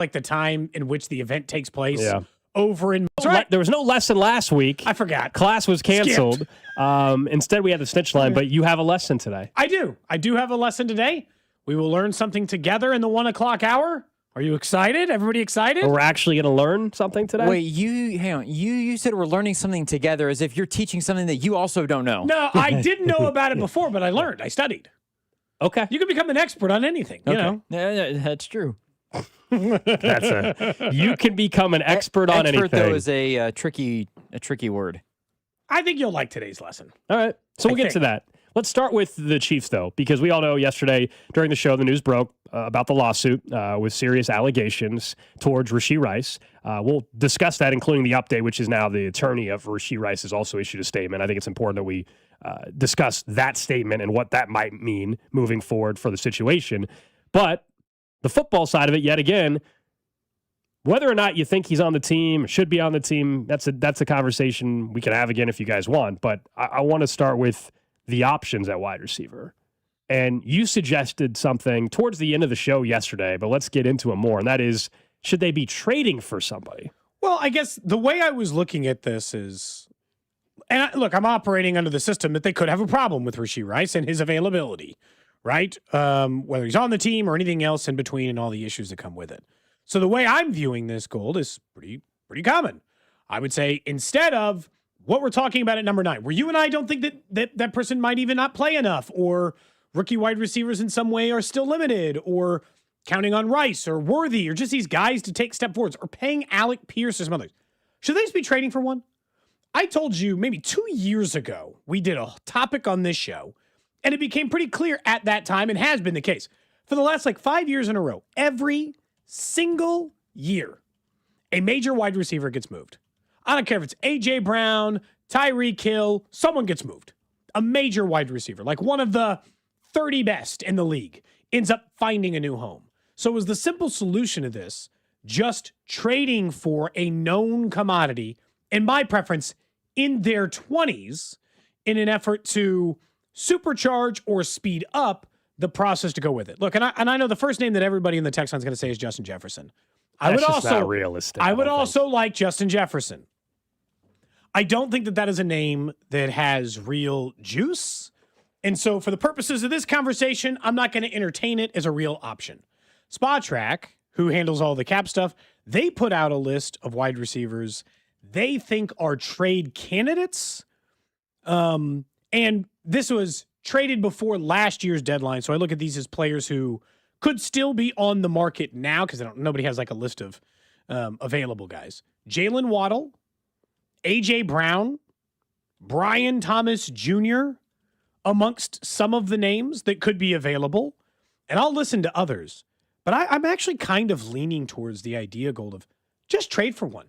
like the time in which the event takes place Yeah. over in. There was no lesson last week. I forgot. Class was canceled. Instead, we had the snitch line, but you have a lesson today. I do. I do have a lesson today. We will learn something together in the 1 o'clock hour. Are you excited? Everybody excited? We're actually going to learn something today? Wait, hang on. You said we're learning something together as if you're teaching something that you also don't know. No, I didn't know about it before, but I learned. I studied. Okay. You can become an expert on anything, you know. Yeah, that's true. You can become an expert on anything. Expert, though, is a tricky word. I think you'll like today's lesson. All right. So we'll get to that. Let's start with the Chiefs, though, because we all know yesterday during the show, the news broke about the lawsuit with serious allegations towards Rashee Rice. We'll discuss that, including the update, which is now the attorney of Rashee Rice has also issued a statement. I think it's important that we discuss that statement and what that might mean moving forward for the situation. But the football side of it, yet again, whether or not you think he's on the team, should be on the team, that's a conversation we can have again if you guys want. But I want to start with the options at wide receiver. And you suggested something towards the end of the show yesterday, but let's get into it more. And that is, should they be trading for somebody? Well, I guess the way I was looking at this is, and look, I'm operating under the system that they could have a problem with Rashee Rice and his availability, right? Whether he's on the team or anything else in between and all the issues that come with it. So the way I'm viewing this, Gold, is pretty common. I would say instead of what we're talking about at number 9, where you and I don't think that person might even not play enough, or rookie wide receivers in some way are still limited, or counting on Rice or Worthy, or just these guys to take step forwards, or paying Alec Pierce or some others. Should they just be trading for one? I told you maybe 2 years ago, we did a topic on this show, and it became pretty clear at that time, and has been the case for the last 5 years in a row. Every single year, a major wide receiver gets moved. I don't care if it's A.J. Brown, Tyreek Hill, someone gets moved. A major wide receiver, like one of the 30 best in the league, ends up finding a new home. So was the simple solution to this just trading for a known commodity, in my preference, in their 20s, in an effort to supercharge or speed up the process to go with it? Look, and I know the first name that everybody in the text line is going to say is Justin Jefferson. That's just not realistic. I would also like Justin Jefferson. I don't think that is a name that has real juice. And so for the purposes of this conversation, I'm not going to entertain it as a real option. SpotTrack, who handles all the cap stuff, they put out a list of wide receivers they think are trade candidates. And this was traded before last year's deadline. So I look at these as players who could still be on the market now, because nobody has a list of available guys. Jalen Waddle, A.J. Brown, Brian Thomas Jr., amongst some of the names that could be available. And I'll listen to others. But I'm actually kind of leaning towards the idea, Gold, of just trade for one.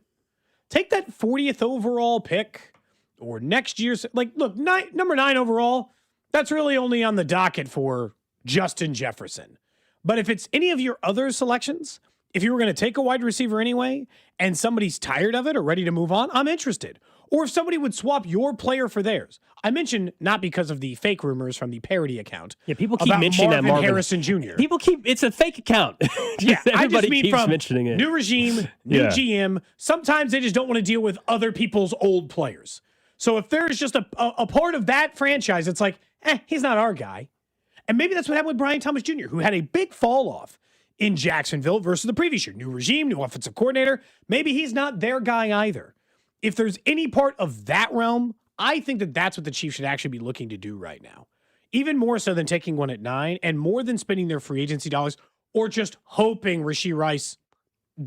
Take that 40th overall pick, or next year's, look, number 9 overall, that's really only on the docket for Justin Jefferson. But if it's any of your other selections, if you were going to take a wide receiver anyway, and somebody's tired of it or ready to move on, I'm interested. Or if somebody would swap your player for theirs. I mentioned not because of the fake rumors from the parody account. Yeah, people keep mentioning that Marvin Harrison Jr. It's a fake account. I just mean keeps from mentioning it. New regime, new GM. Sometimes they just don't want to deal with other people's old players. So if there's just a part of that franchise, it's he's not our guy. And maybe that's what happened with Brian Thomas Jr., who had a big fall off in Jacksonville versus the previous year. New regime, new offensive coordinator. Maybe he's not their guy either. If there's any part of that realm, I think that's what the Chiefs should actually be looking to do right now. Even more so than taking one at 9, and more than spending their free agency dollars, or just hoping Rashee Rice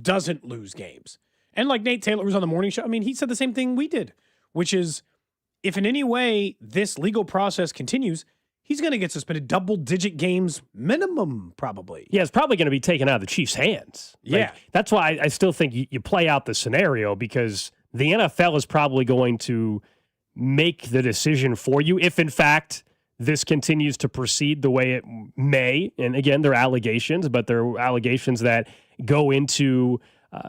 doesn't lose games. And like Nate Taylor was on the morning show, he said the same thing we did, which is if in any way this legal process continues, he's going to get suspended double-digit games minimum, probably. Yeah, it's probably going to be taken out of the Chiefs' hands. That's why I still think you play out the scenario, because the NFL is probably going to make the decision for you if, in fact, this continues to proceed the way it may. And again, they're allegations, but they're allegations that go into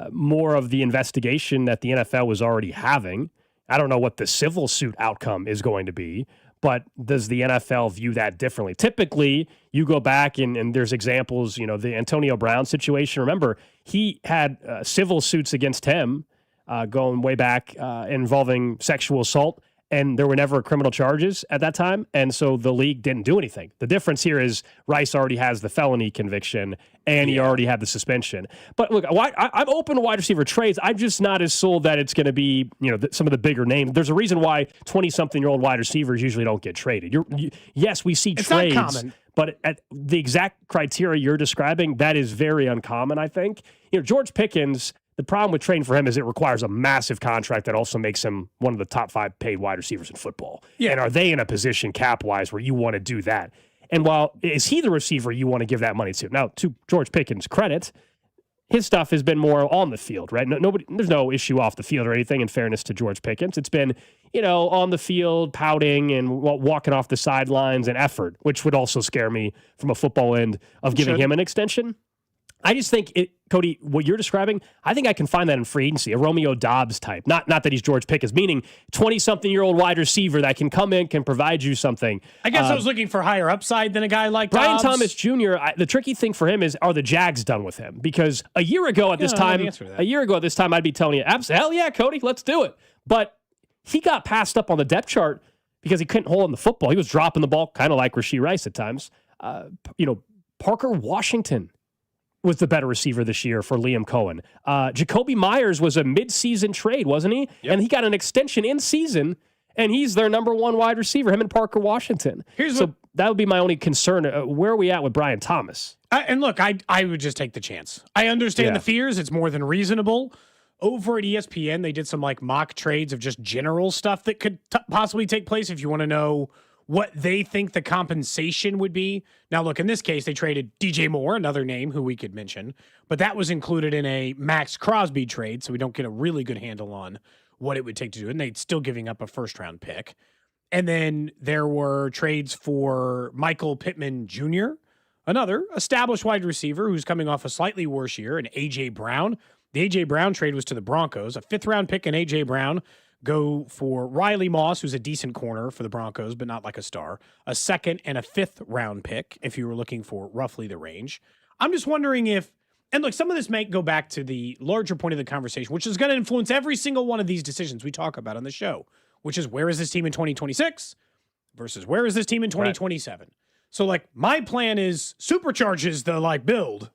more of the investigation that the NFL was already having. I don't know what the civil suit outcome is going to be, but does the NFL view that differently? Typically, you go back and there's examples, the Antonio Brown situation. Remember, he had civil suits against him going way back involving sexual assault, and there were never criminal charges at that time, and so the league didn't do anything. The difference here is Rice already has the felony conviction, and he already had the suspension. But look, I'm open to wide receiver trades. I'm just not as sold that it's going to be, some of the bigger names. There's a reason why 20-something-year-old wide receivers usually don't get traded. Yes, we see It's trades, not common. but at the exact criteria you're describing, that is very uncommon, I think. George Pickens, the problem with trading for him is it requires a massive contract that also makes him one of the top 5 paid wide receivers in football. Yeah. And are they in a position cap-wise where you want to do that? And while is he the receiver you want to give that money to? Now, to George Pickens' credit, his stuff has been more on the field, right? There's no issue off the field or anything, in fairness to George Pickens. It's been, on the field, pouting and walking off the sidelines and effort, which would also scare me from a football end of giving him an extension. I just think, Cody, what you're describing, I think I can find that in free agency, a Romeo Dobbs type. Not that he's George Pickens, meaning 20-something-year-old wide receiver that can come in, can provide you something. I guess I was looking for higher upside than a guy like Brian Dobbs. Thomas Jr., the tricky thing for him is, are the Jags done with him? Because a year ago at this time, I'd be telling you, hell yeah, Cody, let's do it. But he got passed up on the depth chart because he couldn't hold on the football. He was dropping the ball, kind of like Rashee Rice at times. Parker Washington was the better receiver this year for Liam Cohen. Jacoby Myers was a midseason trade, wasn't he? Yep. And he got an extension in season, and he's their number 1 wide receiver, him and Parker Washington. That would be my only concern. Where are we at with Brian Thomas? And look, I would just take the chance. I understand the fears. It's more than reasonable. Over at ESPN, they did some mock trades of just general stuff that could possibly take place if you want to know what they think the compensation would be. Now, look, in this case, they traded DJ Moore, another name who we could mention, but that was included in a Max Crosby trade, so we don't get a really good handle on what it would take to do it, and they're still giving up a first-round pick. And then there were trades for Michael Pittman Jr., another established wide receiver who's coming off a slightly worse year, and A.J. Brown. The A.J. Brown trade was to the Broncos, a 5th-round pick and A.J. Brown. Go for Riley Moss, who's a decent corner for the Broncos, but not like a star. A 2nd and a 5th round pick, if you were looking for roughly the range. I'm just wondering if, and look, some of this might go back to the larger point of the conversation, which is going to influence every single one of these decisions we talk about on the show, which is where is this team in 2026 versus where is this team in 2027? Right. So, my plan is supercharges the, build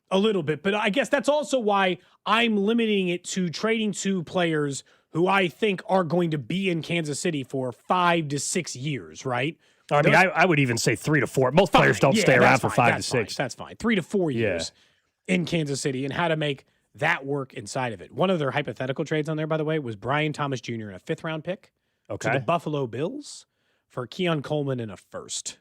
a little bit, but I guess that's also why I'm limiting it to trading to players who I think are going to be in Kansas City for 5 to 6 years, right? I mean, I would even say 3 to 4. Most players don't stay around for 5 to 6. That's fine. 3 to 4 years in Kansas City, and how to make that work inside of it. One of their hypothetical trades on there, by the way, was Brian Thomas Jr. in a 5th-round pick to the Buffalo Bills for Keon Coleman in a 1st.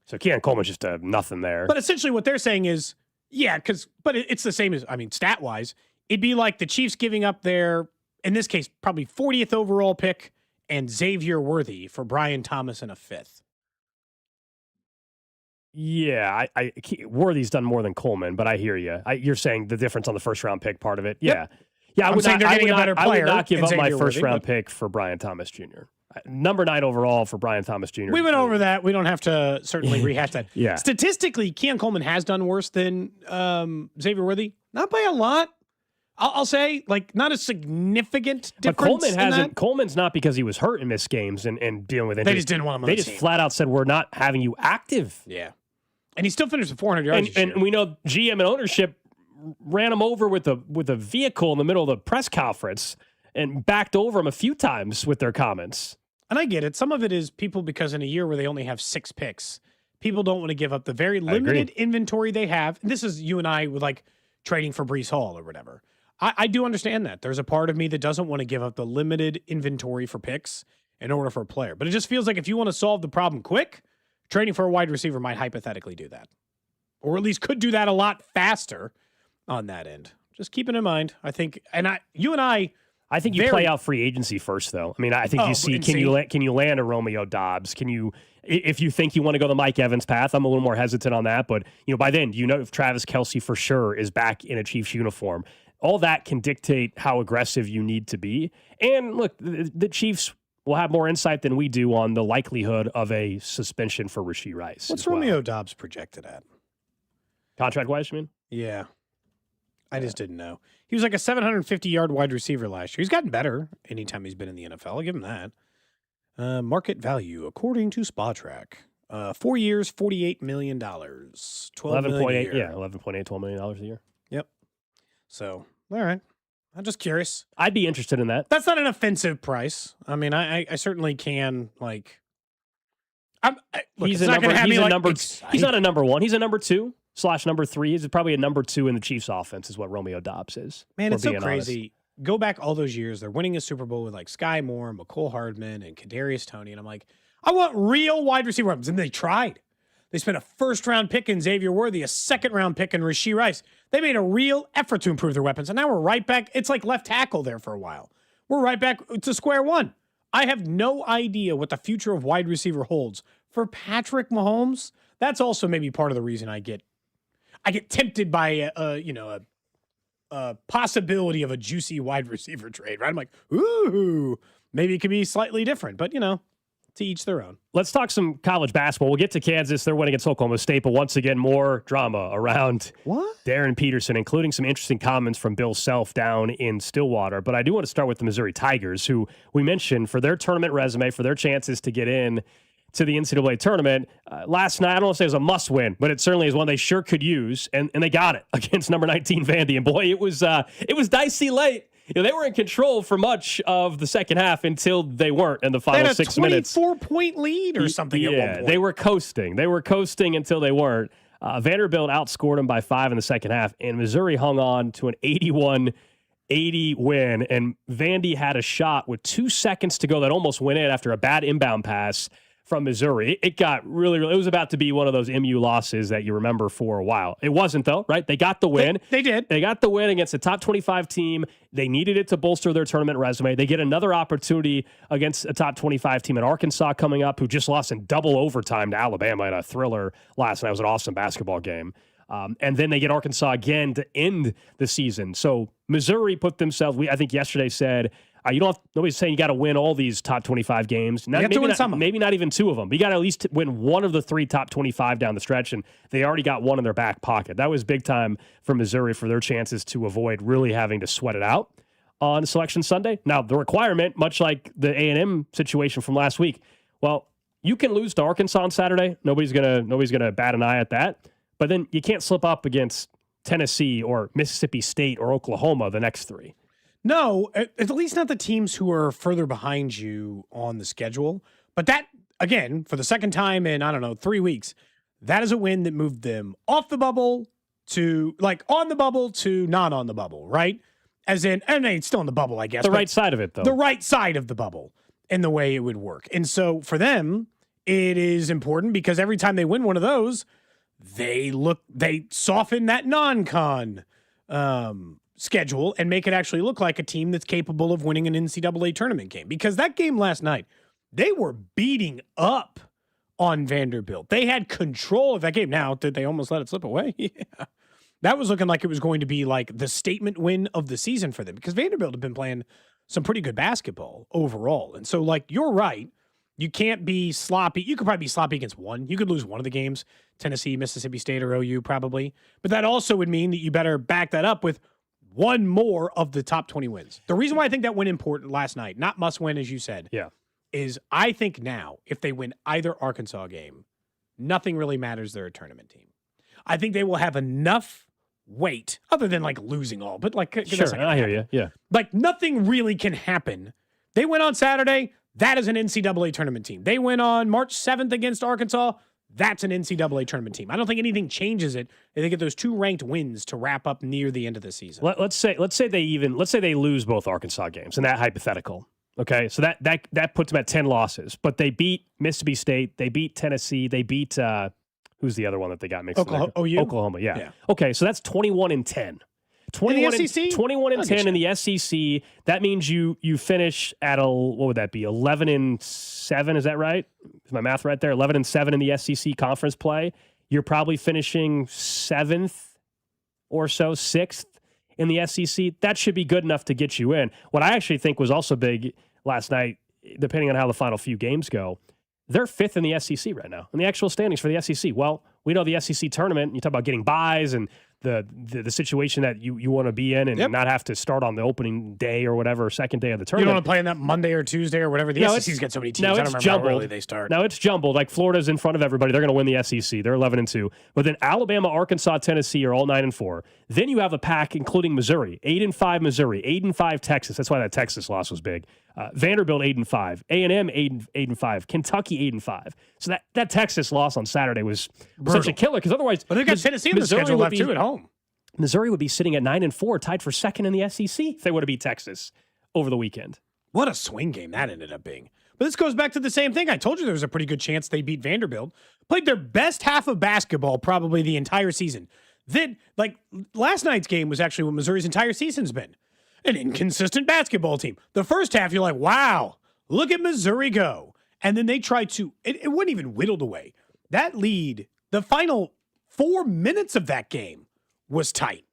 So Keon Coleman's just nothing there. But essentially what they're saying is, but it's the same as, stat-wise, it'd be like the Chiefs giving up their, in this case, probably 40th overall pick and Xavier Worthy for Brian Thomas in a 5th. Yeah, Worthy's done more than Coleman, but I hear you. You're saying the difference on the 1st-round pick part of it. Yep. Yeah, I would not give up my Worthy, 1st-round pick for Brian Thomas Jr. Number 9 overall for Brian Thomas Jr. We went over that. We don't have to certainly rehash that. Yeah. Statistically, Keon Coleman has done worse than Xavier Worthy. Not by a lot. I'll say, not a significant difference. But Coleman's not because he was hurt and missed games and dealing with injuries. They just didn't want him on the team. They just flat out said, we're not having you active. Yeah. And he still finished with 400 yards. And we know GM and ownership ran him over with a vehicle in the middle of the press conference and backed over him a few times with their comments. And I get it. Some of it is people, because in a year where they only have 6 picks, people don't want to give up the very limited inventory they have. And this is you and I with trading for Breece Hall or whatever. I do understand that. There's a part of me that doesn't want to give up the limited inventory for picks in order for a player. But it just feels like if you want to solve the problem quick, trading for a wide receiver might hypothetically do that. Or at least could do that a lot faster on that end. Just keep it in mind. I think, you play out free agency first, though. I mean, I think you see, can you land a Romeo Dobbs? If you think you want to go the Mike Evans path, I'm a little more hesitant on that. But, by then, if Travis Kelce for sure is back in a Chiefs uniform, all that can dictate how aggressive you need to be. And look, the Chiefs will have more insight than we do on the likelihood of a suspension for Rashee Rice. What's Romeo Doubs projected at? Contract-wise, you mean? Yeah. I just didn't know. He was like a 750-yard wide receiver last year. He's gotten better anytime he's been in the NFL. I'll give him that. Market value, according to SpaTrack. 4 years, $48 million. $12 million a year. Yeah, $11.8 million a year. Yep. So, all right. I'm just curious. I'd be interested in that. That's not an offensive price. I mean, I certainly can, like... He's not a number one. He's a number 2/number 3. He's probably a number 2 in the Chiefs offense is what Romeo Doubs is. Man, it's so crazy. Honest. Go back all those years. They're winning a Super Bowl with like Sky Moore, McCole Hardman, and Kadarius Toney. And I'm like, I want real wide receiver weapons. And they tried. They spent a first-round pick in Xavier Worthy, a second-round pick in Rashee Rice. They made a real effort to improve their weapons. And now we're right back. It's like left tackle there for a while. We're right back to square one. I have no idea what the future of wide receiver holds for Patrick Mahomes. That's also maybe part of the reason I get tempted by a possibility of a juicy wide receiver trade, right? I'm like, ooh, maybe it could be slightly different, but to each their own. Let's talk some college basketball. We'll get to Kansas. They're winning against Oklahoma State, but once again, more drama around Darren Peterson, including some interesting comments from Bill Self down in Stillwater. But I do want to start with the Missouri Tigers, who we mentioned for their tournament resume, for their chances to get in to the NCAA tournament. Last night, I don't want to say it was a must-win, but it certainly is one they sure could use, and they got it against number 19 Vandy. And boy, it was dicey late. They were in control for much of the second half until they weren't in the final 6 minutes. They had a 24-point lead or something at one point. They were coasting. They were coasting until they weren't. Vanderbilt outscored them by 5 in the second half, and Missouri hung on to an 81-80 win. And Vandy had a shot with 2 seconds to go that almost went in after a bad inbound pass from Missouri. It got really, it was about to be one of those MU losses that you remember for a while. It wasn't, though, right? They got the win. They did. They got the win against a top 25 team. They needed it to bolster their tournament resume. They get another opportunity against a top 25 team in Arkansas coming up, who just lost in double overtime to Alabama in a thriller last night. It was an awesome basketball game. And then they get Arkansas again to end the season. So Missouri put themselves, I think yesterday said, nobody's saying you got to win all these top 25 games. Maybe not even 2 of them. You got to at least win one of the 3 top 25 down the stretch, and they already got one in their back pocket. That was big time for Missouri for their chances to avoid really having to sweat it out on Selection Sunday. Now, the requirement, much like the A&M situation from last week, well, you can lose to Arkansas on Saturday. Nobody's gonna bat an eye at that. But then you can't slip up against Tennessee or Mississippi State or Oklahoma the next 3. No, at least not the teams who are further behind you on the schedule. But that, again, for the second time in, 3 weeks, that is a win that moved them off the bubble to, on the bubble to not on the bubble, right? As in, and it's still in the bubble, I guess. The right side of it, though. The right side of the bubble and the way it would work. And so for them, it is important because every time they win one of those, they soften that non-con schedule and make it actually look like a team that's capable of winning an NCAA tournament game. Because that game last night, they were beating up on Vanderbilt. They had control of that game. Now, did they almost let it slip away? Yeah. That was looking like it was going to be like the statement win of the season for them because Vanderbilt had been playing some pretty good basketball overall. And so, you're right. You can't be sloppy. You could probably be sloppy against one. You could lose one of the games, Tennessee, Mississippi State, or OU probably. But that also would mean that you better back that up with one more of the top 20 wins. The reason why I think that win important last night, not must win, as you said, is I think now if they win either Arkansas game, nothing really matters. They're a tournament team. I think they will have enough weight, other than losing all, but sure, I hear you. Yeah. Nothing really can happen. They went on Saturday. That is an NCAA tournament team. They went on March 7th against Arkansas. That's an NCAA tournament team. I don't think anything changes it. They get those 2 ranked wins to wrap up near the end of the season. Let's say they lose both Arkansas games in that hypothetical. Okay, so that puts them at 10 losses. But they beat Mississippi State. They beat Tennessee. They beat who's the other one that they got mixed? Oklahoma. Yeah. Okay, so that's 21-10. 21 in the SEC? 21 and 10 in the SEC. That means you finish at what would that be? 11-7, is that right? Is my math right there? 11-7 in the SEC conference play. You're probably finishing 7th or so, 6th in the SEC. That should be good enough to get you in. What I actually think was also big last night, depending on how the final few games go, they're 5th in the SEC right now, in the actual standings for the SEC. Well, we know the SEC tournament, you talk about getting buys and the situation that you want to be in and not have to start on the opening day or whatever, second day of the You tournament. don't want to play on that Monday or Tuesday or whatever. The SEC's got so many teams. I don't remember how early they start. Now, it's jumbled. Like, Florida's in front of everybody. They're going to win the SEC. They're 11-2. But then Alabama, Arkansas, Tennessee are all 9-4. Then you have a pack, including Missouri. 8-5 Missouri. 8-5 Texas. That's why that Texas loss was big. Vanderbilt 8-5. A&M 8-5. Kentucky 8-5. So that Texas loss on Saturday was such a killer, because otherwise, but they've got Tennessee in the schedule left too at home. Missouri would be sitting at 9-4, tied for second in the SEC if they would have beat Texas over the weekend. What a swing game that ended up being. But this goes back to the same thing. I told you there was a pretty good chance they beat Vanderbilt. Played their best half of basketball probably the entire season. Then, like, last night's game was actually what Missouri's entire season's been. An inconsistent basketball team. The first half, you're like, wow, look at Missouri go. And then they tried to, it wasn't even whittled away. That lead, the final 4 minutes of that game was tight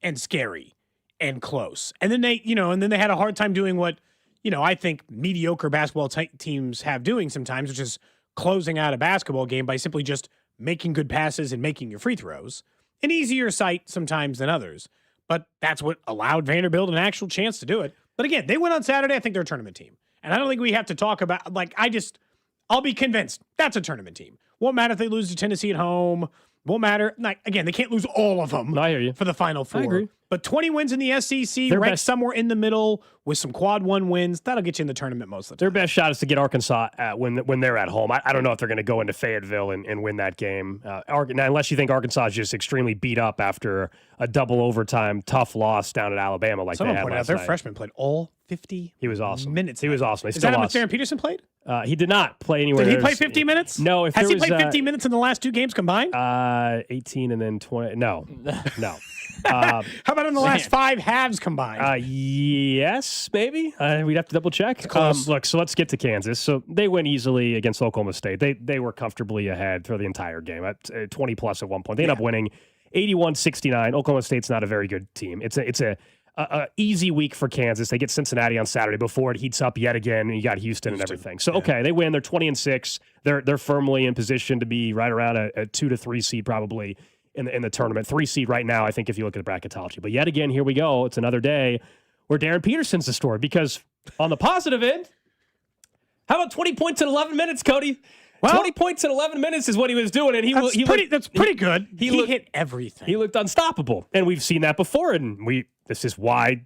and scary and close. And then they had a hard time doing what, I think mediocre basketball teams have doing sometimes, which is closing out a basketball game by simply just making good passes and making your free throws. An easier sight sometimes than others. But that's what allowed Vanderbilt an actual chance to do it. But again, they went on Saturday. I think they're a tournament team. And I don't think we have to talk about, I'll be convinced that's a tournament team. Won't matter if they lose to Tennessee at home. Won't matter. Again, they can't lose all of them I hear you. for the Final Four. I agree. But 20 wins in the SEC, Their ranked best- somewhere in the middle with some quad one wins. That'll get you in the tournament most of the Their time. best shot is to get Arkansas when they're at home. I don't know if they're going to go into Fayetteville and win that game. Now, unless you think Arkansas is just extremely beat up after a double overtime tough loss down at Alabama like Someone they had pointed out last their night. freshman played all 50 He was awesome. minutes. He was awesome. They Is still that how much lost. Darren Peterson played? He did not play anywhere. Did he play 50 minutes? No. Has he played 50 minutes in the last two games combined? 18 and then 20. No. How about in the last 5 halves combined? Yes, maybe. We'd have to double check. Look, so let's get to Kansas. So they went easily against Oklahoma State. They were comfortably ahead for the entire game at 20 plus at one point. They ended up winning 81-69. Oklahoma State's not a very good team. It's a easy week for Kansas. They get Cincinnati on Saturday before it heats up yet again, and you got Houston and everything. So okay, they win. They're 20-6. They're firmly in position to be right around a 2 to 3 seed probably in the tournament. 3 seed right now, I think, if you look at the bracketology. But yet again, here we go. It's another day where Darren Peterson's the story, because on the positive end, how about 20 points in 11 minutes, Cody? Well, 20 points in 11 minutes is what he was doing, and that's pretty good. He hit everything. He looked unstoppable, and we've seen that before. And this is why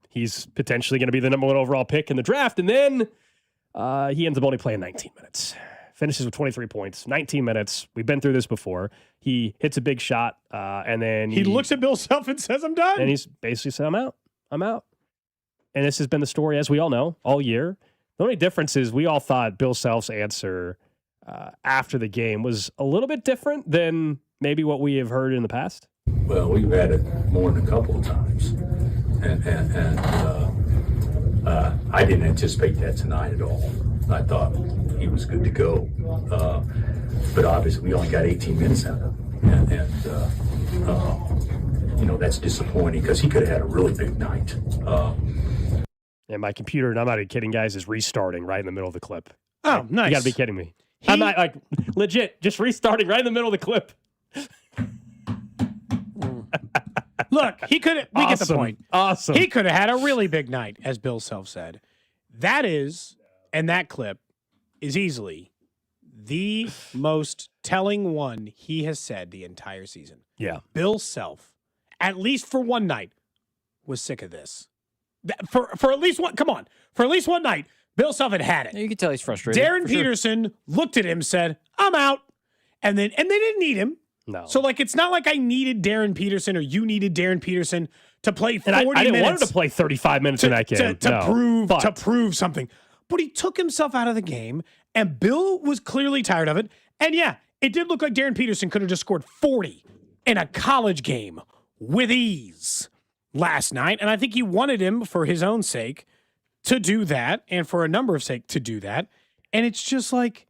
he's potentially going to be the number 1 overall pick in the draft. And then he ends up only playing 19 minutes. Finishes with 23 points, 19 minutes. We've been through this before. He hits a big shot, and then he looks at Bill Self and says, "I'm done." And he's basically said, "I'm out. I'm out." And this has been the story, as we all know, all year. The only difference is we all thought Bill Self's answer after the game was a little bit different than maybe what we have heard in the past. Well, we've had it more than a couple of times, and I didn't anticipate that tonight at all. I thought he was good to go, but obviously we only got 18 minutes out of him, and that's disappointing because he could have had a really big night. And my computer, and I'm not even kidding, guys, is restarting right in the middle of the clip. Oh, nice! You got to be kidding me. I'm not legit, just restarting right in the middle of the clip. Look, we get the point. Awesome. He could have had a really big night, as Bill Self said. That clip is easily the most telling one he has said the entire season. Yeah. Bill Self, at least for one night, was sick of this. For at least one, come on, for at least one night, Bill Self had it. You can tell he's frustrated. Darren Peterson looked at him, said, "I'm out," and they didn't need him. No. So it's not like I needed Darren Peterson or you needed Darren Peterson to play 40 I didn't minutes. want him to play 35 minutes in that game to prove something. But he took himself out of the game, and Bill was clearly tired of it. And yeah, it did look like Darren Peterson could have just scored 40 in a college game with ease last night. And I think he wanted him, for his own sake, to do that, and for a number of sake to do that. And it's just like,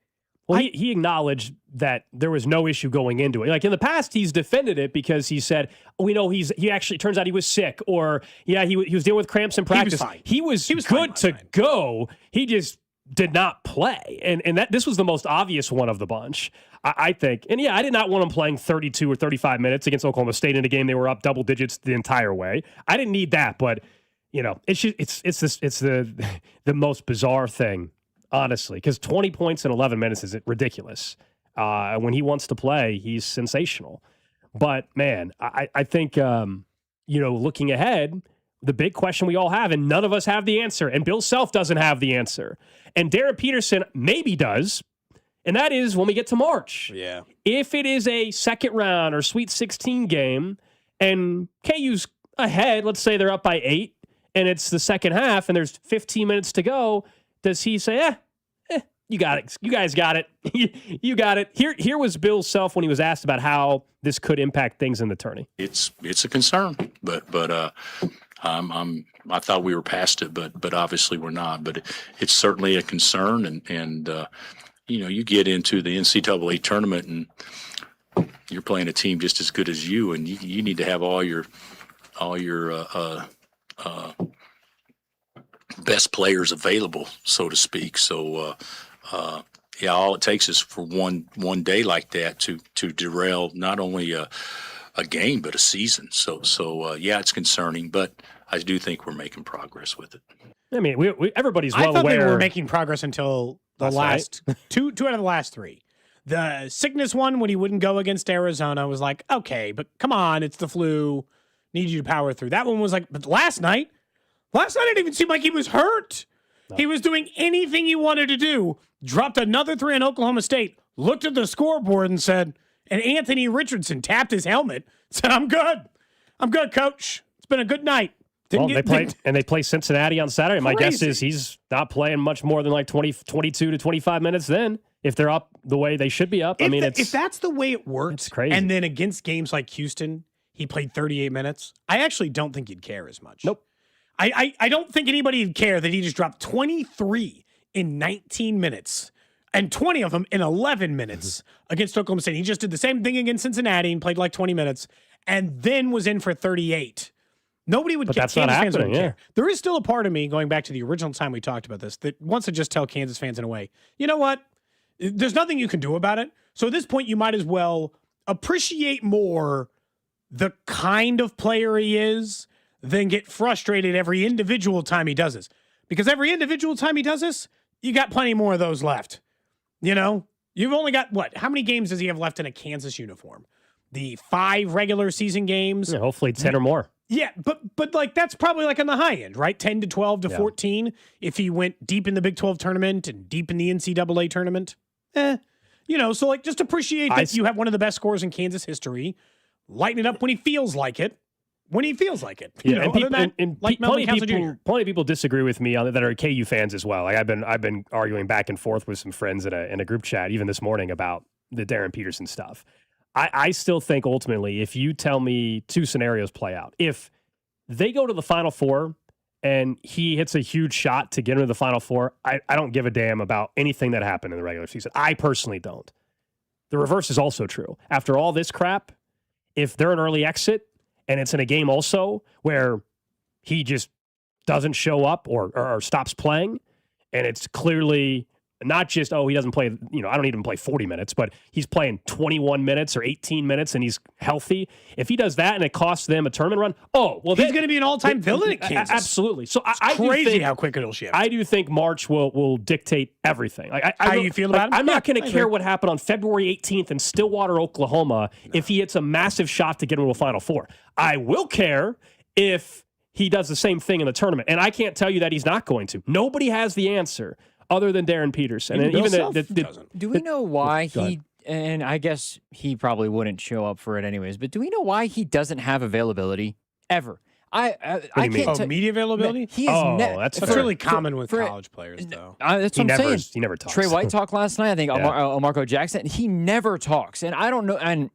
well, he acknowledged that there was no issue going into it. Like in the past, he's defended it because he said, "We know he actually turns out he was sick," or he was dealing with cramps in practice. He was fine. He was fine good to go. He just did not play. And that this was the most obvious one of the bunch, I think. And yeah, I did not want him playing 32 or 35 minutes against Oklahoma State in a game they were up double digits the entire way. I didn't need that, but it's the most bizarre thing, honestly, because 20 points in 11 minutes is ridiculous. When he wants to play, he's sensational. But man, I think looking ahead, the big question we all have, and none of us have the answer, and Bill Self doesn't have the answer, and Darren Peterson maybe does, and that is when we get to March. Yeah. If it is a second round or Sweet 16 game, and KU's ahead, let's say they're up by 8, and it's the second half, and there's 15 minutes to go, does he say, you got it. You guys got it. You got it. Here was Bill Self when he was asked about how this could impact things in the tourney. It's a concern, but I thought we were past it, but obviously we're not. But it's certainly a concern, and you get into the NCAA tournament and you're playing a team just as good as you, and you need to have all your best players available, so to speak. So. All it takes is for one day like that to derail not only a game but a season. So it's concerning, but I do think we're making progress with it. I mean, everybody's well I thought aware. they were making progress until the last two out of the last 3. The sickness one, when he wouldn't go against Arizona, was like, okay, but come on, it's the flu. Need you to power through. That one was like, but last night it didn't even seem like he was hurt. No. He was doing anything he wanted to do. Dropped another 3 in Oklahoma State, looked at the scoreboard and said, and Anthony Richardson tapped his helmet, said, I'm good, coach. It's been a good night. They play Cincinnati on Saturday. My guess is he's not playing much more than like 22 to 25 minutes then, if they're up the way they should be up. If that's the way it works, it's crazy. And then against games like Houston, he played 38 minutes, I actually don't think he'd care as much. Nope. I don't think anybody would care that he just dropped 23 in 19 minutes and 20 of them in 11 minutes against Oklahoma State. He just did the same thing against Cincinnati and played like 20 minutes and then was in for 38. Nobody would care. That's not happening, care. There is still a part of me, going back to the original time we talked about this, that wants to just tell Kansas fans in a way, you know what? There's nothing you can do about it. So at this point, you might as well appreciate more the kind of player he is than get frustrated every individual time he does this. Because every individual time he does this, you got plenty more of those left. You've only got, how many games does he have left in a Kansas uniform? The 5 regular season games? Yeah, hopefully 10 or more. Yeah, but like that's probably like on the high end, right? 10 to 12 to 14 if he went deep in the Big 12 tournament and deep in the NCAA tournament. So like just appreciate that you have one of the best scorers in Kansas history. Lighten it up when he feels like it. Yeah, plenty of people disagree with me on that are KU fans as well. Like I've been arguing back and forth with some friends in a group chat even this morning about the Darren Peterson stuff. I still think ultimately, if you tell me 2 scenarios play out, if they go to the Final Four and he hits a huge shot to get into the Final Four, I don't give a damn about anything that happened in the regular season. I personally don't. The reverse is also true. After all this crap, if they're an early exit and it's in a game also where he just doesn't show up or stops playing, and it's clearly not just, he doesn't play, I don't need him to play 40 minutes, but he's playing 21 minutes or 18 minutes and he's healthy. If he does that and it costs them a tournament run, he's going to be an all-time villain at Kansas. Absolutely. So it's crazy how quick it'll shift. I do think March will dictate everything. How you feel about it? I'm not going to care what happened on February 18th in Stillwater, Oklahoma, if he hits a massive shot to get into a Final Four. I will care if he does the same thing in the tournament. And I can't tell you that he's not going to. Nobody has the answer other than Darren Peterson. And do we know why he, and I guess he probably wouldn't show up for it anyways, but do we know why he doesn't have availability ever? I can't media availability? That's really common with college players, though. That's what I'm saying. He never talks. Trey White talked last night. I think Marco Jackson. He never talks, and I don't know. And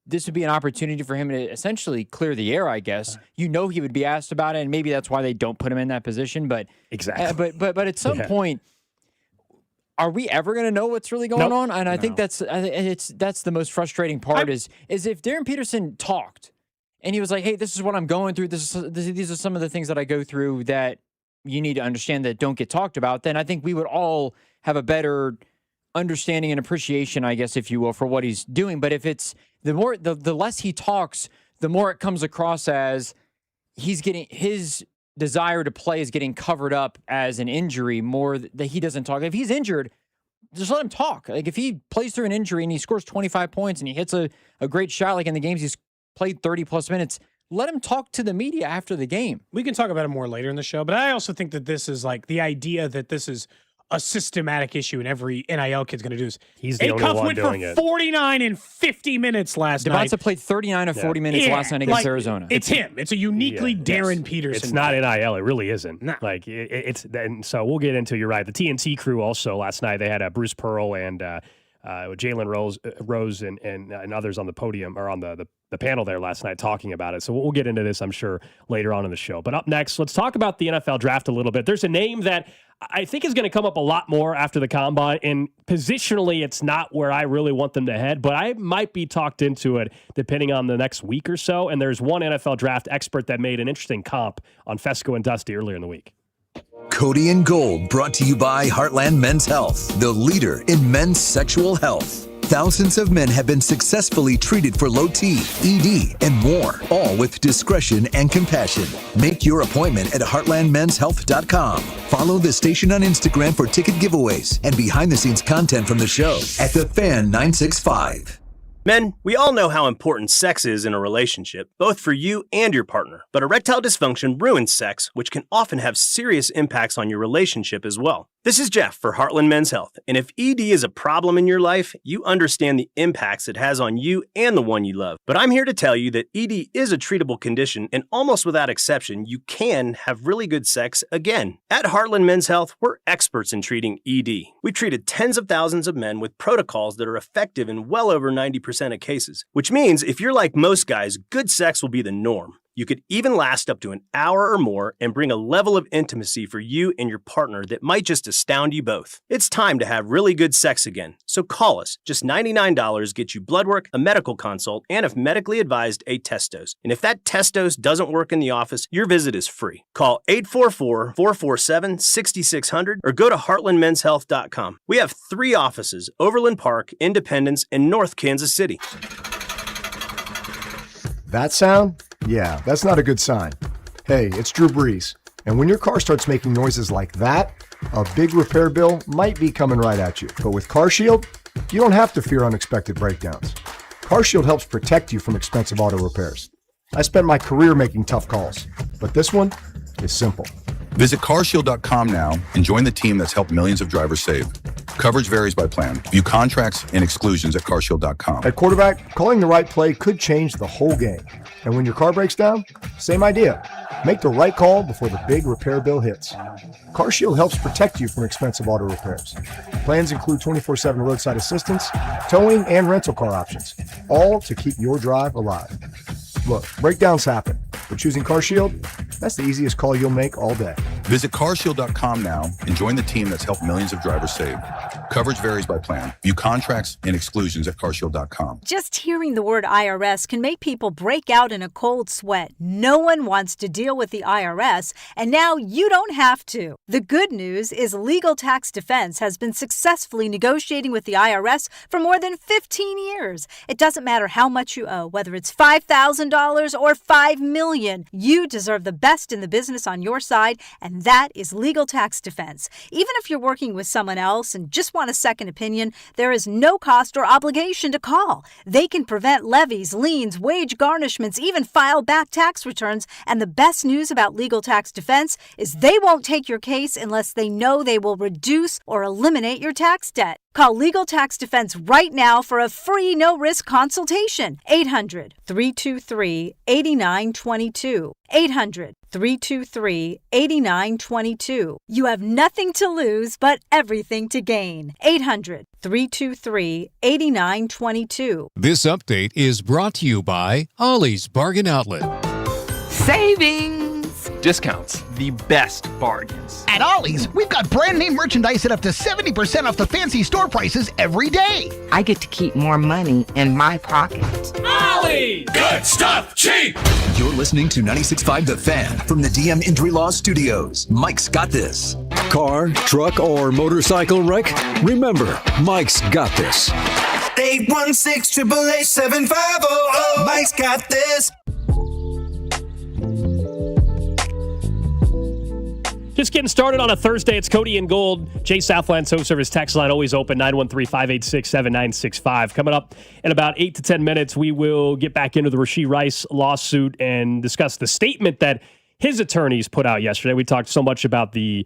this would be an opportunity for him to essentially clear the air, I guess. He would be asked about it, and maybe that's why they don't put him in that position. But exactly. But at some point, are we ever going to know what's really going on? And I think that's the most frustrating part is if Darren Peterson talked and he was like, "Hey, this is what I'm going through. These are some of the things that I go through that you need to understand that don't get talked about, then I think we would all have a better understanding and appreciation, I guess, if you will, for what he's doing. But if it's the less he talks, the more it comes across as he's getting his desire to play is getting covered up as an injury more that he doesn't talk. If he's injured, just let him talk. Like if he plays through an injury and he scores 25 points and he hits a great shot, like in the games he's played 30 plus minutes, let him talk to the media after the game. We can talk about it more later in the show, but I also think that this is like the idea that this is a systematic issue and every NIL kid's going to do this. He's the only one doing went it. for 49 and 50 minutes last night. Devonta played 39 of 40 minutes last night against Arizona. It's him. It's a uniquely Darren Peterson. It's not NIL. It really isn't. No. Like it's. And so we'll get into. You're right. The TNT crew also last night they had Bruce Pearl and Jalen Rose and others on the podium or on the panel there last night talking about it. So we'll get into this, I'm sure, later on in the show. But up next, let's talk about the NFL draft a little bit. There's a name that I think is going to come up a lot more after the combine, and positionally, it's not where I really want them to head, but I might be talked into it depending on the next week or so. And there's one NFL draft expert that made an interesting comp on Fesco and Dusty earlier in the week. Cody and Gold, brought to you by Heartland Men's Health, the leader in men's sexual health. Thousands of men have been successfully treated for low T, ED, and more, all with discretion and compassion. Make your appointment at heartlandmenshealth.com. Follow the station on Instagram for ticket giveaways and behind-the-scenes content from the show at The Fan 965. Men, we all know how important sex is in a relationship, both for you and your partner. But erectile dysfunction ruins sex, which can often have serious impacts on your relationship as well. This is Jeff for Heartland Men's Health, and if ED is a problem in your life, you understand the impacts it has on you and the one you love. But I'm here to tell you that ED is a treatable condition, and almost without exception, you can have really good sex again. At Heartland Men's Health, we're experts in treating ED. We've treated tens of thousands of men with protocols that are effective in well over 90% of cases, which means if you're like most guys, good sex will be the norm. You could even last up to an hour or more and bring a level of intimacy for you and your partner that might just astound you both. It's time to have really good sex again. So call us. Just $99 gets you blood work, a medical consult, and if medically advised, a test dose. And if that test dose doesn't work in the office, your visit is free. Call 844-447-6600 or go to heartlandmenshealth.com. We have 3 offices: Overland Park, Independence, and North Kansas City. That sound? Yeah, that's not a good sign. Hey, it's Drew Brees, and when your car starts making noises like that, a big repair bill might be coming right at you. But with CarShield, you don't have to fear unexpected breakdowns. CarShield helps protect you from expensive auto repairs. I spent my career making tough calls, but this one is simple. Visit carshield.com now and join the team that's helped millions of drivers save. Coverage varies by plan. View contracts and exclusions at carshield.com. At quarterback, calling the right play could change the whole game. And when your car breaks down, same idea. Make the right call before the big repair bill hits. CarShield helps protect you from expensive auto repairs. Plans include 24/7 roadside assistance, towing, and rental car options, all to keep your drive alive. Look, breakdowns happen, but choosing CarShield, that's the easiest call you'll make all day. Visit carshield.com now and join the team that's helped millions of drivers save. Coverage varies by plan. View contracts and exclusions at carshield.com. Just hearing the word IRS can make people break out in a cold sweat. No one wants to deal with the IRS, and now you don't have to. The good news is Legal Tax Defense has been successfully negotiating with the IRS for more than 15 years. It doesn't matter how much you owe, whether it's $5,000 or $5 million. You deserve the best in the business on your side, and that is Legal Tax Defense. Even if you're working with someone else and just want a second opinion, there is no cost or obligation to call. They can prevent levies, liens, wage garnishments, even file back tax returns. And the best news about Legal Tax Defense is they won't take your case unless they know they will reduce or eliminate your tax debt. Call Legal Tax Defense right now for a free no-risk consultation. 800-323-8922. 800-323-8922. You have nothing to lose but everything to gain. 800-323-8922. This update is brought to you by Ollie's Bargain Outlet. Savings! discounts. The best bargains. At Ollie's, we've got brand name merchandise at up to 70% off the fancy store prices every day. I get to keep more money in my pocket. Ollie's! Good stuff, cheap! You're listening to 96.5 The Fan from the DM Injury Law Studios. Mike's got this. Car, truck, or motorcycle wreck? Remember, Mike's got this. 816-888-7500. Mike's got this. Just getting started on a Thursday. It's Cody and Gold. Jay Southland, So Service text line always open, 913-586-7965. Coming up in about 8 to 10 minutes, we will get back into the Rashee Rice lawsuit and discuss the statement that his attorneys put out yesterday. We talked so much about the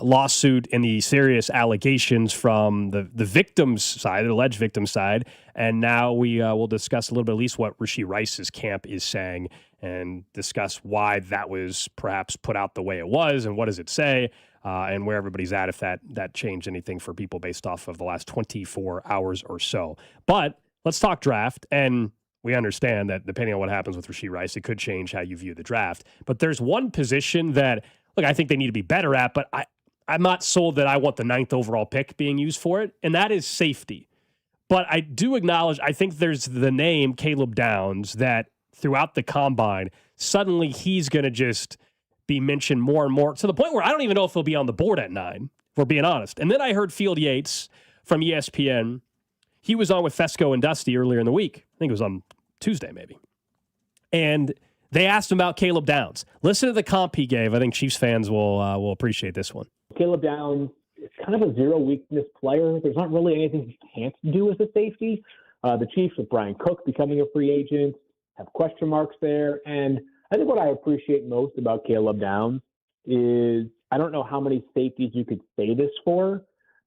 lawsuit and the serious allegations from the victim's side, the alleged victim's side, and now we will discuss a little bit at least what Rashee Rice's camp is saying and discuss why that was perhaps put out the way it was and what does it say and where everybody's at, if that changed anything for people based off of the last 24 hours or so. But let's talk draft, and we understand that depending on what happens with Rashee Rice, it could change how you view the draft. But there's one position that, look, I think they need to be better at, but I'm not sold that I want the 9th overall pick being used for it, and that is safety. But I do acknowledge, I think there's the name Caleb Downs that throughout the combine, suddenly he's going to just be mentioned more and more to the point where I don't even know if he'll be on the board at 9, if we're being honest. And then I heard Field Yates from ESPN. He was on with Fesco and Dusty earlier in the week. I think it was on Tuesday maybe. And they asked him about Caleb Downs. Listen to the comp he gave. I think Chiefs fans will appreciate this one. Caleb Downs is kind of a zero-weakness player. There's not really anything he can't do as a safety. The Chiefs, with Brian Cook becoming a free agent, have question marks there. And I think what I appreciate most about Caleb Downs is I don't know how many safeties you could say this for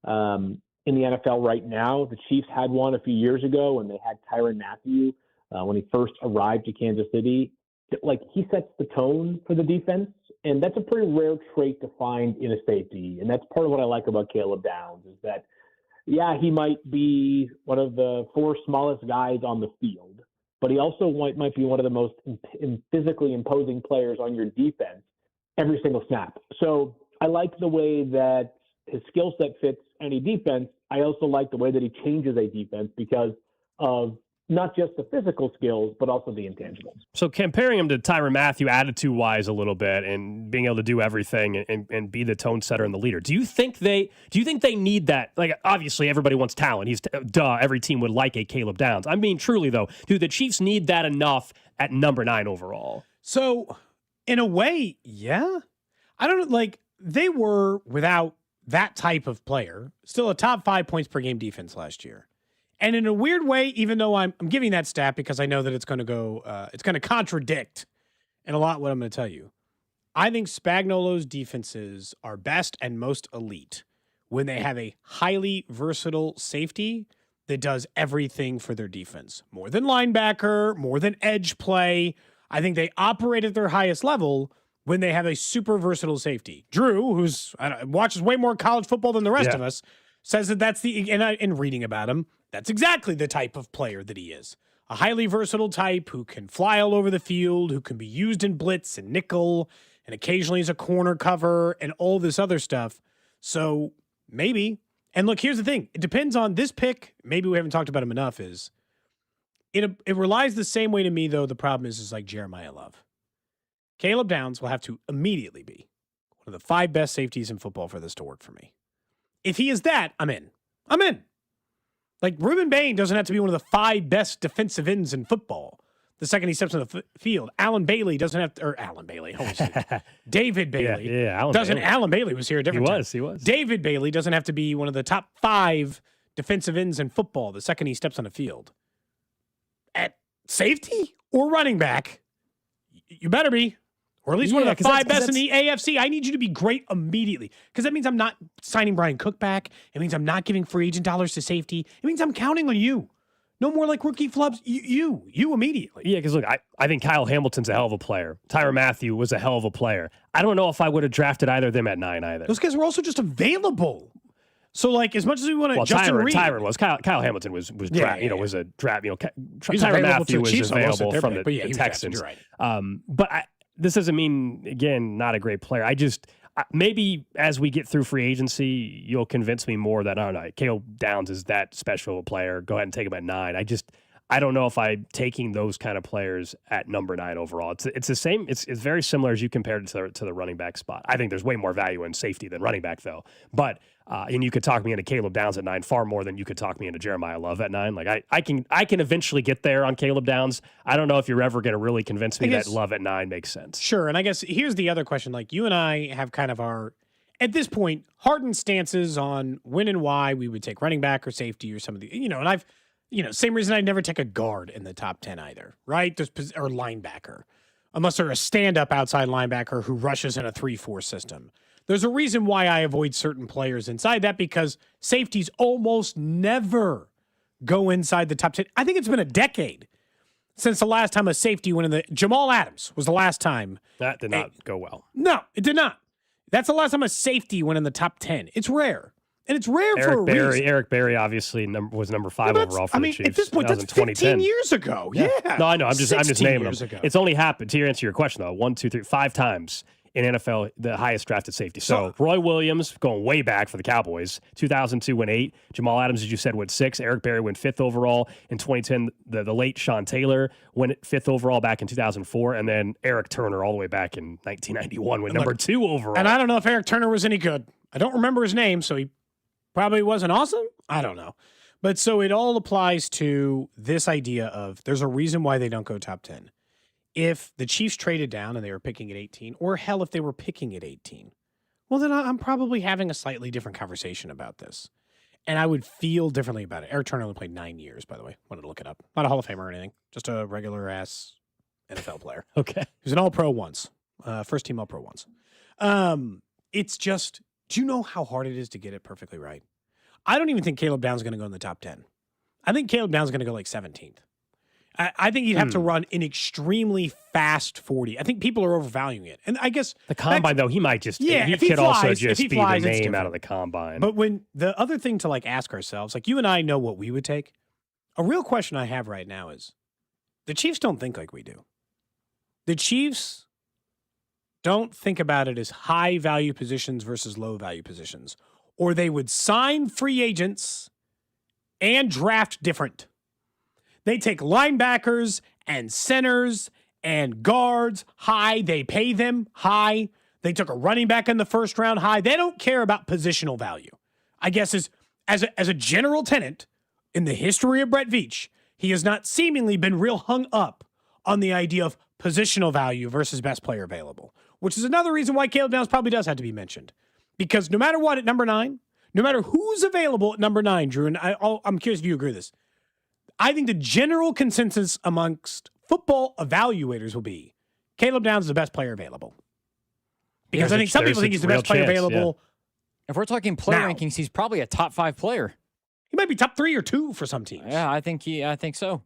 in the NFL right now. The Chiefs had one a few years ago when they had Tyrann Mathieu when he first arrived to Kansas City. Like, he sets the tone for the defense, and that's a pretty rare trait to find in a safety. And that's part of what I like about Caleb Downs is that, yeah, he might be one of the 4 smallest guys on the field, but he also might be one of the most physically imposing players on your defense every single snap. So I like the way that his skill set fits any defense. I also like the way that he changes a defense because of not just the physical skills, but also the intangibles. So comparing him to Tyrann Mathieu attitude-wise a little bit and being able to do everything and be the tone setter and the leader, do you think they need that? Like, obviously everybody wants talent. Every team would like a Caleb Downs. I mean, truly though, do the Chiefs need that enough at number 9 overall? So in a way, yeah. I don't know, like, they were without that type of player, still a top 5 points per game defense last year. And in a weird way, even though I'm giving that stat because I know that it's going to contradict in a lot what I'm going to tell you. I think Spagnuolo's defenses are best and most elite when they have a highly versatile safety that does everything for their defense. More than linebacker, more than edge play. I think they operate at their highest level when they have a super versatile safety. Drew, who's watches way more college football than the rest of us, says that that's in reading about him, that's exactly the type of player that he is. A highly versatile type who can fly all over the field, who can be used in blitz and nickel, and occasionally as a corner cover and all this other stuff. So maybe. And look, here's the thing. It depends on this pick. Maybe we haven't talked about him enough. It relies the same way to me, though. The problem is like Jeremiah Love. Caleb Downs will have to immediately be one of the 5 best safeties in football for this to work for me. If he is that, I'm in. I'm in. Like, Ruben Bain doesn't have to be one of the 5 best defensive ends in football the second he steps on the field. Alan Bailey doesn't have to, or Alan Bailey, David Bailey. Alan Bailey was here a different time. He was. David Bailey doesn't have to be one of the top 5 defensive ends in football the second he steps on the field. At safety or running back, you better be. Or at least one of the 5 best in the AFC. I need you to be great immediately. Because that means I'm not signing Brian Cook back. It means I'm not giving free agent dollars to safety. It means I'm counting on you. No more like rookie flubs. You immediately. Yeah, because look, I think Kyle Hamilton's a hell of a player. Tyrann Mathieu was a hell of a player. I don't know if I would have drafted either of them at 9 either. Those guys were also just available. So, like, as much as we want to, Justin Reed. Tyrann was. Kyle Hamilton was a draft. Tyrann Mathieu was available from the Texans. Right. But this doesn't mean, again, not a great player. Maybe as we get through free agency, you'll convince me more that, oh, no, Caleb Downs is that special a player. Go ahead and take him at 9. I don't know if I'm taking those kind of players at number 9 overall. It's the same. It's very similar as you compared it to the running back spot. I think there's way more value in safety than running back, though. But and you could talk me into Caleb Downs at 9 far more than you could talk me into Jeremiah Love at 9. Like I can eventually get there on Caleb Downs. I don't know if you're ever going to really convince me that Love at 9 makes sense. Sure, and I guess here's the other question. Like you and I have kind of our, at this point, hardened stances on when and why we would take running back or safety or some of the, and I've, same reason I'd never take a guard in the top 10 either, right? Or linebacker, unless they're a stand-up outside linebacker who rushes in a 3-4 system. There's a reason why I avoid certain players inside that, because safeties almost never go inside the top 10. I think it's been a decade since the last time a safety went in the, Jamal Adams was the last time. That did not go well. No, it did not. That's the last time a safety went in the top 10. It's rare. And it's rare for a reason. Eric Berry obviously was number 5 overall for the Chiefs. At this point, that's 15 years ago. Yeah. No, I know. I'm just naming them. Ago. It's only happened, to answer your question, though, 1, 2, 3, 5 times in NFL, the highest drafted safety. So Roy Williams, going way back for the Cowboys, 2002 went 8. Jamal Adams, as you said, went 6. Eric Berry went 5th overall. In 2010, the late Sean Taylor went 5th overall back in 2004. And then Eric Turner all the way back in 1991 went number 2 overall. And I don't know if Eric Turner was any good. I don't remember his name, so he probably wasn't awesome. I don't know. But so it all applies to this idea of there's a reason why they don't go top 10. If the Chiefs traded down and they were picking at 18, or hell, if they were picking at 18, well, then I'm probably having a slightly different conversation about this. And I would feel differently about it. Eric Turner only played 9 years, by the way. Wanted to look it up. Not a Hall of Famer or anything. Just a regular-ass NFL player. Okay. He was an All-Pro once. First-team All-Pro once. It's just, do you know how hard it is to get it perfectly right? I don't even think Caleb Downs is going to go in the top 10. I think Caleb Downs is going to go like 17th. I think he'd have to run an extremely fast 40. I think people are overvaluing it. And I guess the combine, though, he might just, he could also just be the name out of the combine. But when the other thing to like ask ourselves, like you and I know what we would take. A real question I have right now is the Chiefs don't think like we do. The Chiefs don't think about it as high value positions versus low value positions, or they would sign free agents and draft different. They take linebackers and centers and guards high. They pay them high. They took a running back in the first round high. They don't care about positional value. I guess as a general tenet in the history of Brett Veach, he has not seemingly been real hung up on the idea of positional value versus best player available, which is another reason why Caleb Downs probably does have to be mentioned. Because no matter what at number 9, no matter who's available at number 9, Drew, and I'm curious if you agree with this, I think the general consensus amongst football evaluators will be Caleb Downs is the best player available. Because I think some people think he's the best player available. Yeah. If we're talking player rankings, he's probably a top 5 player. He might be top 3 or 2 for some teams. Yeah, I think so.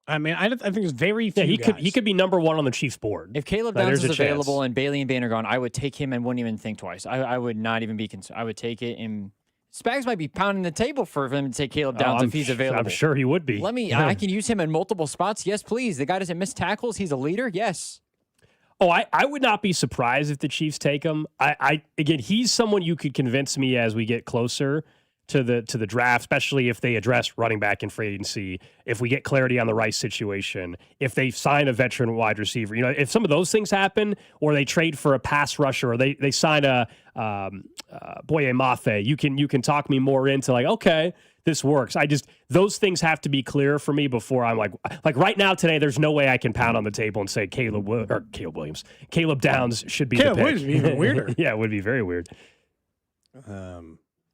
I mean, I think there's very few guys. He could be number 1 on the Chiefs board. If Caleb Downs is available and Bailey and Bain are gone, I would take him and wouldn't even think twice. I would not even be concerned. I would take it, and Spags might be pounding the table for him to take Caleb Downs if he's available. I'm sure he would be. I can use him in multiple spots. Yes, please. The guy doesn't miss tackles. He's a leader. Yes. Oh, I would not be surprised if the Chiefs take him. Again, he's someone you could convince me as we get closer to the draft, especially if they address running back in free agency, if we get clarity on the Rice situation, if they sign a veteran wide receiver. If some of those things happen, or they trade for a pass rusher, or they sign a Boye Mafe, you can talk me more into like, okay, this works. Those things have to be clear for me before I'm like right now today, there's no way I can pound on the table and say Caleb Downs should be the pick. Williams would be even weirder. Yeah, it would be very weird.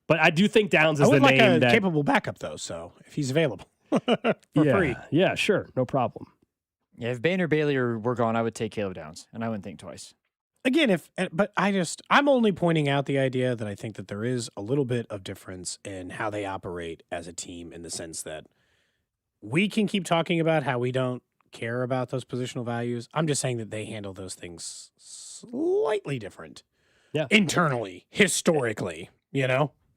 But I do think Downs is the name like a capable backup, though, so if he's available for free. Yeah, sure. No problem. Yeah, if Bain or Bailey were gone, I would take Caleb Downs, and I wouldn't think twice. Again, I'm only pointing out the idea that I think that there is a little bit of difference in how they operate as a team, in the sense that we can keep talking about how we don't care about those positional values. I'm just saying that they handle those things slightly different. Yeah. Internally, historically,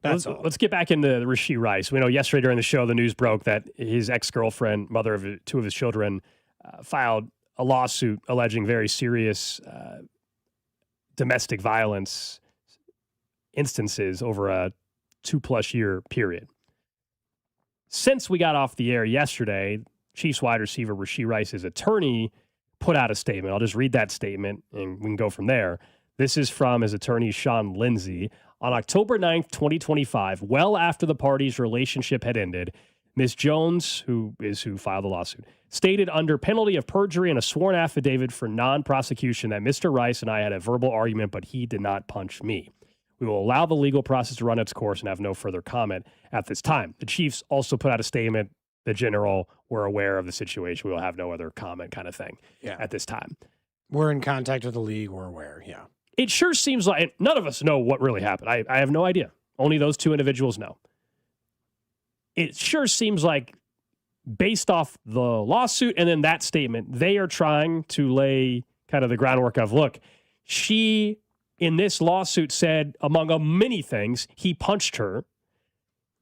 Let's get back into Rashee Rice. We know yesterday during the show, the news broke that his ex-girlfriend, mother of 2 of his children, filed a lawsuit alleging very serious domestic violence instances over a 2+ year period. Since we got off the air yesterday, Chiefs wide receiver Rashee Rice's attorney put out a statement. I'll just read that statement and we can go from there. This is from his attorney, Sean Lindsay. On October 9th, 2025, well after the parties' relationship had ended, Ms. Jones, who filed the lawsuit, stated under penalty of perjury and a sworn affidavit for non-prosecution that Mr. Rice and I had a verbal argument, but he did not punch me. We will allow the legal process to run its course and have no further comment at this time. The Chiefs also put out a statement. The general, we're aware of the situation. We will have no other comment kind of thing at this time. We're in contact with the league. We're aware. Yeah. It sure seems like none of us know what really happened. I have no idea. Only those two individuals know. It sure seems like based off the lawsuit and then that statement, they are trying to lay kind of the groundwork of, look, she in this lawsuit said, among many things, he punched her.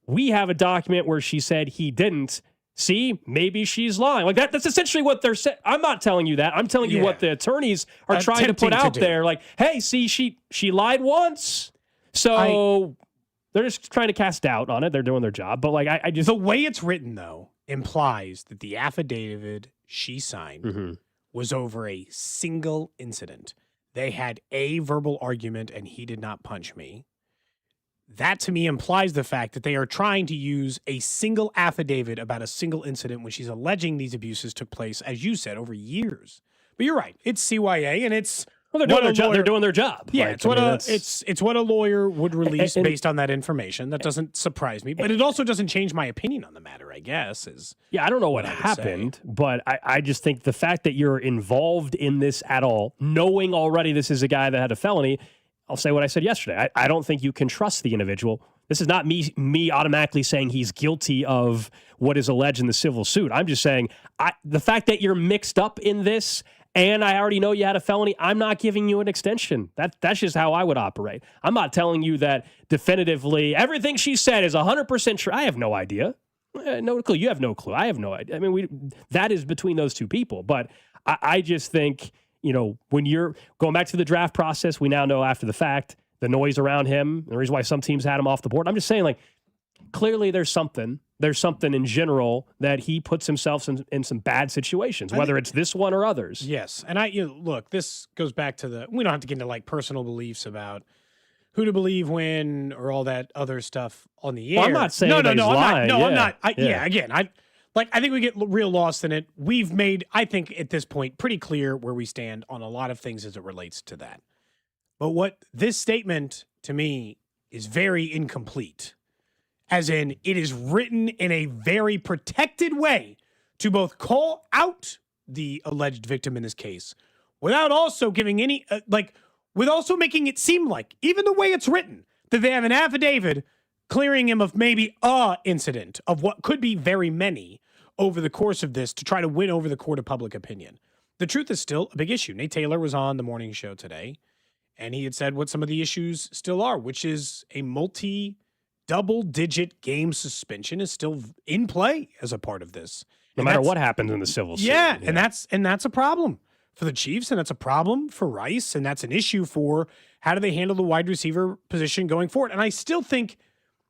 We have a document where she said he didn't. See, maybe she's lying. Like that's essentially what they're saying. I'm not telling you that. I'm telling you what the attorneys are trying to put out there. Like, hey, see, she lied once. So they're just trying to cast doubt on it. They're doing their job. But like, I just. The way it's written, though, implies that the affidavit she signed was over a single incident. They had a verbal argument and he did not punch me. That to me implies the fact that they are trying to use a single affidavit about a single incident when she's alleging these abuses took place, as you said, over years. But you're right. It's CYA and it's they're doing their job. They're doing their job. Yeah, it's what a lawyer would release based on that information. That doesn't surprise me, but it also doesn't change my opinion on the matter, I guess. I don't know what happened, but I just think the fact that you're involved in this at all, knowing already this is a guy that had a felony, I'll say what I said yesterday. I don't think you can trust the individual. This is not me automatically saying he's guilty of what is alleged in the civil suit. I'm just saying the fact that you're mixed up in this and I already know you had a felony, I'm not giving you an extension. That's just how I would operate. I'm not telling you that definitively everything she said is 100% true. I have no idea. No clue. You have no clue. I have no idea. I mean, that is between those two people. But I just think, when you're going back to the draft process, we now know after the fact, the noise around him, the reason why some teams had him off the board. I'm just saying, like, clearly there's something in general that he puts himself in some bad situations, whether it's this one or others. Yes. And look, this goes back to we don't have to get into like personal beliefs about who to believe when or all that other stuff on the air. Well, I'm not saying I'm not. Again, I think we get real lost in it. We've made, I think at this point, pretty clear where we stand on a lot of things as it relates to that. But what this statement to me is very incomplete. As in, it is written in a very protected way to both call out the alleged victim in this case without also giving any, with also making it seem like, even the way it's written, that they have an affidavit clearing him of maybe a incident of what could be very many over the course of this to try to win over the court of public opinion. The truth is still a big issue. Nate Taylor was on the morning show today, and he had said what some of the issues still are, which is a double-digit game suspension is still in play as a part of this. No matter what happens in the civil suit. Yeah, and that's a problem for the Chiefs, and that's a problem for Rice, and that's an issue for how do they handle the wide receiver position going forward. And I still think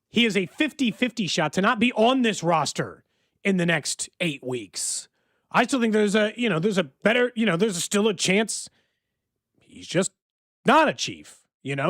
he is a 50-50 shot to not be on this roster in the next 8 weeks. I still think there's still a chance he's just not a Chief,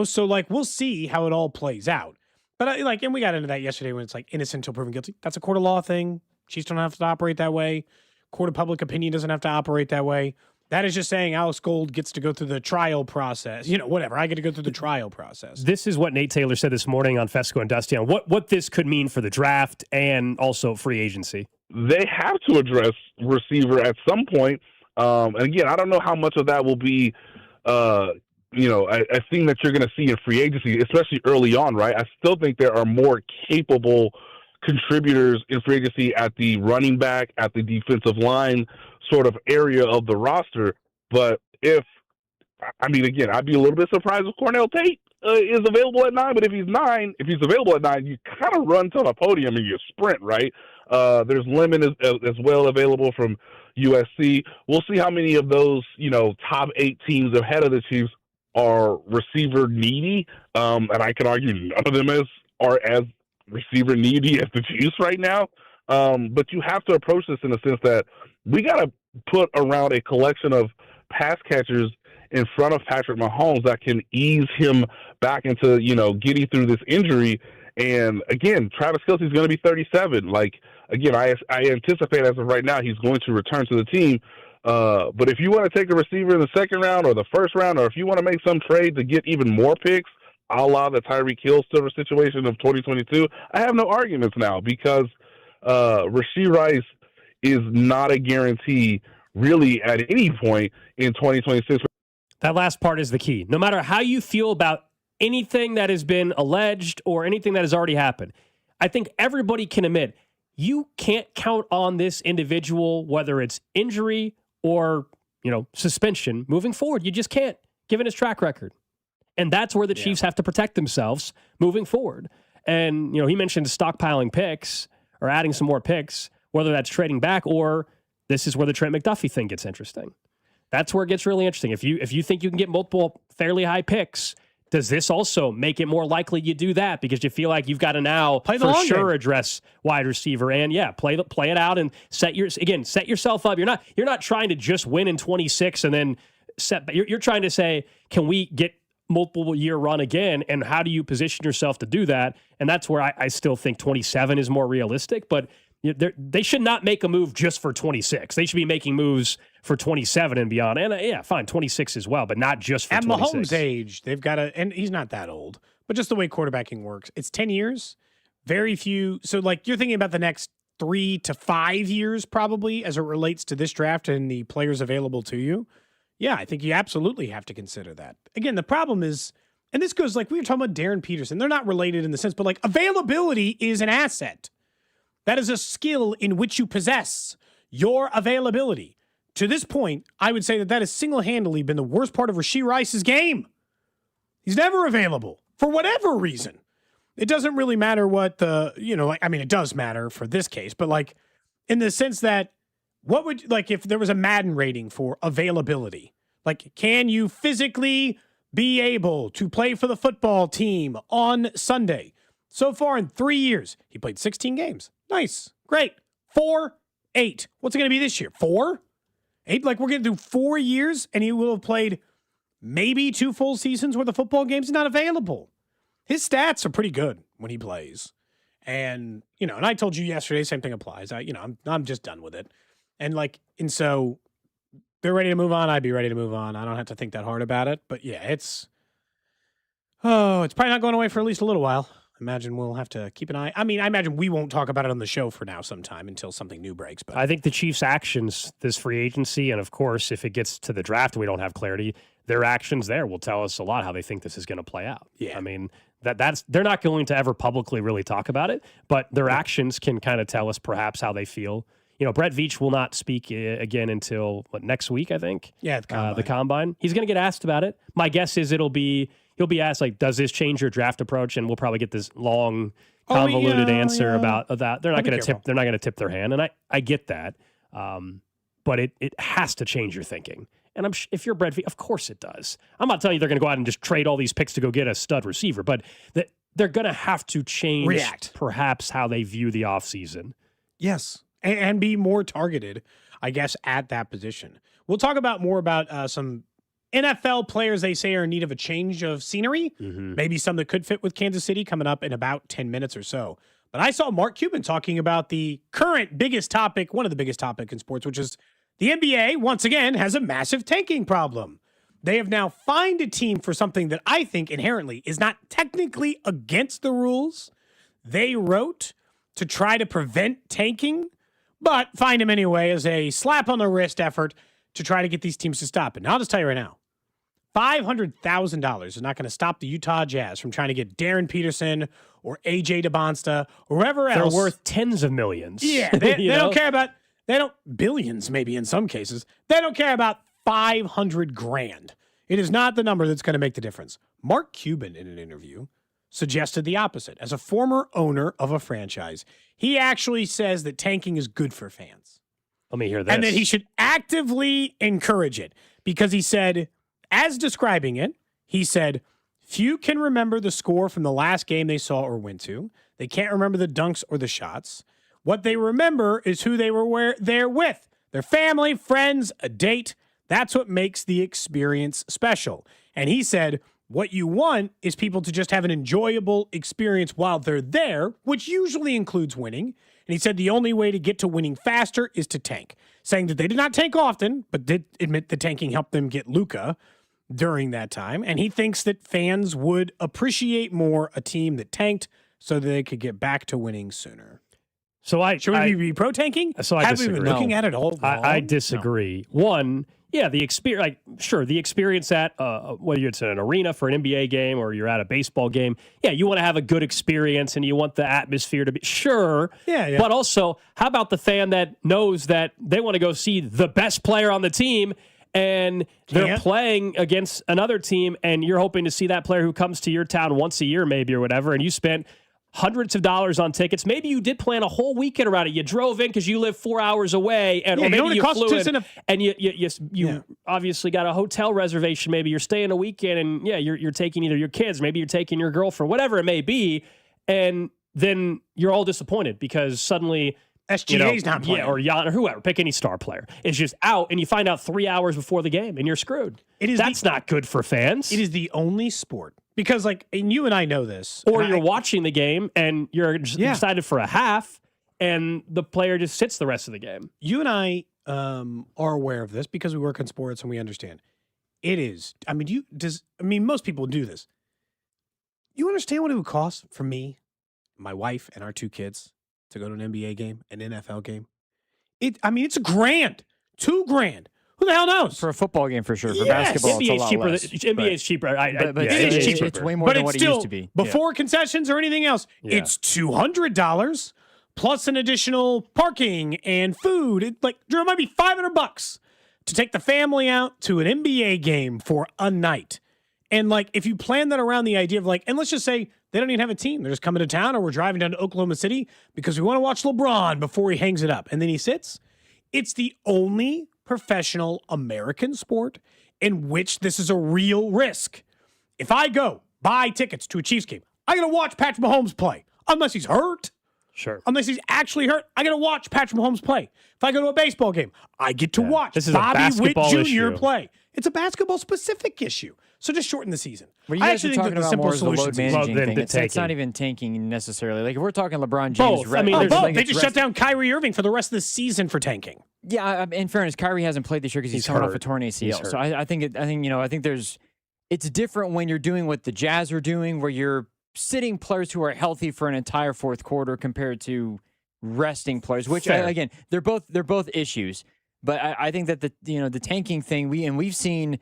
So we'll see how it all plays out. But and we got into that yesterday when it's like innocent until proven guilty. That's a court of law thing. Chiefs don't have to operate that way. Court of public opinion doesn't have to operate that way. That is just saying Alex Gold gets to go through the trial process. Whatever. I get to go through the trial process. This is what Nate Taylor said this morning on Fesco and Dusty on what this could mean for the draft and also free agency. They have to address receiver at some point. And again, I don't know how much of that will be, a thing that you're going to see in free agency, especially early on, right? I still think there are more capable contributors in free agency at the running back, at the defensive line sort of area of the roster. But I'd be a little bit surprised if Cornell Tate is available at 9, but if he's available at 9, you kind of run to the podium and you sprint, right? There's Lemon as well available from USC. We'll see how many of those, top 8 teams ahead of the Chiefs are receiver needy. And I can argue none of them are as receiver needy as the Chiefs right now. But you have to approach this in the sense that we got to put around a collection of pass catchers in front of Patrick Mahomes that can ease him back into, getting through this injury. And again, Travis Kelce is going to be 37. Like, again, I anticipate as of right now he's going to return to the team. But if you want to take a receiver in the second round or the first round, or if you want to make some trade to get even more picks, a la the Tyreek Hill situation of 2022, I have no arguments now because Rashee Rice is not a guarantee really at any point in 2026. That last part is the key. No matter how you feel about anything that has been alleged or anything that has already happened, I think everybody can admit you can't count on this individual, whether it's injury or, suspension moving forward. You just can't, given his track record. And that's where the Chiefs have to protect themselves moving forward. And, he mentioned stockpiling picks or adding some more picks, whether that's trading back or this is where the Trent McDuffie thing gets interesting. That's where it gets really interesting. If you think you can get multiple fairly high picks, does this also make it more likely you do that because you feel like you've got to now for sure address wide receiver and play it out and set yourself up. You're not trying to just win in 26 and then you're trying to say, can we get multiple year run again, and how do you position yourself to do that? And that's where I still think 27 is more realistic, but they should not make a move just for 26. They should be making moves for 27 and beyond. And fine, 26 as well, but not just for 26. At Mahomes' age, they've got to, and he's not that old, but just the way quarterbacking works, it's 10 years, very few. So like you're thinking about the next 3 to 5 years probably as it relates to this draft and the players available to you. Yeah, I think you absolutely have to consider that. Again, the problem is, and this goes like we were talking about Darren Peterson, they're not related in the sense, but like availability is an asset. That is a skill in which you possess your availability. To this point, I would say that has single-handedly been the worst part of Rashee Rice's game. He's never available for whatever reason. It doesn't really matter what it does matter for this case, but like in the sense that what would, like if there was a Madden rating for availability, like can you physically be able to play for the football team on Sunday? So far in 3 years, he played 16 games. Nice. Great. 4, 8. What's it going to be this year? 4? 8? Like we're going to do 4 years and he will have played maybe 2 full seasons where the football game's not available. His stats are pretty good when he plays. And, and I told you yesterday, same thing applies. I'm just done with it. And so they're ready to move on. I'd be ready to move on. I don't have to think that hard about it. But yeah, it's probably not going away for at least a little while. Imagine we'll have to keep an eye. I imagine we won't talk about it on the show for now sometime until something new breaks. But I think the Chiefs' actions this free agency, and of course, if it gets to the draft, we don't have clarity. Their actions there will tell us a lot how they think this is going to play out. Yeah. That's they're not going to ever publicly really talk about it, but their actions can kind of tell us perhaps how they feel. Brett Veach will not speak again until next week, I think. Yeah, the combine. He's going to get asked about it. My guess is he'll be asked, like, does this change your draft approach? And we'll probably get this long, convoluted answer about that. They're not going to tip. They're not going to tip their hand, and I get that. But it has to change your thinking. And if you're Brett Veach, of course it does. I'm not telling you they're going to go out and just trade all these picks to go get a stud receiver, but they're going to have to change perhaps how they view the offseason. Yes. And be more targeted, I guess, at that position. We'll talk more about some NFL players they say are in need of a change of scenery. Mm-hmm. Maybe some that could fit with Kansas City coming up in about 10 minutes or so. But I saw Mark Cuban talking about the current biggest topic, one of the biggest topics in sports, which is the NBA, once again, has a massive tanking problem. They have now fined a team for something that I think inherently is not technically against the rules they wrote to try to prevent tanking, but find him anyway as a slap on the wrist effort to try to get these teams to stop it. Now, I'll just tell you right now, $500,000 is not going to stop the Utah Jazz from trying to get Darren Peterson or AJ DeBonsta or whoever else. They're worth tens of millions. Yeah, they don't care about, billions maybe in some cases. They don't care about $500,000. It is not the number that's going to make the difference. Mark Cuban, in an interview, suggested the opposite. As a former owner of a franchise, he actually says that tanking is good for fans. Let me hear this. And that he should actively encourage it because he said, as describing it, he said, few can remember the score from the last game they saw or went to. They can't remember the dunks or the shots. What they remember is who they were there with, their family, friends, a date. That's what makes the experience special. And he said, what you want is people to just have an enjoyable experience while they're there, which usually includes winning. And he said the only way to get to winning faster is to tank, saying that they did not tank often, but did admit the tanking helped them get Luka during that time. And he thinks that fans would appreciate more a team that tanked so that they could get back to winning sooner. So Should we be pro-tanking? So I Have disagree. we been looking at it all wrong? I disagree. No. One, yeah, the experience, the experience at, whether it's an arena for an NBA game or you're at a baseball game, yeah, you want to have a good experience and you want the atmosphere to be, Yeah. But also, how about the fan that knows that they want to go see the best player on the team and they're playing against another team and you're hoping to see that player who comes to your town once a year maybe or whatever, and you spent hundreds of dollars on tickets. Maybe you did plan a whole weekend around it. You drove in because you live 4 hours away, and or maybe you flew in, and you obviously got a hotel reservation. Maybe you're staying a weekend, and you're taking either your kids, maybe you're taking your girlfriend, whatever it may be, and then you're all disappointed because suddenly SGA's not playing. Or Jan or whoever, pick any star player. It's just out, and you find out 3 hours before the game, and you're screwed. That's not good for fans. It is the only sport. Because, and you and I know this. Or you're watching the game, and you're excited for a half, and the player just sits the rest of the game. You and I are aware of this because we work in sports and we understand. It is. Most people do this. You understand what it would cost for me, my wife, and our 2 kids to go to an NBA game, an NFL game? It's $1,000, $2,000. Who the hell knows? For a football game, for sure. For yes. basketball, NBA it's a lot less. NBA is cheaper. It's way more than what it used to be. Before concessions or anything else, it's $200 plus an additional parking and food. Drew, it might be $500 to take the family out to an NBA game for a night. And if you plan that around the idea of and let's just say they don't even have a team. They're just coming to town, or we're driving down to Oklahoma City because we want to watch LeBron before he hangs it up. And then he sits. It's the only professional American sport in which this is a real risk. If I go buy tickets to a Chiefs game, I got to watch Patrick Mahomes play. Unless he's hurt. Sure. Unless he's actually hurt, I got to watch Patrick Mahomes play. If I go to a baseball game, I get to watch Bobby Witt Jr. play. It's a basketball-specific issue. So just shorten the season. What you guys are talking about more is the load managing thing. It's not even tanking necessarily. If we're talking LeBron James, both. They just shut down Kyrie Irving for the rest of the season for tanking. Yeah, in fairness, Kyrie hasn't played this year because he's coming off a torn ACL. So I think it's different when you're doing what the Jazz are doing, where you're sitting players who are healthy for an entire fourth quarter compared to resting players. Which again, they're both issues. But I think that the tanking thing we've seen.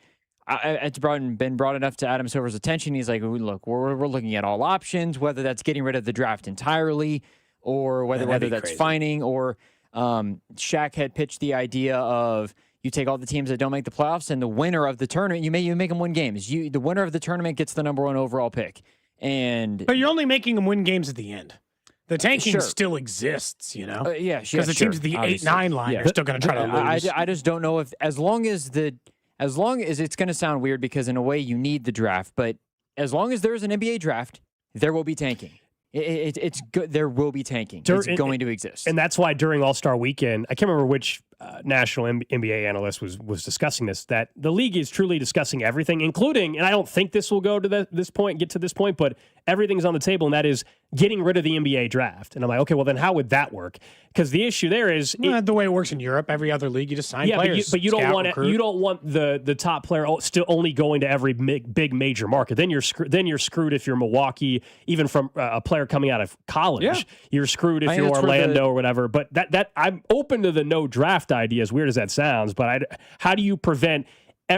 It's been brought enough to Adam Silver's attention. He's like, look, we're looking at all options, whether that's getting rid of the draft entirely, or whether that's crazy. Fining, or Shaq had pitched the idea of you take all the teams that don't make the playoffs, and the winner of the tournament, you make them win games. The winner of the tournament gets the number 1 overall pick. But you're only making them win games at the end. The tanking still exists, because the teams at the 8-9 line are still going to try to lose. I just don't know if as long as it's going to sound weird because in a way you need the draft, but as long as there's an NBA draft, there will be tanking. It's good. There will be tanking. It's going to exist, and that's why during All-Star Weekend, I can't remember which national NBA analyst was discussing this. That the league is truly discussing everything, including, and I don't think this will go to get to this point, but everything's on the table, and that is getting rid of the NBA draft. And I'm like, okay, well then how would that work? Because the issue there is the way it works in Europe. Every other league, you just sign players. But you don't want the top player still only going to every big major market. Then you're screwed if you're Milwaukee, even from a player coming out of college. Yeah. You're screwed if you're Orlando or whatever. But that I'm open to the no draft idea, as weird as that sounds. But how do you prevent?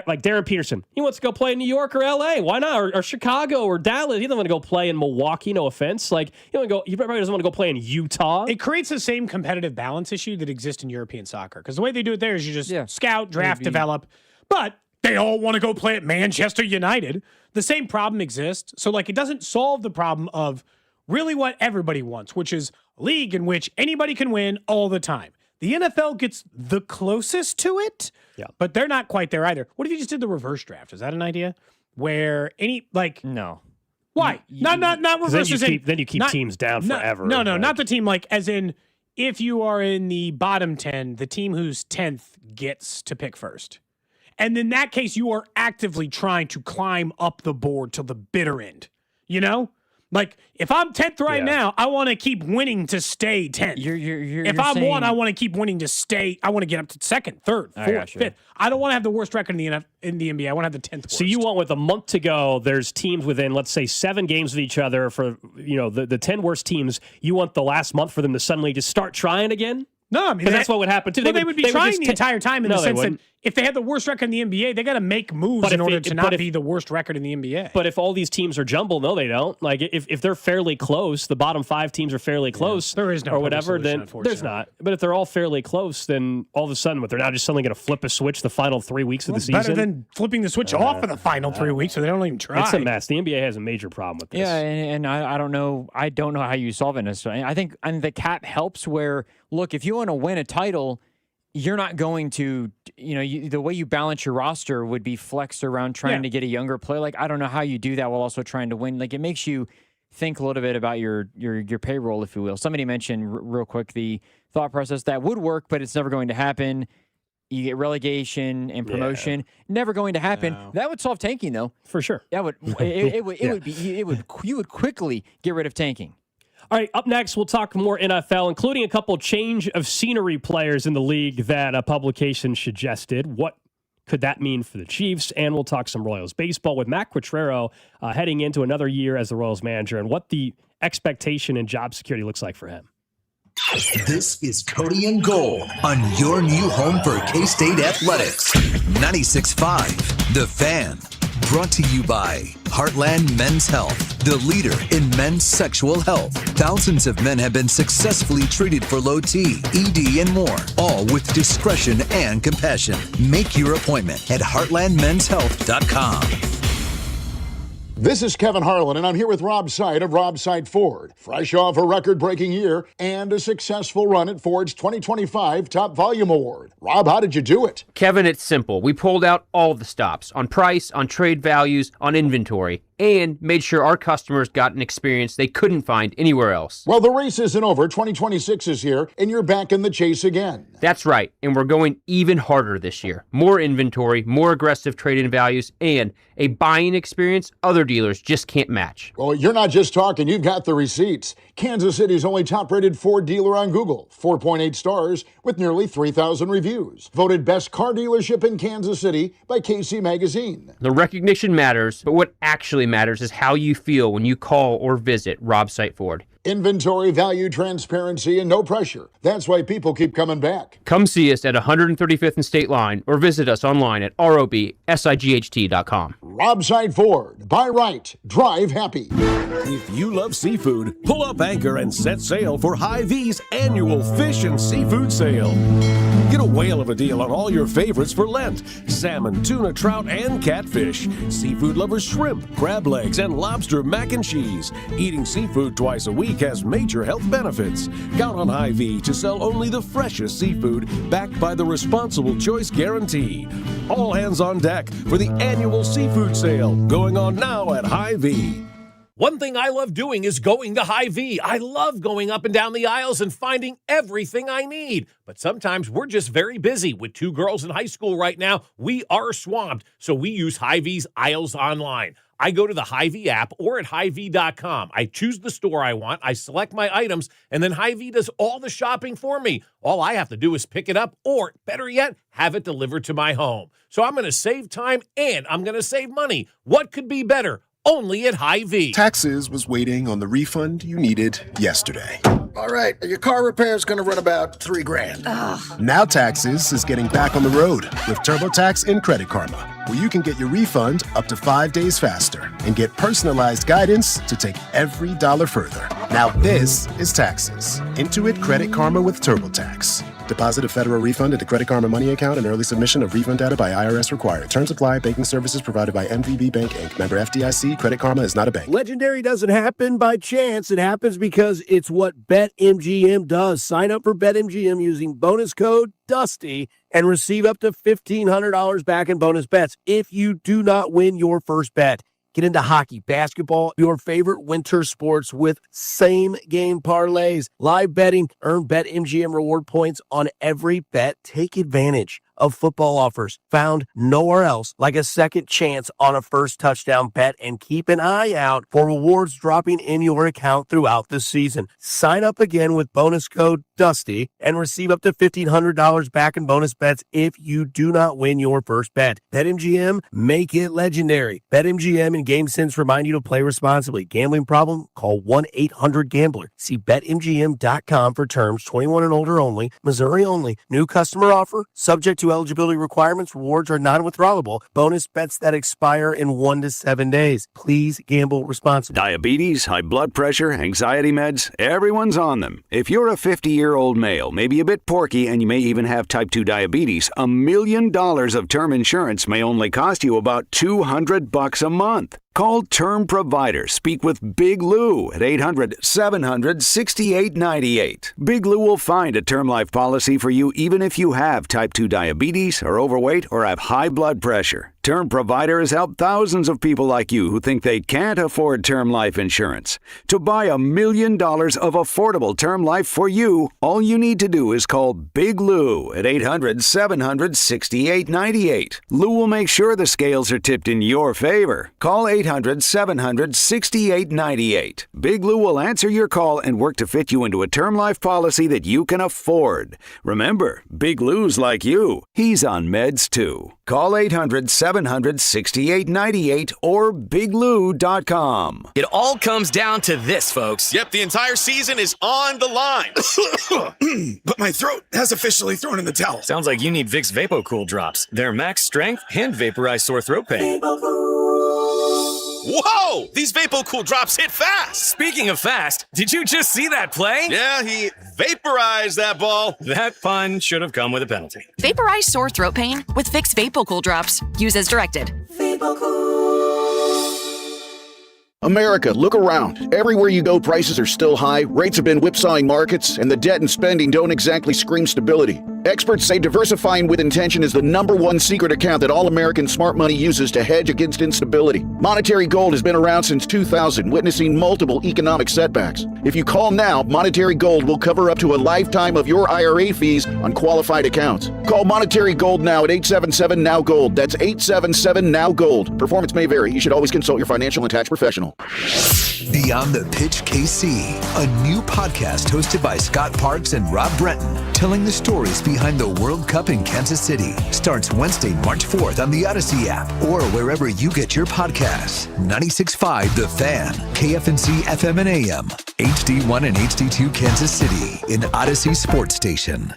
Like Darren Peterson, he wants to go play in New York or L.A. Why not? Or Chicago or Dallas. He doesn't want to go play in Milwaukee. No offense. He probably doesn't want to go play in Utah. It creates the same competitive balance issue that exists in European soccer. Because the way they do it there is you just scout, draft, develop. But they all want to go play at Manchester United. The same problem exists. So it doesn't solve the problem of really what everybody wants, which is a league in which anybody can win all the time. The NFL gets the closest to it, but they're not quite there either. What if you just did the reverse draft? Is that an idea? Where no. Why? Not reverse. Then you keep teams down forever. No, not the team. Like, as in, if you are in the bottom 10, the team who's 10th gets to pick first. And in that case, you are actively trying to climb up the board to the bitter end. You know? Like, if I'm 10th right now, I want to keep winning to stay 10th. If I'm saying... 1, I want to keep winning to stay. I want to get up to 2nd, 3rd, 4th, 5th. I don't want to have the worst record in the NBA. I want to have the 10th worst. So you want, with a month to go, there's teams within, let's say, 7 games of each other for, the 10 worst teams. You want the last month for them to suddenly just start trying again? No, I mean, that's what would happen too. Well, they would be trying the entire time in the sense that if they had the worst record in the NBA, they got to make moves in order to not be the worst record in the NBA. But if all these teams are jumble, no, they don't. Like, if they're fairly close, the bottom 5 teams are fairly close, there is no or whatever, solution, then there's not. But if they're all fairly close, then all of a sudden, they're now just suddenly going to flip a switch the final 3 weeks of the season. Better than flipping the switch off of the final 3 weeks, so they don't even try. It's a mess. The NBA has a major problem with this. Yeah, and I don't know. I don't know how you solve it necessarily. I think the cap helps where, look, if you want to win a title, you're not going to, the way you balance your roster would be flexed around trying to get a younger player. Like, I don't know how you do that while also trying to win. Like, it makes you think a little bit about your payroll, if you will. Somebody mentioned real quick the thought process that would work, but it's never going to happen. You get relegation and promotion. Never going to happen. No. That would solve tanking, though. For sure. That would. It would be. You would quickly get rid of tanking. All right, up next, we'll talk more NFL, including a couple change of scenery players in the league that a publication suggested. What could that mean for the Chiefs? And we'll talk some Royals baseball with Matt Quattrero heading into another year as the Royals manager and what the expectation and job security looks like for him. This is Cody Gold on your new home for K-State Athletics. 96.5, The Fan. Brought to you by Heartland Men's Health, the leader in men's sexual health. Thousands of men have been successfully treated for low T, ED, and more, all with discretion and compassion. Make your appointment at heartlandmenshealth.com. This is Kevin Harlan, and I'm here with Rob Seid of Rob Seid Ford. Fresh off a record-breaking year and a successful run at Ford's 2025 Top Volume Award. Rob, how did you do it? Kevin, it's simple. We pulled out all the stops on price, on trade values, on inventory, and made sure our customers got an experience they couldn't find anywhere else. Well, the race isn't over. 2026 is here, and you're back in the chase again. That's right, and we're going even harder this year. More inventory, more aggressive trade-in values, and a buying experience other dealers just can't match. Well, you're not just talking, you've got the receipts. Kansas City's only top-rated Ford dealer on Google, 4.8 stars with nearly 3,000 reviews. Voted best car dealership in Kansas City by KC Magazine. The recognition matters, but what actually matters is how you feel when you call or visit Rob Seid Ford. Inventory, value, transparency, and no pressure. That's why people keep coming back. Come see us at 135th and State Line or visit us online at robsight.com. Rob Seid Ford. Buy right. Drive happy. If you love seafood, pull up anchor and set sail for Hy-Vee's annual fish and seafood sale. Get a whale of a deal on all your favorites for Lent. Salmon, tuna, trout, and catfish. Seafood lovers shrimp, crab legs, and lobster mac and cheese. Eating seafood twice a week has major health benefits. Count on Hy-Vee to sell only the freshest seafood backed by the Responsible Choice Guarantee. All hands on deck for the annual seafood sale going on now at Hy-Vee. One thing I love doing is going to Hy-Vee. I love going up and down the aisles and finding everything I need. But sometimes we're just very busy. With 2 girls in high school right now, we are swamped. So we use Hy-Vee's aisles online. I go to the Hy-Vee app or at Hy-Vee.com. I choose the store I want, I select my items, and then Hy-Vee does all the shopping for me. All I have to do is pick it up or, better yet, have it delivered to my home. So I'm going to save time and I'm going to save money. What could be better? Only at Hy-Vee. Taxes was waiting on the refund you needed yesterday. All right, your car repair is going to run about $3,000. Ugh. Now Taxes is getting back on the road with TurboTax and Credit Karma, where you can get your refund up to 5 days faster and get personalized guidance to take every dollar further. Now this is Taxes. Intuit Credit Karma with TurboTax. Deposit of federal refund into Credit Karma Money account and early submission of refund data by IRS required. Terms apply. Banking services provided by MVB Bank, Inc. Member FDIC. Credit Karma is not a bank. Legendary doesn't happen by chance. It happens because it's what BetMGM does. Sign up for BetMGM using bonus code DUSTY and receive up to $1,500 back in bonus bets if you do not win your first bet. Get into hockey, basketball, your favorite winter sports with same-game parlays. Live betting, earn BetMGM reward points on every bet. Take advantage of football offers found nowhere else, like a second chance on a first touchdown bet, and keep an eye out for rewards dropping in your account throughout the season. Sign up again with bonus code DUSTY and receive up to $1,500 back in bonus bets if you do not win your first bet. BetMGM, make it legendary. BetMGM and GameSense remind you to play responsibly. Gambling problem? Call 1-800-GAMBLER. See BetMGM.com for terms. 21 and older only. Missouri only. New customer offer. Subject to eligibility requirements. Rewards are non-withdrawable. Bonus bets that expire in 1 to 7 days. Please gamble responsibly. Diabetes, high blood pressure, anxiety meds, everyone's on them. If you're a 50-year-old male, maybe a bit porky, and you may even have type 2 diabetes, $1 million of term insurance may only cost you about $200 a month. Call Term Provider. Speak with Big Lou at 800-700-6898. Big Lou will find a term life policy for you even if you have type 2 diabetes, are overweight, or have high blood pressure. Term Provider has helped thousands of people like you who think they can't afford term life insurance. To buy $1 million of affordable term life for you, all you need to do is call Big Lou at 800-700-6898. Lou will make sure the scales are tipped in your favor. Call 800-700-6898. Big Lou will answer your call and work to fit you into a term life policy that you can afford. Remember, Big Lou's like you. He's on meds too. Call 800-700-6898 or biglou.com. It all comes down to this, folks. Yep, the entire season is on the line. But my throat has officially thrown in the towel. Sounds like you need Vicks VapoCool drops. They're max strength and vaporize sore throat pain. Whoa! These VapoCool drops hit fast! Speaking of fast, did you just see that play? Yeah, he vaporized that ball. That pun should have come with a penalty. Vaporize sore throat pain with Vicks VapoCool drops. Use as directed. America, look around. Everywhere you go, prices are still high, rates have been whipsawing markets, and the debt and spending don't exactly scream stability. Experts say diversifying with intention is the #1 secret account that all American smart money uses to hedge against instability. Monetary Gold has been around since 2000, witnessing multiple economic setbacks. If you call now, Monetary Gold will cover up to a lifetime of your IRA fees on qualified accounts. Call Monetary Gold now at 877-NOW-GOLD. That's 877-NOW-GOLD. Performance may vary. You should always consult your financial and tax professional. Beyond the Pitch KC, a new podcast hosted by Scott Parks and Rob Brenton, telling the stories behind the World Cup in Kansas City. Starts Wednesday, March 4th on the Odyssey app or wherever you get your podcasts. 96.5 The Fan, KFNC FM and AM, HD1 and HD2 Kansas City, in Odyssey Sports Station.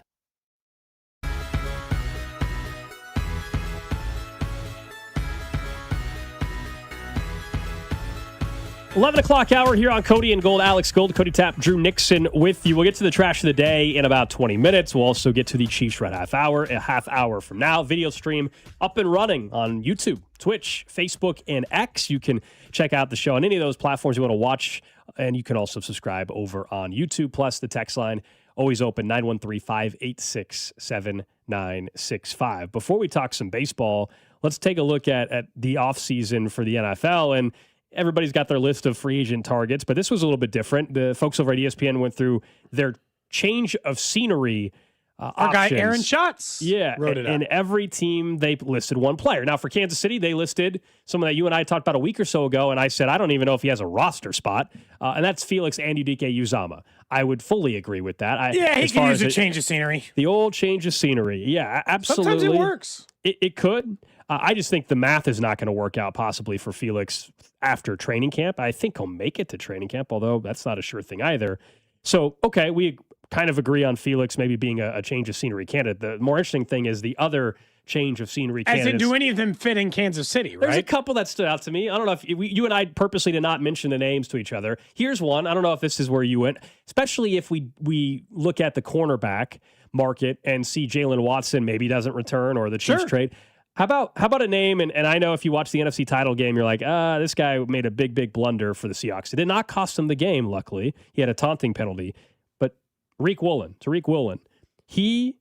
11 o'clock hour here on Cody and Gold. Alex Gold, Cody Tapp, Drew Nixon with you. We'll get to the trash of the day in about 20 minutes. We'll also get to the Chiefs Red Half Hour a half hour from now. Video stream up and running on YouTube, Twitch, Facebook, and X. You can check out the show on any of those platforms you want to watch, and you can also subscribe over on YouTube. Plus, the text line always open, 913-586-7965. Before we talk some baseball, let's take a look at the offseason for the NFL. And everybody's got their list of free agent targets, but this was a little bit different. The folks over at ESPN went through their change of scenery Our options. guy Aaron Schatz wrote it out. And every team, they listed one player. Now, for Kansas City, they listed someone that you and I talked about a week or so ago, and I said, I don't even know if he has a roster spot, and that's Felix Anudike-Uzomah. I would fully agree with that. He can use a change of scenery. The old change of scenery. Yeah, absolutely. Sometimes it works. It could. I just think the math is not going to work out possibly for Felix after training camp. I think he'll make it to training camp, although that's not a sure thing either. So, okay, we kind of agree on Felix maybe being a change of scenery candidate. The more interesting thing is the other change of scenery candidates. As in, do any of them fit in Kansas City, right? There's a couple that stood out to me. I don't know if you and I purposely did not mention the names to each other. Here's one. I don't know if this is where you went, especially if we look at the cornerback market and see Jalen Watson maybe doesn't return or the Chiefs Sure. trade. How about a name? And I know if you watch the NFC title game, you're like, this guy made a big blunder for the Seahawks. It did not cost him the game, luckily. He had a taunting penalty. But Tariq Woolen, he,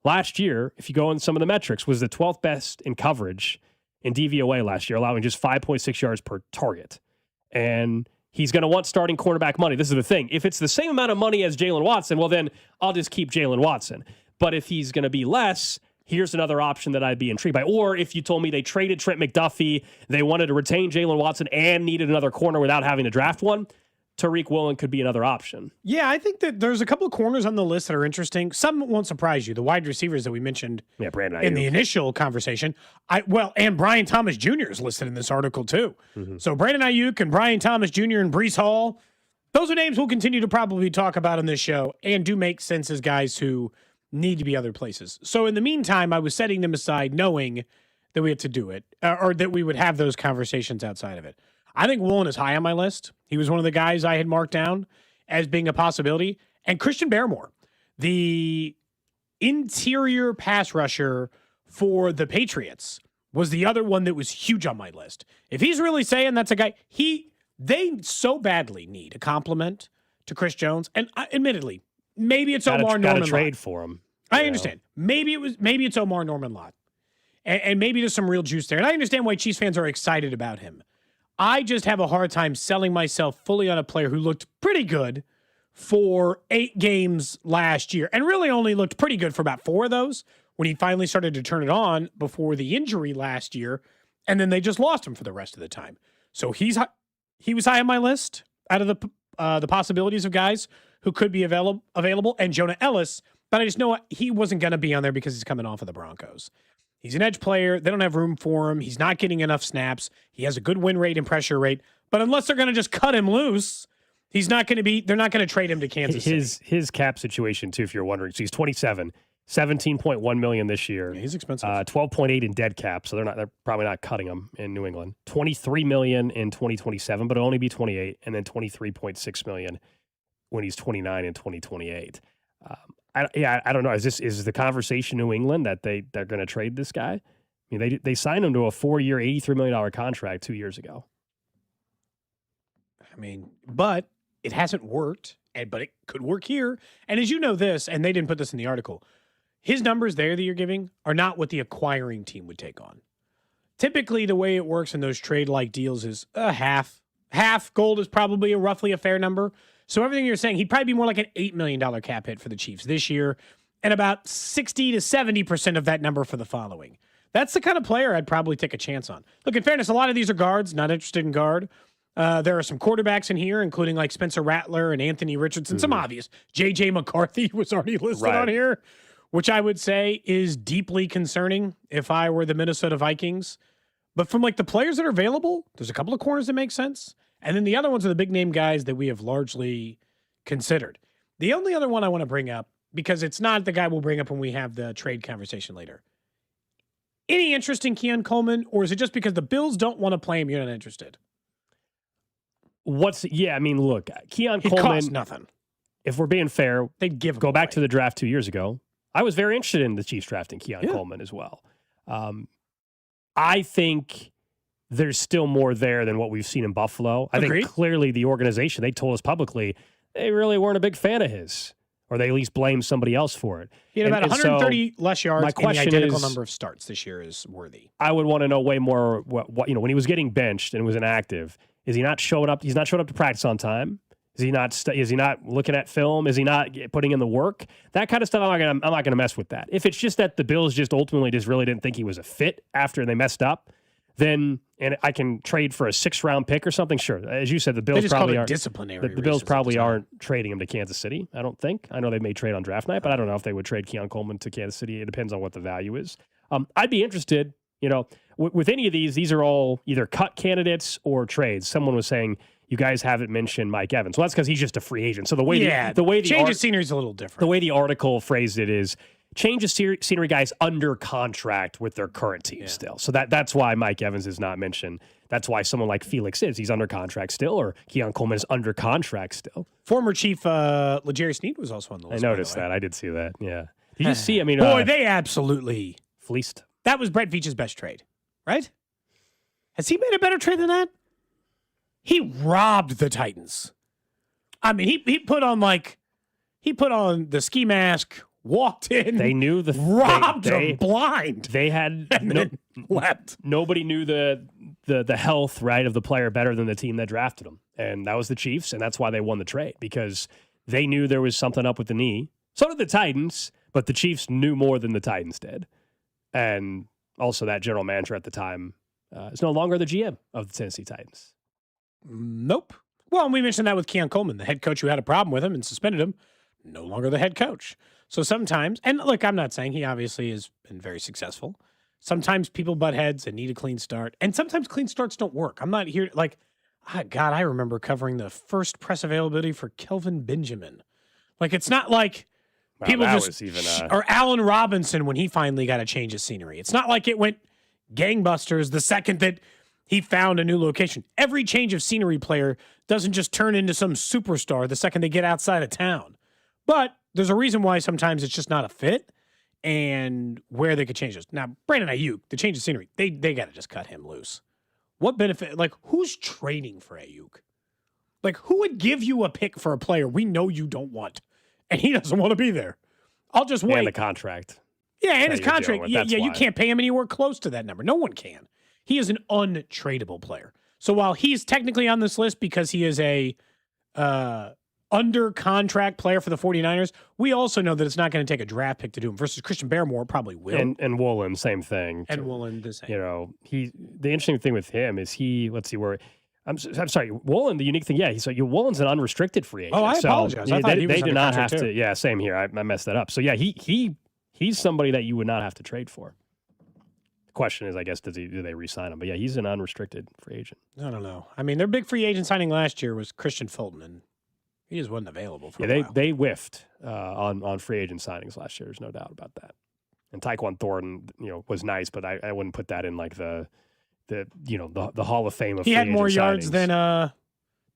last year, if you go in some of the metrics, was the 12th best in coverage in DVOA last year, allowing just 5.6 yards per target. And he's going to want starting cornerback money. This is the thing. If it's the same amount of money as Jalen Watson, well, then I'll just keep Jalen Watson. But if he's going to be less, here's another option that I'd be intrigued by. Or if you told me they traded Trent McDuffie, they wanted to retain Jalen Watson and needed another corner without having to draft one, Tariq Woolen could be another option. Yeah, I think that there's a couple of corners on the list that are interesting. Some won't surprise you. The wide receivers that we mentioned Brandon Ayuk. in the initial conversation. And Brian Thomas Jr. is listed in this article too. Mm-hmm. So Brandon Ayuk and Brian Thomas Jr. and Breece Hall, those are names we'll continue to probably talk about on this show and do make sense as guys who need to be other places. So in the meantime, I was setting them aside knowing that we had to do it or that we would have those conversations outside of it. I think Woolen is high on my list. He was one of the guys I had marked down as being a possibility. And Christian Barmore, the interior pass rusher for the Patriots, was the other one that was huge on my list. If he's really saying that's a guy, they so badly need a compliment to Chris Jones. And admittedly, maybe it's Omar Norman Got to trade Lott. for him. I understand. Maybe it's Omar Norman Lott. And maybe there's some real juice there. And I understand why Chiefs fans are excited about him. I just have a hard time selling myself fully on a player who looked pretty good for 8 games last year and really only looked pretty good for about 4 of those when he finally started to turn it on before the injury last year. And then they just lost him for the rest of the time. So he was high on my list out of the possibilities of guys who could be available, and Jonah Ellis, but I just know he wasn't going to be on there because he's coming off of the Broncos. He's an edge player. They don't have room for him. He's not getting enough snaps. He has a good win rate and pressure rate, but unless they're going to just cut him loose, they're not going to trade him to Kansas City. His cap situation too, if you're wondering. So he's 27, 17.1 million this year. Yeah, he's expensive. 12.8 in dead cap, so they're probably not cutting him in New England. 23 million in 2027, but it'll only be 28, and then 23.6 million when he's 29 in 2028. I don't know. Is the conversation New England that they're going to trade this guy? I mean, they signed him to a 4-year, $83 million contract 2 years ago. I mean, but it hasn't worked, but it could work here. And as you know this, and they didn't put this in the article, his numbers there that you're giving are not what the acquiring team would take on. Typically, the way it works in those trade-like deals is a half. Half gold is probably roughly a fair number. So everything you're saying, he'd probably be more like an $8 million cap hit for the Chiefs this year and about 60 to 70% of that number for the following. That's the kind of player I'd probably take a chance on. Look, in fairness, a lot of these are guards, not interested in guard. There are some quarterbacks in here, including like Spencer Rattler and Anthony Richardson, some obvious. J.J. McCarthy was already listed on here, which I would say is deeply concerning if I were the Minnesota Vikings. But from like the players that are available, there's a couple of corners that make sense. And then the other ones are the big name guys that we have largely considered. The only other one I want to bring up, because it's not the guy we'll bring up when we have the trade conversation later. Any interest in Keon Coleman, or is it just because the Bills don't want to play him, you're not interested? Look, Keon He Coleman costs nothing. If we're being fair, they'd give him go back away. to the draft 2 years ago. I was very interested in the Chiefs drafting Keon Coleman as well. I think there's still more there than what we've seen in Buffalo. I think clearly the organization, they told us publicly, they really weren't a big fan of his, or they at least blamed somebody else for it. He had about 130 so less yards, my question and the identical is, number of starts this year is worthy. I would want to know way more what when he was getting benched and was inactive, is he not showing up? He's not showing up to practice on time. Is he not looking at film? Is he not putting in the work? That kind of stuff, I'm not gonna mess with that. If it's just that the Bills just ultimately just really didn't think he was a fit after they messed up, then and I can trade for a 6th-round pick or something. Sure, as you said, the Bills probably aren't disciplinary. The Bills probably aren't trading him to Kansas City. I don't think. I know they may trade on draft night, but I don't know if they would trade Keon Coleman to Kansas City. It depends on what the value is. I'd be interested. With any of these are all either cut candidates or trades. Someone was saying you guys haven't mentioned Mike Evans. Well, that's because he's just a free agent. So the way the change of scenery is a little different. The way the article phrased it is, change of scenery guys under contract with their current team still. So that's why Mike Evans is not mentioned. That's why someone like Felix is. He's under contract still, or Keon Coleman is under contract still. Former Chief L'Jarius Sneed was also on the list. I noticed that. I did see that. Yeah. Did you see? I mean, boy, they absolutely fleeced. That was Brett Veach's best trade, right? Has he made a better trade than that? He robbed the Titans. I mean, he put on the ski mask, walked in. They knew robbed them blind. They had left. Nobody knew the health right of the player better than the team that drafted him, and that was the Chiefs, and that's why they won the trade, because they knew there was something up with the knee. So did the Titans, but the Chiefs knew more than the Titans did, and also that general manager at the time is no longer the GM of the Tennessee Titans. Nope. Well, and we mentioned that with Keon Coleman, the head coach who had a problem with him and suspended him, no longer the head coach. So sometimes, and look, I'm not saying he obviously has been very successful. Sometimes people butt heads and need a clean start. And sometimes clean starts don't work. I'm not here, God, I remember covering the first press availability for Kelvin Benjamin. It's not like people or Allen Robinson when he finally got a change of scenery. It's not like it went gangbusters the second that he found a new location. Every change of scenery player doesn't just turn into some superstar the second they get outside of town. But there's a reason why sometimes it's just not a fit and where they could change this. Now, Brandon Ayuk, the change of scenery, they got to just cut him loose. What benefit? Who's trading for Ayuk? Who would give you a pick for a player we know you don't want and he doesn't want to be there? I'll just wait. And the contract. Yeah, and his contract. Yeah, you can't pay him anywhere close to that number. No one can. He is an untradeable player. So while he's technically on this list because he is a under contract player for the 49ers, we also know that it's not going to take a draft pick to do him versus Christian Barmore probably will. And Woolen, same thing. And Woolen, the same. The interesting thing with him is I'm sorry, Woolen, the unique thing, Woolen's an unrestricted free agent. Oh, I apologize. I thought he was they did not have too. to. Yeah, same here. I messed that up. So yeah, he's somebody that you would not have to trade for. The question is, I guess, do they re-sign him? But yeah, he's an unrestricted free agent. I don't know. I mean, their big free agent signing last year was Christian Fulton, and he just wasn't available for a while. They whiffed on free agent signings last year. There's no doubt about that. And Tyquan Thornton, was nice, but I wouldn't put that in the Hall of Fame of free agent signings. He had more yards than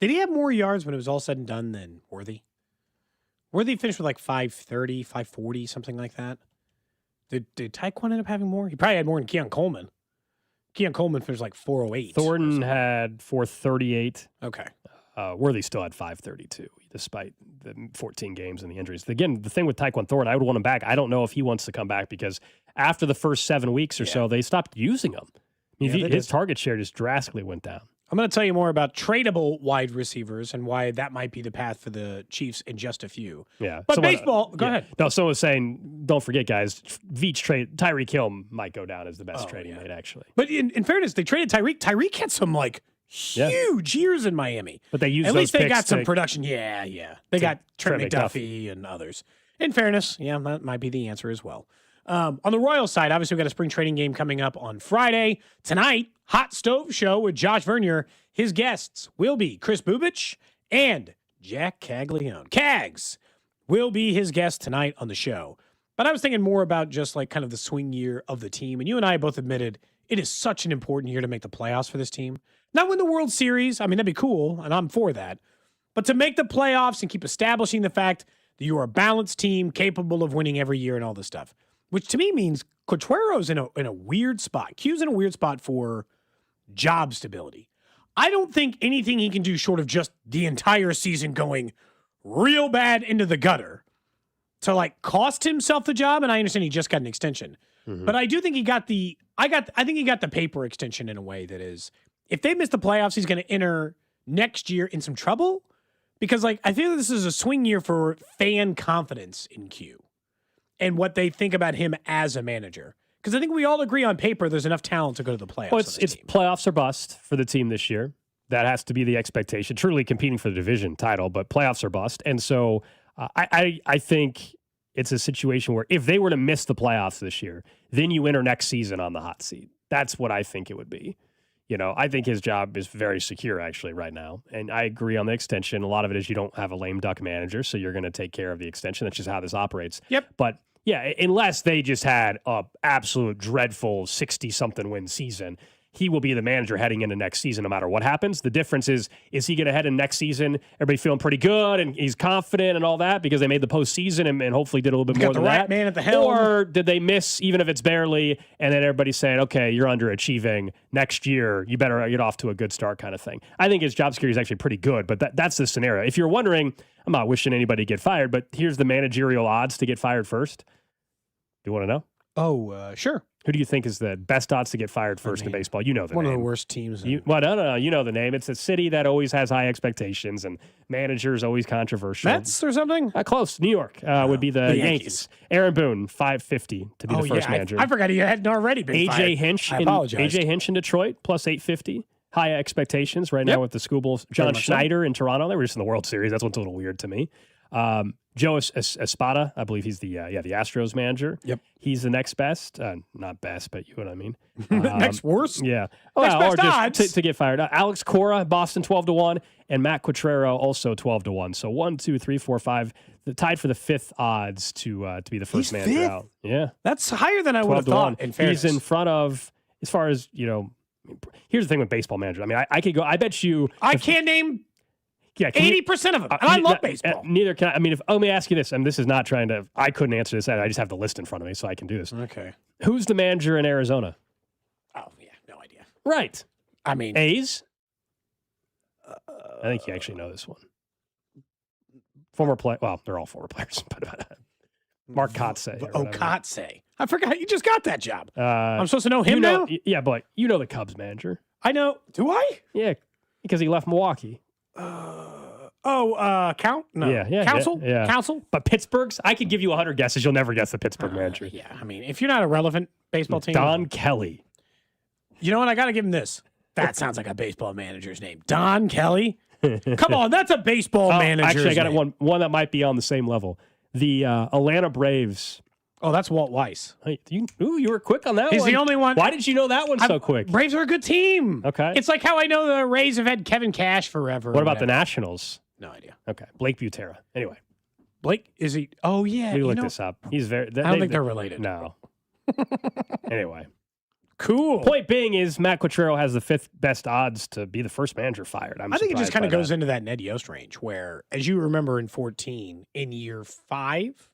did he have more yards when it was all said and done than Worthy? Worthy finished with 530, 540, something like that. Did Tyquan end up having more? He probably had more than Keon Coleman. Keon Coleman finished 408. Thornton had 438. Okay. Worthy still had 532, despite the 14 games and the injuries. Again, the thing with Tyquan Thornton, I would want him back. I don't know if he wants to come back because after the first 7 weeks or so, they stopped using him. His target share just drastically went down. I'm going to tell you more about tradable wide receivers and why that might be the path for the Chiefs in just a few. Yeah. But baseball, go ahead. No, someone was saying, don't forget, guys, Veach trade, Tyreek Hill might go down as the best trade he made, actually. But in fairness, they traded Tyreek. Tyreek had some, huge years in Miami. But they used At least they got some to, production. Yeah. They got Trent McDuffie and others. In fairness, that might be the answer as well. On the Royals side, obviously, we've got a spring training game coming up on Friday. Tonight, Hot Stove Show with Josh Vernier. His guests will be Chris Bubich and Jack Caglione. Cags will be his guest tonight on the show. But I was thinking more about just kind of the swing year of the team. And you and I both admitted it is such an important year to make the playoffs for this team. Not win the World Series. I mean, that'd be cool, and I'm for that. But to make the playoffs and keep establishing the fact that you are a balanced team capable of winning every year and all this stuff. Which to me means Contreras in a weird spot. Q's in a weird spot for job stability. I don't think anything he can do short of just the entire season going real bad into the gutter to cost himself the job. And I understand he just got an extension, but I do think he got I think he got the paper extension in a way that is, if they miss the playoffs, he's going to enter next year in some trouble because I feel this is a swing year for fan confidence in Q. And what they think about him as a manager. Because I think we all agree on paper there's enough talent to go to the playoffs. Well, it's playoffs or bust for the team this year. That has to be the expectation. Truly competing for the division title, but playoffs or bust. And so I think it's a situation where if they were to miss the playoffs this year, then you enter next season on the hot seat. That's what I think it would be. I think his job is very secure actually right now. And I agree on the extension. A lot of it is you don't have a lame duck manager, so you're going to take care of the extension. That's just how this operates. Yep. But Yeah, unless they just had a absolute dreadful 60-something win season. He will be the manager heading into next season no matter what happens. The difference is he going to head in next season, everybody feeling pretty good and he's confident and all that because they made the postseason and hopefully did a little bit more than that? Got the right man at the helm. Or did they miss, even if it's barely, and then everybody's saying, okay, you're underachieving. Next year, you better get off to a good start kind of thing. I think his job security is actually pretty good, but that's the scenario. If you're wondering, I'm not wishing anybody to get fired, but here's the managerial odds to get fired first. Do you want to know? Oh, sure. Who do you think is the best odds to get fired first in baseball? You know the one name. Of the worst teams. No. You know the name. It's a city that always has high expectations, and managers always controversial. Mets or something? Close. New York would be the Yankees. Aaron Boone, $550 to be the first manager. I forgot he hadn't already been fired. AJ Hinch. I apologize. AJ Hinch in Detroit, plus $850. High expectations right now with the school Bulls. John Schneider in Toronto. They were just in the World Series. That's what's a little weird to me. Joe Espada, I believe he's the Astros manager. Yep. He's the next best. Not best, but you know what I mean. Next worst? Yeah. Next best odds. To get fired. Alex Cora, Boston 12-1, and Matt Quatrero also 12-1. So 1, 2, 3, 4, 5. Tied for the fifth odds to be the first manager fifth? out. Yeah. That's higher than I would have thought. In fairness. He's in front of, as far as, here's the thing with baseball managers. I mean, I could go, I bet you. I can't name 80% of them. And I love baseball. Neither can I. I mean, let me ask you this, and this is not trying to, I couldn't answer this. I just have the list in front of me, so I can do this. Okay. Who's the manager in Arizona? Oh, yeah, no idea. Right. I mean. A's? I think you actually know this one. Former player. Well, they're all former players. But Mark Kotsay. Kotsay. I forgot you just got that job. I'm supposed to know him now? Yeah, but you know the Cubs manager. I know. Do I? Yeah, because he left Milwaukee. Count? No. Yeah. Council? Yeah. Council? But Pittsburgh's, I could give you 100 guesses. You'll never guess the Pittsburgh manager. Yeah, I mean, if you're not a relevant baseball team. Don Kelly. You know what? I got to give him this. That sounds like a baseball manager's name. Don Kelly? Come on, that's a baseball manager's Actually, I got name. one that might be on the same level. The Atlanta Braves. Oh, that's Walt Weiss. Hey, you were quick on that He's one. the only one. Why did you know that one so quick? Braves are a good team. Okay. It's like how I know the Rays have had Kevin Cash forever. What about the Nationals? No idea. Okay. Blake Butera. Anyway. Blake, is he? Oh, yeah. We look this up. He's very. I don't think they're related. No. Anyway. Cool. Point being is Matt Quatrero has the fifth best odds to be the first manager fired. I think it just kind of goes into that Ned Yost range where, as you remember in 14, in year 5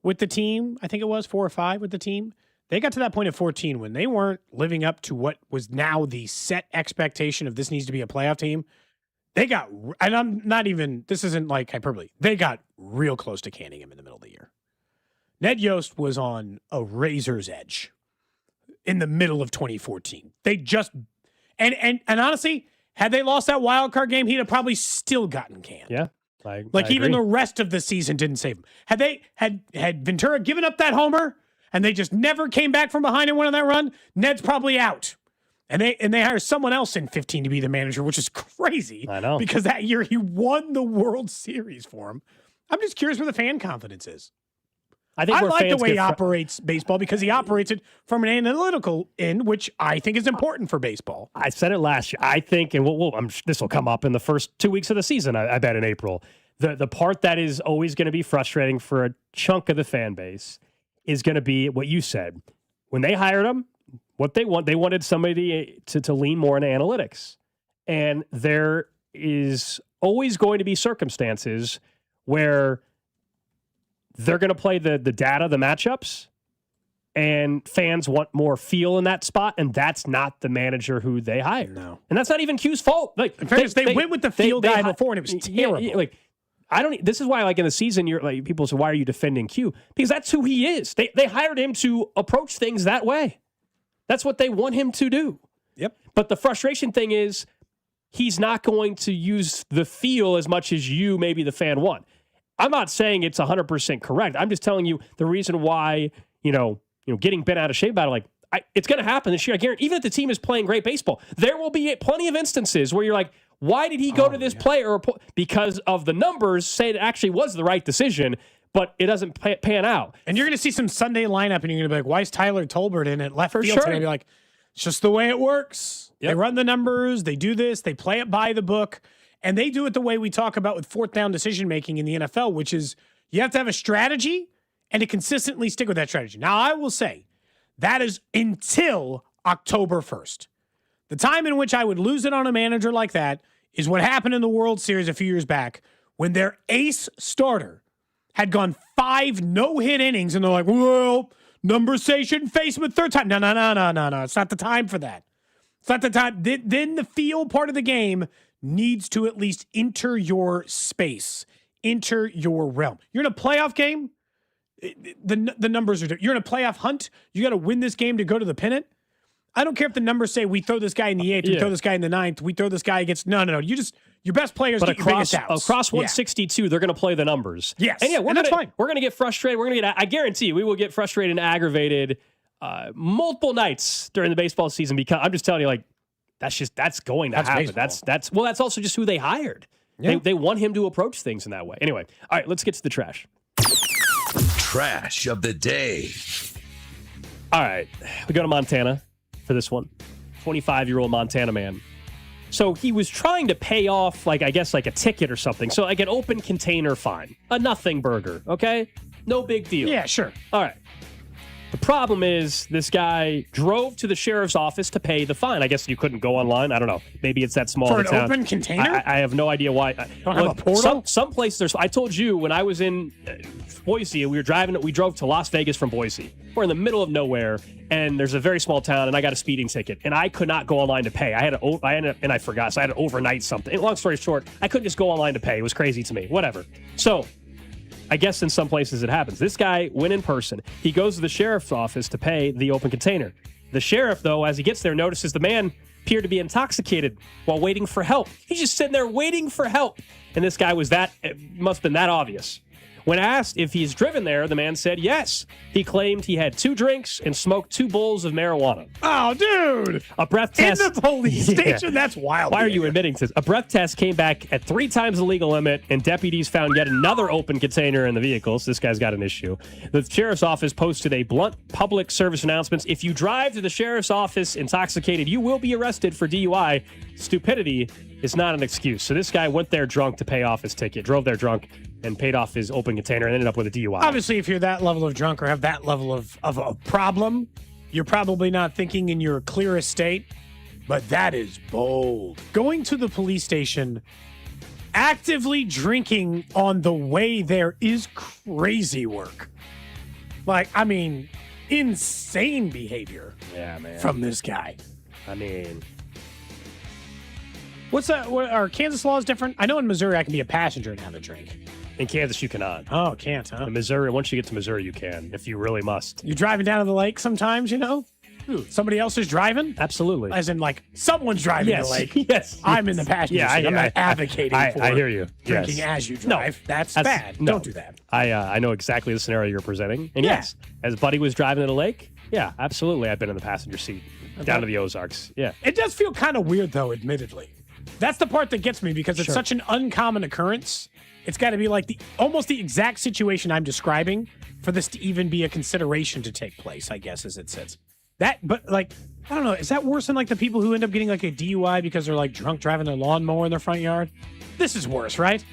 with the team, I think it was 4 or 5 with the team, they got to that point at 14 when they weren't living up to what was now the set expectation of this needs to be a playoff team. They got, and I'm not even, this isn't like hyperbole, they got real close to canning him in the middle of the year. Ned Yost was on a razor's edge in the middle of 2014. They just, and honestly, had they lost that wild card game, he'd have probably still gotten canned. Yeah. Even the rest of the season didn't save him. Had they had Ventura given up that homer and they just never came back from behind and went on that run, Ned's probably out. And they hire someone else in 15 to be the manager, which is crazy. I know. Because that year he won the World Series for him. I'm just curious where the fan confidence is. I like the way he operates baseball because he operates it from an analytical end, which I think is important for baseball. I said it last year. I think, and this will come up in the first 2 weeks of the season, I bet in April. The part that is always going to be frustrating for a chunk of the fan base is going to be what you said. When they hired him, what they wanted somebody to lean more into analytics. And there is always going to be circumstances where they're going to play the data, the matchups, and fans want more feel in that spot, and that's not the manager who they hired. No. And that's not even Q's fault. Like, in fairness, they went with the feel guy before, and it was terrible. Yeah, this is why, like, in the season, you're like, people say, why are you defending Q? Because that's who he is. They hired him to approach things that way. That's what they want him to do. Yep. But the frustration thing is he's not going to use the feel as much as you, maybe the fan, want. I'm not saying it's 100% correct. I'm just telling you the reason why, getting bent out of shape about it, it's going to happen this year. I guarantee, even if the team is playing great baseball, there will be plenty of instances where you're like, why did he go to this player? Because of the numbers say it actually was the right decision, but it doesn't pan out. And you're going to see some Sunday lineup, and you're going to be like, why is Tyler Tolbert in at left field sure. today? Be like, it's just the way it works. Yep. They run the numbers. They do this. They play it by the book. And they do it the way we talk about with fourth down decision-making in the NFL, which is you have to have a strategy, and to consistently stick with that strategy. Now, I will say that is until October 1st. The time in which I would lose it on a manager like that is what happened in the World Series a few years back when their ace starter had gone 5 no-hit innings, and they're like, well, numbers say shouldn't face him a third time. No. It's not the time for that. It's not the time. Then the feel part of the game needs to at least enter your space, enter your realm. You're in a playoff game, the numbers are different. You're in a playoff hunt. You got to win this game to go to the pennant. I don't care if the numbers say we throw this guy in the 8th, we throw this guy in the 9th, we throw this guy against. No. Your best players get your biggest outs. Across 162, they're going to play the numbers. Yes, and that's fine. We're going to get frustrated. I guarantee you, we will get frustrated and aggravated multiple nights during the baseball season because I'm just telling you, like, that's going to happen. Baseball. That's also just who they hired. Yeah. They want him to approach things in that way. Anyway, all right, let's get to the trash. Trash of the day. All right, we go to Montana for this one. 25-year-old Montana man. So he was trying to pay off, like, I guess, like a ticket or something. So like an open container fine, a nothing burger. Okay, no big deal. Yeah, sure. All right. The problem is this guy drove to the sheriff's office to pay the fine. I guess you couldn't go online. I don't know. Maybe it's that small for of a an town. Open container? I have no idea why. Don't have a portal? Some places. I told you when I was in Boise, we drove to Las Vegas from Boise. We're in the middle of nowhere, and there's a very small town, and I got a speeding ticket, and I could not go online to pay. I forgot, so I had to overnight something. Long story short, I couldn't just go online to pay. It was crazy to me. Whatever. So I guess in some places it happens. This guy went in person. He goes to the sheriff's office to pay the open container. The sheriff, though, as he gets there, notices the man appeared to be intoxicated while waiting for help. He's just sitting there waiting for help. And this guy it must have been that obvious. When asked if he's driven there, the man said yes. He claimed he had 2 drinks and smoked 2 bowls of marijuana. Oh, dude. A breath test. In the police station? That's wild. Why are you admitting to this? A breath test came back at 3 times the legal limit, and deputies found yet another open container in the vehicle. So this guy's got an issue. The sheriff's office posted a blunt public service announcement. If you drive to the sheriff's office intoxicated, you will be arrested for DUI. Stupidity is not an excuse. So this guy went there drunk to pay off his ticket, drove there drunk, and paid off his open container and ended up with a DUI. Obviously, if you're that level of drunk or have that level of a problem, you're probably not thinking in your clearest state, but that is bold. Going to the police station, actively drinking on the way there is crazy work. Like, I mean, insane behavior from this guy. I mean, what's that? Are Kansas laws different? I know in Missouri I can be a passenger and have a drink. In Kansas, you cannot. Oh, can't, huh? In Missouri, once you get to Missouri, you can, if you really must. You're driving down to the lake sometimes, you know? Somebody else is driving? Absolutely. As in, like, someone's driving the lake. Yes. I'm in the passenger seat. I'm not advocating for I hear you. drinking as you drive. No, that's bad. No. Don't do that. I know exactly the scenario you're presenting. And yes, as Buddy was driving to the lake, yeah, absolutely. I've been in the passenger seat down to the Ozarks. Yeah. It does feel kind of weird, though, admittedly. That's the part that gets me because it's such an uncommon occurrence. It's got to be like almost the exact situation I'm describing for this to even be a consideration to take place, I guess, as it sits. But like, I don't know, is that worse than like the people who end up getting like a DUI because they're like drunk driving their lawnmower in their front yard? This is worse, right?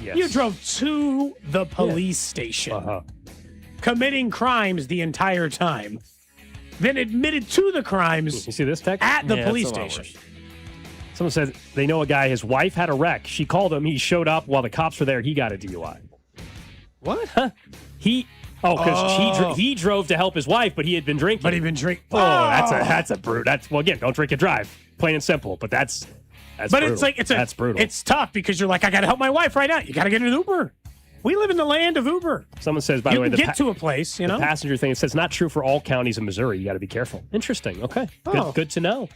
Yes. You drove to the police station, committing crimes the entire time, then admitted to the crimes you see this text? At the police station. Someone said they know a guy, his wife had a wreck. She called him. He showed up while the cops were there. He got a DUI. What? Huh? Because he drove to help his wife, but he had been drinking. But he'd been drinking. Oh, that's a brute. Well, again, don't drink and drive. Plain and simple. But that's brutal. That's brutal. It's tough because you're like, I got to help my wife right now. You got to get an Uber. We live in the land of Uber. Someone says, by the way, you can get to a place, you know? The passenger thing, it says not true for all counties in Missouri. You got to be careful. Interesting. Okay. Good to know.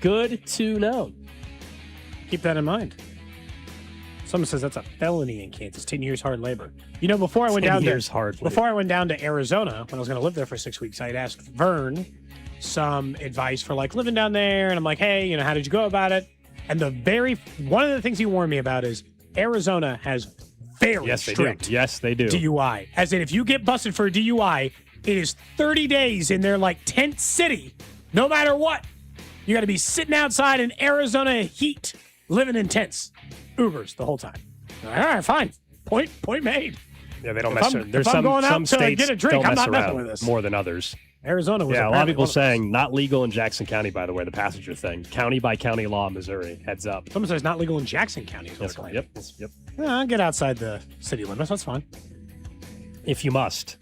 Good to know. Keep that in mind. Someone says that's a felony in Kansas. 10 years hard labor. You know, before I went down to Arizona, when I was going to live there for 6 weeks, I had asked Vern some advice for like living down there, and I'm like, hey, you know, how did you go about it? And one of the things he warned me about is Arizona has very strict Yes, they do. DUI. As in, if you get busted for a DUI, it is 30 days in their like tent city, no matter what. You got to be sitting outside in Arizona heat, living in tents. Ubers the whole time. All right, fine. Point made. Yeah, they don't If mess I'm- around. There's if I'm some going out some to states get a drink, don't I'm mess not messing around with this. more than others. Arizona was Yeah, a lot of apparently people one of saying not legal in Jackson County, by the way, the passenger thing. County by county law, Missouri. Heads up. Someone says not legal in Jackson County. Is what Yes, they're yep, claiming. yep. Yeah, I'll get outside the city limits. That's fine. If you must,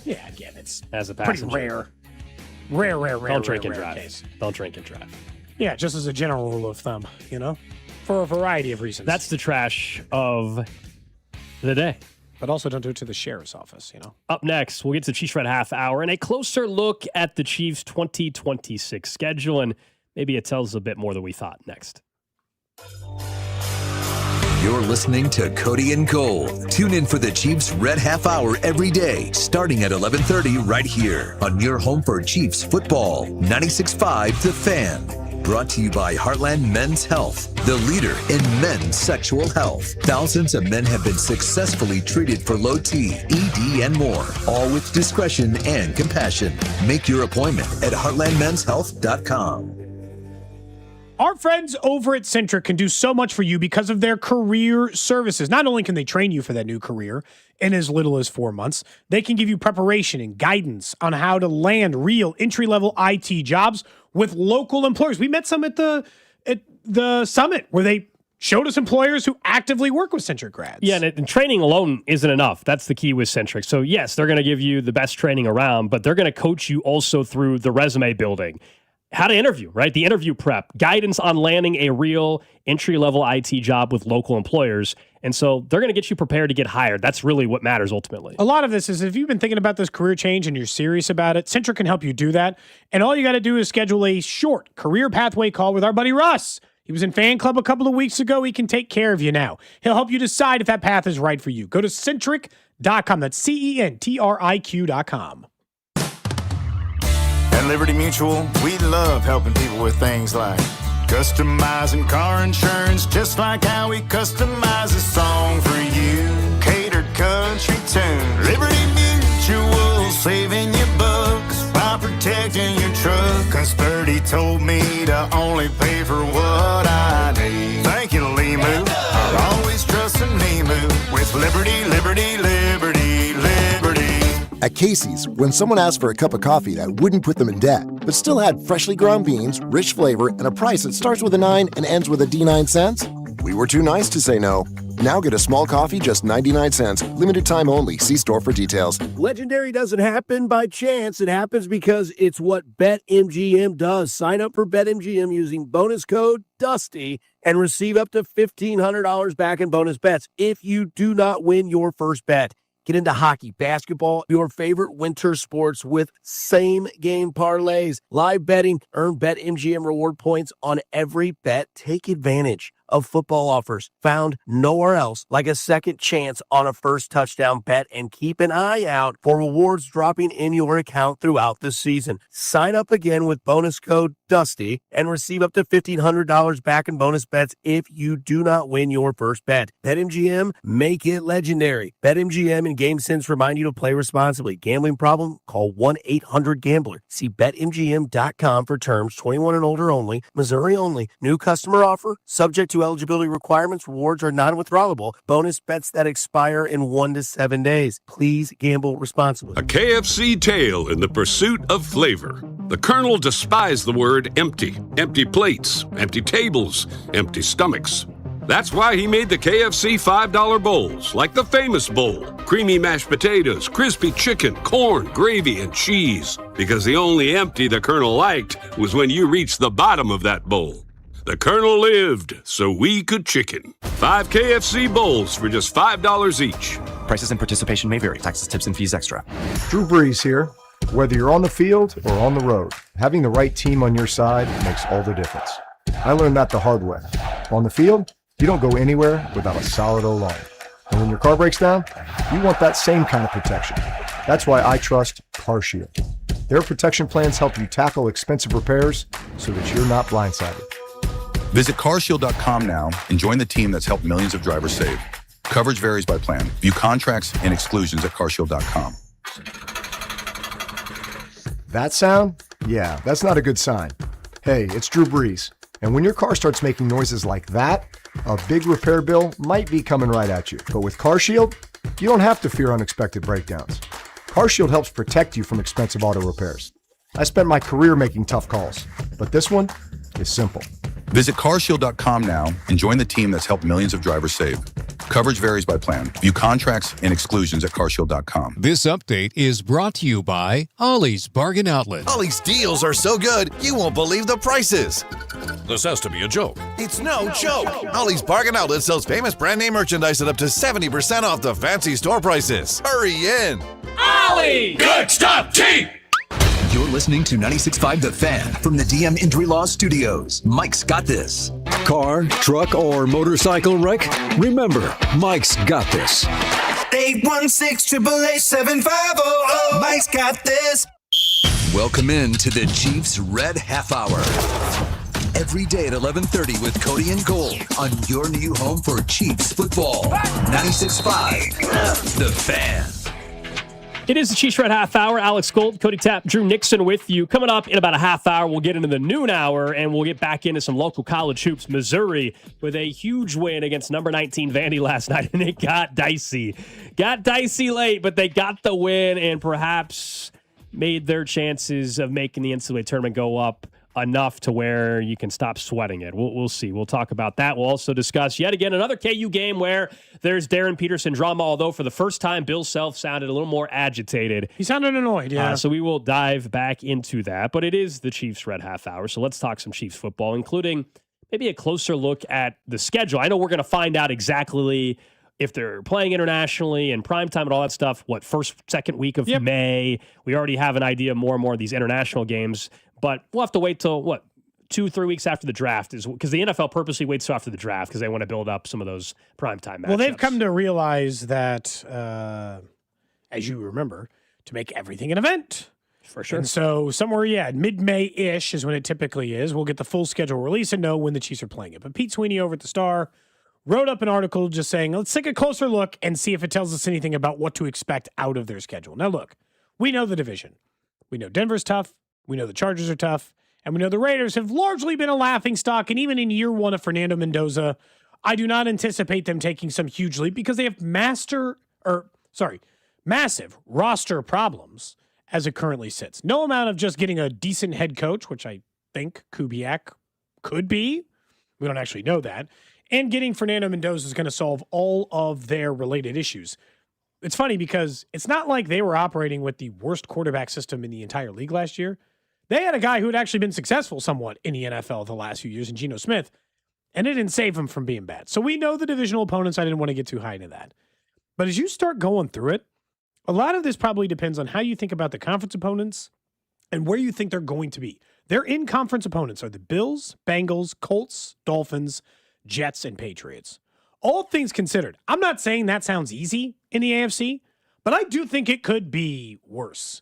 Yeah, again, it's as a pretty passenger. rare. Don't drink and rare drive. case. Don't drink and drive. Yeah, just as a general rule of thumb, for a variety of reasons. That's the trash of the day. But also don't do it to the sheriff's office, Up next, we'll get to the Chiefs Red Half Hour and a closer look at the Chiefs' 2026 schedule, and maybe it tells us a bit more than we thought next. You're listening to Cody and Gold. Tune in for the Chiefs Red Half Hour every day, starting at 11:30 right here on your home for Chiefs football. 96.5 The Fan. Brought to you by Heartland Men's Health, the leader in men's sexual health. Thousands of men have been successfully treated for low T, ED, and more, all with discretion and compassion. Make your appointment at heartlandmenshealth.com. Our friends over at Centric can do so much for you because of their career services. Not only can they train you for that new career in as little as 4 months, they can give you preparation and guidance on how to land real entry-level IT jobs with local employers. We met some at the summit where they showed us employers who actively work with Centric grads. Yeah, and training alone isn't enough. That's the key with Centric. So yes, they're going to give you the best training around, but they're going to coach you also through the resume building. How to interview, right? The interview prep, guidance on landing a real entry-level IT job with local employers. And so they're going to get you prepared to get hired. That's really what matters ultimately. A lot of this is if you've been thinking about this career change and you're serious about it, Centric can help you do that. And all you got to do is schedule a short career pathway call with our buddy Russ. He was in fan club a couple of weeks ago. He can take care of you now. He'll help you decide if that path is right for you. Go to centric.com. That's CENTRIQ.com. At Liberty Mutual, we love helping people with things like customizing car insurance, just like how we customize a song for you. Catered country tune. Liberty Mutual, saving you bucks by protecting your truck. 'Cause 30 told me to only pay for what I need. Thank you, Limu. I'll always trust in Limu with Liberty, Liberty, Liberty, Liberty. At Casey's, when someone asked for a cup of coffee that wouldn't put them in debt, but still had freshly ground beans, rich flavor, and a price that starts with a 9 and ends with a D9 cents, we were too nice to say no. Now get a small coffee, just 99 cents. Limited time only. See store for details. Legendary doesn't happen by chance. It happens because it's what BetMGM does. Sign up for BetMGM using bonus code DUSTY and receive up to $1,500 back in bonus bets if you do not win your first bet. Get into hockey, basketball, your favorite winter sports with same-game parlays. Live betting, earn BetMGM reward points on every bet. Take advantage of football offers found nowhere else, like a second chance on a first touchdown bet, and keep an eye out for rewards dropping in your account throughout the season. Sign up again with bonus code DUSTY and receive up to $1,500 back in bonus bets if you do not win your first bet. BetMGM, make it legendary. BetMGM and GameSense remind you to play responsibly. Gambling problem? Call 1-800-GAMBLER. See BetMGM.com for terms. 21 and older only. Missouri only. New customer offer. Subject to eligibility requirements. Rewards are non-withdrawable. Bonus bets that expire in 1 to 7 days. Please gamble responsibly. A KFC tale in the pursuit of flavor. The Colonel despised the word empty. Empty plates, empty tables, empty stomachs. That's why he made the KFC $5 bowls, like the famous bowl. Creamy mashed potatoes, crispy chicken, corn, gravy, and cheese. Because the only empty the Colonel liked was when you reached the bottom of that bowl. The Colonel lived, so we could chicken. 5 KFC bowls for just $5 each. Prices and participation may vary. Taxes, tips, and fees extra. Drew Brees here. Whether you're on the field or on the road, having the right team on your side makes all the difference. I learned that the hard way. On the field, you don't go anywhere without a solid O-line. And when your car breaks down, you want that same kind of protection. That's why I trust CarShield. Their protection plans help you tackle expensive repairs so that you're not blindsided. Visit carshield.com now and join the team that's helped millions of drivers save. Coverage varies by plan. View contracts and exclusions at carshield.com. That sound? Yeah, that's not a good sign. Hey, it's Drew Brees. And when your car starts making noises like that, a big repair bill might be coming right at you. But with CarShield, You don't have to fear unexpected breakdowns. CarShield helps protect you from expensive auto repairs. I spent my career making tough calls, but this one is simple. Visit carshield.com now and join the team that's helped millions of drivers save. Coverage varies by plan. View contracts and exclusions at carshield.com. This update is brought to you by Ollie's Bargain Outlet. Ollie's deals are so good, you won't believe the prices. This has to be a joke. It's no joke. Ollie's Bargain Outlet sells famous brand name merchandise at up to 70% off the fancy store prices. Hurry in. Ollie! Good stuff, cheap! You're listening to 96.5 The Fan from the DM Injury Law Studios. Mike's got this. Car, truck, or motorcycle wreck? Remember, Mike's got this. 816-888-7500. Mike's got this. Welcome in to the Chiefs Red Half Hour. Every day at 11:30 with Cody and Gold on your new home for Chiefs football. 96.5 The Fan. It is the Chiefs Red Half Hour. Alex Gold, Cody Tapp, Drew Nixon with you. Coming up in about a half hour, we'll get into the noon hour, and we'll get back into some local college hoops. Missouri with a huge win against number 19 Vandy last night, and it got dicey. Got dicey late, but they got the win and perhaps made their chances of making the NCAA tournament go up enough to where you can stop sweating it. We'll see. We'll talk about that. We'll also discuss yet again another KU game where there's Darren Peterson drama, although for the first time, Bill Self sounded a little more agitated. He sounded annoyed, yeah. So we will dive back into that. But it is the Chiefs Red Half Hour, so let's talk some Chiefs football, including maybe a closer look at the schedule. I know we're going to find out exactly if they're playing internationally and primetime and all that stuff, second week of May. We already have an idea more and more of these international games. But we'll have to wait till, 2-3 weeks after the draft is because the NFL purposely waits till after the draft because they want to build up some of those primetime matchups. Well, they've come to realize that, as you remember, to make everything an event. For sure. And so somewhere, mid-May-ish is when it typically is. We'll get the full schedule release and know when the Chiefs are playing it. But Pete Sweeney over at the Star wrote up an article just saying, let's take a closer look and see if it tells us anything about what to expect out of their schedule. Now, look, we know the division. We know Denver's tough. We know the Chargers are tough, and we know the Raiders have largely been a laughingstock, and even in year one of Fernando Mendoza, I do not anticipate them taking some huge leap because they have massive roster problems as it currently sits. No amount of just getting a decent head coach, which I think Kubiak could be. We don't actually know that. And getting Fernando Mendoza is going to solve all of their related issues. It's funny because it's not like they were operating with the worst quarterback system in the entire league last year. They had a guy who had actually been successful somewhat in the NFL the last few years in Geno Smith, and it didn't save him from being bad. So we know the divisional opponents. I didn't want to get too high into that. But as you start going through it, a lot of this probably depends on how you think about the conference opponents and where you think they're going to be. Their in-conference opponents are the Bills, Bengals, Colts, Dolphins, Jets, and Patriots. All things considered, I'm not saying that sounds easy in the AFC, but I do think it could be worse.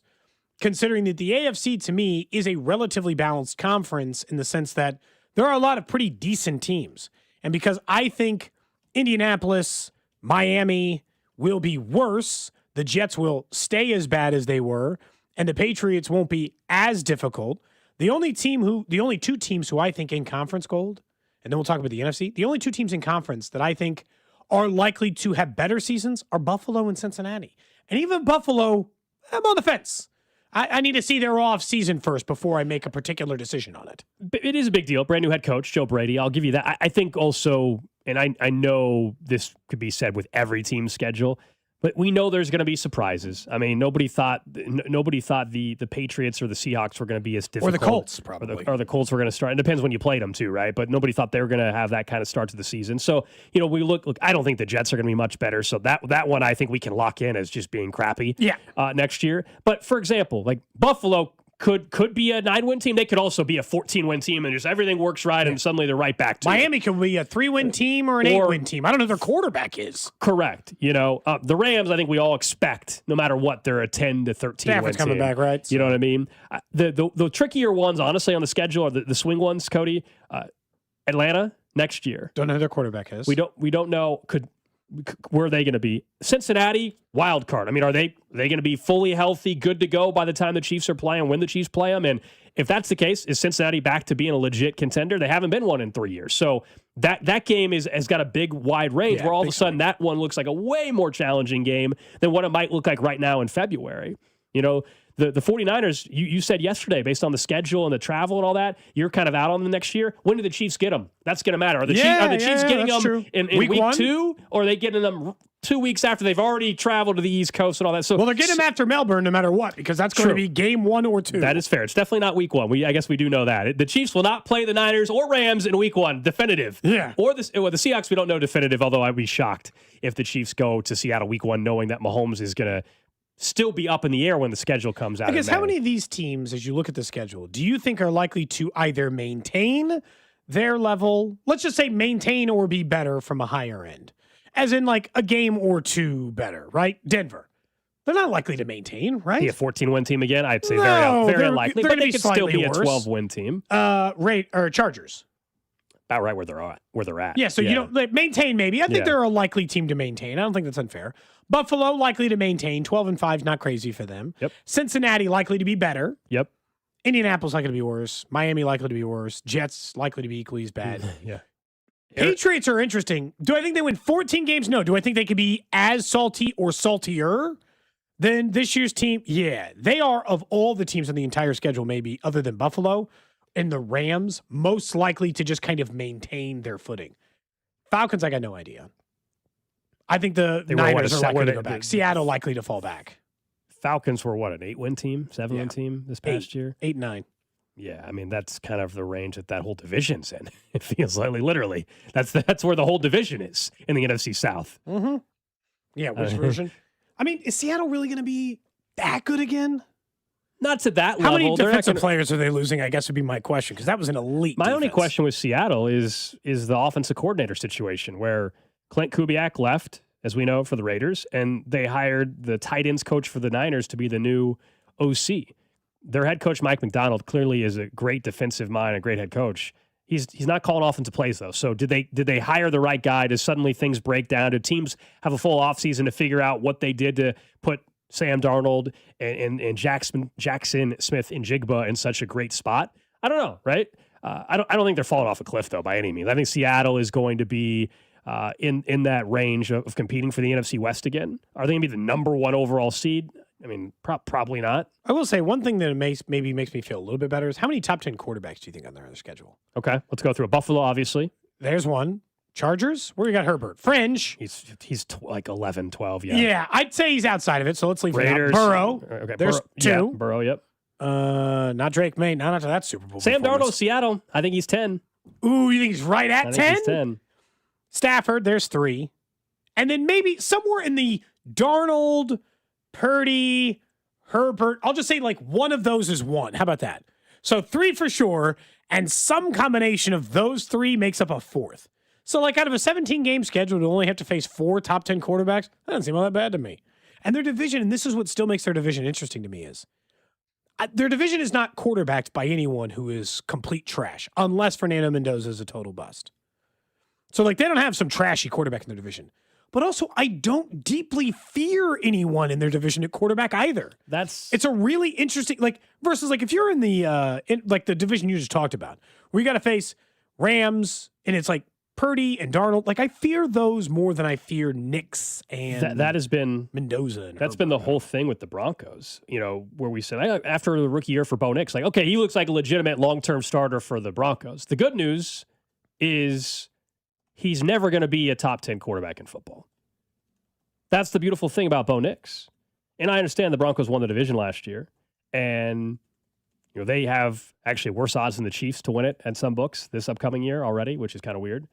Considering that the AFC, to me, is a relatively balanced conference in the sense that there are a lot of pretty decent teams. And because I think Indianapolis, Miami will be worse, the Jets will stay as bad as they were, and the Patriots won't be as difficult. The only two teams who I think in conference, Gold, and then we'll talk about the NFC, the only two teams in conference that I think are likely to have better seasons are Buffalo and Cincinnati. And even Buffalo, I'm on the fence. I need to see their off season first before I make a particular decision on it. It is a big deal. Brand new head coach, Joe Brady. I'll give you that. I think also, and I know this could be said with every team's schedule, but we know there's going to be surprises. I mean, nobody thought the Patriots or the Seahawks were going to be as difficult. Or the Colts, probably. Or the Colts were going to start. It depends when you played them too, right? But nobody thought they were going to have that kind of start to the season. So, we look, I don't think the Jets are going to be much better. So that one I think we can lock in as just being crappy next year. But for example, like Buffalo could be a 9-win team. They could also be a 14-win team, and just everything works right, and suddenly they're right back to Miami could be a 3-win team or an 8-win team. I don't know who their quarterback is. Correct. The Rams, I think we all expect, no matter what, they're a 10 to 13 win Stafford's coming team. back, right? You know what I mean? The trickier ones, honestly, on the schedule are the swing ones, Cody. Atlanta next year. Don't know who their quarterback is. We don't know. Where are they going to be? Cincinnati, wild card. I mean, are they going to be fully healthy, good to go by the time the Chiefs are playing, when the Chiefs play them? And if that's the case, is Cincinnati back to being a legit contender? They haven't been one in 3 years. So that game has got a big, wide range where all of a sudden that one looks like a way more challenging game than what it might look like right now in February. You know, the 49ers, you said yesterday, based on the schedule and the travel and all that, you're kind of out on them next year. When do the Chiefs get them? That's going to matter. Are the Chiefs getting them in week 2, or are they getting them 2 weeks after they've already traveled to the East Coast and all that? So, well, they're getting them after Melbourne no matter what, because that's going to be game 1 or 2. That is fair. It's definitely not week 1. I guess we do know that. The Chiefs will not play the Niners or Rams in week 1. Definitive. Yeah. Or the Seahawks, we don't know definitive, although I'd be shocked if the Chiefs go to Seattle week 1 knowing that Mahomes is going to still be up in the air when the schedule comes out. I guess how many of these teams, as you look at the schedule, do you think are likely to either maintain their level, let's just say maintain or be better from a higher end, as in like a game or 2 better, right? Denver. They're not likely to maintain, right? Be a 14-win team again? I'd say No, very they're unlikely, gonna but they be could still be a slightly worse. 12-win team. Chargers. About right where they're at. Yeah, so you don't maintain maybe. I think Yeah. they're a likely team to maintain. I don't think that's unfair. Buffalo likely to maintain. 12-5 is not crazy for them. Yep. Cincinnati likely to be better. Yep. Indianapolis likely to be worse. Miami likely to be worse. Jets likely to be equally as bad. Yeah. Patriots are interesting. Do I think they win 14 games? No. Do I think they could be as salty or saltier than this year's team? Yeah. They are, of all the teams on the entire schedule, maybe other than Buffalo and the Rams, most likely to just kind of maintain their footing. Falcons, I got no idea. I think the Niners are likely to go back. Seattle likely to fall back. Falcons were an 8-win team, 7-win team this past year? 8-9. Yeah, I mean, that's kind of the range that whole division's in. It feels like, literally. That's where the whole division is in the NFC South. Mm-hmm. Yeah, which version? I mean, is Seattle really going to be that good again? Not to that How level. many defensive players are they losing, I guess would be my question, because that was an elite My only defense. question with Seattle is the offensive coordinator situation, where Clint Kubiak left, as we know, for the Raiders, and they hired the tight ends coach for the Niners to be the new OC. Their head coach, Mike McDonald, clearly is a great defensive mind, a great head coach. He's not calling offensive plays, though. So did they hire the right guy? Does suddenly things break down? Do teams have a full offseason to figure out what they did to put Sam Darnold and Jackson Smith and Jigba in such a great spot? I don't know, right? I don't think they're falling off a cliff, though, by any means. I think Seattle is going to be in that range of competing for the NFC West again. Are they going to be the number 1 overall seed? I mean, probably not. I will say one thing that maybe makes me feel a little bit better is how many top 10 quarterbacks do you think on their schedule? Okay, let's go through it. Buffalo, obviously. There's one. Chargers? Where you got Herbert? Fringe. He's like 11, 12, yeah. Yeah, I'd say he's outside of it, so let's leave Raiders. it out. Burrow. Okay, There's 2. Yeah, Burrow, yep. Not Drake May. Not after that Super Bowl Sam performance. Darnold, Seattle. I think he's 10. Ooh, you think he's right at 10? I think he's 10. Stafford, there's 3. And then maybe somewhere in the Darnold, Purdy, Herbert, I'll just say like one of those is 1. How about that? So 3 for sure, and some combination of those 3 makes up a 4th. So like out of a 17-game schedule to only have to face 4 top 10 quarterbacks, that doesn't seem all that bad to me. And their division, and this is what still makes their division interesting to me, is their division is not quarterbacked by anyone who is complete trash, unless Fernando Mendoza is a total bust. So like they don't have some trashy quarterback in their division. But also, I don't deeply fear anyone in their division at quarterback either. It's a really interesting, like, versus like if you're in the like the division you just talked about, where you got to face Rams and it's like Purdy and Darnold. Like I fear those more than I fear Knicks and that has been Mendoza. And that's been the whole thing with the Broncos. You know, where we said after the rookie year for Bo Nix, like, okay, he looks like a legitimate long-term starter for the Broncos. The good news is he's never going to be a top 10 quarterback in football. That's the beautiful thing about Bo Nix. And I understand the Broncos won the division last year, and you know they have actually worse odds than the Chiefs to win it at some books this upcoming year already, which is kind of weird.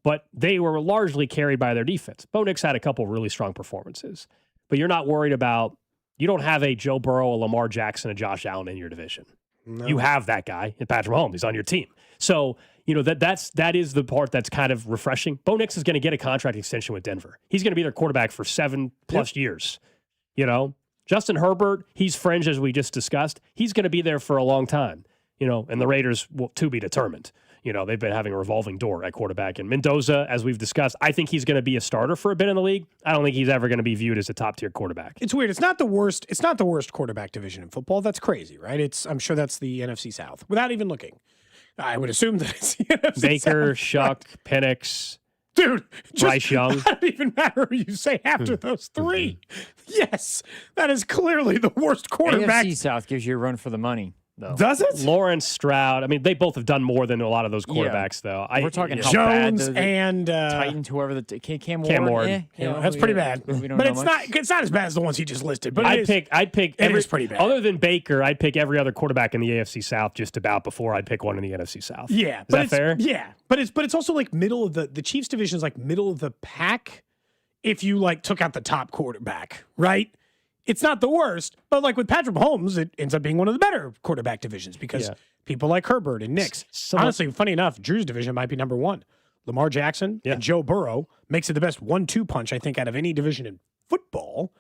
But they were largely carried by their defense. Bo Nix had a couple really strong performances, but you're not worried about, you don't have a Joe Burrow, a Lamar Jackson, a Josh Allen in your division. No. You have that guy, Patrick Mahomes. He's on your team. So, you know, that is the part that's kind of refreshing. Bo Nix is going to get a contract extension with Denver. He's going to be their quarterback for 7+ years. You know, Justin Herbert, he's fringe, as we just discussed. He's going to be there for a long time, you know, and the Raiders will to be determined. they've been having a revolving door at quarterback. And Mendoza, as we've discussed, I think he's going to be a starter for a bit in the league. I don't think he's ever going to be viewed as a top-tier quarterback. It's weird. It's not the worst quarterback division in football. That's crazy, right? I'm sure that's the NFC South. Without even looking, I would assume that it's the NFC Baker, South. Shuck, Penix. Dude, Bryce Young. It doesn't even matter who you say after those three. Yes, that is clearly the worst quarterback. AFC South gives you a run for the money, though. Does it? Lawrence, Stroud. I mean, they both have done more than a lot of those quarterbacks, though. We're talking how Jones bad and Titans, whoever Cam Ward. That's pretty bad. But it's not as bad as the ones he just listed. But I'd pick it is pretty bad. Other than Baker, I'd pick every other quarterback in the AFC South just about before I'd pick one in the NFC South. Yeah, is that fair? Yeah, but it's also like middle of the Chiefs division is like middle of the pack. If you like took out the top quarterback, right? It's not the worst, but like with Patrick Mahomes, it ends up being one of the better quarterback divisions because people like Herbert and Knicks. Honestly, funny enough, Drew's division might be number one. Lamar Jackson and Joe Burrow makes it the best 1-2 punch, I think, out of any division in football.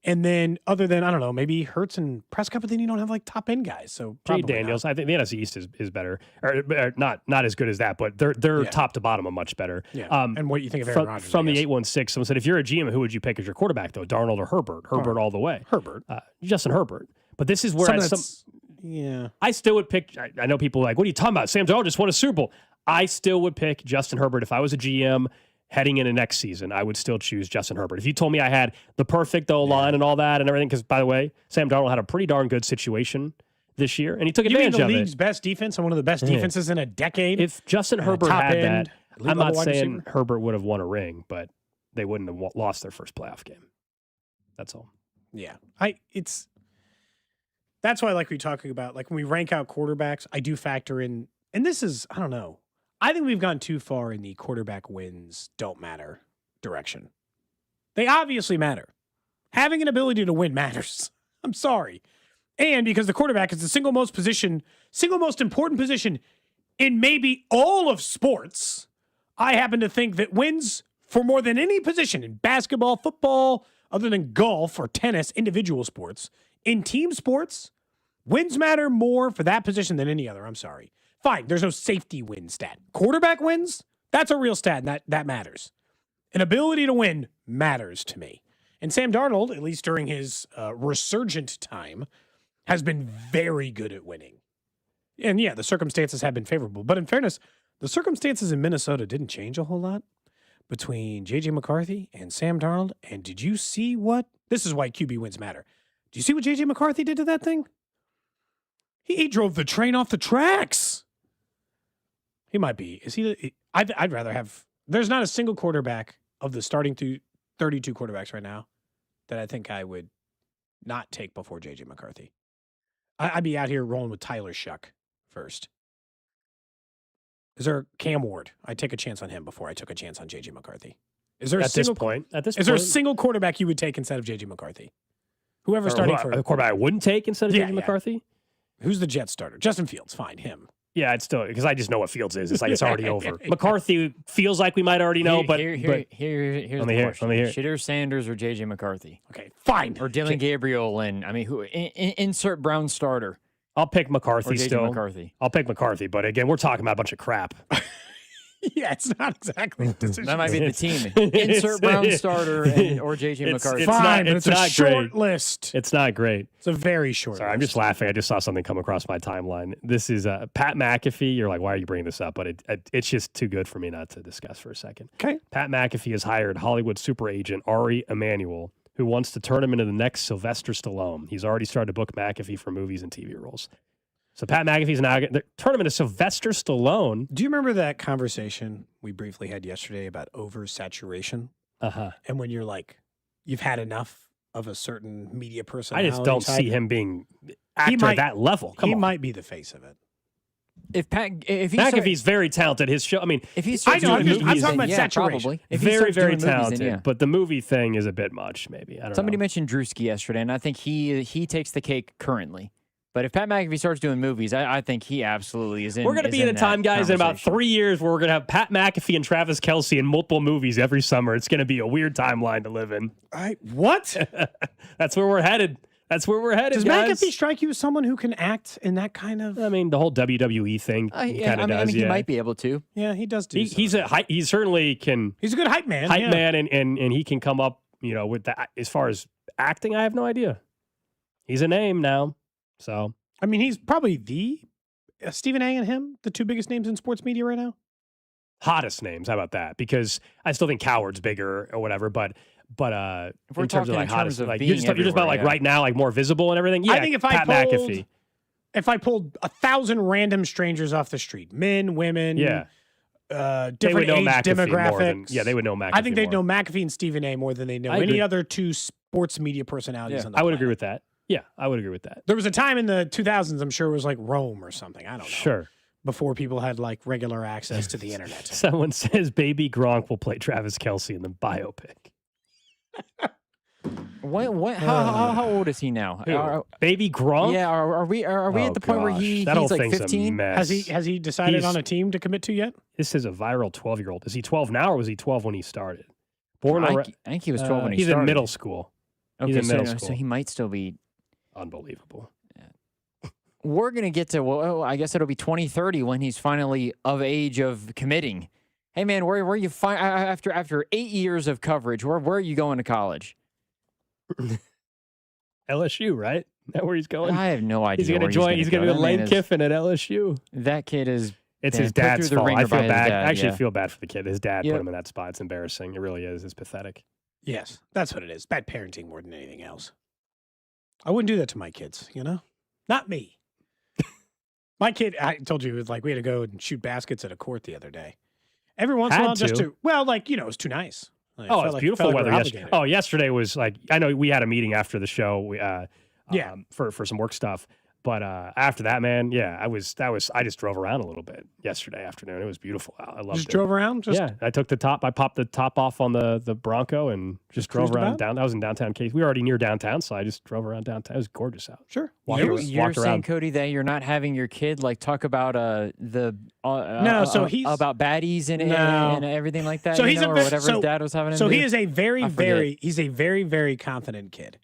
And then other than, I don't know, maybe Hurts and Prescott, but then you don't have like top end guys. So Jay Daniels, I think the NFC East is better. Or not as good as that, but they're top to bottom are much better. Yeah. And what you think of Aaron Rodgers? From the 816, someone said, if you're a GM, who would you pick as your quarterback, though? Darnold or Herbert? Herbert all the way. Herbert. Justin Herbert. But this is where I still would pick, I know people are like, what are you talking about? Sam Darnold just won a Super Bowl. I still would pick Justin Herbert if I was a GM. Heading into next season, I would still choose Justin Herbert. If you told me I had the perfect O-line and all that and everything, because, by the way, Sam Darnold had a pretty darn good situation this year, and he took advantage of it. You mean the league's best defense and one of the best defenses in a decade? If Justin Herbert had that, I'm not saying Herbert would have won a ring, but they wouldn't have lost their first playoff game. That's all. Yeah. That's why, like we talking about, like when we rank out quarterbacks, I do factor in, and this is, I don't know, I think we've gone too far in the quarterback wins don't matter direction. They obviously matter. Having an ability to win matters. I'm sorry. And because the quarterback is the single most important position in maybe all of sports, I happen to think that wins for more than any position in basketball, football, other than golf or tennis, individual sports, in team sports, wins matter more for that position than any other. I'm sorry. Fine, there's no safety win stat. Quarterback wins, that's a real stat, and that matters. An ability to win matters to me. And Sam Darnold, at least during his resurgent time, has been very good at winning. And yeah, the circumstances have been favorable. But in fairness, the circumstances in Minnesota didn't change a whole lot between J.J. McCarthy and Sam Darnold. And did you see what? This is why QB wins matter. Do you see what J.J. McCarthy did to that thing? He drove the train off the tracks. He might be. Is he? I'd rather have. There's not a single quarterback of the starting 32 quarterbacks right now that I think I would not take before J.J. McCarthy. I'd be out here rolling with Tyler Shuck first. Is there Cam Ward? I'd take a chance on him before I took a chance on J.J. McCarthy. Is there at this point? Is there a single quarterback you would take instead of J.J. McCarthy? Whoever starting for a quarterback I wouldn't take instead of J.J. McCarthy. Who's the Jets starter? Justin Fields. Fine, him. Yeah, it's still because I just know what Fields is. It's like it's already over. McCarthy feels like we might already know, here's the question: Shadur Sanders or JJ McCarthy? Okay, fine. Or Dylan Gabriel, and I mean, who? Insert Brown starter. I'll pick McCarthy still. McCarthy. I'll pick McCarthy, but again, we're talking about a bunch of crap. Yeah, it's not exactly a decision. That might be the team. Insert Brown starter or JJ McCarthy. Fine, but it's a short list. It's not great. It's a very short Sorry, I'm just laughing. I just saw something come across my timeline. This is Pat McAfee. You're like, why are you bringing this up? But it's just too good for me not to discuss for a second. Okay. Pat McAfee has hired Hollywood super agent Ari Emanuel, who wants to turn him into the next Sylvester Stallone. He's already started to book McAfee for movies and TV roles. So Pat McAfee's now going to turn him into Sylvester Stallone. Do you remember that conversation we briefly had yesterday about oversaturation? Uh-huh. And when you're like, you've had enough of a certain media personality. I just don't see him being actor at that level. He might be the face of it. If McAfee's very talented, his show. I mean, if he's I'm talking about saturation. Probably. Very, very talented. But the movie thing is a bit much. Maybe I don't know. Somebody mentioned Drewski yesterday, and I think he takes the cake currently. But if Pat McAfee starts doing movies, I think he absolutely is in. We're going to be in a time, guys, in about 3 years where we're going to have Pat McAfee and Travis Kelce in multiple movies every summer. It's going to be a weird timeline to live in. What? That's where we're headed. That's where we're headed, Does guys. McAfee strike you as someone who can act in that kind of? I mean, the whole WWE thing kind of does. He might be able to. Yeah, he does do. He certainly can. He's a good hype man. Hype man, and he can come up, with that. As far as acting, I have no idea. He's a name now, so. I mean, he's probably the Stephen A. and him, the two biggest names in sports media right now. Hottest names. How about that? Because I still think Coward's bigger or whatever, but if we're in terms of like hottest, of like you're just about like right now, like more visible and everything. Yeah, I think Pat McAfee. If I pulled 1,000 random strangers off the street, men, women, different age demographics, they would know McAfee. I think they'd know McAfee and Stephen A. more than they know any other two sports media personalities on the I would planet. agree with that. Yeah, I would agree with that. There was a time in the 2000s, I'm sure it was like Rome or something. I don't know. Sure. Before people had like regular access to the internet. Someone says Baby Gronk will play Travis Kelce in the biopic. What? How old is he now? Baby Gronk? Yeah. Are we at the point where he's like 15? Has he decided on a team to commit to yet? This is a viral 12-year-old. Is he 12 now, or was he 12 when he started? I think he was 12 when he started. He's in middle school. Okay, he's in middle school. So he might still be unbelievable. We're gonna get to I guess it'll be 2030 when he's finally of age of committing. Hey man, where you after 8 years of coverage? Where are you going to college? LSU, right? Is that where he's going? I have no idea. He's going to join. He's going to be with Lane Kiffin at LSU. That kid is. It's his dad's fault. I feel bad. I actually yeah. feel bad for the kid. His dad put him in that spot. It's embarrassing. It really is. It's pathetic. Yes, that's what it is. Bad parenting more than anything else. I wouldn't do that to my kids. Not me. My kid, I told you, it was like we had to go and shoot baskets at a court the other day. Every once in a while, just to it was too nice. It's beautiful weather yesterday. Yesterday was like, I know we had a meeting after the show for some work stuff. But after that, man, I just drove around a little bit yesterday afternoon. It was beautiful out. I loved it. Just drove around? I took the top. I popped the top off on the Bronco and just drove around down. I was in downtown Case. We were already near downtown, so I just drove around downtown. It was gorgeous out. Sure. You're saying, Cody, that you're not having your kid like talk about about baddies and everything like that. So he's or whatever his dad was having. So he is a very, very confident kid.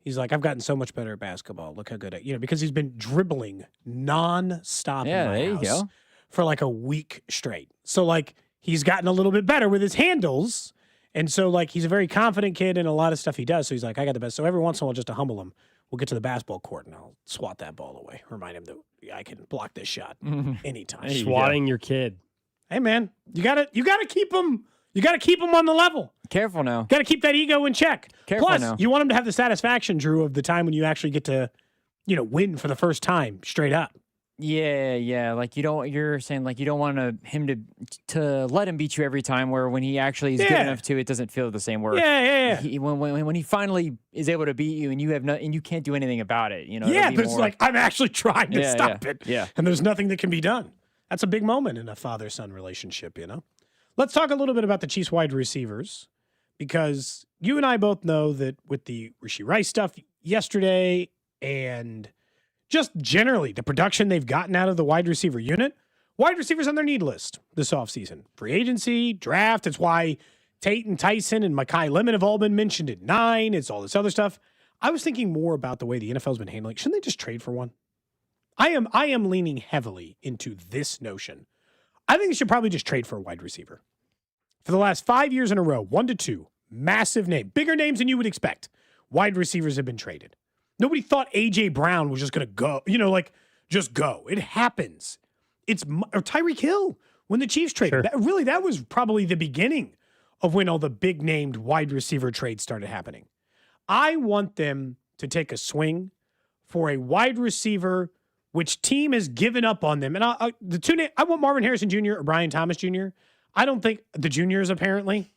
He's like, I've gotten so much better at basketball. Look how good because he's been dribbling nonstop in my house for like a week straight. So like he's gotten a little bit better with his handles. And so like he's a very confident kid in a lot of stuff he does. So he's like, I got the best. So every once in a while, just to humble him, we'll get to the basketball court and I'll swat that ball away. Remind him that I can block this shot anytime. Swatting your kid. Hey man, you gotta keep him. You got to keep him on the level. Careful now. Got to keep that ego in check. Careful Plus, now. you want him to have the satisfaction, Drew, of the time when you actually get to, win for the first time straight up. Yeah. Like you're saying like you don't want him to let him beat you every time. Where when he actually is good enough to, it doesn't feel the same. Where when he finally is able to beat you and you have and you can't do anything about it. But it's like I'm actually trying to stop it. Yeah. And there's nothing that can be done. That's a big moment in a father-son relationship. Let's talk a little bit about the Chiefs wide receivers, because you and I both know that with the Rashee Rice stuff yesterday and just generally the production they've gotten out of the wide receiver unit, wide receivers on their need list this offseason. Free agency, draft. It's why Tate and Tyson and Mekhi Lemon have all been mentioned at 9. It's all this other stuff. I was thinking more about the way the NFL's been handling. Shouldn't they just trade for one? I am leaning heavily into this notion. I think they should probably just trade for a wide receiver. For the last 5 years in a row, 1 to 2, massive name, bigger names than you would expect, wide receivers have been traded. Nobody thought A.J. Brown was just going to go, just go. It happens. Or Tyreek Hill when the Chiefs traded. Sure. That was probably the beginning of when all the big named wide receiver trades started happening. I want them to take a swing for a wide receiver which team has given up on them. And I want Marvin Harrison Jr. or Brian Thomas Jr. I don't think the juniors, apparently.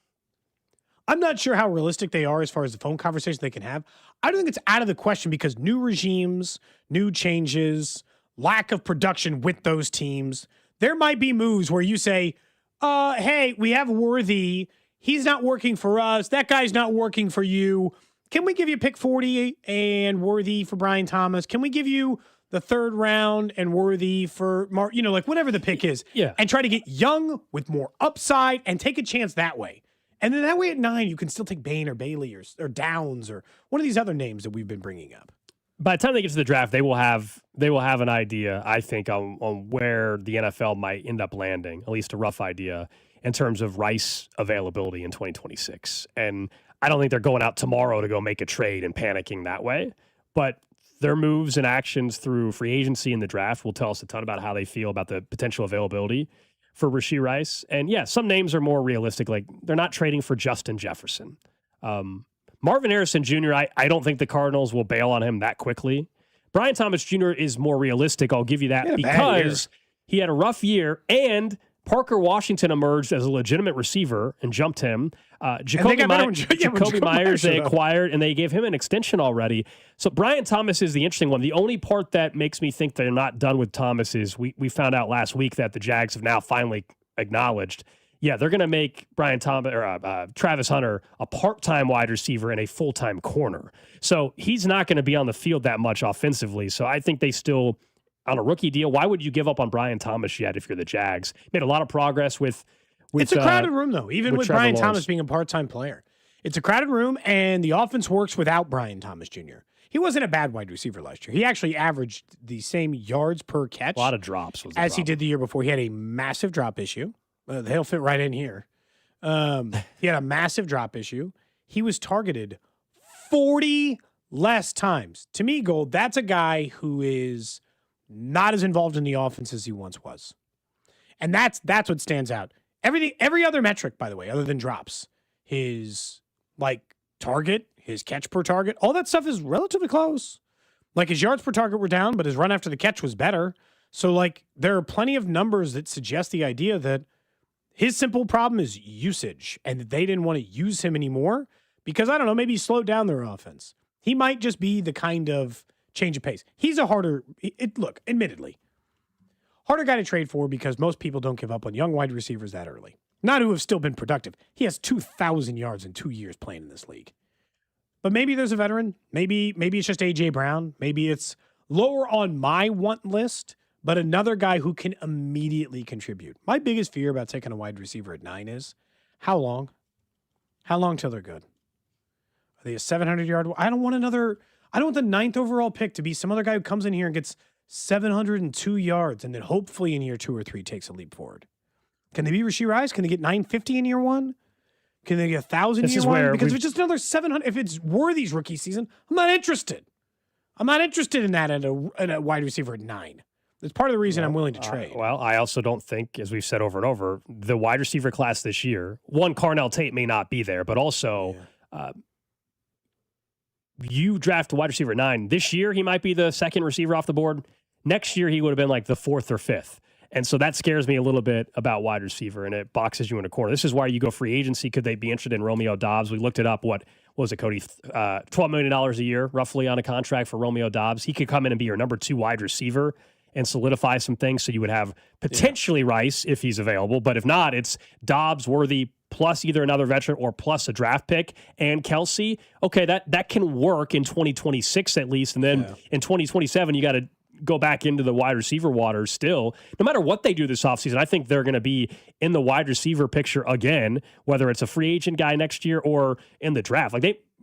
I'm not sure how realistic they are as far as the phone conversations they can have. I don't think it's out of the question because new regimes, new changes, lack of production with those teams. There might be moves where you say, hey, we have Worthy. He's not working for us. That guy's not working for you. Can we give you pick 40 and Worthy for Brian Thomas? Can we give you the 3rd round and Worthy for Mark, whatever the pick is, and try to get young with more upside and take a chance that way. And then that way at 9, you can still take Bain or Bailey or Downs or one of these other names that we've been bringing up. by the time they get to the draft, they will have an idea, I think, on where the NFL might end up landing, at least a rough idea in terms of Rice availability in 2026. And I don't think they're going out tomorrow to go make a trade and panicking that way. But their moves and actions through free agency and the draft will tell us a ton about how they feel about the potential availability for Rashee Rice. And yeah, some names are more realistic. Like they're not trading for Justin Jefferson. Marvin Harrison Jr., I don't think the Cardinals will bail on him that quickly. Brian Thomas Jr. is more realistic. I'll give you that because he had a rough year and Parker Washington emerged as a legitimate receiver and jumped him. Jacoby Myers they acquired, and they gave him an extension already. So Brian Thomas is the interesting one. The only part that makes me think they're not done with Thomas is we found out last week that the Jags have now finally acknowledged, yeah, they're going to make Brian Thomas or Travis Hunter a part-time wide receiver and a full-time corner. So he's not going to be on the field that much offensively. So I think they still, on a rookie deal, why would you give up on Brian Thomas yet if you're the Jags? Made a lot of progress with it's a crowded room, though, even with Brian Thomas being a part-time player. It's a crowded room, and the offense works without Brian Thomas Jr. He wasn't a bad wide receiver last year. He actually averaged the same yards per catch. A lot of drops. He did the year before. He had a massive drop issue. They'll fit right in here. He had a massive drop issue. He was targeted 40 less times. To me, Gold, that's a guy who is not as involved in the offense as he once was. And that's what stands out. Every other metric, by the way, other than drops, his target, his catch per target, all that stuff is relatively close. Like his yards per target were down, but his run after the catch was better. So there are plenty of numbers that suggest the idea that his simple problem is usage and that they didn't want to use him anymore because, I don't know, maybe he slowed down their offense. He might just be the kind of change of pace. He's a admittedly, harder guy to trade for because most people don't give up on young wide receivers that early. Not who have still been productive. He has 2,000 yards in 2 years playing in this league. But maybe there's a veteran. Maybe it's just A.J. Brown. Maybe it's lower on my want list, but another guy who can immediately contribute. My biggest fear about taking a wide receiver at 9 is how long? How long till they're good? Are they a 700-yard? I don't want the 9th overall pick to be some other guy who comes in here and gets 702 yards and then hopefully in year 2 or 3 takes a leap forward. Can they be Rashee Rice? Can they get 950 in year 1? Can they get 1,000 in year 1? Because if it's just another 700, if it's Worthy's rookie season, I'm not interested. I'm not interested in that at a wide receiver at 9. That's part of the reason I'm willing to trade. I also don't think, as we've said over and over, the wide receiver class this year, Carnell Tate may not be there, but also you draft a wide receiver at 9. This year, he might be the second receiver off the board. Next year, he would have been like the 4th or 5th. And so that scares me a little bit about wide receiver, and it boxes you in a corner. This is why you go free agency. Could they be interested in Romeo Doubs? We looked it up. What was it, Cody? $12 million a year, roughly, on a contract for Romeo Doubs. He could come in and be your number 2 wide receiver and solidify some things. So you would have potentially Rice if he's available. But if not, it's Doubs, Worthy, plus either another veteran or plus a draft pick and Kelsey. Okay, that can work in 2026 at least. And then in 2027, you got to go back into the wide receiver waters still. No matter what they do this offseason, I think they're going to be in the wide receiver picture again, whether it's a free agent guy next year or in the draft.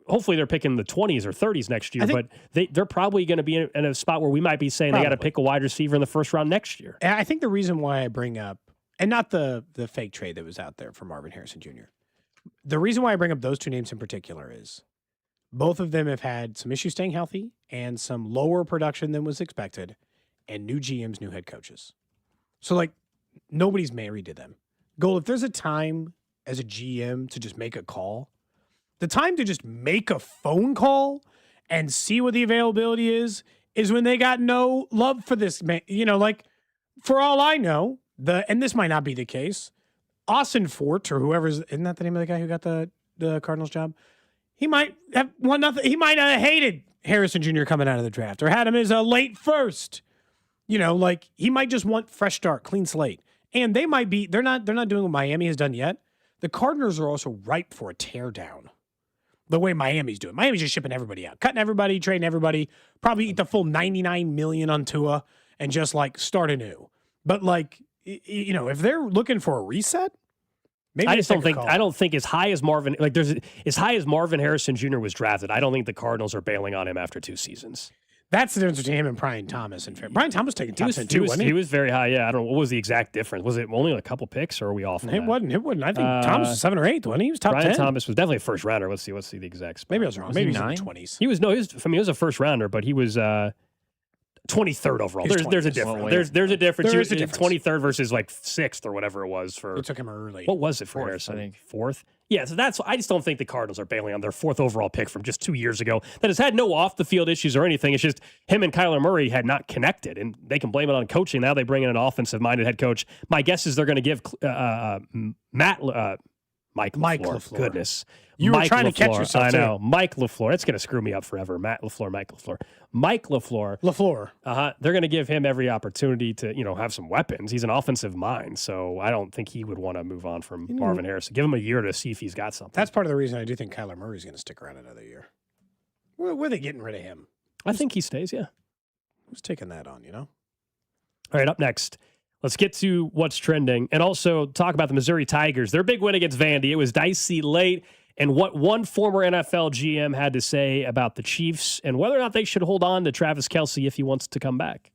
Hopefully they're picking the 20s or 30s next year, but they're probably going to be in a spot where we might be saying they got to pick a wide receiver in the first round next year. And I think the reason why I bring up, and not the fake trade that was out there for Marvin Harrison Jr., the reason why I bring up those two names in particular is both of them have had some issues staying healthy and some lower production than was expected, and new GMs, new head coaches. So, nobody's married to them. Gold, if there's a time as a GM to just make a call, the time to just make a phone call and see what the availability is when they got no love for this man. For all I know, and this might not be the case, Austin Fort or whoever's, isn't that the name of the guy who got the Cardinals job? He might have won nothing. He might have hated Harrison Jr. coming out of the draft or had him as a late first. He might just want fresh start, clean slate. And they might be, they're not doing what Miami has done yet. The Cardinals are also ripe for a teardown. The way Miami's doing. Miami's just shipping everybody out, cutting everybody, trading everybody, probably eat the full $99 million on Tua and just start anew. But if they're looking for a reset, maybe I don't think as high as Marvin, as high as Marvin Harrison Jr. was drafted, I don't think the Cardinals are bailing on him after 2 seasons. That's the difference between him and Brian Thomas. Brian Thomas taking top 10 too, wasn't he? He was very high. Yeah, I don't know. What was the exact difference? Was it only a couple picks, or are we off? It wasn't. I think Thomas was 7 or 8, wasn't he? He was top 10. Brian Thomas was definitely a first rounder. Let's see the exact spot. Maybe I was wrong. Maybe he was in the 20s. He was a first rounder, but he was 23rd overall. There's a difference. There's a difference. There is a difference. 23rd versus like 6th or whatever it was for. It took him early. What was it for Harrison? I think 4th. Yeah, so I just don't think the Cardinals are bailing on their 4th overall pick from just 2 years ago that has had no off the field issues or anything. It's just him and Kyler Murray had not connected, and they can blame it on coaching. Now they bring in an offensive minded head coach. My guess is they're going to give Mike LaFleur. Goodness. You were trying to catch yourself. I know. Mike LaFleur. It's going to screw me up forever. Mike LaFleur. They're going to give him every opportunity to, have some weapons. He's an offensive mind, so I don't think he would want to move on from Marvin Harrison. Give him a year to see if he's got something. That's part of the reason I do think Kyler Murray's going to stick around another year. Where are they getting rid of him? I think he stays, yeah. Who's taking that on, All right, up next. Let's get to what's trending and also talk about the Missouri Tigers. Their big win against Vandy. It was dicey late, and what one former NFL GM had to say about the Chiefs and whether or not they should hold on to Travis Kelce if he wants to come back.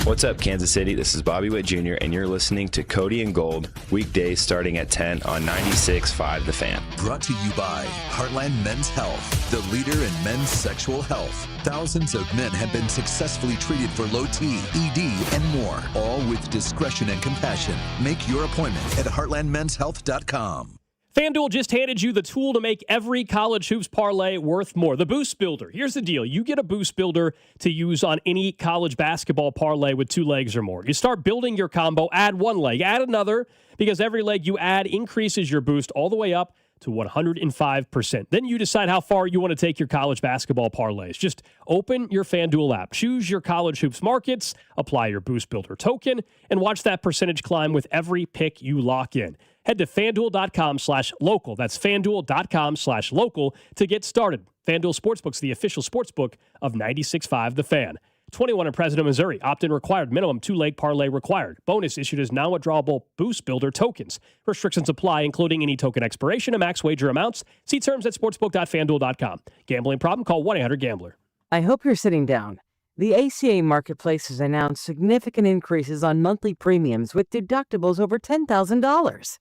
What's up, Kansas City? This is Bobby Witt Jr., and you're listening to Cody and Gold, weekdays starting at 10 on 96.5 The Fan. Brought to you by Heartland Men's Health, the leader in men's sexual health. Thousands of men have been successfully treated for low T, ED, and more, all with discretion and compassion. Make your appointment at heartlandmenshealth.com. FanDuel just handed you the tool to make every college hoops parlay worth more, the Boost Builder. Here's the deal. You get a Boost Builder to use on any college basketball parlay with 2 legs or more. You start building your combo, add 1 leg, add another, because every leg you add increases your boost all the way up to 105%. Then you decide how far you want to take your college basketball parlays. Just open your FanDuel app, choose your college hoops markets, apply your Boost Builder token, and watch that percentage climb with every pick you lock in. Head to FanDuel.com/local. That's FanDuel.com/local to get started. FanDuel Sportsbook's the official sportsbook of 96.5 The Fan. 21 in President, Missouri. Opt-in required. Minimum 2-leg parlay required. Bonus issued as non-withdrawable Boost Builder tokens. Restrictions apply, including any token expiration and max wager amounts. See terms at sportsbook.fanduel.com. Gambling problem? Call 1-800-GAMBLER. I hope you're sitting down. The ACA Marketplace has announced significant increases on monthly premiums with deductibles over $10,000.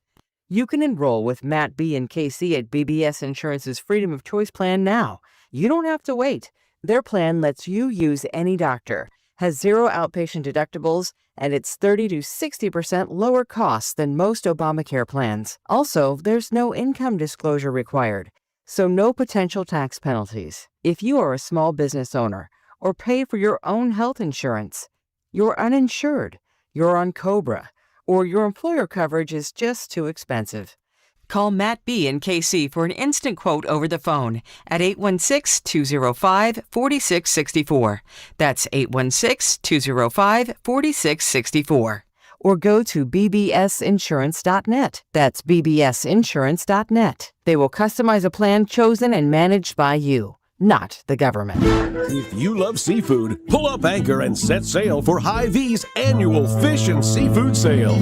You can enroll with Matt B. and KC at BBS Insurance's Freedom of Choice plan now. You don't have to wait. Their plan lets you use any doctor, has 0 outpatient deductibles, and it's 30 to 60% lower costs than most Obamacare plans. Also, there's no income disclosure required, so no potential tax penalties. If you are a small business owner or pay for your own health insurance, you're uninsured, you're on COBRA, or your employer coverage is just too expensive. Call Matt B. and KC for an instant quote over the phone at 816-205-4664. That's 816-205-4664. Or go to bbsinsurance.net. That's bbsinsurance.net. They will customize a plan chosen and managed by you, not the government. If you love seafood, pull up anchor and set sail for Hy-Vee's annual fish and seafood sale.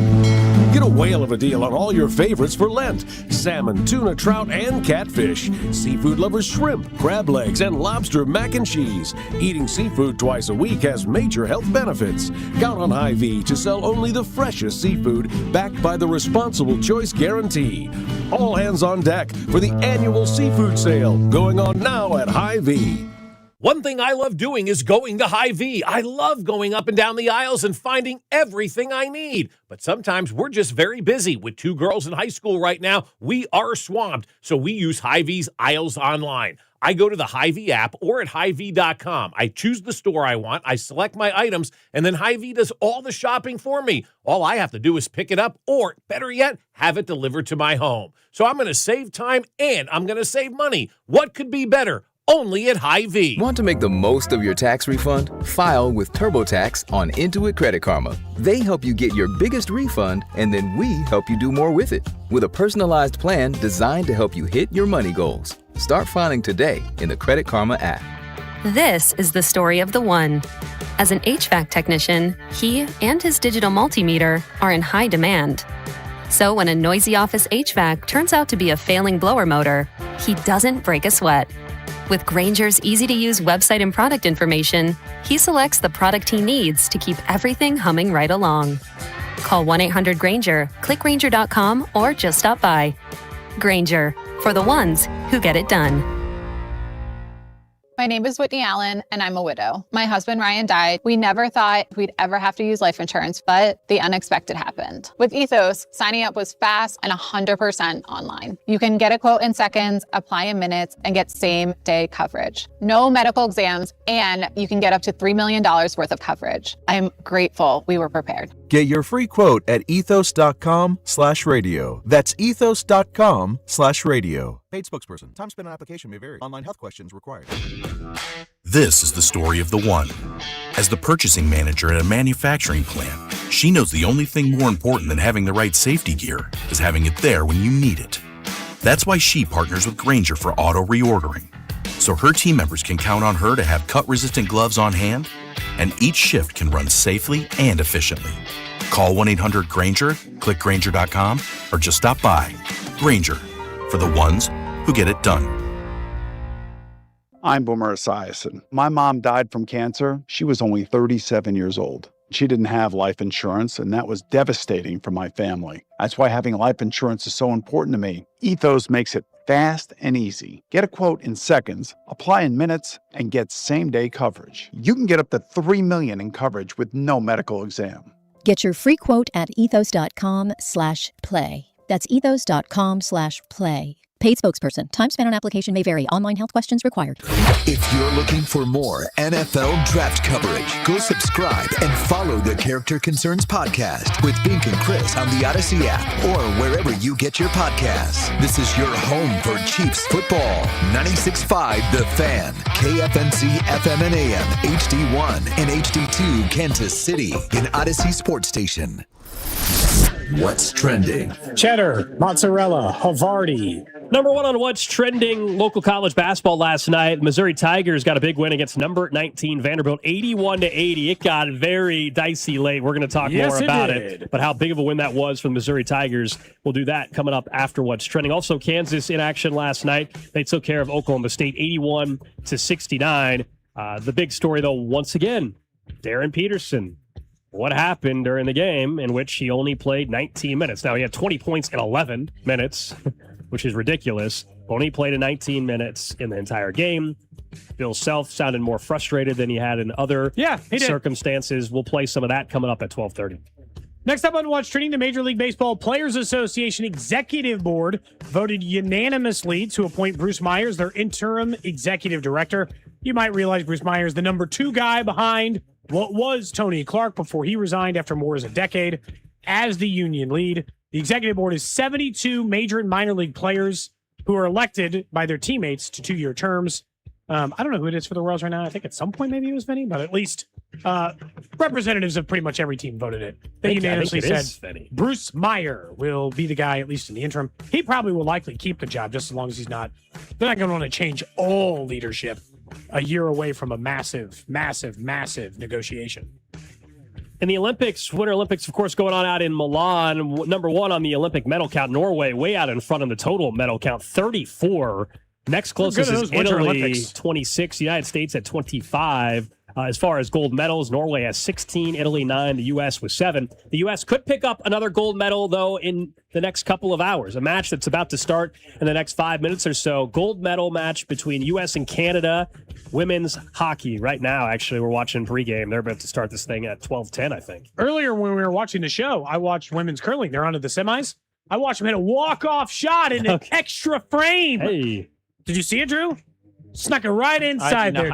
Get a whale of a deal on all your favorites for Lent. Salmon, tuna, trout, and catfish. Seafood lovers shrimp, crab legs, and lobster mac and cheese. Eating seafood twice a week has major health benefits. Count on Hy-Vee to sell only the freshest seafood backed by the Responsible Choice Guarantee. All hands on deck for the annual seafood sale going on now at Hy-Vee. One thing I love doing is going to Hy-Vee. I love going up and down the aisles and finding everything I need. But sometimes we're just very busy. With 2 girls in high school right now, we are swamped. So we use Hy-Vee's aisles online. I go to the Hy-Vee app or at Hy-Vee.com. I choose the store I want, I select my items, and then Hy-Vee does all the shopping for me. All I have to do is pick it up or, better yet, have it delivered to my home. So I'm going to save time and I'm going to save money. What could be better? Only at Hy-Vee. Want to make the most of your tax refund? File with TurboTax on Intuit Credit Karma. They help you get your biggest refund, and then we help you do more with it. With a personalized plan designed to help you hit your money goals. Start filing today in the Credit Karma app. This is the story of the one. As an HVAC technician, he and his digital multimeter are in high demand. So when a noisy office HVAC turns out to be a failing blower motor, he doesn't break a sweat. With Grainger's easy-to-use website and product information, he selects the product he needs to keep everything humming right along. Call 1-800-GRAINGER, click Grainger.com, or just stop by. Grainger, for the ones who get it done. My name is Whitney Allen, and I'm a widow. My husband, Ryan, died. We never thought we'd ever have to use life insurance, but the unexpected happened. With Ethos, signing up was fast and 100% online. You can get a quote in seconds, apply in minutes, and get same-day coverage. No medical exams, and you can get up to $3 million worth of coverage. I'm grateful we were prepared. Get your free quote at ethos.com/radio. That's ethos.com/radio. Paid spokesperson. Time spent on application may vary. Online health questions required. This is the story of the one. As the purchasing manager at a manufacturing plant, she knows the only thing more important than having the right safety gear is having it there when you need it. That's why she partners with Grainger for auto reordering, so her team members can count on her to have cut-resistant gloves on hand, and each shift can run safely and efficiently. Call 1-800-GRAINGER, click Grainger.com, or just stop by. Grainger, for the ones who get it done. I'm Boomer Esiason. My mom died from cancer. She was only 37 years old. She didn't have life insurance, and that was devastating for my family. That's why having life insurance is so important to me. Ethos makes it fast and easy. Get a quote in seconds, apply in minutes, and get same-day coverage. You can get up to $3 million in coverage with no medical exam. Get your free quote at ethos.com/play. That's ethos.com/play. Paid spokesperson. Time spent on application may vary. Online health questions required. If you're looking for more NFL draft coverage, go subscribe and follow the Character Concerns podcast with Bink and Chris on the Odyssey app or wherever you get your podcasts. This is your home for Chiefs football. 96.5 The Fan, KFNC FM and AM, HD1 and HD2 Kansas City, an Odyssey sports station. What's trending? Cheddar, mozzarella, Havarti. Number one on what's trending local college basketball last night. Missouri Tigers got a big win against number 19 Vanderbilt, 81-80. It got very dicey late. We're going to talk more about it. But how big of a win that was for the Missouri Tigers, we'll do that coming up after what's trending. Also, Kansas in action last night. They took care of Oklahoma State, 81-69. The big story, though, once again, Darren Peterson. What happened during the game in which he only played 19 minutes? Now, he had 20 points in 11 minutes, which is ridiculous. Only played in 19 minutes in the entire game. Bill Self sounded more frustrated than he had in other circumstances. We'll play some of that coming up at 12:30. Next up on What's Trending, the Major League Baseball Players Association Executive Board voted unanimously to appoint Bruce Myers their interim executive director. You might realize Bruce Myers, the number 2 guy behind what was Tony Clark before he resigned after more than a decade as the union lead. The executive board is 72 major and minor league players who are elected by their teammates to 2-year terms. I don't know who it is for the Royals right now. I think at some point maybe it was Vinny, but at least representatives of pretty much every team voted it. They unanimously said Bruce Meyer will be the guy, at least in the interim. He probably will likely keep the job just as long as he's not. They're not going to want to change all leadership a year away from a massive negotiation. In the Olympics, Winter Olympics, of course, going on out in Milan. Number 1 on the Olympic medal count, Norway, way out in front of the total medal count, 34. Next closest is Italy, 26. United States at 25. As far as gold medals, Norway has 16, Italy 9, the U.S. with 7. The U.S. could pick up another gold medal, though, in the next couple of hours. A match that's about to start in the next 5 minutes or so. Gold medal match between U.S. and Canada. Women's hockey right now, actually, we're watching pregame. They're about to start this thing at 12:10, I think. Earlier when we were watching the show, I watched women's curling. They're on to the semis. I watched them hit a walk-off shot in an extra frame. Hey. Did you see it, Drew? Snuck it right inside there.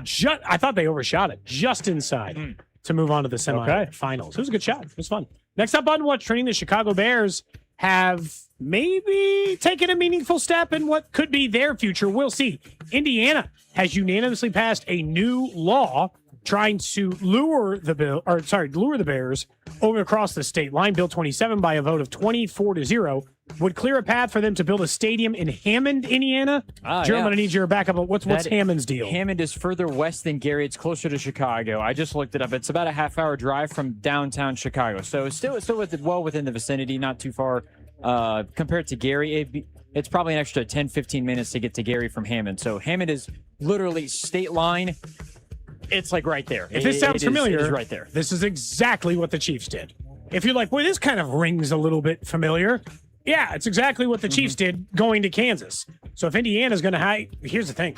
I thought they overshot it. Just inside to move on to the semifinals. It was a good shot. It was fun. Next up on What's Trending, the Chicago Bears have maybe taken a meaningful step in what could be their future. We'll see. Indiana has unanimously passed a new law trying to lure the Bears over across the state line. Bill 27 by a vote of 24-0 would clear a path for them to build a stadium in Hammond, Indiana. Joe, I'm going to need your backup. What's Hammond's deal? Hammond is further west than Gary. It's closer to Chicago. I just looked it up. It's about a half-hour drive from downtown Chicago. So it's still well within the vicinity, not too far compared to Gary. it's probably an extra 10, 15 minutes to get to Gary from Hammond. So Hammond is literally state line. It's like right there. If this sounds familiar, it is right there. This is exactly what the Chiefs did. If you're like, well, this kind of rings a little bit familiar. Yeah, it's exactly what the Chiefs did going to Kansas. So if Indiana's going to here's the thing.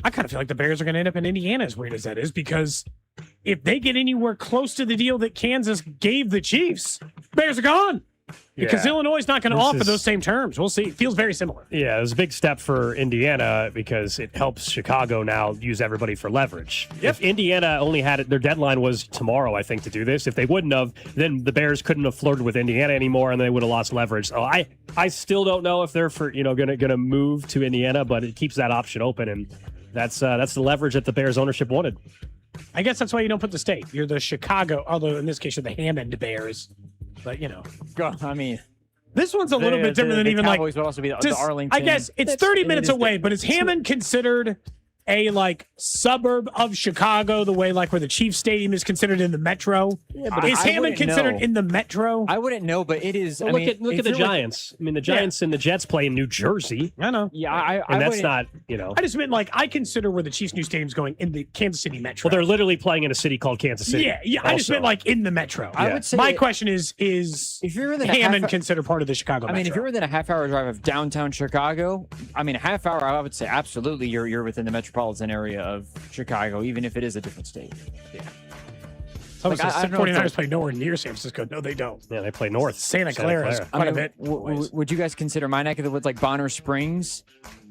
I kind of feel like the Bears are going to end up in Indiana, as weird as that is, because if they get anywhere close to the deal that Kansas gave the Chiefs, Bears are gone. Because Illinois is not going to offer those same terms. We'll see. It feels very similar. Yeah, it was a big step for Indiana because it helps Chicago now use everybody for leverage. Yep. If Indiana only had it, their deadline was tomorrow, I think, to do this. If they wouldn't have, then the Bears couldn't have flirted with Indiana anymore, and they would have lost leverage. So I still don't know if they're gonna move to Indiana, but it keeps that option open, and that's the leverage that the Bears ownership wanted. I guess that's why you don't put the state. You're the Chicago, although in this case you're the Hammond Bears. But, I mean, this one's a little bit different than even Cowboys would also be the Arlington. I guess it's 30 minutes away, but is Hammond considered a suburb of Chicago, the way where the Chiefs Stadium is considered in the metro? Yeah, is Hammond considered in the metro? I wouldn't know, but it is. Well, look at the Giants. The Giants and the Jets play in New Jersey. I know. Yeah, and that's not, I just meant I consider where the Chiefs' new stadium's going in the Kansas City metro. Well, they're literally playing in a city called Kansas City. Yeah. I just meant in the metro. I would say my question is if you're within Hammond considered part of the Chicago metro? If you're within a half-hour drive of downtown Chicago, a half hour, I would say absolutely you're within the metropolitan area of Chicago, even if it is a different state. Yeah. Someone says 49ers play nowhere near San Francisco. No, they don't. Yeah, they play north. Santa Clara is quite a bit. Would you guys consider my neck of the woods like Bonner Springs,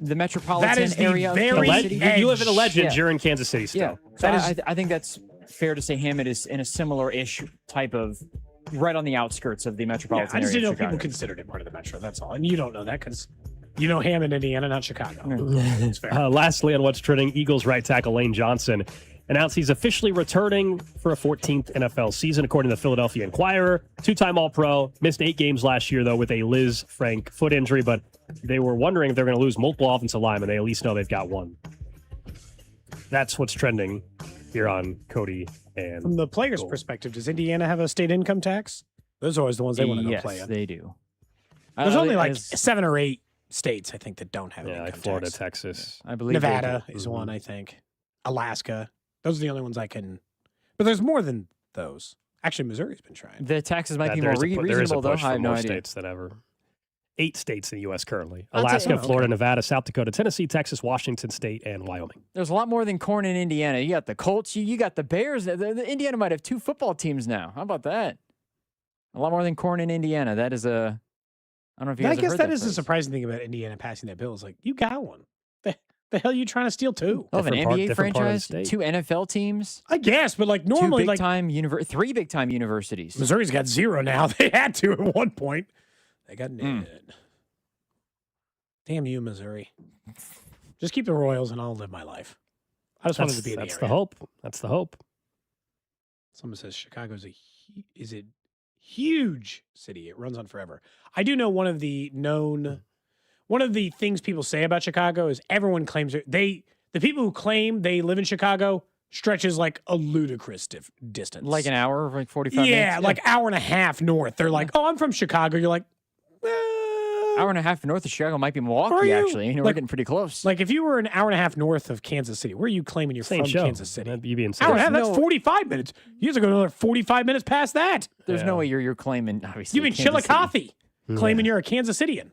the metropolitan that is area? The very edge. You live in a legend. You're in Kansas City still. Yeah. So I think that's fair to say Hammond is in a similar-ish type of right on the outskirts of the metropolitan area. I just didn't know Chicago. people considered it part of the metro. That's all. And you don't know that because you know Hammond, Indiana, not Chicago. It's fair. Lastly, on what's trending, Eagles right tackle Lane Johnson announced he's officially returning for a 14th NFL season, according to the Philadelphia Inquirer. Two-time All-Pro, missed 8 games last year, though, with a Liz Frank foot injury, but they were wondering if they're going to lose multiple offensive linemen. They at least know they've got one. That's what's trending here on Cody and From the player's perspective, does Indiana have a state income tax? Those are always the ones they want to go play in. Yes, they do. There's only 7 or 8 states, I think, that don't have an income like Florida, tax. Texas. I believe Nevada is one, I think. Alaska. Those are the only ones I can. But there's more than those. Actually, Missouri's been trying. The taxes might be more reasonable, though. I have no idea. States than ever. 8 states in the U.S. currently. Alaska, Florida, Nevada, South Dakota, Tennessee, Texas, Washington State, and Wyoming. There's a lot more than corn in Indiana. You got the Colts. You got the Bears. The Indiana might have 2 football teams now. How about that? A lot more than corn in Indiana. That is a. I don't know if you guys have heard that is the surprising thing about Indiana passing that bill is you got one. The hell are you trying to steal 2? Oh, an NBA franchise, 2 NFL teams. I guess, but normally 3 big time universities. Missouri's got 0 now. They had to at one point. They got none. Damn you, Missouri. Just keep the Royals and I'll live my life. I just wanted to be in the area. That's the hope. That's the hope. Someone says Chicago's is a huge city. It runs on forever. I do know one of the things people say about Chicago is everyone claims the people who claim they live in Chicago stretches a ludicrous distance. Like an hour, 45 minutes? Yeah, hour and a half north. They're like, oh, I'm from Chicago. You're like, hour and a half north of Chicago might be Milwaukee, actually. We're getting pretty close. If you were an hour and a half north of Kansas City, where are you claiming you're from Kansas City? You'd be insane. Hour and a half, that's 45 minutes. You have to go another 45 minutes past that. There's no way you're claiming, obviously. You mean Chillicothe, claiming you're a Kansas Cityan.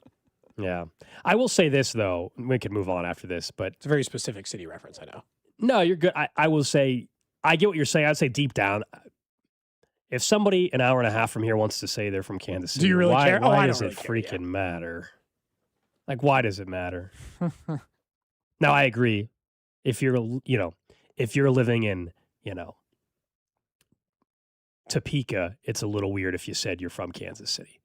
Yeah. I will say this, though. We can move on after this, but it's a very specific city reference, I know. No, you're good. I will say, I get what you're saying. I'd say deep down, if somebody an hour and a half from here wants to say they're from Kansas City, do you really care? Why does it freaking matter? Why does it matter? Now, I agree. If you're living in, Topeka, it's a little weird if you said you're from Kansas City.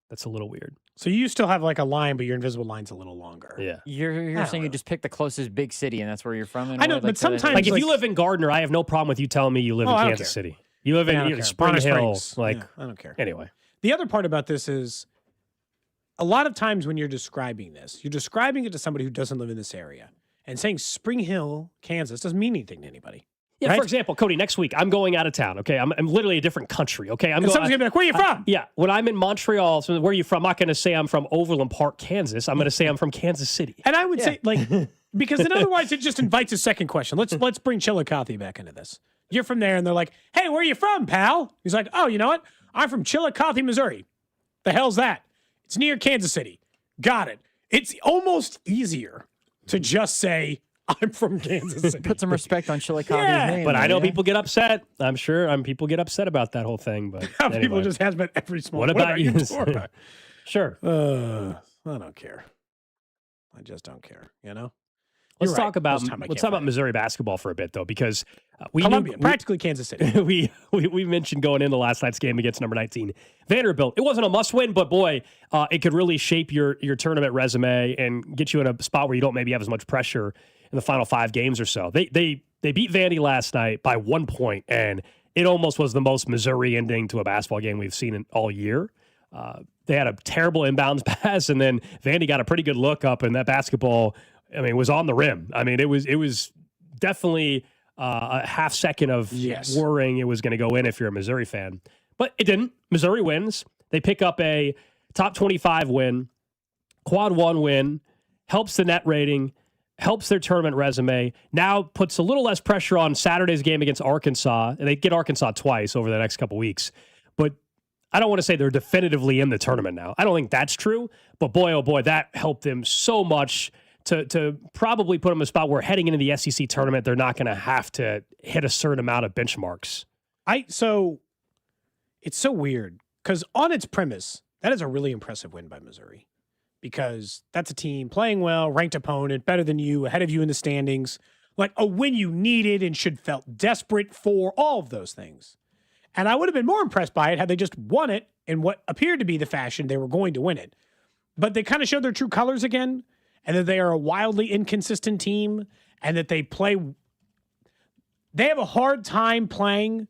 That's a little weird. So you still have a line, but your invisible line's a little longer. Yeah. You're saying you just pick the closest big city and that's where you're from? I know, but sometimes... if you live in Gardner, I have no problem with you telling me you live in Kansas City. You live in Spring Hill. I don't care. Anyway. The other part about this is a lot of times when you're describing this, you're describing it to somebody who doesn't live in this area. And saying Spring Hill, Kansas doesn't mean anything to anybody. Yeah, right? for example, Cody, next week, I'm going out of town, okay? I'm literally a different country, okay? Someone's going to be like, where are you from? Yeah, when I'm in Montreal, so where are you from? I'm not going to say I'm from Overland Park, Kansas. I'm going to say I'm from Kansas City. And I would say, because then otherwise it just invites a second question. Let's bring Chillicothe back into this. You're from there, and they're like, hey, where are you from, pal? He's like, oh, you know what? I'm from Chillicothe, Missouri. The hell's that? It's near Kansas City. Got it. It's almost easier to just say, I'm from Kansas City. Put some respect on Chillicothe's name. But I know people get upset. I'm sure people get upset about that whole thing. But anyway. People just has been every small. What about you? Sure. I don't care. I just don't care. You know. Let's talk about Missouri basketball for a bit, though, because practically Kansas City. we mentioned going into last night's game against number 19 Vanderbilt. It wasn't a must-win, but boy, it could really shape your tournament resume and get you in a spot where you don't maybe have as much pressure in the final 5 games or so. They beat Vandy last night by 1 point, and it almost was the most Missouri ending to a basketball game we've seen all year. They had a terrible inbounds pass, and then Vandy got a pretty good look up, and that basketball, was on the rim. It was definitely a half second of worrying it was going to go in if you're a Missouri fan. But it didn't. Missouri wins. They pick up a top 25 win, quad 1 win, helps the net rating, helps their tournament resume, now puts a little less pressure on Saturday's game against Arkansas, and they get Arkansas twice over the next couple weeks. But I don't want to say they're definitively in the tournament now. I don't think that's true, but boy, oh boy, that helped them so much to probably put them in a spot where heading into the SEC tournament, they're not going to have to hit a certain amount of benchmarks. So it's so weird because on its premise, that is a really impressive win by Missouri because that's a team playing well, ranked opponent, better than you, ahead of you in the standings, like a win you needed and should felt desperate for, all of those things. And I would have been more impressed by it had they just won it in what appeared to be the fashion they were going to win it. But they kind of showed their true colors again, and that they are a wildly inconsistent team, and that they have a hard time playing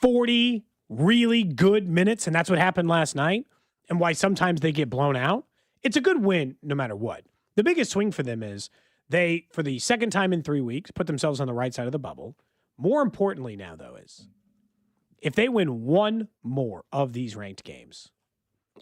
40 really good minutes, and that's what happened last night, and why sometimes they get blown out. It's a good win no matter what. The biggest swing for them is they, for the second time in 3 weeks, put themselves on the right side of the bubble. More importantly now, though, is if they win one more of these ranked games,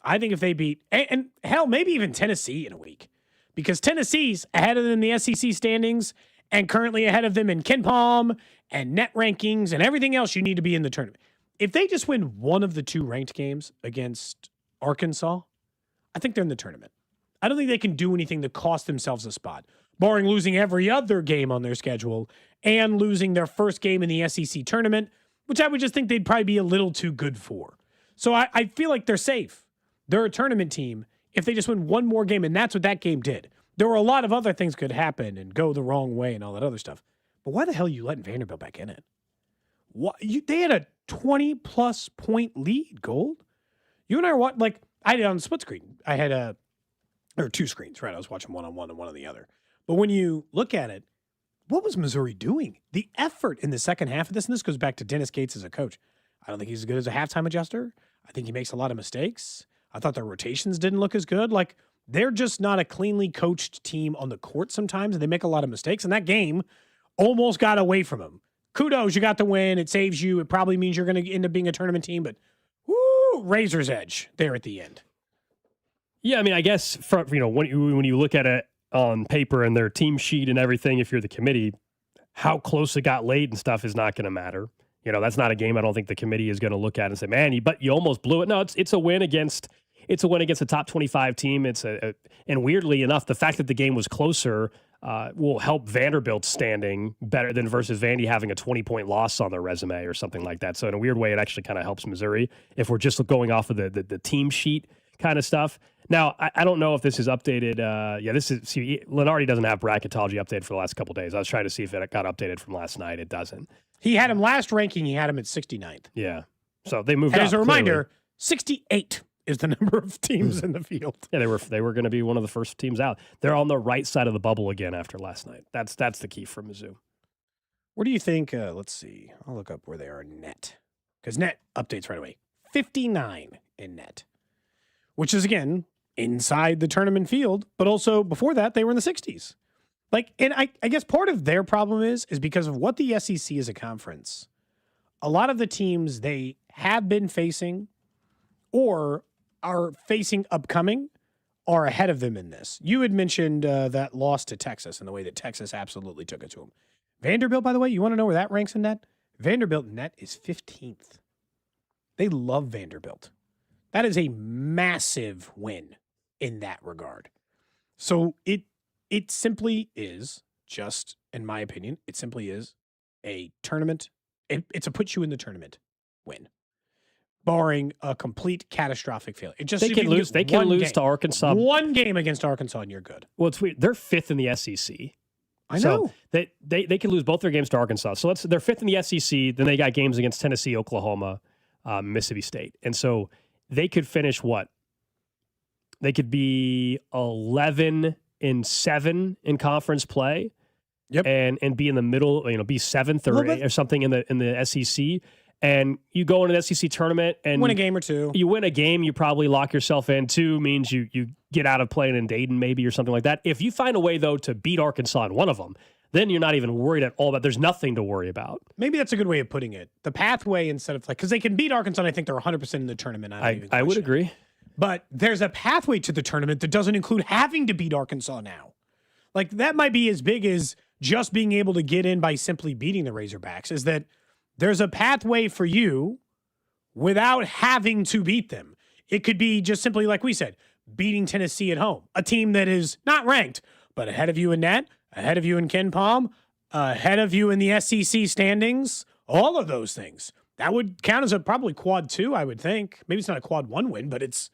I think if they beat, and hell, maybe even Tennessee in a week, because Tennessee's ahead of them in the SEC standings and currently ahead of them in KenPom and net rankings and everything else you need to be in the tournament. If they just win one of the 2 ranked games against Arkansas, I think they're in the tournament. I don't think they can do anything to cost themselves a spot, barring losing every other game on their schedule and losing their first game in the SEC tournament, which I would just think they'd probably be a little too good for. So I feel like they're safe. They're a tournament team if they just win one more game, and that's what that game did. There were a lot of other things could happen and go the wrong way and all that other stuff. But why the hell are you letting Vanderbilt back in it? They had a 20-plus point lead, Gold. You and I were I had it on the split screen. I had or 2 screens, right? I was watching one on one and one on the other. But when you look at it, what was Missouri doing? The effort in the second half of this, and this goes back to Dennis Gates as a coach. I don't think he's as good as a halftime adjuster. I think he makes a lot of mistakes. I thought their rotations didn't look as good. They're just not a cleanly coached team on the court sometimes, and they make a lot of mistakes. And that game almost got away from them. Kudos, you got the win. It saves you. It probably means you're going to end up being a tournament team, but razor's edge there at the end. Yeah, I guess when you look at it on paper and their team sheet and everything, if you're the committee, how close it got late and stuff is not going to matter. That's not a game I don't think the committee is going to look at and say, man, you almost blew it. No, it's a win against a top 25 team. And weirdly enough, the fact that the game was closer will help Vanderbilt's standing better than versus Vandy having a 20-point loss on their resume or something like that. So in a weird way, it actually kind of helps Missouri if we're just going off of the team sheet kind of stuff. Now, I don't know if this is updated. Lenardi doesn't have bracketology updated for the last couple of days. I was trying to see if it got updated from last night. It doesn't. He had him last ranking. He had him at 69th. Yeah. So they moved up. As a reminder, 68 is the number of teams in the field. Yeah, they were going to be one of the first teams out. They're on the right side of the bubble again after last night. That's the key for Mizzou. Where do you think, let's see. I'll look up where they are in net. Because net updates right away. 59 in net. Which is, again, inside the tournament field. But also, before that, they were in the 60s. Like, and I guess part of their problem is because of what the SEC is a conference. A lot of the teams they have been facing or are facing upcoming are ahead of them in this. You had mentioned that loss to Texas and the way that Texas absolutely took it to them. Vanderbilt, by the way, you want to know where that ranks in net? Vanderbilt net is 15th. They love Vanderbilt. That is a massive win in that regard. So it simply is just, in my opinion, it simply is a tournament. It's a put you in the tournament win, barring a complete catastrophic failure. It just they can lose. They can lose to Arkansas. One game against Arkansas, and you're good. Well, it's weird. They're 5th in the SEC. I know. So they can lose both their games to Arkansas. So they're 5th in the SEC. Then they got games against Tennessee, Oklahoma, Mississippi State, and so they could finish what? They could be 11-7 in conference play. Yep. And be in the middle, be 7th or something in the SEC. And you go into the SEC tournament and win a game or two. You win a game, you probably lock yourself in. 2 means you get out of playing in Dayton maybe or something like that. If you find a way, though, to beat Arkansas in one of them, then you're not even worried at all about. There's nothing to worry about. Maybe that's a good way of putting it. The pathway instead of because they can beat Arkansas, and I think they're 100% in the tournament. I would agree. But there's a pathway to the tournament that doesn't include having to beat Arkansas now. Like that might be as big as just being able to get in by simply beating the Razorbacks, is that there's a pathway for you without having to beat them. It could be just simply, like we said, beating Tennessee at home, a team that is not ranked, but ahead of you in net, ahead of you in Ken Palm, ahead of you in the SEC standings, all of those things. That would count as a probably quad 2, I would think. Maybe it's not a quad 1 win, but it's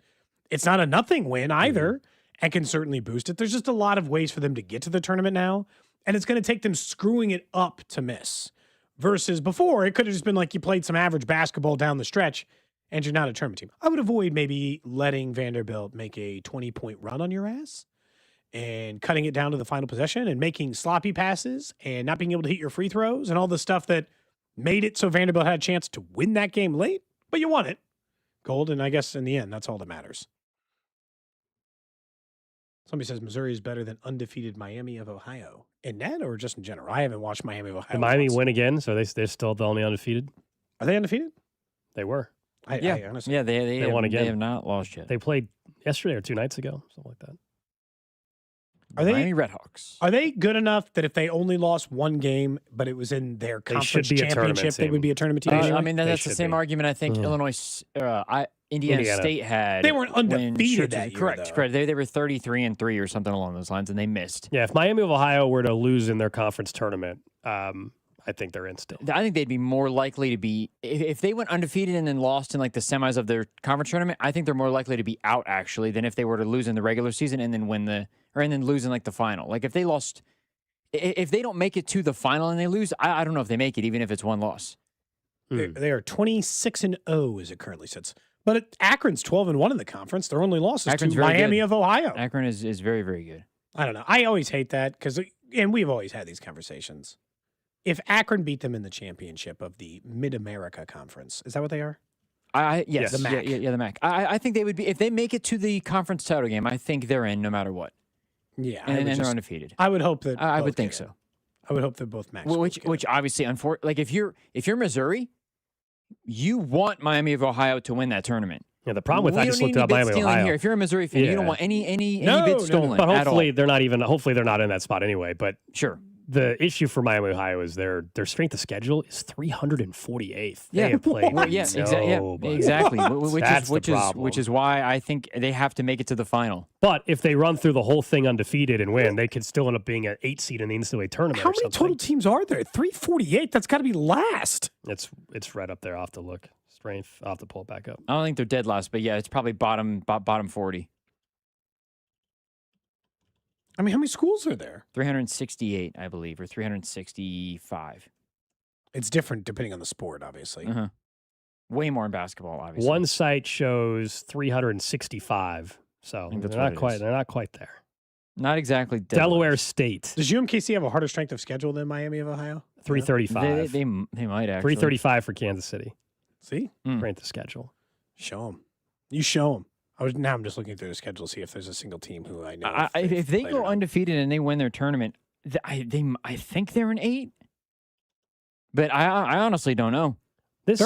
not a nothing win either, and can certainly boost it. There's just a lot of ways for them to get to the tournament now, and it's going to take them screwing it up to miss. Versus before, it could have just been like you played some average basketball down the stretch and you're not a tournament team. I would avoid maybe letting Vanderbilt make a 20-point run on your ass and cutting it down to the final possession and making sloppy passes and not being able to hit your free throws and all the stuff that made it so Vanderbilt had a chance to win that game late. But you won it, Gold, and I guess in the end, that's all that matters. Somebody says Missouri is better than undefeated Miami of Ohio. In that or just in general? I haven't watched Miami of Ohio. Did Miami win again? So they're still the only undefeated? Are they undefeated? They were. I honestly. Yeah, they won again. They have not lost yet. They played yesterday or 2 nights ago, something like that. Are they Miami Redhawks? Are they good enough that if they only lost one game, but it was in their conference championship, they would be a tournament team? I mean, that's the same argument I think Illinois, Indiana State had. They weren't undefeated that year, correct. They were 33-3 or something along those lines, and they missed. Yeah, if Miami of Ohio were to lose in their conference tournament, I think they're in still. I think they'd be more likely to be if they went undefeated and then lost in like the semis of their conference tournament. I think they're more likely to be out actually than if they were to lose in the regular season and then and then lose in like the final. Like if they lost, if they don't make it to the final and they lose, I don't know if they make it even if it's one loss. They are 26-0 as it currently sits. But Akron's 12-1 in the conference. Their only loss is to Miami of Ohio. Akron is very, very good. I don't know. I always hate that because, and we've always had these conversations. If Akron beat them in the championship of the Mid-America Conference, is that what they are? Yes. The MAC. Yeah, the MAC. I think they would be, if they make it to the conference title game, I think they're in no matter what. Yeah. And they're undefeated. I would hope that. I would think so. I would hope that both MACs. Which obviously, like if you're Missouri, you want Miami of Ohio to win that tournament. Yeah, the problem with I just looked up Miami of Ohio. Here. If you're a Missouri fan, you don't want any bid stolen. But hopefully at all. Hopefully they're not in that spot anyway. But sure. The issue for Miami, Ohio is their strength of schedule is 348th. Yeah, they have played exactly. Which is why I think they have to make it to the final. But if they run through the whole thing undefeated and win, they could still end up being an 8 seed in the NCAA tournament. How many total teams are there? 348. That's got to be last. It's right up there. I'll have to look. Strength. I'll have to pull it back up. I don't think they're dead last, but yeah, it's probably bottom 40. I mean, how many schools are there? 368, I believe, or 365. It's different depending on the sport, obviously. Uh-huh. Way more in basketball, obviously. One site shows 365, so they're not quite there. Not exactly. Delaware State. Does UMKC have a harder strength of schedule than Miami of Ohio? 335. They might actually. 335 for Kansas City. See? Strength of schedule. Show them. You show them. Now I'm just looking through the schedule to see if there's a single team who I know. If they go undefeated and they win their tournament, I think they're an 8, but I honestly don't know. This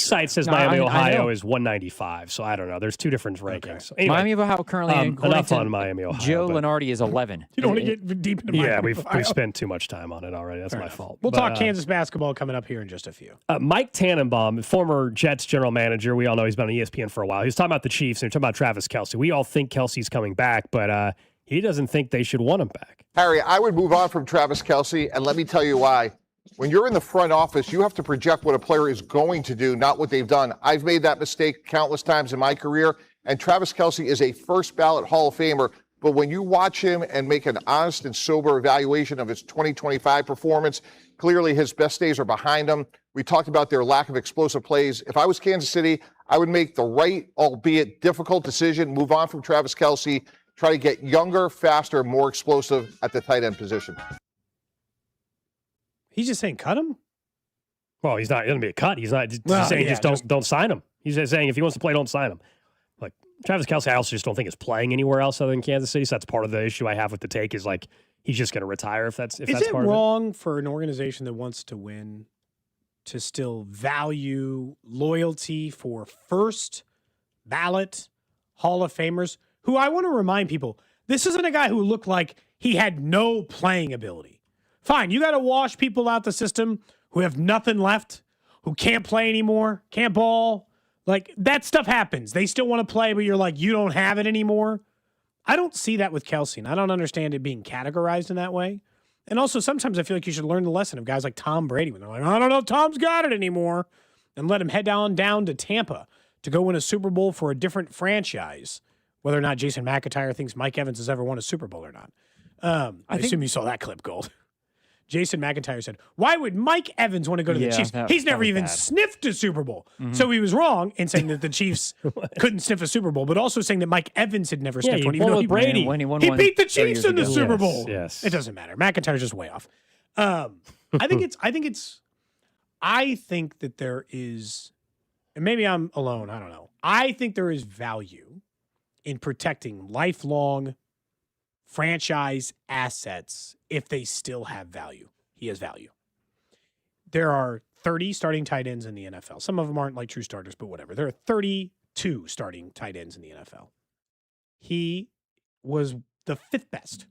site says Miami, Ohio is 195, so I don't know. There's two different rankings. Okay. So anyway, Miami of Ohio currently enough on Miami, Ohio. Joe Lenardi is 11. You don't want to get deep into Miami. Yeah, we've spent too much time on it already. That's my fault. We'll talk Kansas basketball coming up here in just a few. Mike Tannenbaum, former Jets general manager, we all know he's been on ESPN for a while. He was talking about the Chiefs and talking about Travis Kelce. We all think Kelce's coming back, but he doesn't think they should want him back. Harry, I would move on from Travis Kelce, and let me tell you why. When you're in the front office, you have to project what a player is going to do, not what they've done. I've made that mistake countless times in my career, and Travis Kelce is a first-ballot Hall of Famer. But when you watch him and make an honest and sober evaluation of his 2025 performance, clearly his best days are behind him. We talked about their lack of explosive plays. If I was Kansas City, I would make the right, albeit difficult decision, move on from Travis Kelce, try to get younger, faster, more explosive at the tight end position. He's just saying cut him? Well, he's not going to be a cut. He's not just saying don't sign him. He's just saying if he wants to play, don't sign him. Like Travis Kelce, I also just don't think is playing anywhere else other than Kansas City. So that's part of the issue I have with the take is like he's just going to retire if that's part of it. Is it wrong for an organization that wants to win to still value loyalty for first ballot Hall of Famers who I want to remind people, this isn't a guy who looked like he had no playing ability. Fine, you got to wash people out the system who have nothing left, who can't play anymore, can't ball. Like, that stuff happens. They still want to play, but you're like, you don't have it anymore. I don't see that with Kelce, and I don't understand it being categorized in that way. And also, sometimes I feel like you should learn the lesson of guys like Tom Brady when they're like, I don't know if Tom's got it anymore, and let him head down to Tampa to go win a Super Bowl for a different franchise, whether or not Jason McIntyre thinks Mike Evans has ever won a Super Bowl or not. I assume you saw that clip, Gold. Jason McIntyre said, why would Mike Evans want to go to the Chiefs? He's never even sniffed a Super Bowl. Mm-hmm. So he was wrong in saying that the Chiefs couldn't sniff a Super Bowl, but also saying that Mike Evans had never sniffed one. Even though Brady. He beat the Chiefs in the Super Bowl. Yes. It doesn't matter. McIntyre's just way off. I think that there is, and maybe I'm alone, I don't know. I think there is value in protecting lifelong franchise assets if they still have value. He has value. There are 30 starting tight ends in the NFL. Some of them aren't like true starters, but whatever. There are 32 starting tight ends in the NFL. He was the 5th best.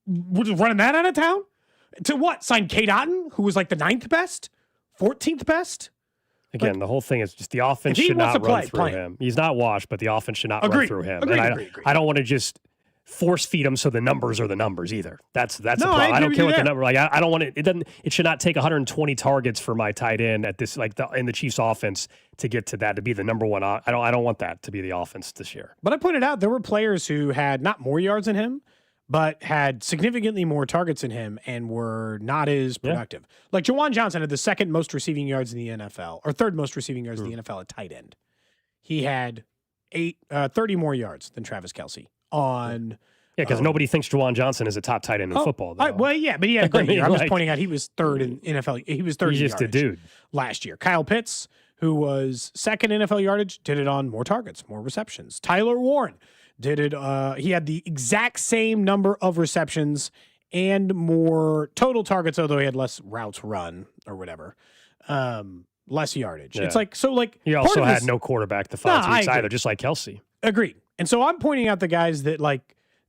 We're just running that out of town? To what? Sign Kate Otten, who was like the 9th best? 14th best? Again, like, the whole thing is just the offense should not run through him. He's not washed, but the offense should not run through him. Agreed. I don't want to just force feed them so the numbers are the numbers either. That's the problem. I don't care what the number. Like I don't want it. It should not take 120 targets for my tight end at this in the Chiefs offense to get to that to be the number one. I don't want that to be the offense this year. But I pointed out there were players who had not more yards than him, but had significantly more targets than him and were not as productive. Like Jawan Johnson had the 2nd most receiving yards in the NFL, or 3rd most receiving yards in the NFL at tight end. He had 30 more yards than Travis Kelce. Because nobody thinks Jawan Johnson is a top tight end in football. Though. But he had a great year. I'm just pointing out he was 3rd in NFL. He was 3rd. He's just a dude last year. Kyle Pitts, who was 2nd NFL yardage, did it on more targets, more receptions. Tyler Warren did it. He had the exact same number of receptions and more total targets, although he had less routes run or whatever. Less yardage. Yeah. It's like he also had no quarterback the 5 weeks either, just like Kelce. Agreed. And so I'm pointing out the guys that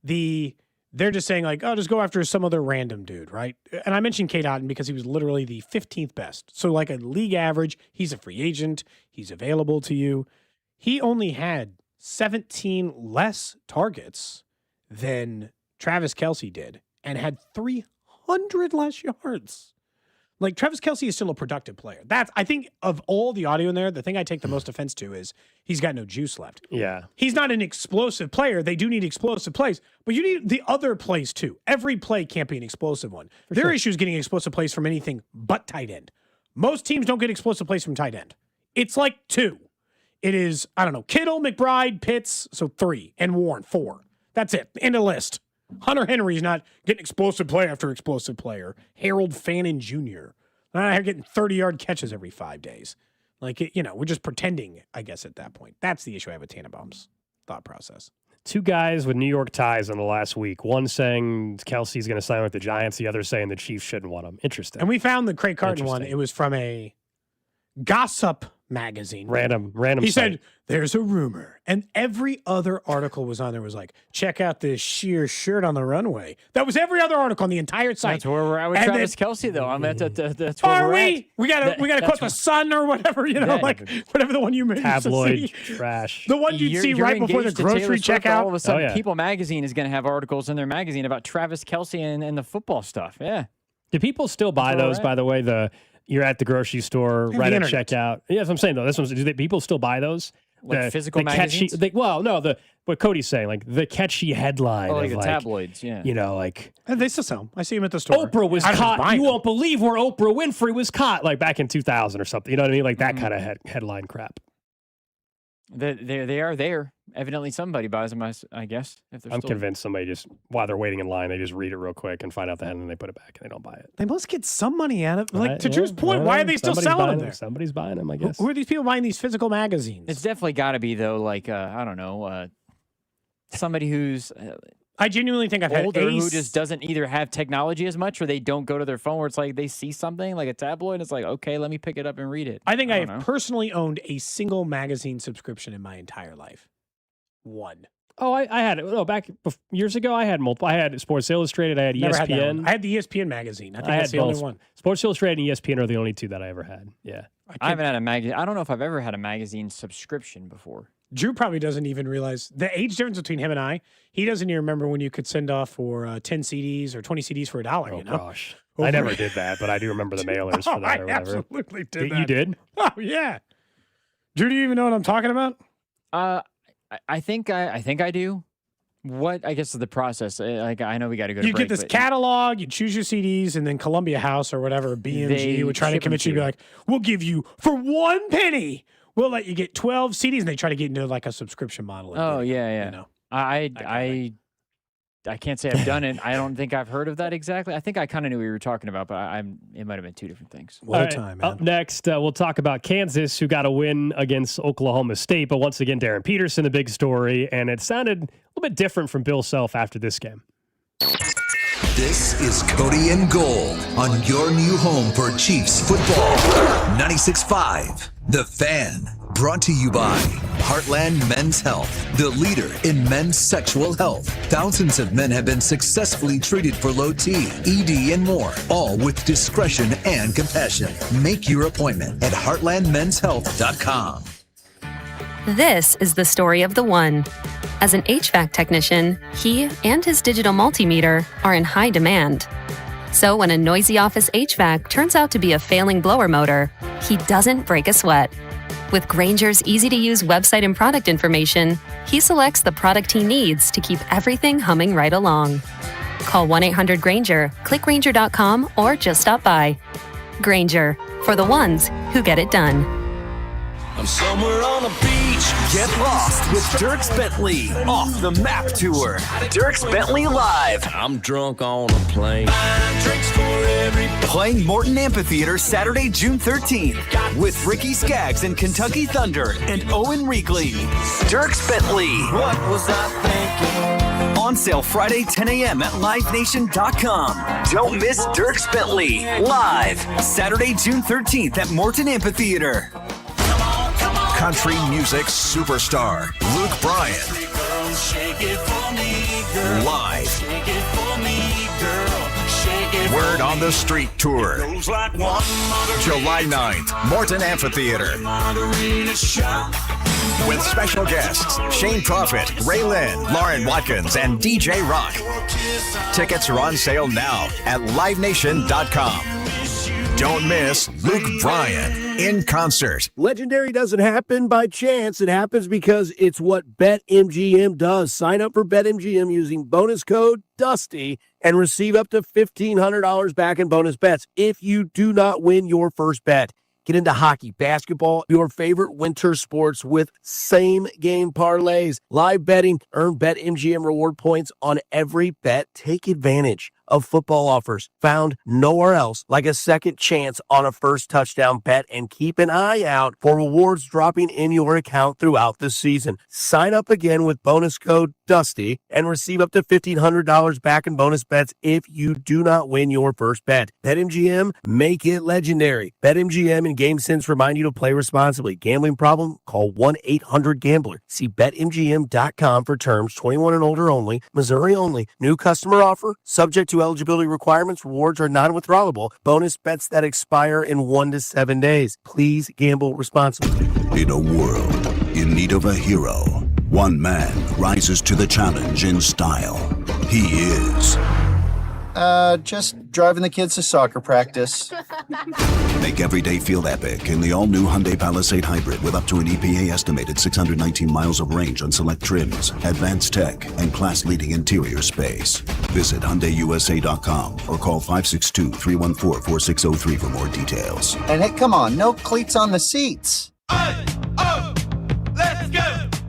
they're just saying like, oh, just go after some other random dude, right? And I mentioned Kate Otten because he was literally the 15th best. So like a league average, he's a free agent. He's available to you. He only had 17 less targets than Travis Kelce did and had 300 less yards. Like, Travis Kelce is still a productive player. I think of all the audio in there, the thing I take the most offense to is he's got no juice left. Yeah. He's not an explosive player. They do need explosive plays, but you need the other plays too. Every play can't be an explosive one. Their issue is getting explosive plays from anything but tight end. Most teams don't get explosive plays from tight end. It's like 2. It is, I don't know, Kittle, McBride, Pitts, so 3, and Warren, 4. That's it. End of list. Hunter Henry's not getting explosive play after explosive player. Harold Fannin Jr. They're getting 30-yard catches every 5 days. Like, we're just pretending, I guess, at that point. That's the issue I have with Tannenbaum's thought process. two guys with New York ties in the last week. One saying Kelsey's going to sign with the Giants. The other saying the Chiefs shouldn't want him. Interesting. And we found the Craig Carton one. It was from a gossip magazine. Random. He said, there's a rumor. And every other article was on there was like, check out this sheer shirt on the runway. That was every other article on the entire site. That's where we're at with And Travis Kelce, though. I mean, that's where are we're we? at. We gotta quote the Sun or whatever, like whatever the one you made. Tabloid trash. The one you'd see right before the grocery checkout. All of a sudden, People Magazine is going to have articles in their magazine about Travis Kelce and the football stuff. Yeah. Do people still buy those, by the way? You're at the grocery store, right at checkout. Yeah, that's what I'm saying, though. Do people still buy those? Like physical magazines? What Cody's saying, like the catchy headline. Like of the tabloids, yeah. And they still sell them. I see them at the store. Oprah was caught. You won't believe where Oprah Winfrey was caught, like back in 2000 or something. You know what I mean? Like that kind of headline crap. They are there. Evidently, somebody buys them, I guess. If they're I'm convinced somebody just, while they're waiting in line, they just read it real quick and find out the headline and they put it back and they don't buy it. They must get some money out of it. Like, to Drew's point, why are they still selling them there? Somebody's buying them, I guess. Who are these people buying these physical magazines? It's definitely got to be, though, like, I don't know, somebody who's I genuinely think I've had older who just doesn't either have technology as much or they don't go to their phone where it's like they see something like a tabloid and it's like, okay, let me pick it up and read it. I think I have personally owned a single magazine subscription in my entire life. One. Oh, I had it. No, back years ago, I had multiple. I had Sports Illustrated. I had ESPN. I had the ESPN magazine. I think that's the only one. Sports Illustrated and ESPN are the only two that I ever had. Yeah. I haven't had a magazine. I don't know if I've ever had a magazine subscription before. Drew probably doesn't even realize the age difference between him and I. He doesn't even remember when you could send off for 10 CDs or 20 CDs for $1. Oh, gosh. I never did that, but I do remember the mailers for that or whatever. I absolutely did that. You did? Oh, yeah. Drew, do you even know what I'm talking about? I think I do. What, I guess, is the process? Like, I know we got to go to break. You get this catalog, you choose your CDs, and then Columbia House or whatever, BMG, would try to convince you to be like, we'll give you, for 1 penny, we'll let you get 12 CDs, and they try to get into like a subscription model. Oh, yeah. You know, I can't say I've done it. I don't think I've heard of that exactly. I think I kind of knew what you were talking about, but it might have been two different things. What a time, man. Up next, we'll talk about Kansas, who got a win against Oklahoma State. But once again, Darren Peterson, the big story. And it sounded a little bit different from Bill Self after this game. This is Cody and Gold on your new home for Chiefs football. 96.5, The Fan. Brought to you by Heartland Men's Health, the leader in men's sexual health. Thousands of men have been successfully treated for low T, ED, and more, all with discretion and compassion. Make your appointment at heartlandmenshealth.com. This is the story of the one. As an HVAC technician, he and his digital multimeter are in high demand. So when a noisy office HVAC turns out to be a failing blower motor, he doesn't break a sweat. With Grainger's easy-to-use website and product information, he selects the product he needs to keep everything humming right along. Call 1-800-GRAINGER, click Grainger.com, or just stop by. Grainger, for the ones who get it done. I'm somewhere on a beach. Get lost with Dierks Bentley off the map tour. Dierks Bentley live. I'm drunk on a plane. Drinks for everybody. Playing Morton Amphitheater Saturday, June 13th with Ricky Skaggs and Kentucky Thunder and Owen Regley. Dierks Bentley. What was I thinking? On sale Friday, 10 a.m. at LiveNation.com. Don't miss Dierks Bentley live Saturday, June 13th at Morton Amphitheater. Country music superstar Luke Bryan. Live. Word on the Street Tour. July 9th, Morton Amphitheater. With special guests Shane Prophet, Ray Lynn, Lauren Watkins, and DJ Rock. Tickets are on sale now at LiveNation.com. Don't miss Luke Bryan in concert. Legendary doesn't happen by chance. It happens because it's what BetMGM does. Sign up for BetMGM using bonus code DUSTY and receive up to $1,500 back in bonus bets if you do not win your first bet. Get into hockey, basketball, your favorite winter sports with same-game parlays. Live betting, earn BetMGM reward points on every bet. Take advantage of football offers found nowhere else, like a second chance on a first touchdown bet, and keep an eye out for rewards dropping in your account throughout the season. Sign up again with bonus code DUSTY and receive up to $1,500 back in bonus bets if you do not win your first bet. BetMGM, make it legendary. BetMGM and GameSense remind you to play responsibly. Gambling problem? Call 1-800-GAMBLER. See BetMGM.com for terms. 21 and older only. Missouri only. New customer offer. Subject to eligibility requirements. Rewards are non-withdrawable. Bonus bets that expire in 1 to 7 days. Please gamble responsibly. In a world in need of a hero, one man rises to the challenge in style. He is... just driving the kids to soccer practice. Make every day feel epic in the all-new Hyundai Palisade Hybrid with up to an EPA-estimated 619 miles of range on select trims, advanced tech, and class-leading interior space. Visit HyundaiUSA.com or call 562-314-4603 for more details. And hey, come on, no cleats on the seats.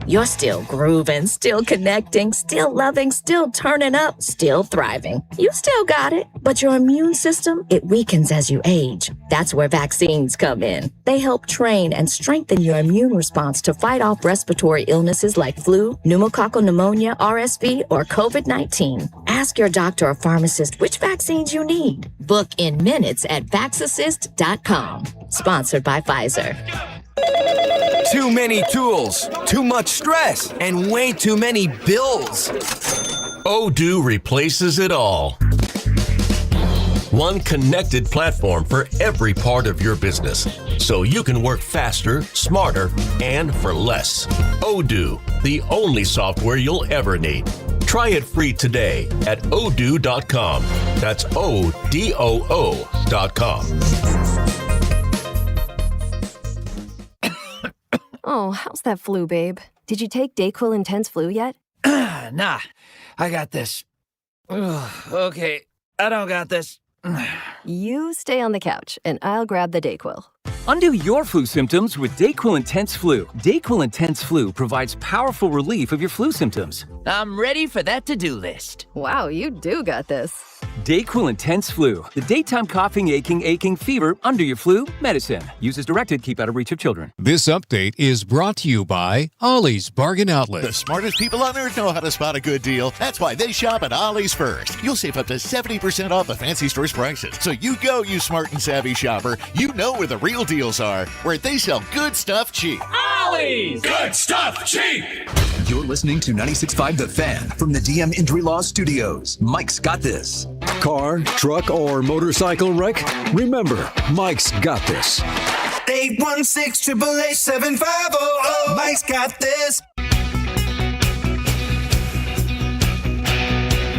You're still grooving, still connecting, still loving, still turning up, still thriving. You still got it, but your immune system, it weakens as you age. That's where vaccines come in. They help train and strengthen your immune response to fight off respiratory illnesses like flu, pneumococcal pneumonia, RSV, or COVID-19. Ask your doctor or pharmacist which vaccines you need. Book in minutes at vaxassist.com. Sponsored by Pfizer. Too many tools, too much stress, and way too many bills. Odoo replaces it all. One connected platform for every part of your business, so you can work faster, smarter, and for less. Odoo, the only software you'll ever need. Try it free today at odoo.com. That's ODOO.com. Oh, how's that flu, babe? Did you take Dayquil Intense Flu yet? Nah, I got this. Ugh, okay, I don't got this. You stay on the couch, and I'll grab the Dayquil. Undo your flu symptoms with Dayquil Intense Flu. Dayquil Intense Flu provides powerful relief of your flu symptoms. I'm ready for that to-do list. Wow, you do got this. Dayquil Intense Flu. The daytime coughing, aching, fever, under your flu, medicine. Use as directed, keep out of reach of children. This update is brought to you by Ollie's Bargain Outlet. The smartest people on earth know how to spot a good deal. That's why they shop at Ollie's first. You'll save up to 70% off the fancy store's prices. So you go, you smart and savvy shopper. You know where the real deals are, where they sell good stuff cheap. Ollie's! Good stuff cheap! You're listening to 96.5 The Fan from the DM Injury Law Studios. Mike's got this. Car, truck, or motorcycle wreck? Remember, Mike's got this. 816-888-7500. Mike's got this.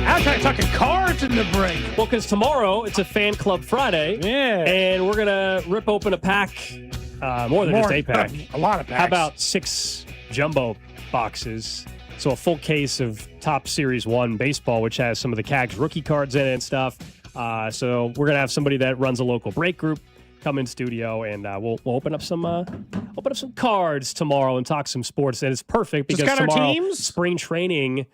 I was talking cards in the break. Well, because tomorrow it's a Fan Club Friday. Yeah. And we're going to rip open a pack, more than just a pack. A lot of packs. How about 6 jumbo boxes? So a full case of Top Series 1 baseball, which has some of the CAG's rookie cards in it and stuff. So we're going to have somebody that runs a local break group come in studio, and we'll open up some cards tomorrow and talk some sports. And it's perfect because got tomorrow, our teams? spring training,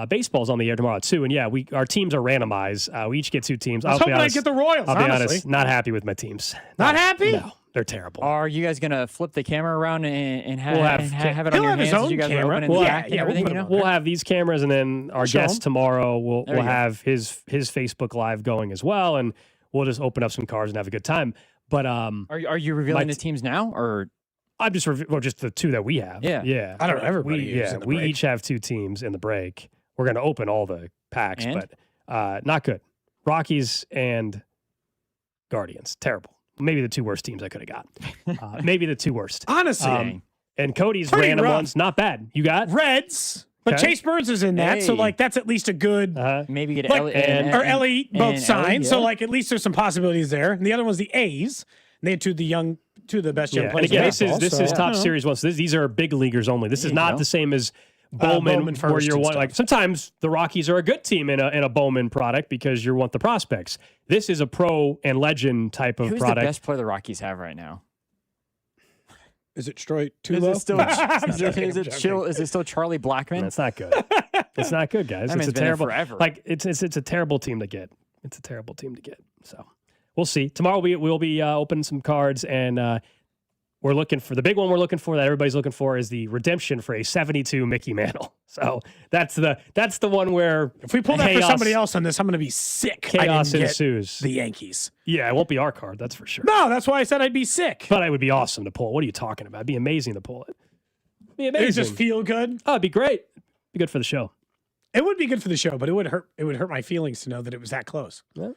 baseball's on the air tomorrow too. And yeah, our teams are randomized. We each get 2 teams. I was hoping I'd get the Royals, I'll be honestly. honest, not happy with my teams. Not happy? No. They're terrible. Are you guys gonna flip the camera around and have, We'll have it on your hands as you guys are opening the pack and everything? We'll have these cameras, and then our Show guest 'em. tomorrow will There you go. have his Facebook Live going as well, and we'll just open up some cards and have a good time. But are you revealing the teams now, or I'm just just the 2 that we have. Yeah. I don't know, everybody is in the we break. each have 2 teams in the break. We're going to open all the packs, And? but not good. Rockies and Guardians, terrible. Maybe the 2 worst teams I could have got. Maybe the 2 worst. Honestly. And Cody's Pretty random rough. ones, not bad. You got Reds. But Okay. Chase Burns is in that, so Hey. that's at least a good. maybe get Like, Ellie or Ellie both and signed, Ellie, so yeah. at least there's some possibilities there. And the other one's the A's. And they had 2 of the best young and players. again, in this is baseball, top so, series one. So these are big leaguers only. This is you not go. the same as Bowman, Bowman where first you're and one, stuff. like sometimes the Rockies are a good team in a Bowman product because you want the prospects. This is a pro and legend type of Who's product. the best player the Rockies have right now? Is it straight too Is low? it still is it still Charlie Blackmon? That's not good. It's not good, guys. That It's man's a been there terrible. forever. Like it's a terrible team to get. It's a terrible team to get. So we'll see. Tomorrow we'll be opening some cards, and we're looking for the big one. We're looking for that everybody's looking for is the redemption for a 72 Mickey Mantle. So that's the one where if we pull that for somebody else on this, I'm going to be sick. Chaos ensues. The Yankees. Yeah, it won't be our card. That's for sure. No, that's why I said I'd be sick. But it would be awesome to pull. What are you talking about? It'd be amazing to pull it. It'd be amazing. It would just feel good. Oh, it'd be great. It'd be good for the show. It would be good for the show, but it would hurt. It would hurt my feelings to know that it was that close. Yeah,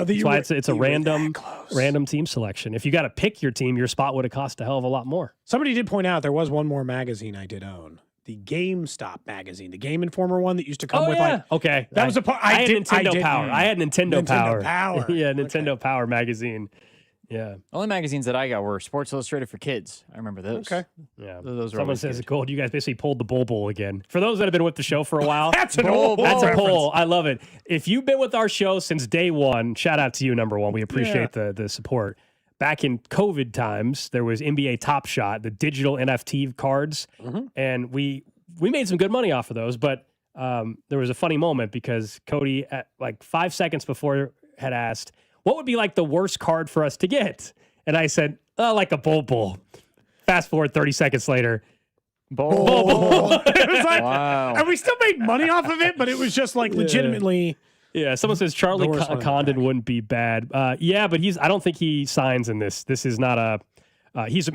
that's why it's a random team selection. If you got to pick your team, your spot would have cost a hell of a lot more. Somebody did point out there was one more magazine I did own, the GameStop magazine, the Game Informer one that used to come with like. Okay, that was a part. I had Nintendo Power. I had Nintendo Power. Yeah, Nintendo Okay. Power magazine. Yeah. Only magazines that I got were Sports Illustrated for kids. I remember those. Okay. Yeah. Those were Someone says, Gold, you guys basically pulled the bull again. For those that have been with the show for a while. That's an old That's a reference. poll. I love it. If you've been with our show since day one, shout out to you, number one. We appreciate the support. Back in COVID times, there was NBA Top Shot, the digital NFT cards, and we made some good money off of those, but there was a funny moment because Cody, at like 5 seconds before, had asked, what would be like the worst card for us to get? And I said, like a bull. Fast forward 30 seconds later. Bull. It was like, and we still made money off of it, but it was just like legitimately. Yeah, someone says Charlie The worst one in the Condon wouldn't be bad. Yeah, but I don't think he signs in this. This is not a. He's a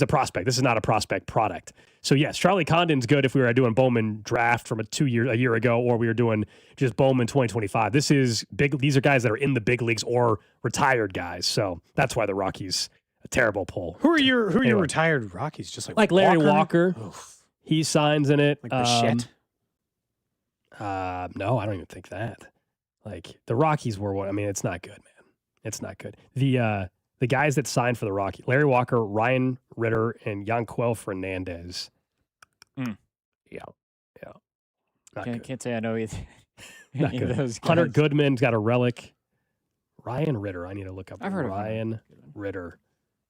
prospect. This is not a prospect product. So yes, Charlie Condon's good if we were doing Bowman draft from a year ago, or we were doing just Bowman 2025. This is big. These are guys that are in the big leagues or retired guys. So that's why the Rockies a terrible pull. Who are your retired Rockies? Just like Larry Walker. He signs in it. Like Bichette? No, I don't even think that. Like the Rockies were what? I mean, it's not good, man. It's not good. The guys that signed for the Rockies, Larry Walker, Ryan Ritter, and Yanquel Fernandez. Yeah. Can't say I know either. Not good. Those Hunter guys. Goodman's got a relic. Ryan Ritter, I need to look up. I've heard of him. Ryan Ritter.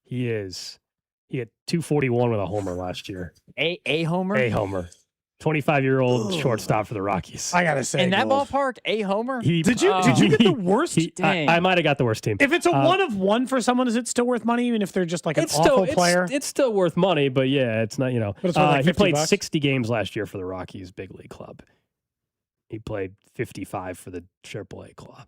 He had 241 with a homer last year. A homer? A homer. 25-year-old shortstop for the Rockies. I gotta say, in that ballpark, a homer. Did you get the worst? I might have got the worst team. If it's a 1 of 1 for someone, is it still worth money, even if they're just like an awful player? It's still worth money, but yeah, it's not. But it's worth like he played $50. 60 games last year for the Rockies big league club. He played 55 for the AAA club.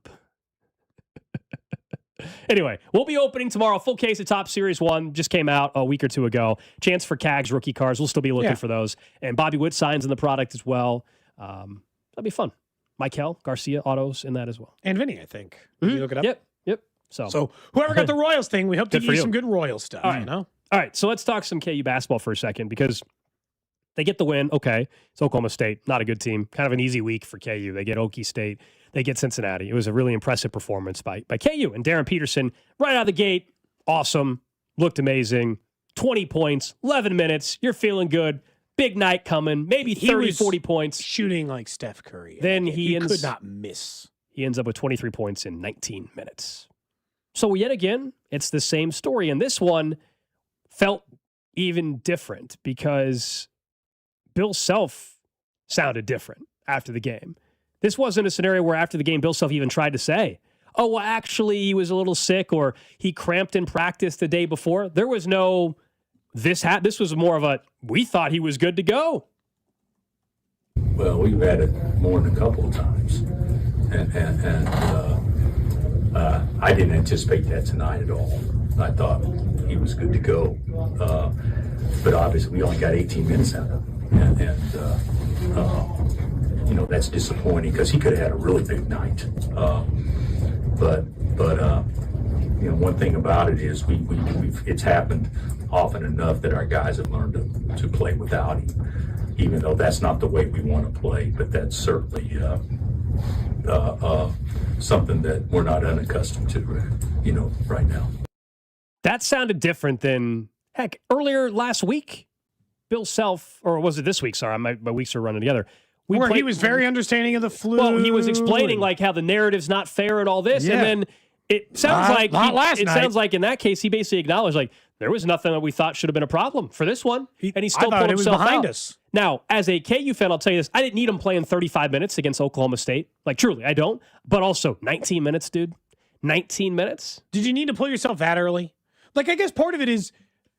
Anyway, we'll be opening tomorrow. Full case of Top Series 1 just came out a week or two ago. Chance for CAG's rookie cards. We'll still be looking for those. And Bobby Witt signs in the product as well. That'll be fun. Michael Garcia autos in that as well. And Vinny, I think. Did you look it up? Yep. So whoever got the Royals thing, we hope to Good get for you you. some good Royals stuff. All right. You know? All right, so let's talk some KU basketball for a second because they get the win. Okay, it's Oklahoma State, not a good team. Kind of an easy week for KU. They get Okie State. They get Cincinnati. It was a really impressive performance by KU. And Darren Peterson, right out of the gate, awesome, looked amazing. 20 points, 11 minutes. You're feeling good. Big night coming, maybe 30, 40 points. Shooting like Steph Curry. Then he could not miss. He ends up with 23 points in 19 minutes. So yet again, it's the same story. And this one felt even different because Bill Self sounded different after the game. This wasn't a scenario where after the game, Bill Self even tried to say, oh, well, actually, he was a little sick or he cramped in practice the day before. There was no, this was more of a, we thought he was good to go. Well, we've had it more than a couple of times. And I didn't anticipate that tonight at all. I thought he was good to go. But obviously, we only got 18 minutes out of him. That's disappointing because he could have had a really big night. But one thing about it is it's happened often enough that our guys have learned to play without him, even though that's not the way we want to play. But that's certainly something that we're not unaccustomed to, right now. That sounded different than, heck, earlier last week. Bill Self, or was it this week? Sorry, my weeks are running together. He was very understanding of the flu. Well, he was explaining like how the narrative's not fair and all this, and then it sounds sounds like in that case he basically acknowledged like There was nothing that we thought should have been a problem for this one, and he still pulled himself behind out. us. Now, as a KU fan, I'll tell you this. I didn't need him playing 35 minutes against Oklahoma State. Like, truly, I don't. But also, 19 minutes, dude. 19 minutes? Did you need to pull yourself that early? Like, I guess part of it is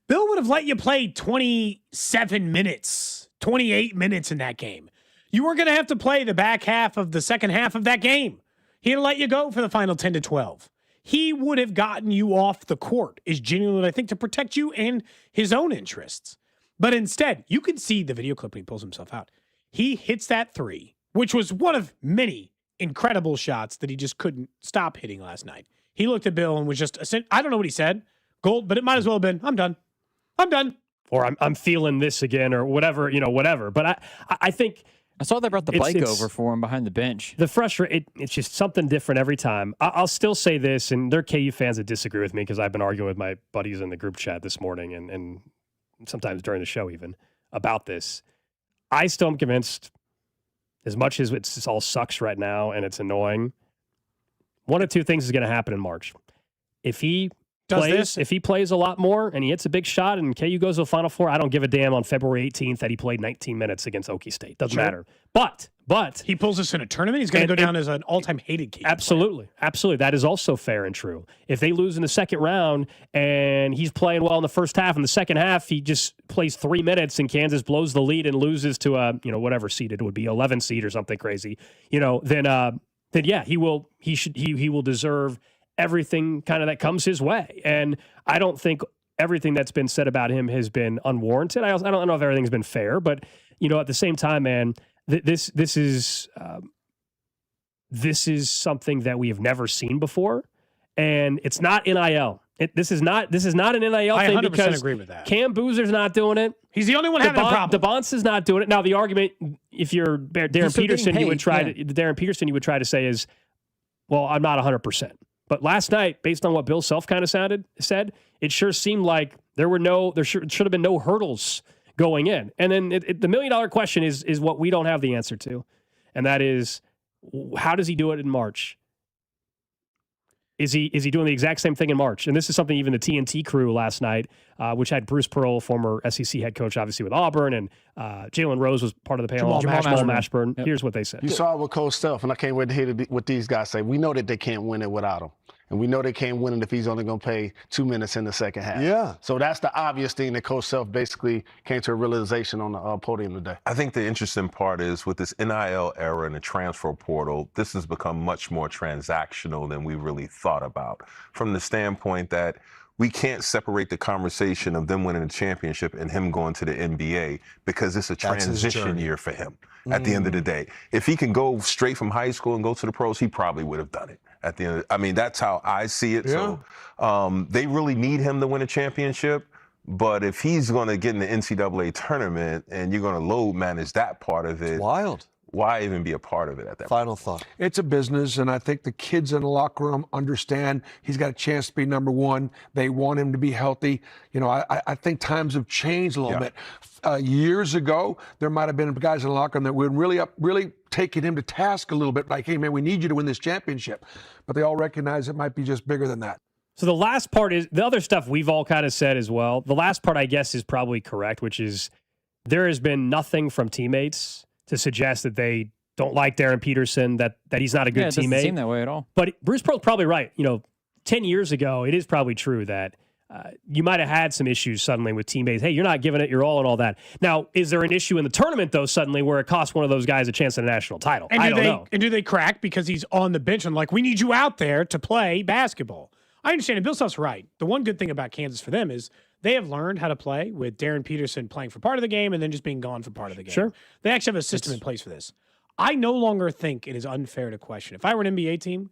Bill would have let you play 27 minutes, 28 minutes in that game. You were going to have to play the back half of the second half of that game. He'd let you go for the final 10 to 12. He would have gotten you off the court, is genuinely, I think, to protect you and his own interests. But instead, you can see the video clip when he pulls himself out. He hits that three, which was one of many incredible shots that he just couldn't stop hitting last night. He looked at Bill and was just, I don't know what he said, Gold, but it might as well have been, I'm done. I'm done. Or I'm feeling this again or whatever, whatever. But I think... I saw they brought the bike over for him behind the bench. It's just something different every time. I'll still say this, and there are KU fans that disagree with me because I've been arguing with my buddies in the group chat this morning and sometimes during the show even about this. I still am convinced, as much as it all sucks right now and it's annoying, one of two things is going to happen in March. If he plays a lot more and he hits a big shot and KU goes to the Final Four, I don't give a damn on February 18th that he played 19 minutes against Okie State. Doesn't matter. But he pulls us in a tournament, he's going to go down as an all-time hated KU Absolutely. player. Absolutely. That is also fair and true. If they lose in the second round and he's playing well in the first half, in the second half he just plays 3 minutes and Kansas blows the lead and loses to whatever seed it would be, 11 seed or something crazy, then yeah, he will deserve everything kind of that comes his way. And I don't think everything that's been said about him has been unwarranted. I don't know if everything's been fair, but at the same time, man, this is something that we have never seen before, and it's not NIL. This is not an NIL I thing 100% because agree with that. Cam Boozer's not doing it. He's the only one having a problem. DeBonce is not doing it. Now the argument, if you're Darren Peterson, you would try to say is, well, I'm not 100%. But last night, based on what Bill Self kind of said, it sure seemed like there should have been no hurdles going in. And then the $1 million question is what we don't have the answer to. And that is, how does he do it in March? Is he doing the exact same thing in March? And this is something even the TNT crew last night, which had Bruce Pearl, former SEC head coach, obviously with Auburn, and Jalen Rose was part of the panel. Jamal Mashburn. Yep. Here's what they said. You saw it with Coach Self, and I can't wait to hear what these guys say. We know that they can't win it without him. And we know they can't win it if he's only going to play 2 minutes in the second half. Yeah. So that's the obvious thing that Coach Self basically came to a realization on the podium today. I think the interesting part is with this NIL era and the transfer portal, this has become much more transactional than we really thought about. From the standpoint that we can't separate the conversation of them winning a championship and him going to the NBA because it's a transition year for him at the end of the day. If he can go straight from high school and go to the pros, he probably would have done it. At the end, that's how I see it. Yeah. So they really need him to win a championship. But if he's going to get in the NCAA tournament and you're going to load manage that part of it, wild. Why even be a part of it at that Final point? thought. It's a business, and I think the kids in the locker room understand he's got a chance to be number one. They want him to be healthy. I think times have changed a little bit. Years ago, there might have been guys in the locker room that would really taken him to task a little bit, like, hey, man, we need you to win this championship. But they all recognize it might be just bigger than that. So the last part is the other stuff we've all kind of said as well. The last part, I guess, is probably correct, which is there has been nothing from teammates to suggest that they don't like Darren Peterson, that he's not a good teammate. It doesn't seem that way at all. But Bruce Pearl's probably right. 10 years ago, it is probably true that you might have had some issues suddenly with teammates. Hey, you're not giving it your all and all that. Now, is there an issue in the tournament, though, suddenly where it costs one of those guys a chance at a national title? I don't know. And do they crack because he's on the bench and we need you out there to play basketball? I understand, and Bill Self's right. The one good thing about Kansas for them is they have learned how to play with Darren Peterson playing for part of the game and then just being gone for part of the game. Sure. They actually have a system in place for this. I no longer think it is unfair to question. If I were an NBA team,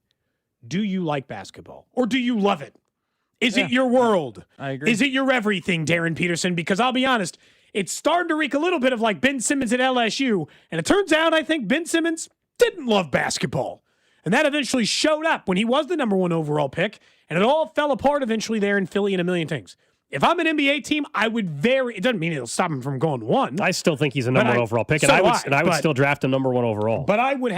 do you like basketball or do you love it? Is it your world? I agree. Is it your everything, Darren Peterson? Because I'll be honest, it's starting to reek a little bit of like Ben Simmons at LSU. And it turns out I think Ben Simmons didn't love basketball. And that eventually showed up when he was the number 1 overall pick. And it all fell apart eventually there in Philly and a million things. If I'm an NBA team, I would it doesn't mean it'll stop him from going 1. I still think he's a number 1 overall pick, and I would still draft him number 1 overall. But I would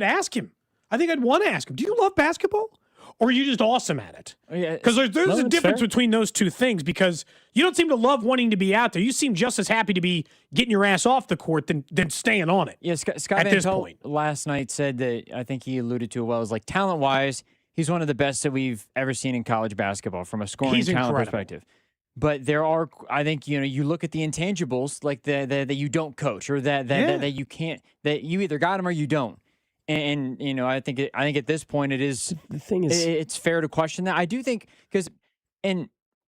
ask him. I think I'd want to ask him, do you love basketball? or are you just awesome at it? Yeah, Because there's a difference fair. between those two things, because you don't seem to love wanting to be out there. You seem just as happy to be getting your ass off the court than staying on it. Yeah, Scott at Van this Pelt point. last night said that, I think he alluded to it well, is like talent-wise, he's one of the best that we've ever seen in college basketball from a scoring He's talent incredible. perspective. But there are, I think, you look at the intangibles, like that you don't coach, or that you can't, that you either got them or you don't. And I think at this point the thing is, it's fair to question that. I do think, because, and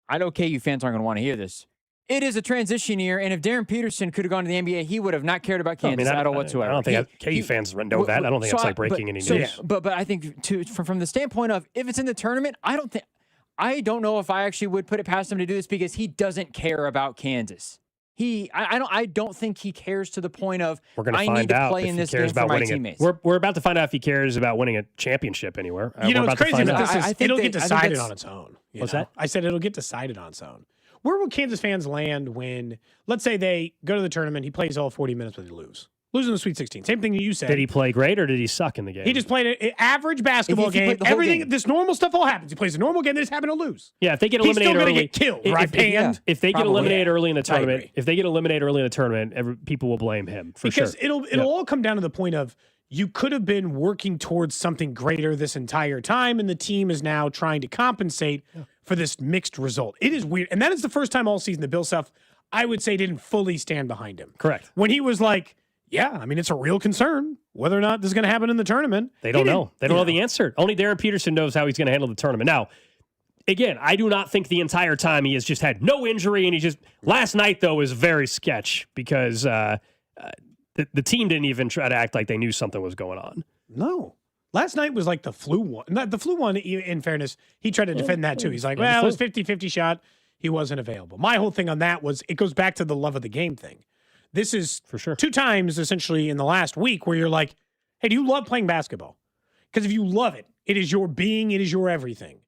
I know KU fans aren't going to want to hear this. It is a transition year, and if Darren Peterson could have gone to the NBA, he would have not cared about Kansas at all whatsoever. I don't think KU fans know that. I don't think it's like breaking any news. But I think from the standpoint of, if it's in the tournament, I don't know if I actually would put it past him to do this, because he doesn't care about Kansas. I don't think he cares to the point of, We're going to I find need to out play if in he this cares game for about my winning teammates. We're about to find out if he cares about winning a championship anywhere. It's crazy, but I think it'll that- get I think decided that's- on its own. What's that? I said it'll get decided on its own. Where will Kansas fans land when, let's say they go to the tournament, he plays all 40 minutes, but they lose? Lose in the Sweet 16. Same thing that you said. Did he play great or did he suck in the game? He just played an average basketball If he game. played the whole Everything, game. this normal stuff all happens. He plays a normal game, they just happen to lose. Yeah, if they get He's still eliminated gonna early, get killed, if- right? if- Panned? If they get Probably. eliminated Yeah. early in the I tournament, agree. if they get eliminated early in the tournament, people will blame him for Because sure. it'll all come down to the point of, you could have been working towards something greater this entire time, and the team is now trying to compensate for this mixed result. It is weird. And that is the first time all season that Bill Self, I would say, didn't fully stand behind him. Correct. When he was like, yeah, I mean, it's a real concern whether or not this is going to happen in the tournament. They don't know. They don't know Yeah. the answer. Only Darren Peterson knows how he's going to handle the tournament. Now, again, I do not think the entire time he has just had no injury, and he just last night though was very sketch because the team didn't even try to act like they knew something was going on. No. Last night was like the flu one. Not the flu one, in fairness, he tried to defend that too. He's like, well, it was 50-50 shot. He wasn't available. My whole thing on that was, it goes back to the love of the game thing. This is for sure 2 times essentially in the last week where you're like, hey, do you love playing basketball? Because if you love it, it is your being, it is your everything.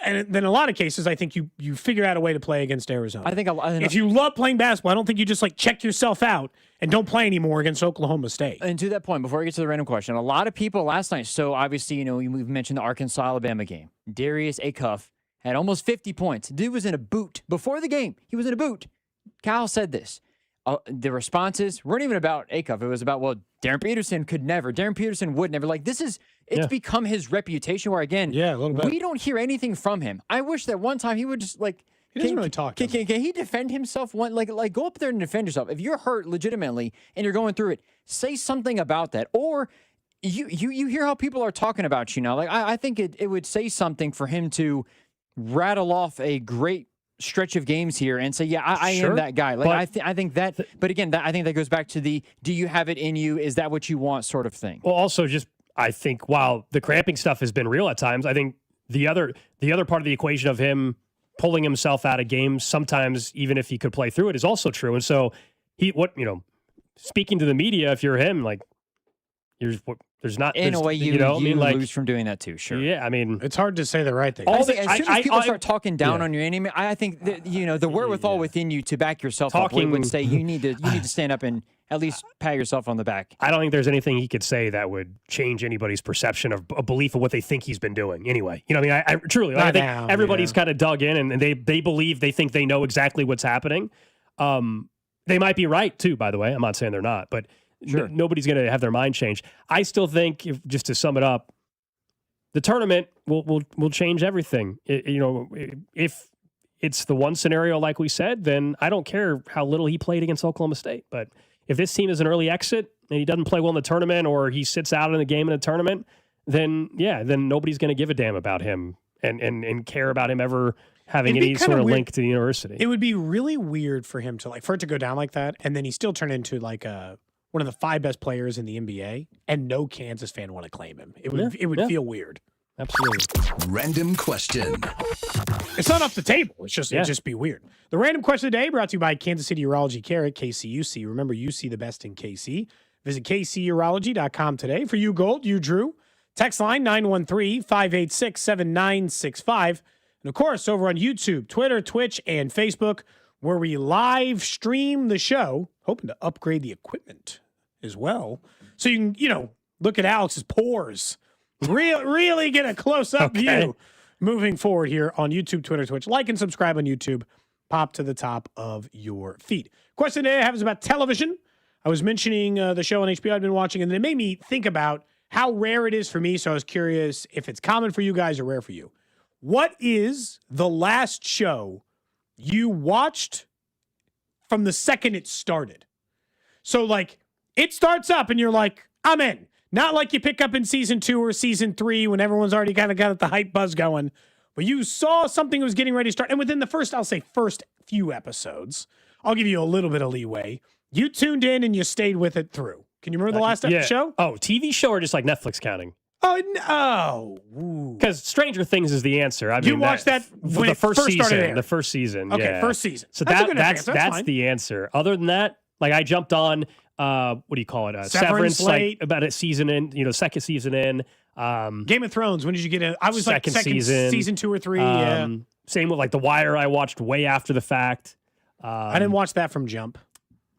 And then in a lot of cases, I think you figure out a way to play against Arizona. I think if you love playing basketball, I don't think you just like check yourself out and don't play anymore against Oklahoma State. And to that point, before I get to the random question, a lot of people last night, so obviously, we've mentioned the Arkansas-Alabama game. Darius Acuff had almost 50 points. Dude was in a boot. Before the game, he was in a boot. Kyle said this. The responses weren't even about Acuff. It was about, well, Darren Peterson could never. Darren Peterson would never. Like, it's become his reputation where, again, a little bit. We don't hear anything from him. I wish that one time he would just, like, he doesn't really talk. Can he defend himself? Like go up there and defend yourself. If you're hurt legitimately and you're going through it, say something about that. Or you hear how people are talking about you now. Like, I think it would say something for him to rattle off a great stretch of games here and say, yeah, I am that guy. Like, I think that, but again, I think that goes back to the, do you have it in you? Is that what you want sort of thing? Well, also just, I think while the cramping stuff has been real at times, I think the other part of the equation of him pulling himself out of games, sometimes even if he could play through it, is also true. And so speaking to the media, if you're him, like, there's not in a way you like, lose from doing that too. Sure. Yeah, I mean, it's hard to say the right thing. As soon as people start talking down on your enemy, I think that, the wherewithal within you to back yourself up would say you need to stand up and at least pat yourself on the back. I don't think there's anything he could say that would change anybody's perception of a belief of what they think he's been doing. Anyway, I mean, I truly, I think everybody's kind of dug in and they believe, they think they know exactly what's happening. They might be right too, by the way. I'm not saying they're not, but sure. Nobody's going to have their mind changed. I still think, just to sum it up, the tournament will change everything. If it's the one scenario like we said, then I don't care how little he played against Oklahoma State. But if this team is an early exit and he doesn't play well in the tournament, or he sits out in the game in a tournament, then nobody's going to give a damn about him and care about him ever having any sort of link to the university. It would be really weird for him for it to go down like that, and then he still turn into like one of the 5 best players in the NBA, and no Kansas fan want to claim him. It would feel weird. Absolutely. Random question. It's not off the table. It'd just be weird. The random question of the day brought to you by Kansas City Urology Care at KCUC. Remember, you see the best in KC. Visit kcurology.com today. For you, Gold, you, Drew. Text line 913-586-7965. And of course, over on YouTube, Twitter, Twitch, and Facebook, where we live stream the show, hoping to upgrade the equipment as well. So you can, look at Alex's pores really get a close-up view moving forward here on YouTube, Twitter, Twitch. Like and subscribe on YouTube. Pop to the top of your feed. Question today I have is about television. I was mentioning the show on HBO I've been watching, and it made me think about how rare it is for me, so I was curious if it's common for you guys or rare for you. What is the last show you watched from the second it started? So, like, it starts up and you're like, I'm in. Not like you pick up in season 2 or season 3 when everyone's already kind of got the hype buzz going. But you saw something was getting ready to start. And within the first few episodes, I'll give you a little bit of leeway. You tuned in and you stayed with it through. Can you remember the last show? Oh, TV show or just like Netflix counting? Oh, no. Because Stranger Things is the answer. I mean, you watched that when the first season. started The first season. Okay, yeah. first season. So that's the answer. Other than that, like I jumped on, what do you call it? Severance like about a season in, second season in. Game of Thrones. When did you get it? I was second season 2 or 3. Yeah. Same with like The Wire. I watched way after the fact. I didn't watch that from Jump.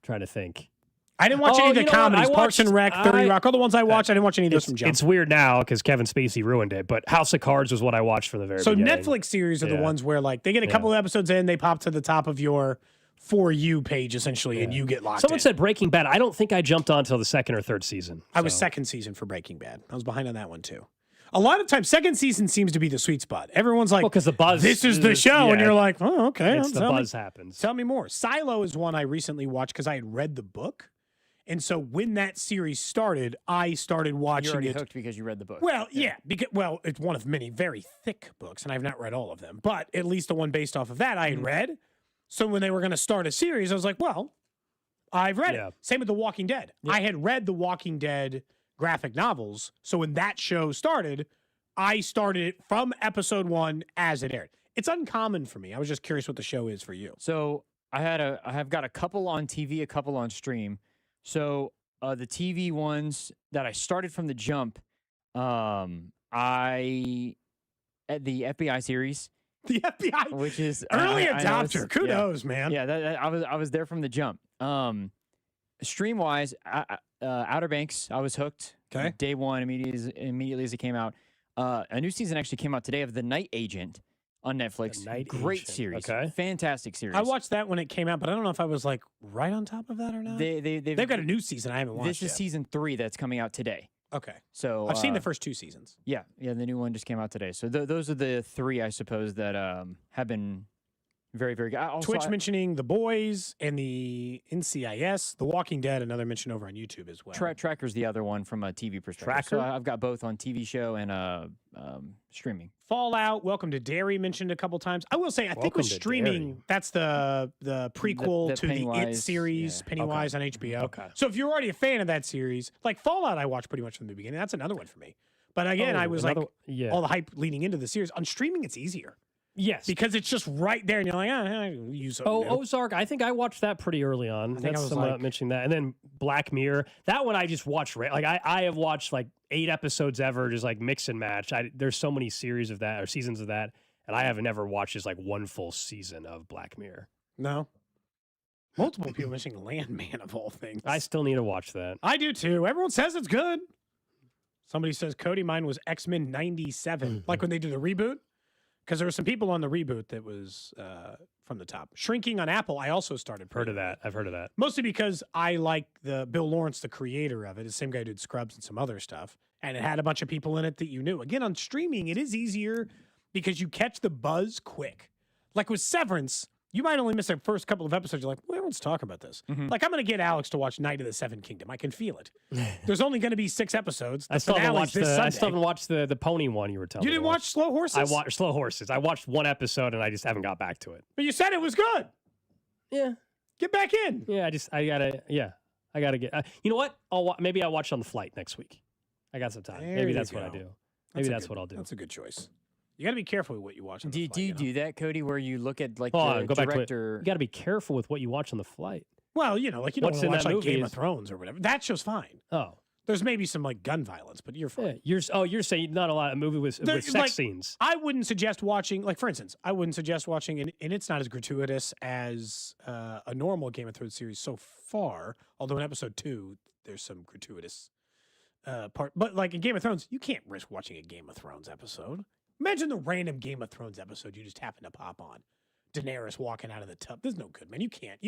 Trying to think. I didn't watch any of the comedies. Parks and Rec, 30 Rock. All the ones I watched, I didn't watch any of those from Jump. It's weird now because Kevin Spacey ruined it, but House of Cards was what I watched from the very beginning. So Netflix series are the ones where like they get a couple of episodes in, they pop to the top of your For You page essentially, and you get locked Someone in. said Breaking Bad. I don't think I jumped on until the second or third season. I was second season for Breaking Bad. I was behind on that one too. A lot of times, second season seems to be the sweet spot. Everyone's like, because the buzz. This is the show, and you're like, oh, okay. The buzz happens. Tell me more. Silo is one I recently watched because I had read the book. And so when that series started, I started watching You're already it. hooked because you read the book. Well, yeah, because it's one of many very thick books, and I've not read all of them. But at least the one based off of that I had read. So when they were going to start a series, I was like, well, I've read it. Same with The Walking Dead. I had read The Walking Dead graphic novels. So when that show started, I started it from episode 1 as it aired. It's uncommon for me. I was just curious what the show is for you. So I have got a couple on TV, a couple on stream. So the TV ones that I started from the jump, at the FBI series. The FBI, which is early adopter. Kudos, man. Yeah, I was there from the jump. Stream wise, Outer Banks, I was hooked. Okay. Day one, immediately as it came out. A new season actually came out today of The Night Agent on Netflix. Great series. Okay. Fantastic series. I watched that when it came out, but I don't know if I was like right on top of that or not. They've got a new season I haven't watched This is season 3 that's coming out today. Okay. So I've seen the first 2 seasons. Yeah, the new one just came out today. So those are the 3, I suppose, that have been very, very good. Twitch mentioning The Boys and the NCIS, The Walking Dead, another mention over on YouTube as well. Tracker's the other one from a TV perspective. Tracker? So I've got both on TV show and streaming. Fallout, Welcome to Derry mentioned a couple times. I will say, I think with streaming, that's the prequel to the It series, Pennywise on HBO. Okay. So if you're already a fan of that series, like Fallout, I watched pretty much from the beginning. That's another one for me. But again, I was like, all the hype leading into the series. On streaming, it's easier. Yes. Because it's just right there, and you're like, I use something new. Ozark. I think I watched that pretty early on. think I was like- mentioning that. And then Black Mirror. That one I just watched. Like I have watched like 8 episodes ever, just like mix and match. There's so many series of that or seasons of that, and I have never watched just like one full season of Black Mirror. No. Multiple people mentioning Landman of all things. I still need to watch that. I do too. Everyone says it's good. Somebody says, Cody, mine was X-Men 97. Like when they did the reboot. Because there were some people on the reboot that was from the top. Shrinking on Apple, I also started. Heard of that. I've heard of that. Mostly because I like the Bill Lawrence, the creator of it, the same guy who did Scrubs and some other stuff. And it had a bunch of people in it that you knew. Again, on streaming, it is easier because you catch the buzz quick. Like with Severance, you might only miss the first couple of episodes. You're like, well, everyone's talking about this. Like, I'm going to get Alex to watch Night of the Seven Kingdom. I can feel it. There's only going to be 6 episodes. I still haven't watched the pony one you were telling me. You didn't watch Slow Horses? I watched Slow Horses. I watched 1 episode and I just haven't got back to it. But you said it was good. Yeah. Get back in. Yeah, I gotta get. You know what? Maybe I'll watch on the flight next week. I got some time. Maybe that's what I do. Maybe that's what I'll do. That's a good choice. You got to be careful with what you watch on the flight. Do you do that, Cody, where you look at like Hold on, the go back to it. director? You got to be careful with what you watch on the flight. Well, you know, like you don't What's want to in watch that like movie Game of is- Thrones or whatever. That show's fine. Oh. There's maybe some like gun violence, but you're fine. Yeah, you're saying not a lot of movie with sex like, scenes. I wouldn't suggest watching, like for instance, I wouldn't suggest watching, and it's not as gratuitous as a normal Game of Thrones series so far. Although in episode 2, there's some gratuitous part. But like in Game of Thrones, you can't risk watching a Game of Thrones episode. Imagine the random Game of Thrones episode you just happen to pop on. Daenerys walking out of the tub. There's no good, man. You can't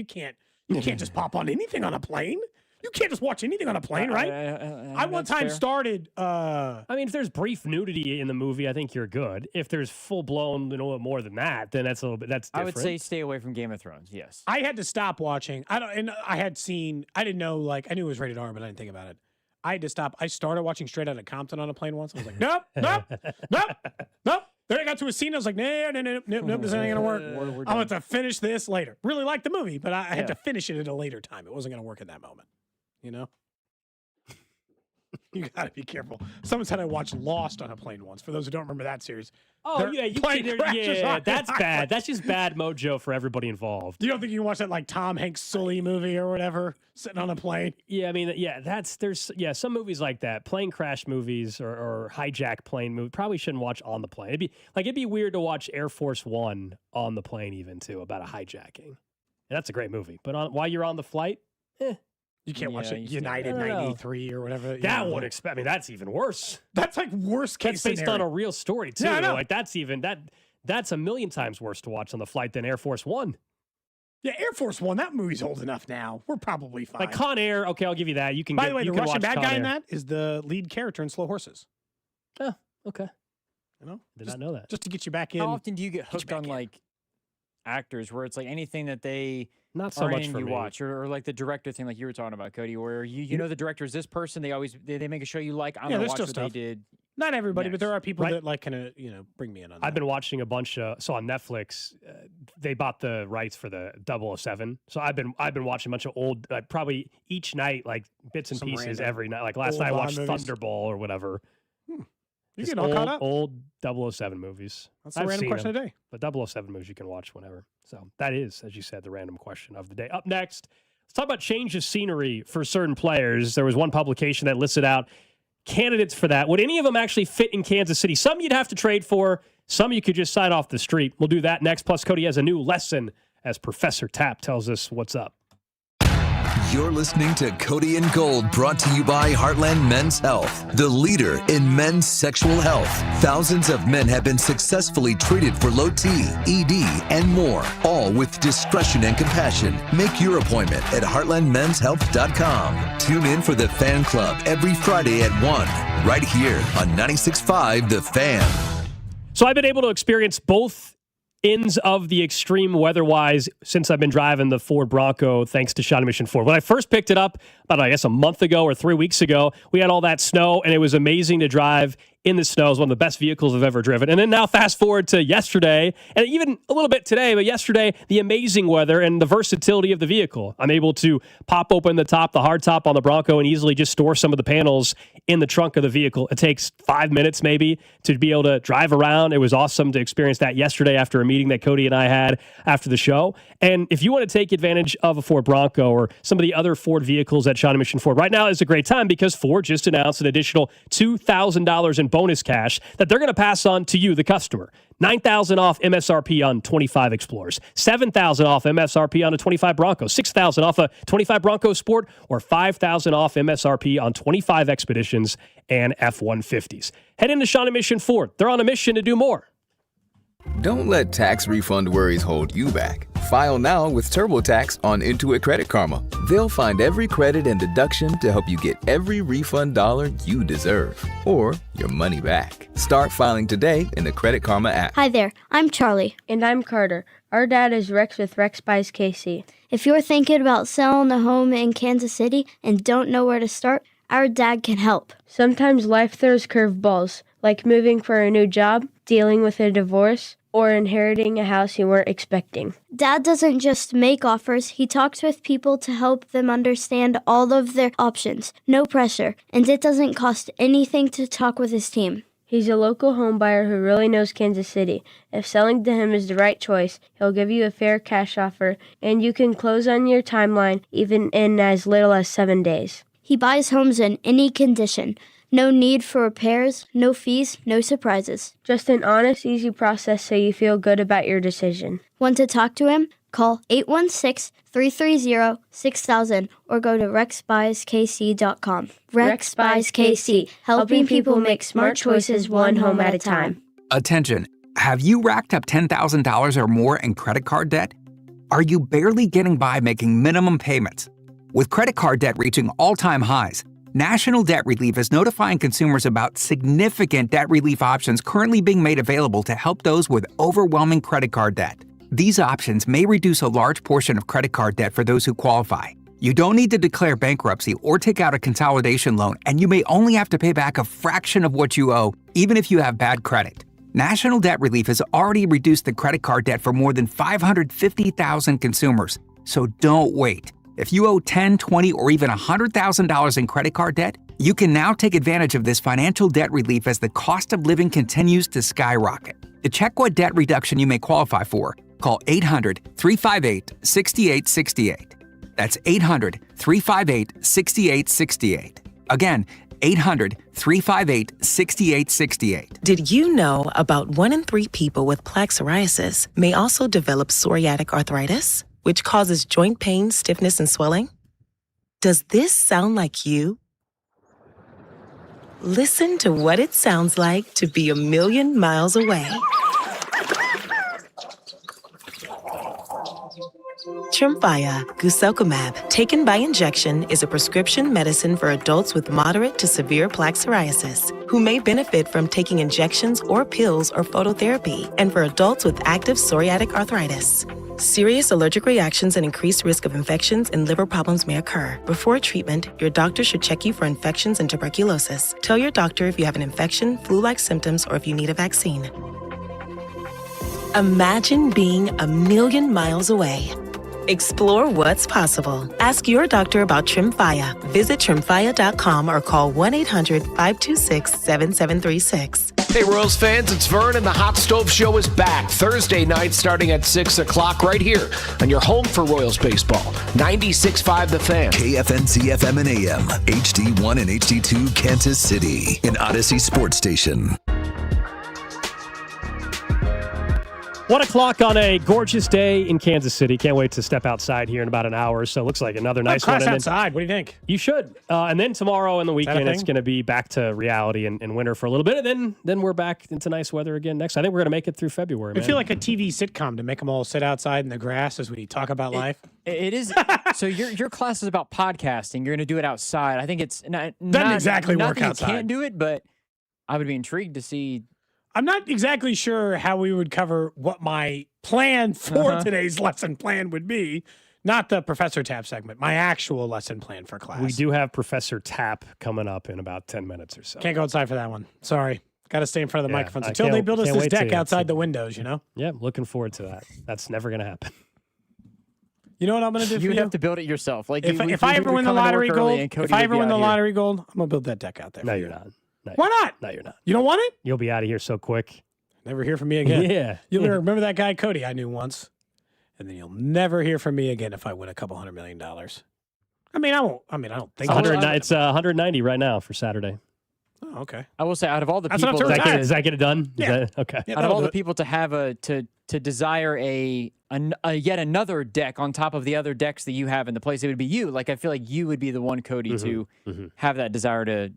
just pop on anything on a plane. You can't just watch anything on a plane, right? I one time started. I mean, if there's brief nudity in the movie, I think you're good. If there's full blown, more than that, then that's a little bit. That's different. I would say stay away from Game of Thrones. Yes. I had to stop watching. I didn't know. Like I knew it was rated R, but I didn't think about it. I had to stop. I started watching Straight Outta Compton on a plane once. I was like, nope. Then I got to a scene. I was like, nope, this ain't gonna work. I'm going to finish this later. Really liked the movie, but I had to finish it at a later time. It wasn't going to work at that moment. You know? You got to be careful. Someone said I watched Lost on a plane once. For those who don't remember that series. Oh, yeah, that's bad. That's just bad mojo for everybody involved. You don't think you can watch that like Tom Hanks Sully movie or whatever, sitting on a plane? Yeah, I mean, there's some movies like that, plane crash movies or hijack plane movie, probably shouldn't watch on the plane. It'd be weird to watch Air Force One on the plane even too, about a hijacking. And that's a great movie. But while you're on the flight, You can't watch it United 93 or whatever. That would expect. I mean, that's even worse. That's like worst case That's based scenario. on a real story too. Yeah, I know. Like that's a million times worse to watch on the flight than Air Force One. Yeah, Air Force One. That movie's old enough now. We're probably fine. Like Con Air. Okay, I'll give you that. You can. By the way, the Russian bad guy in that that is the lead character in Slow Horses. Oh, okay. You know, did not know that. Just to get you back in. How often do you get hooked on like actors where it's like anything that they not so much for you me. watch or like the director thing like you were talking about, Cody, where you know the director is this person, they make a show you like, I'm gonna watch what they did. Not everybody, but there are people Right. that like kind of bring me in on that. I've been watching a bunch of on Netflix. They bought the rights for the 007, so I've been watching a bunch of old, probably each night, like bits and Some pieces random every night. Like last old night I watched Bond movies. Thunderball or whatever. You Just get all caught up. Old 007 movies. That's the I've random seen question them, of the day. But 007 movies you can watch whenever. So that is, as you said, the random question of the day. Up next, let's talk about change of scenery for certain players. There was one publication that listed out candidates for that. Would any of them actually fit in Kansas City? Some you'd have to trade for. Some you could just sign off the street. We'll do that next. Plus, Cody has a new lesson as Professor Tapp tells us what's up. You're listening to Cody and Gold, brought to you by Heartland Men's Health, the leader in men's sexual health. Thousands of men have been successfully treated for low T, ED, and more, all with discretion and compassion. Make your appointment at heartlandmenshealth.com. Tune in for the Fan Club every Friday at 1, right here on 96.5 The Fan. So I've been able to experience both ends of the extreme weather-wise since I've been driving the Ford Bronco, thanks to Shawnee Mission Ford. When I first picked it up, about, I guess, a month ago or 3 weeks ago, we had all that snow, and it was amazing to drive in the snow. It was one of the best vehicles I've ever driven. And then now fast forward to yesterday, and even a little bit today, but yesterday, the amazing weather and the versatility of the vehicle. I'm able to pop open the hard top on the Bronco and easily just store some of the panels in the trunk of the vehicle. It takes 5 minutes maybe to be able to drive around. It was awesome to experience that yesterday after a meeting that Cody and I had after the show. And if you want to take advantage of a Ford Bronco or some of the other Ford vehicles at Shawnee Mission Ford, right now is a great time because Ford just announced an additional $2,000 in bonus cash that they're going to pass on to you, the customer. $9,000 off MSRP on 25 Explorers, $7,000 off MSRP on a 25 Bronco, $6,000 off a 25 Bronco Sport, or $5,000 off MSRP on 25 Expeditions and F-150s. Head into Shawnee Mission Ford. They're on a mission to do more. Don't let tax refund worries hold you back. File now with TurboTax on Intuit Credit Karma. They'll find every credit and deduction to help you get every refund dollar you deserve, or your money back. Start filing today in the Credit Karma app. Hi there, I'm Charlie. And I'm Carter. Our dad is Rex with Rex Buys KC. If you're thinking about selling a home in Kansas City and don't know where to start, our dad can help. Sometimes life throws curveballs, like moving for a new job, dealing with a divorce, or inheriting a house you weren't expecting. Dad doesn't just make offers, he talks with people to help them understand all of their options. No pressure, and it doesn't cost anything to talk with his team. He's a local home buyer who really knows Kansas City. If selling to him is the right choice, he'll give you a fair cash offer, and you can close on your timeline even in as little as 7 days. He buys homes in any condition. No need for repairs, no fees, no surprises. Just an honest, easy process so you feel good about your decision. Want to talk to him? Call 816-330-6000 or go to rexbuyskc.com. Rex Buys KC, helping people make smart choices one home at a time. Attention, have you racked up $10,000 or more in credit card debt? Are you barely getting by making minimum payments? With credit card debt reaching all-time highs, National Debt Relief is notifying consumers about significant debt relief options currently being made available to help those with overwhelming credit card debt. These options may reduce a large portion of credit card debt for those who qualify. You don't need to declare bankruptcy or take out a consolidation loan, and you may only have to pay back a fraction of what you owe, even if you have bad credit. National Debt Relief has already reduced the credit card debt for more than 550,000 consumers. So don't wait. If you owe $10, $20, or even $100,000 in credit card debt, you can now take advantage of this financial debt relief as the cost of living continues to skyrocket. To check what debt reduction you may qualify for, call 800-358-6868. That's 800-358-6868. Again, 800-358-6868. Did you know about 1 in 3 people with plaque psoriasis may also develop psoriatic arthritis, which causes joint pain, stiffness, and swelling? Does this sound like you? Listen to what it sounds like to be a million miles away. Tremfya guselkumab, taken by injection, is a prescription medicine for adults with moderate to severe plaque psoriasis who may benefit from taking injections or pills or phototherapy, and for adults with active psoriatic arthritis. Serious allergic reactions and increased risk of infections and liver problems may occur. Before treatment, your doctor should check you for infections and tuberculosis. Tell your doctor if you have an infection, flu-like symptoms, or if you need a vaccine. Imagine being a million miles away. Explore what's possible. Ask your doctor about Tremfya. Visit Tremfya.com or call 1-800-526-7736. Hey, Royals fans, it's Vern, and the Hot Stove Show is back Thursday night starting at 6 o'clock right here on your home for Royals baseball. 96.5 The Fan. KFNC FM and AM, HD1 and HD2 Kansas City, an Odyssey sports station. 1 o'clock on a gorgeous day in Kansas City. Can't wait to step outside here in about an hour. So it looks like another nice one. Outside. What do you think? You should. And then tomorrow and the weekend, it's going to be back to reality and winter for a little bit. And then we're back into nice weather again next. I think we're going to make it through February. I feel like a TV sitcom to make them all sit outside in the grass as we talk about life. It is. So your class is about podcasting. You're going to do it outside. I think it's not exactly not work that outside. You can't do it, but I would be intrigued to see. I'm not exactly sure how we would cover what my plan for today's lesson plan would be. Not the Professor Tap segment, my actual lesson plan for class. We do have Professor Tap coming up in about 10 minutes or so. Can't go outside for that one. Sorry. Got to stay in front of the microphones until they build us this deck outside the windows, you know? Yeah, looking forward to that. That's never going to happen. You know what I'm going to do You have to build it yourself. Like if I ever win the lottery gold, I'm going to build that deck out there. No, you're not. Why not? No, you're not. You don't want it? You'll be out of here so quick. Never hear from me again. Yeah. You'll remember that guy Cody I knew once, and then you'll never hear from me again if I win a couple $100 million. I don't think it's 190 right now for Saturday. Oh, okay. I will say, out of all the people, does that get it done? Yeah. Okay. Out of all the people to have to desire a yet another deck on top of the other decks that you have in the place, it would be you. Like, I feel like you would be the one, Cody, to have that desire to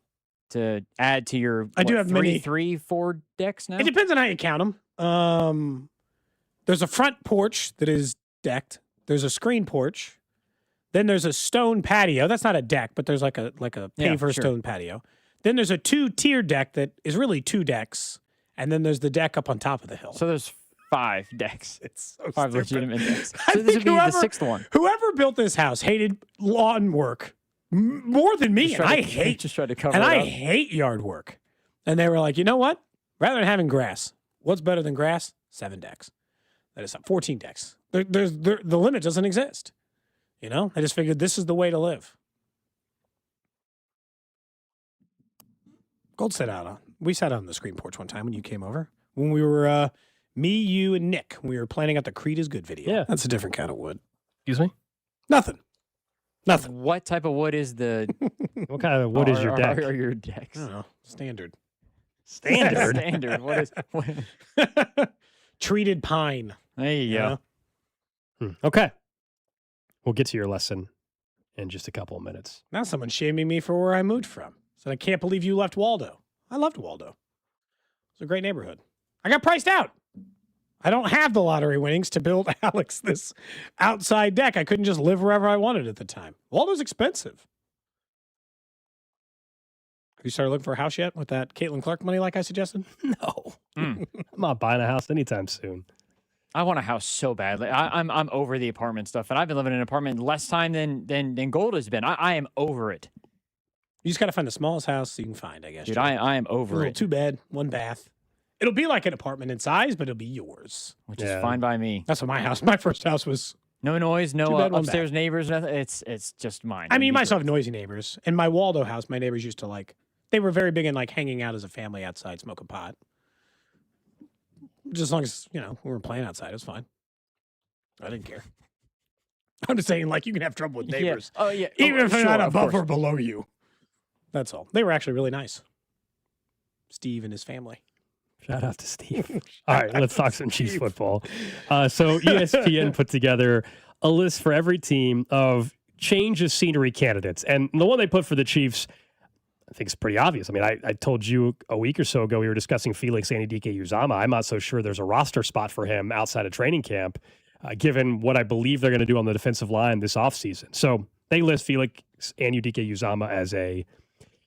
add to your. I do have many 4 decks now. It depends on how you count them. There's a front porch that is decked. There's a screen porch. Then there's a stone patio. That's not a deck, but there's like a paver stone patio. Then there's a 2-tier deck that is really 2 decks, and then there's the deck up on top of the hill. So there's 5 decks. It's so 5 stupid. legitimate decks. I So this think would be the 6th one. Whoever built this house hated lawn work more than me, and I hate yard work. And they were like, you know what? Rather than having grass, what's better than grass? 7 decks. That is 14 decks. The limit doesn't exist. You know, I just figured this is the way to live. Gold sat out. We sat on the screen porch one time when you came over. When we were me, you, and Nick. We were planning out the Creed is Good video. Yeah, that's a different kind of wood. Excuse me. Nothing. What type of wood is the? What kind of wood is your deck? Are your decks? I don't know. Standard. Standard. What is? Treated pine. There you go. Okay. We'll get to your lesson in just a couple of minutes. Now someone's shaming me for where I moved from. Said, I can't believe you left Waldo. I loved Waldo. It's a great neighborhood. I got priced out. I don't have the lottery winnings to build Alex this outside deck. I couldn't just live wherever I wanted at the time. Waldo's expensive. Have you started looking for a house yet with that Caitlin Clark money like I suggested? No. I'm not buying a house anytime soon. I want a house so badly. I'm over the apartment stuff, and I've been living in an apartment less time than Gold has been. I am over it. You just got to find the smallest house you can find, I guess. Dude, I am over it. 2 bed, 1 bath. It'll be like an apartment in size, but it'll be yours. Which is fine by me. That's what my first house was. No noise, no 2 bed, 1 upstairs bath. neighbors. Nothing. It's just mine. I mean, you might still have noisy neighbors. In my Waldo house, my neighbors used to they were very big in hanging out as a family outside, smoking pot. Just as long as, we weren't playing outside, it was fine. I didn't care. I'm just saying, you can have trouble with neighbors. Yeah. Oh, yeah. Even if they're sure, not of above course. or below you. That's all. They were actually really nice. Steve and his family. Shout out to Steve. All right, let's talk some Chiefs football. So ESPN put together a list for every team of change of scenery candidates. And the one they put for the Chiefs, I think it's pretty obvious. I mean, I told you a week or so ago we were discussing Felix Anudike-Uzomah. I'm not so sure there's a roster spot for him outside of training camp, given what I believe they're going to do on the defensive line this offseason. So they list Felix Anudike-Uzomah as a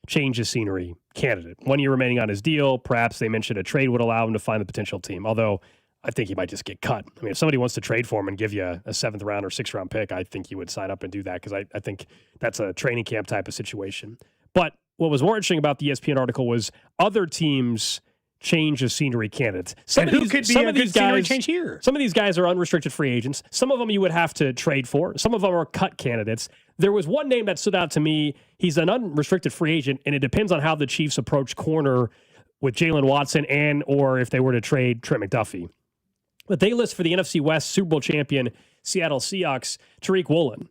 change of scenery candidate. 1 year remaining on his deal. Perhaps they mentioned a trade would allow him to find the potential team, although I think he might just get cut. I mean, if somebody wants to trade for him and give you a 7th round or 6th round pick, I think you would sign up and do that because I think that's a training camp type of situation. But what was more interesting about the ESPN article was other teams' change of scenery candidates. Some of these guys change here. Some of these guys are unrestricted free agents. Some of them you would have to trade for. Some of them are cut candidates. There was one name that stood out to me. He's an unrestricted free agent, and it depends on how the Chiefs approach corner with Jalen Watson or if they were to trade Trent McDuffie. But they list for the NFC West Super Bowl champion Seattle Seahawks, Tariq Woolen,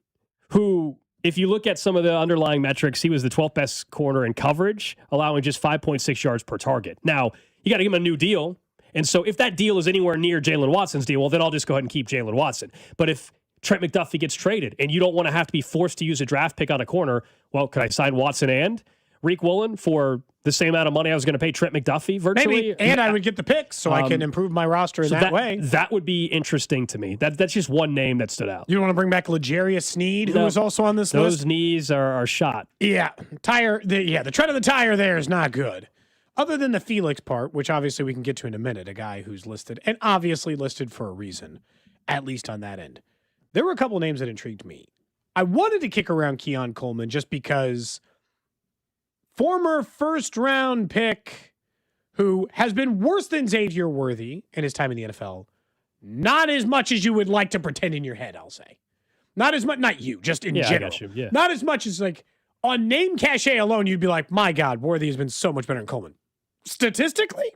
who, if you look at some of the underlying metrics, he was the 12th best corner in coverage, allowing just 5.6 yards per target. Now, you got to give him a new deal. And so if that deal is anywhere near Jalen Watson's deal, well, then I'll just go ahead and keep Jalen Watson. But if Trent McDuffie gets traded and you don't want to have to be forced to use a draft pick on a corner, well, could I sign Watson and Tariq Woolen for the same amount of money I was going to pay Trent McDuffie virtually? Maybe, and I would get the picks so I can improve my roster in that way. That would be interesting to me. That's just one name that stood out. You want to bring back L'Jarius Sneed, who was also on this list? Those knees are shot. Yeah. The tread of the tire there is not good. Other than the Felix part, which obviously we can get to in a minute, a guy who's listed, and obviously listed for a reason, at least on that end. There were a couple names that intrigued me. I wanted to kick around Keon Coleman just because former first-round pick who has been worse than Xavier Worthy in his time in the NFL, not as much as you would like to pretend in your head, I'll say. Not as much, not you, just in general. I got you. Yeah. Not as much as on name cachet alone, you'd be like, my God, Worthy has been so much better than Coleman. Statistically,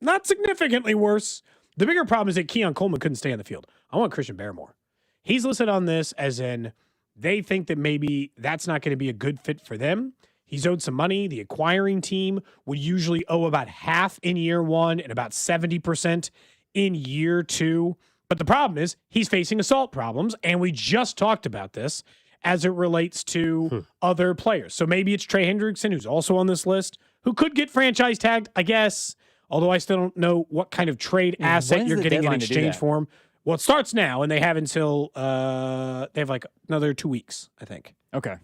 not significantly worse. The bigger problem is that Keon Coleman couldn't stay on the field. I want Christian Barrymore. He's listed on this as in they think that maybe that's not going to be a good fit for them. He's owed some money. The acquiring team would usually owe about half in year 1 and about 70% in year 2. But the problem is he's facing assault problems, and we just talked about this as it relates to other players. So maybe it's Trey Hendrickson, who's also on this list, who could get franchise tagged, I guess, although I still don't know what kind of trade asset you're getting in exchange for him. Well, it starts now, and they have until they have another 2 weeks, I think. Okay.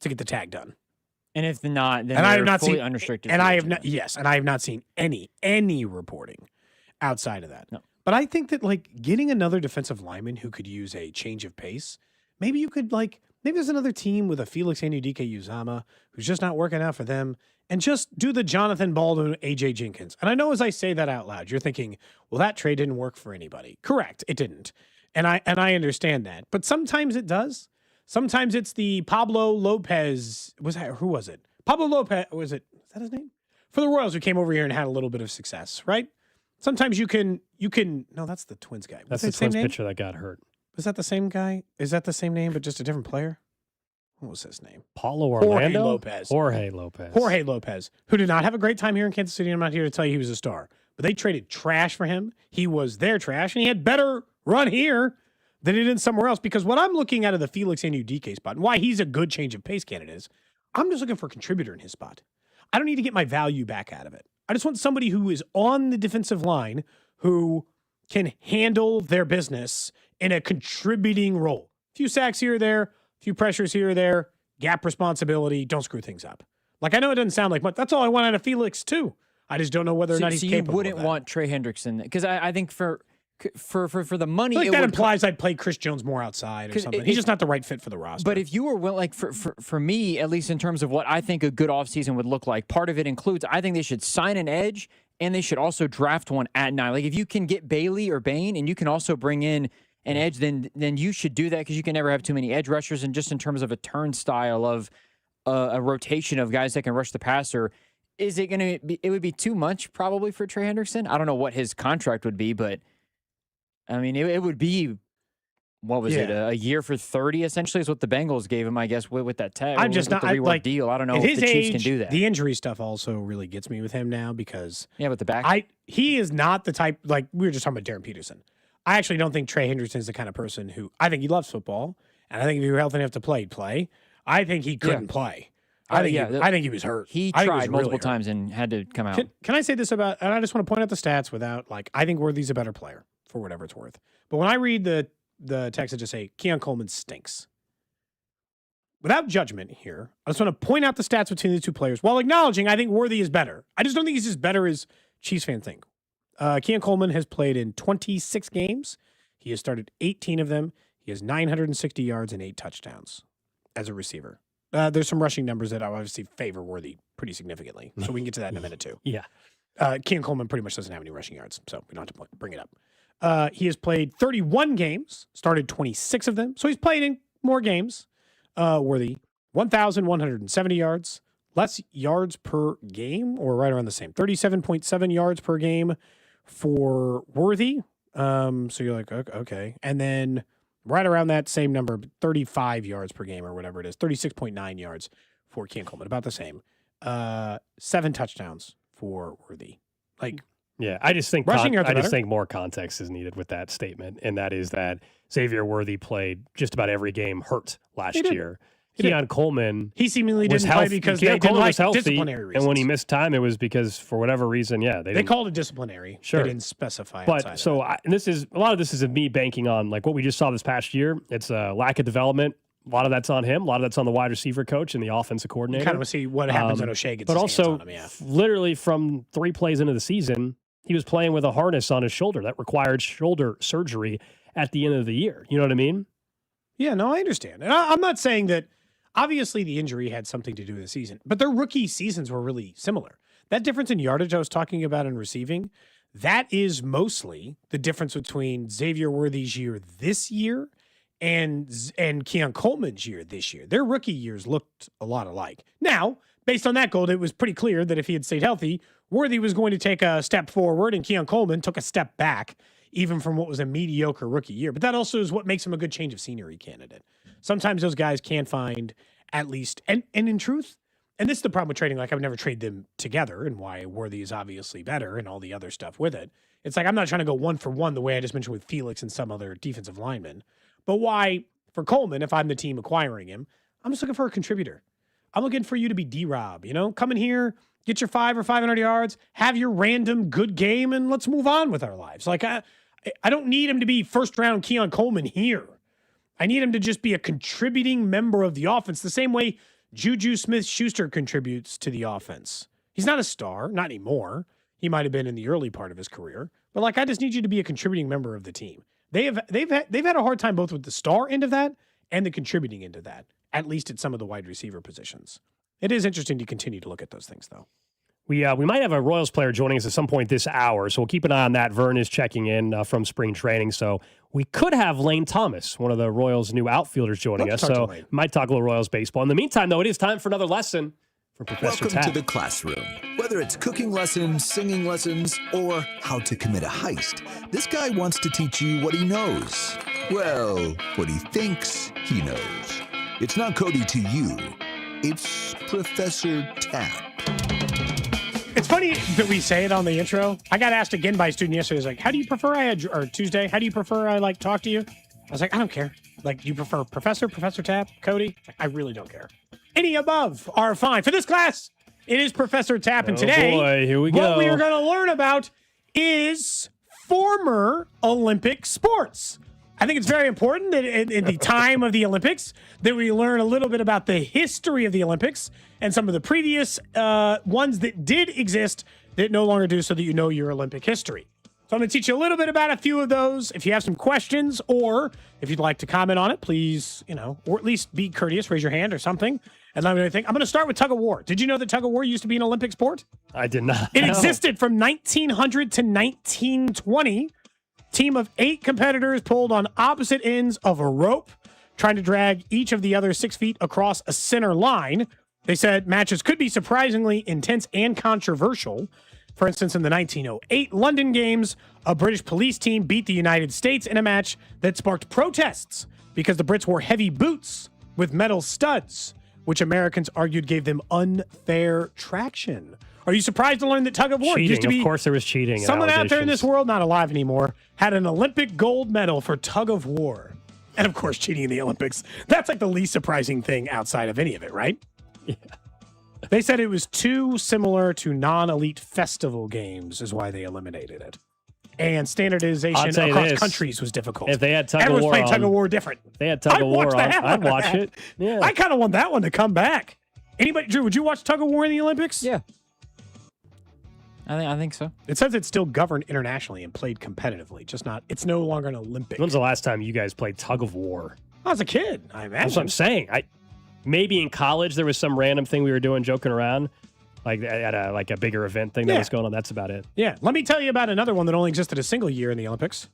To get the tag done. And if not, then I have not fully seen unrestricted. And I have not and I have not seen any reporting outside of that. No. But I think that getting another defensive lineman who could use a change of pace, maybe you could maybe there's another team with a Felix Anudike-Uzomah who's just not working out for them, and just do the Jonathan Baldwin, AJ Jenkins. And I know as I say that out loud, you're thinking, well, that trade didn't work for anybody. Correct, it didn't. And I understand that. But sometimes it does. Sometimes it's the Pablo Lopez. Who was it? Pablo Lopez, is that his name? For the Royals, who came over here and had a little bit of success, right? Sometimes you can, no, that's the Twins guy. That's the Twins pitcher that got hurt. Was that the same guy? Is that the same name, but just a different player? What was his name? Paulo Orlando? Jorge Lopez, who did not have a great time here in Kansas City. I'm not here to tell you he was a star, but they traded trash for him. He was their trash, and he had better run here than it is somewhere else. Because what I'm looking at the Felix Anudike spot and why he's a good change of pace candidate is I'm just looking for a contributor in his spot. I don't need to get my value back out of it. I just want somebody who is on the defensive line who can handle their business in a contributing role. A few sacks here or there, a few pressures here or there, gap responsibility, don't screw things up. Like, I know it doesn't sound like much. That's all I want out of Felix, too. I just don't know whether or not he's capable of that. So you wouldn't want Trey Hendrickson? Because I think for the money, I feel like that implies I'd play Chris Jones more outside or something. He's just not the right fit for the roster. But if you were like for me, at least in terms of what I think a good offseason would look like, part of it includes I think they should sign an edge and they should also draft one at 9. Like if you can get Bailey or Bain and you can also bring in an edge, then you should do that because you can never have too many edge rushers. And just in terms of a turnstile of a rotation of guys that can rush the passer, is it going to be? It would be too much probably for Trey Hendrickson. I don't know what his contract would be, but I mean it would be. What was it? A year for 30 essentially is what the Bengals gave him, I guess, with that tag. I'm just with not the reward deal. I don't know if the Chiefs can do that. The injury stuff also really gets me with him now because with the back, he is not the type, like we were just talking about Darren Peterson. I actually don't think Trey Hendrickson is the kind of person who, I think he loves football, and I think if he were healthy enough to play, he'd play. I think he couldn't play. I think he was hurt. He tried multiple times and had to come out. Can I say this about, and I just want to point out the stats without, like, I think Worthy's a better player for whatever it's worth. But when I read the text that just say, Keon Coleman stinks. Without judgment here, I just want to point out the stats between the two players while acknowledging I think Worthy is better. I just don't think he's as better as Chiefs fans think. Keon Coleman has played in 26 games. He has started 18 of them. He has 960 yards and 8 touchdowns as a receiver. There's some rushing numbers that obviously favor Worthy pretty significantly. So we can get to that in a minute too. Yeah. Keon Coleman pretty much doesn't have any rushing yards, so we don't have to bring it up. He has played 31 games, started 26 of them. So he's played in more games. Worthy, 1,170 yards, less yards per game, or right around the same. 37.7 yards per game for Worthy. So you're like, okay. And then right around that same number, 35 yards per game or whatever it is, 36.9 yards for Keon Coleman, about the same. 7 touchdowns for Worthy. Like, yeah, I just think more context is needed with that statement, and that is that Xavier Worthy played just about every game hurt last year. Keon Coleman, he seemingly didn't play because they didn't like disciplinary reasons. And when he missed time, it was because for whatever reason, they called it disciplinary. Sure, they didn't specify. But so and this is a lot of this is me banking on like what we just saw this past year. It's a lack of development. A lot of that's on him. A lot of that's on the wide receiver coach and the offensive coordinator. Kind of see what happens when O'Shea gets. But his also, hands on him, literally from 3 plays into the season, he was playing with a harness on his shoulder that required shoulder surgery at the end of the year. You know what I mean? Yeah, no, I understand. And I'm not saying that. Obviously, the injury had something to do with the season, but their rookie seasons were really similar. That difference in yardage I was talking about in receiving, that is mostly the difference between Xavier Worthy's year this year and Keon Coleman's year this year. Their rookie years looked a lot alike. Now, based on that goal, it was pretty clear that if he had stayed healthy, Worthy was going to take a step forward, and Keon Coleman took a step back, even from what was a mediocre rookie year. But that also is what makes him a good change of scenery candidate. Sometimes those guys can find at least, and in truth, and this is the problem with trading, like I would never trade them together, and why Worthy is obviously better and all the other stuff with it. It's like I'm not trying to go 1 for 1 the way I just mentioned with Felix and some other defensive linemen. But why, for Coleman, if I'm the team acquiring him, I'm just looking for a contributor. I'm looking for you to be D-Rob, come in here, get your 5 or 500 yards, have your random good game, and let's move on with our lives. Like, I don't need him to be first-round Keon Coleman here. I need him to just be a contributing member of the offense, the same way Juju Smith-Schuster contributes to the offense. He's not a star, not anymore. He might have been in the early part of his career, but I just need you to be a contributing member of the team. They've had a hard time both with the star end of that and the contributing end of that, at least at some of the wide receiver positions. It is interesting to continue to look at those things, though. We might have a Royals player joining us at some point this hour, so we'll keep an eye on that. Vern is checking in from spring training, so we could have Lane Thomas, one of the Royals' new outfielders, joining us. So might talk a little Royals baseball. In the meantime, though, it is time for another lesson from Professor Welcome Tapp. to the classroom. Whether it's cooking lessons, singing lessons, or how to commit a heist, this guy wants to teach you what he knows. Well, what he thinks he knows. It's not Cody to you. It's Professor Tapp. It's funny that we say it on the intro. I got asked again by a student yesterday. He's like, how do you prefer Tuesday? How do you prefer I talk to you? I was like, I don't care. Like, you prefer Professor Tap, Cody? Like, I really don't care. Any above are fine. For this class, it is Professor Tap, and today, boy, here we what go. we are going to learn about is former Olympic sports. I think it's very important that in the time of the Olympics that we learn a little bit about the history of the Olympics and some of the previous ones that did exist that no longer do, so that you know your Olympic history. So I'm going to teach you a little bit about a few of those. If you have some questions or if you'd like to comment on it, please, or at least be courteous, raise your hand or something. And let me know anything. I'm going to start with tug of war. Did you know that tug of war used to be an Olympic sport? I did not. It existed from 1900 to 1920. Team of 8 competitors pulled on opposite ends of a rope, trying to drag each of the other 6 feet across a center line. They said matches could be surprisingly intense and controversial. For instance, in the 1908 London Games, a British police team beat the United States in a match that sparked protests because the Brits wore heavy boots with metal studs, which Americans argued gave them unfair traction. Are you surprised to learn that tug of war Cheating. used to be? Of course there was cheating. Someone out there in this world, not alive anymore, had an Olympic gold medal for tug of war. And of course, cheating in the Olympics. That's like the least surprising thing outside of any of it, right? Yeah. They said it was too similar to non-elite festival games is why they eliminated it. And standardization across countries was difficult. If they had tug of Everyone's war playing tug of war different. If they had tug of war on, I'd watch it. Yeah. I kind of want that one to come back. Anybody, Drew, would you watch tug of war in the Olympics? Yeah. I think so. It says it's still governed internationally and played competitively, just not, it's no longer an Olympic. When's the last time you guys played tug of war? I was a kid, I imagine. That's what I'm saying. Maybe in college there was some random thing we were doing, joking around, like at a bigger event thing that was going on. That's about it. Yeah. Let me tell you about another one that only existed a single year in the Olympics.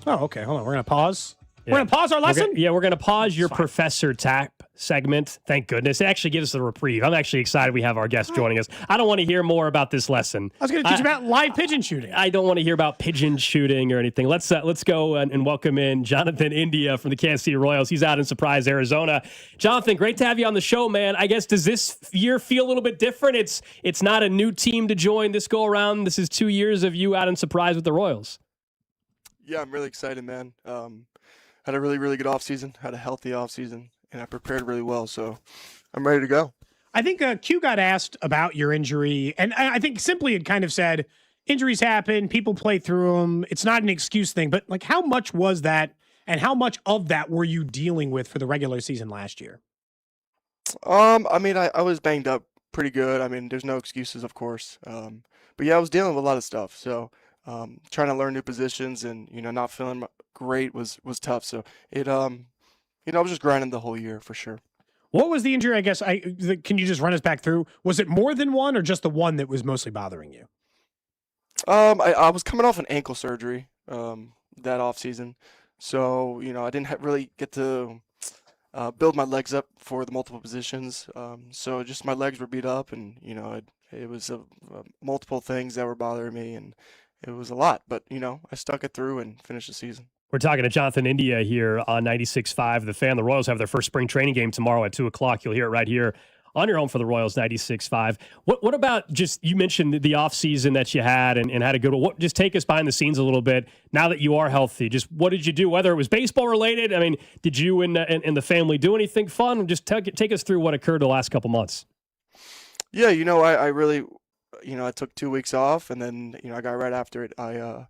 Oh, okay. Hold on. We're going to pause. We're going to pause our lesson? We're going to pause your Professor Tap segment. Thank goodness. It actually gives us a reprieve. I'm actually excited we have our guest joining us. I don't want to hear more about this lesson. I was going to teach you about live pigeon shooting. I don't want to hear about pigeon shooting or anything. Let's go and welcome in Jonathan India from the Kansas City Royals. He's out in Surprise, Arizona. Jonathan, great to have you on the show, man. I guess, does this year feel a little bit different? It's not a new team to join this go around. This is 2 years of you out in Surprise with the Royals. Yeah, I'm really excited, man. Had a really, really good offseason, had a healthy offseason, and I prepared really well, so I'm ready to go. I think Q got asked about your injury, and I think simply it kind of said, injuries happen, people play through them, it's not an excuse thing, but like how much was that, and how much of that were you dealing with for the regular season last year? I mean, I was banged up pretty good. I mean, there's no excuses, of course. But yeah, I was dealing with a lot of stuff, so trying to learn new positions and, not feeling great was tough. So it, I was just grinding the whole year for sure. What was the injury? I guess can you just run us back through? Was it more than one or just the one that was mostly bothering you? I was coming off an ankle surgery, that off season. So, I didn't really get to, build my legs up for the multiple positions. So just my legs were beat up and, it was multiple things that were bothering me and it was a lot, but I stuck it through and finished the season. We're talking to Jonathan India here on 96.5 The Fan. The Royals have their first spring training game tomorrow at 2:00. You'll hear it right here on your home for the Royals, 96.5. What about you mentioned the offseason that you had and had a good one. Just take us behind the scenes a little bit now that you are healthy. Just what did you do, whether it was baseball related? I mean, did you and the family do anything fun? Just take us through what occurred the last couple months. Yeah, I really, I took 2 weeks off and then, I got right after it. I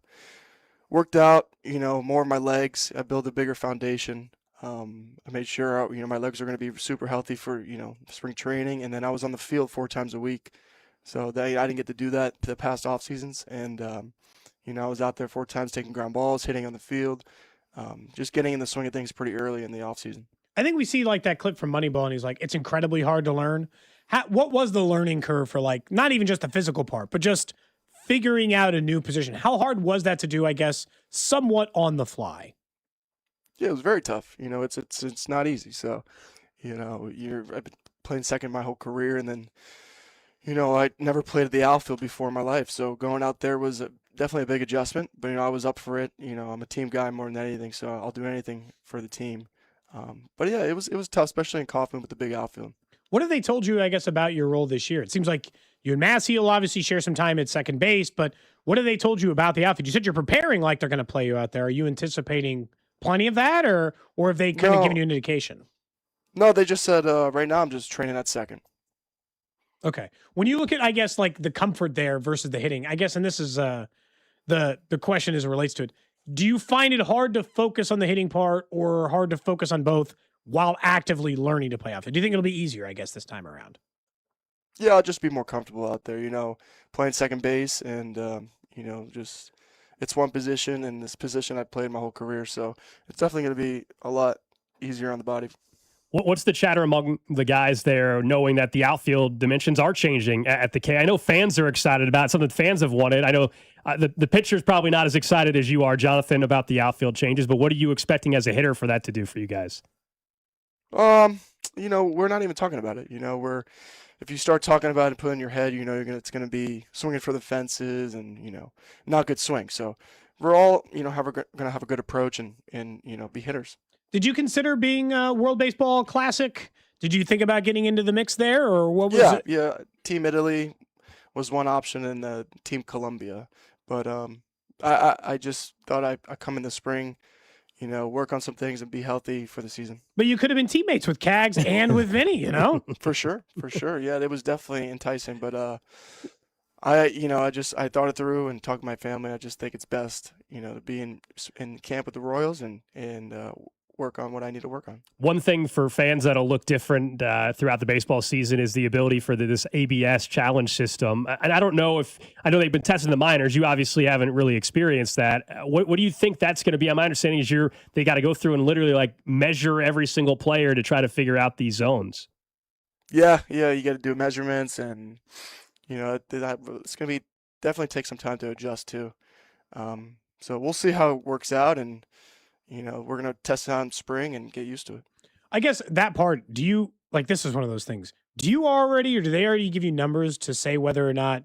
worked out, more of my legs. I built a bigger foundation. I made sure, my legs are going to be super healthy for, spring training. And then I was on the field 4 times a week. So I didn't get to do that the past off seasons. And, I was out there 4 times taking ground balls, hitting on the field, just getting in the swing of things pretty early in the off season. I think we see like that clip from Moneyball and he's like, it's incredibly hard to learn. What was the learning curve for like, not even just the physical part, but just figuring out a new position? How hard was that to do, I guess, somewhat on the fly? Yeah, it was very tough. It's not easy. So, I've been playing second my whole career and then, I never played at the outfield before in my life. So going out there was definitely a big adjustment, but, I was up for it. I'm a team guy more than anything, so I'll do anything for the team. But yeah, it was tough, especially in Kaufman with the big outfield. What have they told you, I guess, about your role this year? It seems like you and Massey will obviously share some time at second base, but what have they told you about the outfield? You said you're preparing like they're going to play you out there. Are you anticipating plenty of that, or have they kind of given you an indication? No, they just said right now I'm just training at second. Okay. When you look at, I guess, like the comfort there versus the hitting, I guess, and this is the question as it relates to it. Do you find it hard to focus on the hitting part or hard to focus on both while actively learning to play off it? Do you think it'll be easier, I guess, this time around? Yeah, I'll just be more comfortable out there, playing second base and, just it's one position, and this position I've played my whole career. So it's definitely going to be a lot easier on the body. What's the chatter among the guys there, knowing that the outfield dimensions are changing at the K? I know fans are excited about it, something fans have wanted. I know the pitcher's probably not as excited as you are, Jonathan, about the outfield changes, but what are you expecting as a hitter for that to do for you guys? We're not even talking about it. If you start talking about it and put it in your head, it's going to be swinging for the fences and, not good swing. So we're all, going to have a good approach and be hitters. Did you consider being a World Baseball Classic? Did you think about getting into the mix there, or what was it? Yeah. Team Italy was one option, and Team Colombia. But I just thought I'd come in the spring, work on some things and be healthy for the season. But you could have been teammates with Cags and with Vinny, For sure. Yeah, it was definitely enticing. But I thought it through and talked to my family. I just think it's best, to be in camp with the Royals and work on what I need to work on. One thing for fans that'll look different throughout the baseball season is the ability for this ABS challenge system. And I don't know I know they've been testing the minors. You obviously haven't really experienced that. What do you think that's going to be? My understanding is they got to go through and literally measure every single player to try to figure out these zones. Yeah, you got to do measurements, and it's going to be definitely take some time to adjust to. So we'll see how it works out, and we're going to test it out in spring and get used to it. I guess that part, this is one of those things. Do you already, or do they already give you numbers to say whether or not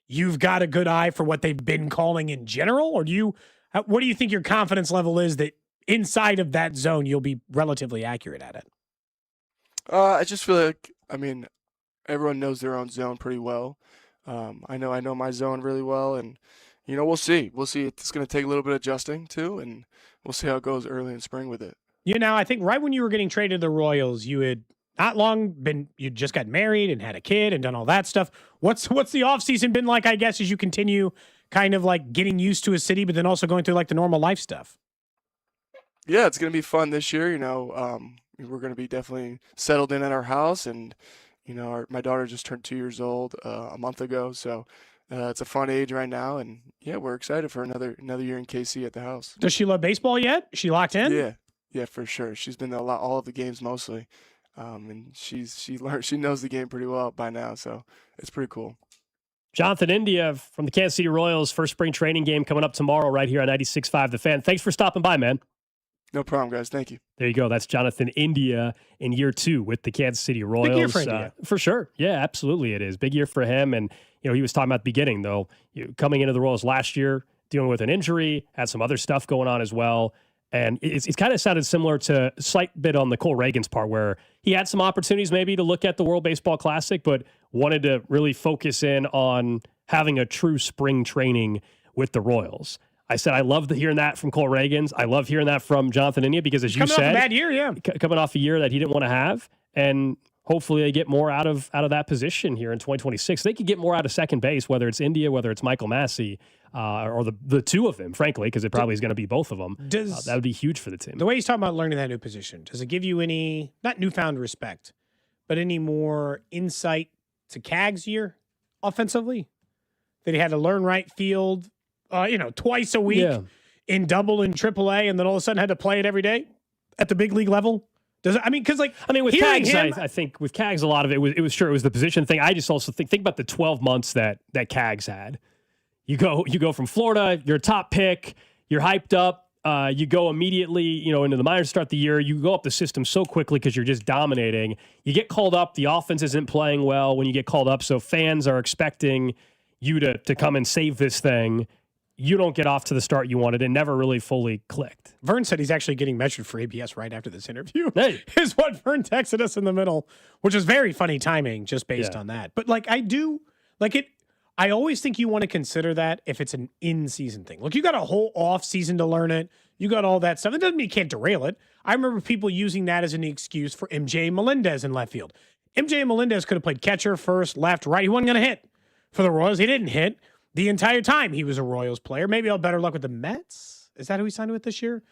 you've got a good eye for what they've been calling in general? Or what do you think your confidence level is that inside of that zone, you'll be relatively accurate at it? I just feel like, everyone knows their own zone pretty well. I know my zone really well, and we'll see. It's going to take a little bit of adjusting too, and we'll see how it goes early in spring with it. I think right when you were getting traded to the Royals, you had not long you just got married and had a kid and done all that stuff. What's the offseason been like, I guess, as you continue kind of getting used to a city, but then also going through the normal life stuff? Yeah, it's going to be fun this year. We're going to be definitely settled in at our house, and, my daughter just turned 2 years old a month ago. So it's a fun age right now, and yeah, we're excited for another year in KC at the house. Does she love baseball yet? Is she locked in? Yeah, for sure. She's been to all of the games mostly, and she knows the game pretty well by now, so it's pretty cool. Jonathan India from the Kansas City Royals, first spring training game coming up tomorrow right here on 96.5 The Fan. Thanks for stopping by, man. No problem, guys. Thank you. There you go. That's Jonathan India in year 2 with the Kansas City Royals. Big year for India. For sure. Yeah, absolutely it is. Big year for him. And, he was talking about the beginning, though. Coming into the Royals last year, dealing with an injury, had some other stuff going on as well. And it's kind of sounded similar to a slight bit on the Cole Reagan's part, where he had some opportunities maybe to look at the World Baseball Classic, but wanted to really focus in on having a true spring training with the Royals. I said I love hearing that from Cole Reagan's. I love hearing that from Jonathan India because, as you said, coming off a bad year, yeah, coming off a year that he didn't want to have, and hopefully they get more out of that position here in 2026. They could get more out of second base, whether it's India, whether it's Michael Massey, or the two of them, frankly, because it probably is going to be both of them. That would be huge for the team. The way he's talking about learning that new position, does it give you any, not newfound respect, but any more insight to Cag's year offensively? That he had to learn right field, twice a week in double and triple A, and then all of a sudden had to play it every day at the big league level? Does it, with Cags, I think with Cags, a lot of it was sure it was the position thing. I just also think about the 12 months that Cags had. You go from Florida, you're a top pick, you're hyped up, you go immediately, into the minors to start the year, you go up the system so quickly because you're just dominating. You get called up, the offense isn't playing well when you get called up, so fans are expecting you to come and save this thing. You don't get off to the start you wanted. It never really fully clicked. Vern said he's actually getting measured for ABS right after this interview. Hey. Is what Vern texted us in the middle, which was very funny timing just based on that. But I always think you want to consider that if it's an in-season thing. Look, you got a whole off-season to learn it. You got all that stuff. It doesn't mean you can't derail it. I remember people using that as an excuse for MJ Melendez in left field. MJ Melendez could have played catcher, first, left, right. He wasn't going to hit for the Royals. He didn't hit the entire time he was a Royals player. Maybe I'll better luck with the Mets. Is that who he signed with this year?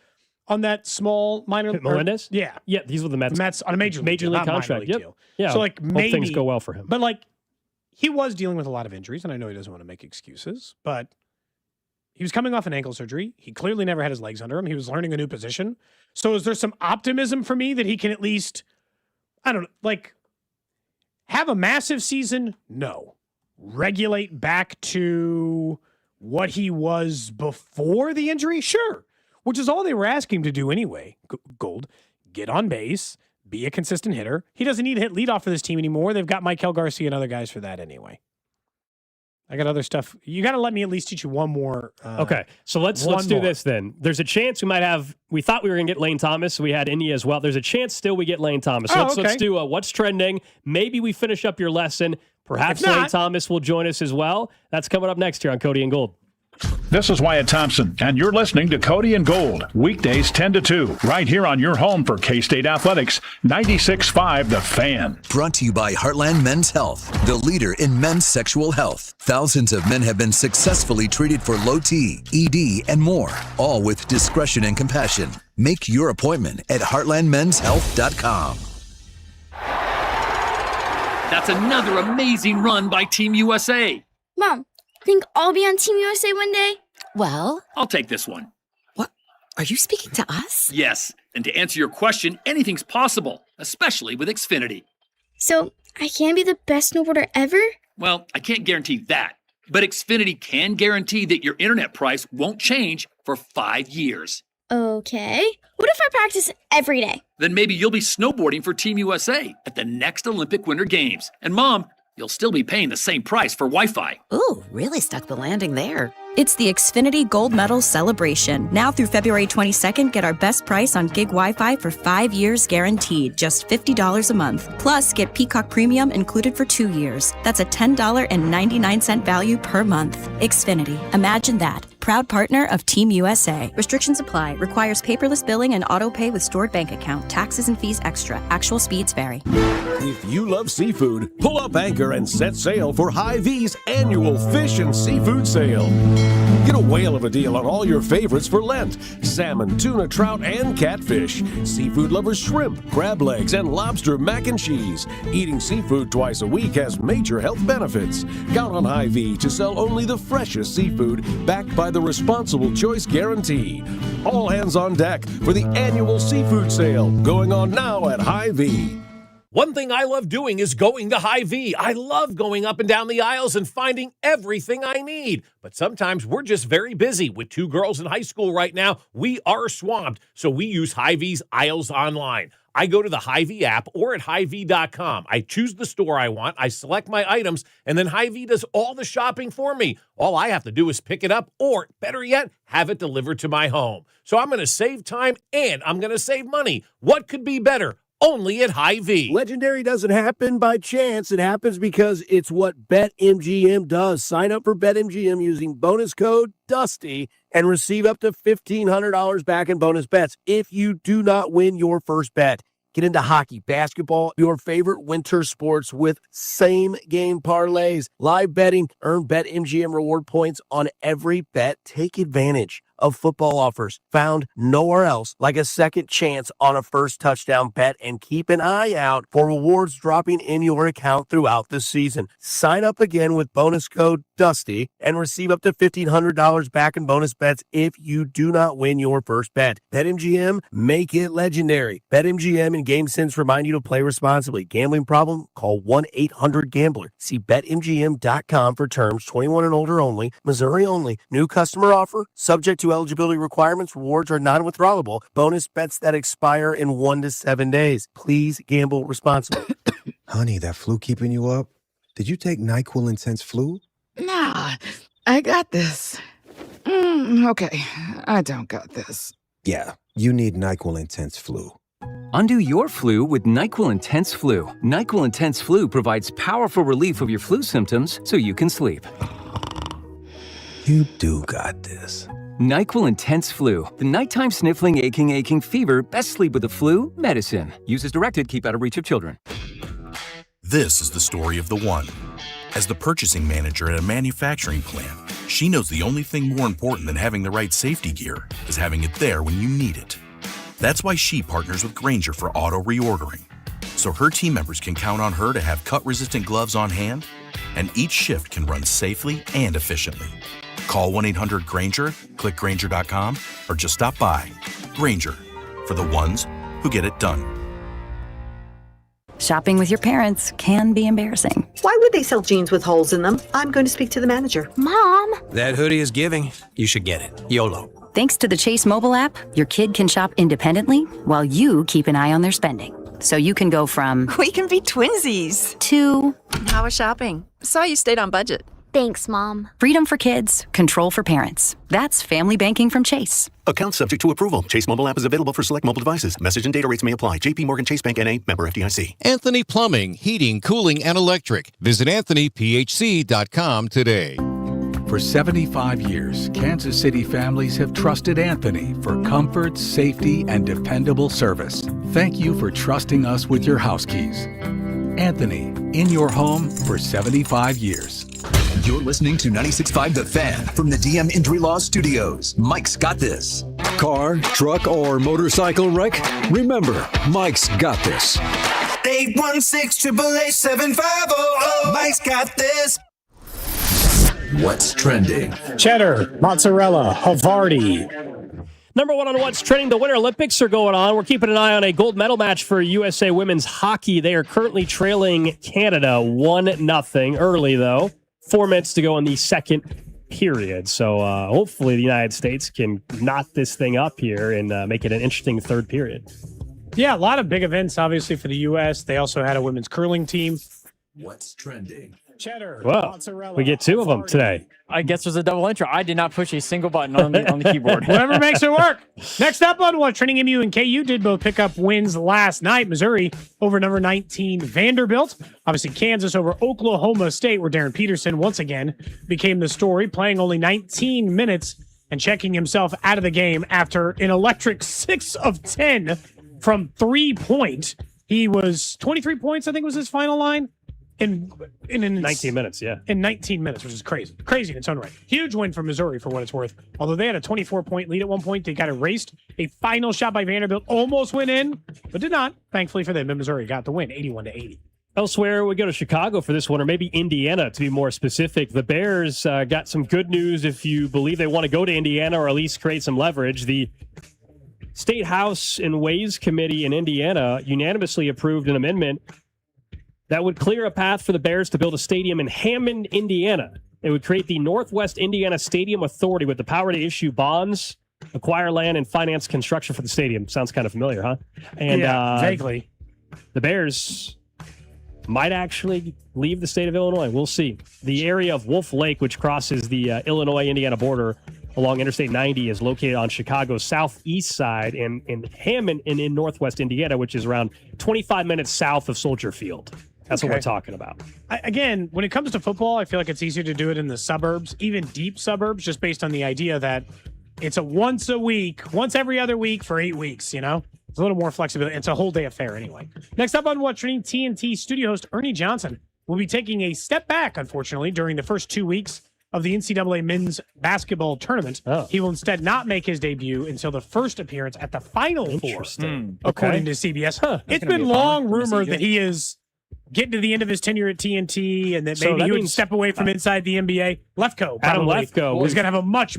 On that small minor Melendez? Yeah. Yeah, he's with the Mets. The Mets on a major league contract. Yep. deal. Yeah. So like maybe hope things go well for him. But like he was dealing with a lot of injuries, and I know he doesn't want to make excuses, but he was coming off an ankle surgery. He clearly never had his legs under him. He was learning a new position. So is there some optimism for me that he can at least, I don't know, like have a massive season? No. Regulate back to what he was before the injury? Sure. Which is all they were asking him to do anyway. Gold, get on base, be a consistent hitter. He doesn't need to hit leadoff for this team anymore. They've got Maikel Garcia and other guys for that anyway. I got other stuff. You got to let me at least teach you one more. Okay, so let's do this then. There's a chance we might have. We thought we were going to get Lane Thomas. So we had India as well. There's a chance still we get Lane Thomas. So let's do what's trending. Maybe we finish up your lesson. Perhaps Lane Thomas will join us as well. That's coming up next here on Cody and Gold. This is Wyatt Thompson, and you're listening to Cody and Gold, weekdays 10 to 2, right here on your home for K-State Athletics, 96.5 The Fan. Brought to you by Heartland Men's Health, the leader in men's sexual health. Thousands of men have been successfully treated for low T, ED, and more, all with discretion and compassion. Make your appointment at heartlandmenshealth.com. That's another amazing run by Team USA. Mom, think I'll be on Team USA one day? Well, I'll take this one. What? Are you speaking to us? Yes, and to answer your question, anything's possible, especially with Xfinity. So, I can be the best snowboarder ever? Well, I can't guarantee that, but Xfinity can guarantee that your internet price won't change for 5 years. Okay. What if I practice every day? Then maybe you'll be snowboarding for Team USA at the next Olympic Winter Games. And Mom, you'll still be paying the same price for Wi-Fi. Ooh, really stuck the landing there. It's the Xfinity Gold Medal Celebration. Now through February 22nd, get our best price on gig Wi-Fi for 5 years guaranteed, just $50 a month. Plus, get Peacock Premium included for 2 years. That's a $10.99 value per month. Xfinity. Imagine that. Proud partner of Team USA. Restrictions apply. Requires paperless billing and auto pay with stored bank account. Taxes and fees extra. Actual speeds vary. If you love seafood, pull up anchor and set sail for Hy-Vee's annual fish and seafood sale. Get a whale of a deal on all your favorites for Lent. Salmon, tuna, trout, and catfish. Seafood lovers shrimp, crab legs, and lobster mac and cheese. Eating seafood twice a week has major health benefits. Count on Hy-Vee to sell only the freshest seafood backed by the Responsible Choice Guarantee. All hands on deck for the annual seafood sale going on now at Hy-Vee. One thing I love doing is going to Hy-Vee. I love going up and down the aisles and finding everything I need. But sometimes we're just very busy. With 2 girls in high school right now, we are swamped. So we use Hy-Vee's aisles online. I go to the Hy-Vee app or at Hy-Vee.com. I choose the store I want, I select my items, and then Hy-Vee does all the shopping for me. All I have to do is pick it up or, better yet, have it delivered to my home. So I'm going to save time and I'm going to save money. What could be better? Only at Hy-Vee. Legendary doesn't happen by chance. It happens because it's what BetMGM does. Sign up for BetMGM using bonus code DUSTY and receive up to $1,500 back in bonus bets if you do not win your first bet. Get into hockey, basketball, your favorite winter sports with same-game parlays. Live betting, earn BetMGM reward points on every bet. Take advantage of football offers found nowhere else, like a second chance on a first touchdown bet, and keep an eye out for rewards dropping in your account throughout the season. Sign up again with bonus code DUSTY and receive up to $1,500 back in bonus bets if you do not win your first bet. BetMGM, make it legendary. BetMGM and GameSense remind you to play responsibly. Gambling problem? Call 1-800-GAMBLER. See BetMGM.com for terms. 21 and older only. Missouri only. New customer offer. Subject to eligibility requirements. Rewards are non-withdrawable. Bonus bets that expire in 1 to 7 days. Please gamble responsibly. Honey, that flu keeping you up? Did you take NyQuil Intense Flu? Nah, I got this. Okay, I don't got this. Yeah, you need NyQuil Intense Flu. Undo your flu with NyQuil Intense Flu. NyQuil Intense Flu provides powerful relief of your flu symptoms so you can sleep. You do got this. NyQuil Intense Flu. The nighttime sniffling, aching fever. Best sleep with the flu medicine. Use as directed. Keep out of reach of children. This is the story of the one. As the purchasing manager at a manufacturing plant, she knows the only thing more important than having the right safety gear is having it there when you need it. That's why she partners with Grainger for auto reordering, so her team members can count on her to have cut-resistant gloves on hand, and each shift can run safely and efficiently. Call 1-800-GRAINGER, click Grainger.com, or just stop by. Grainger, for the ones who get it done. Shopping with your parents can be embarrassing. Why would they sell jeans with holes in them? I'm going to speak to the manager. Mom! That hoodie is giving. You should get it. YOLO. Thanks to the Chase mobile app, your kid can shop independently while you keep an eye on their spending. So you can go from... We can be twinsies. ...to... How was shopping? Saw you stayed on budget. Thanks, Mom. Freedom for kids, control for parents. That's family banking from Chase. Account subject to approval. Chase mobile app is available for select mobile devices. Message and data rates may apply. JP Morgan Chase Bank N.A. member FDIC. Anthony Plumbing, Heating, Cooling, and Electric. Visit AnthonyPHC.com today. For 75 years, Kansas City families have trusted Anthony for comfort, safety, and dependable service. Thank you for trusting us with your house keys. Anthony, in your home for 75 years. You're listening to 96.5 The Fan from the DM Injury Law Studios. Mike's got this. Car, truck, or motorcycle wreck? Remember, Mike's got this. 816-888-7500. Mike's got this. What's trending? Cheddar, mozzarella, Havarti. Number one on What's Trending, the Winter Olympics are going on. We're keeping an eye on a gold medal match for USA women's hockey. They are currently trailing Canada 1-0 early, though. 4 minutes to go in the second period. So hopefully the United States can knot this thing up here and make it an interesting third period. Yeah, a lot of big events, obviously, for the U.S. They also had a women's curling team. What's trending? Cheddar, well, we get two of them today. I guess there's a double intro. I did not push a single button on the keyboard. Whatever makes it work. Next up on What's Trending, MU and KU did both pick up wins last night. Missouri over number 19 Vanderbilt. Obviously, Kansas over Oklahoma State, where Darren Peterson once again became the story, playing only 19 minutes and checking himself out of the game after an electric 6 of 10 from 3-point. He was 23 points, I think was his final line. In 19 minutes, yeah. In 19 minutes, which is crazy. Crazy in its own right. Huge win for Missouri for what it's worth. Although they had a 24-point lead at one point, they got erased. A final shot by Vanderbilt almost went in, but did not. Thankfully for them, and Missouri got the win, 81-80. Elsewhere, we go to Chicago for this one, or maybe Indiana to be more specific. The Bears got some good news if you believe they want to go to Indiana or at least create some leverage. The State House and Ways Committee in Indiana unanimously approved an amendment that would clear a path for the Bears to build a stadium in Hammond, Indiana. It would create the Northwest Indiana Stadium Authority with the power to issue bonds, acquire land, and finance construction for the stadium. Sounds kind of familiar, huh? And yeah, vaguely. The Bears might actually leave the state of Illinois. We'll see. The area of Wolf Lake, which crosses the Illinois-Indiana border along Interstate 90, is located on Chicago's southeast side and in Hammond and in Northwest Indiana, which is around 25 minutes south of Soldier Field. That's what we're talking about. Again, when it comes to football, I feel like it's easier to do it in the suburbs, even deep suburbs, just based on the idea that it's a once every other week for 8 weeks, you know? It's a little more flexibility. It's a whole day affair anyway. Next up on What's Trending, TNT studio host Ernie Johnson will be taking a step back, unfortunately, during the first 2 weeks of the NCAA men's basketball tournament. Oh. He will instead not make his debut until the first appearance at the Final Four, according to CBS. It's been long rumored that he is getting to the end of his tenure at TNT and that maybe he would step away from inside the NBA. Lefko, Adam Lefko is going to have a much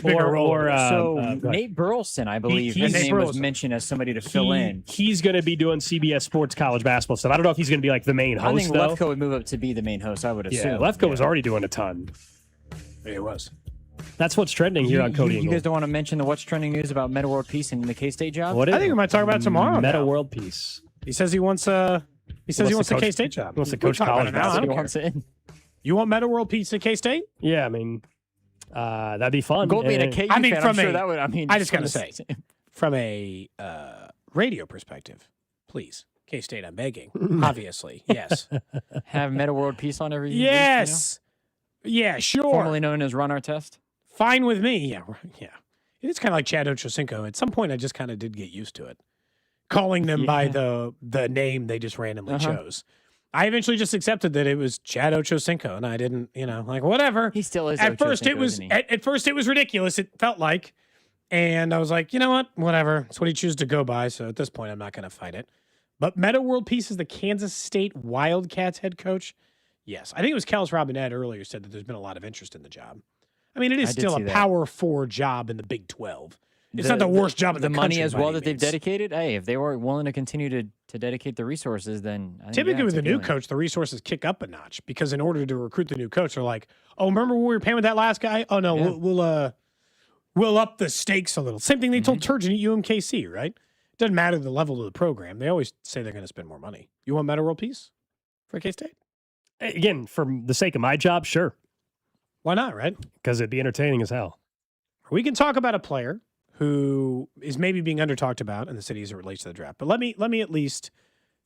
bigger role. Nate Burleson, I believe, his name was mentioned as somebody to fill in. He's going to be doing CBS Sports college basketball stuff. I don't know if he's going to be like the main host, I think Lefko would move up to be the main host, I would assume. Yeah, Lefko was already doing a ton. Yeah, it was. That's what's trending here on Cody and You Gold. guys don't want to mention the What's Trending news about Meta World Peace and the K-State job? I think we might talk about it tomorrow. Meta World Peace. He says he wants He says he wants the K-State job. He wants to coach college basketball. You want Meta World Peace at K-State? Yeah, I mean, that'd be fun. Gold being a KU fan, I'm sure that would, I just got to say, from a radio perspective, please, K-State, I'm begging. Obviously, yes. Have Meta World Peace on every Yes. week, you know? Yeah, sure. Formerly known as Run Our Test. Fine with me. Yeah, yeah. It is kind of like Chad Ochocinco. At some point, I just kind of did get used to it. Calling them by the name they just randomly chose. I eventually just accepted that it was Chad Ochocinco, and I didn't, like whatever. He still is. At first, it was at first it was ridiculous. It felt like, and I was like, you know what, whatever. It's what he chooses to go by. So at this point, I'm not going to fight it. But Meta World Peace is the Kansas State Wildcats head coach. Yes, I think it was Kellis Robinette earlier said that there's been a lot of interest in the job. I mean, it is still a Power 4 job in the Big 12. It's not the worst job in the country. The money as well that they've dedicated. Hey, if they were willing to continue to dedicate the resources, then I think, typically with the new coach, the resources kick up a notch because in order to recruit the new coach, they're like, "Oh, remember what we were paying with that last guy? Oh no, we'll up the stakes a little." Same thing they told Turgeon at UMKC, right? It doesn't matter the level of the program. They always say they're going to spend more money. You want Meta World Peace for K-State? Again, for the sake of my job, sure. Why not, right? Because it'd be entertaining as hell. We can talk about a player who is maybe being under-talked about in the city as it relates to the draft. But let me at least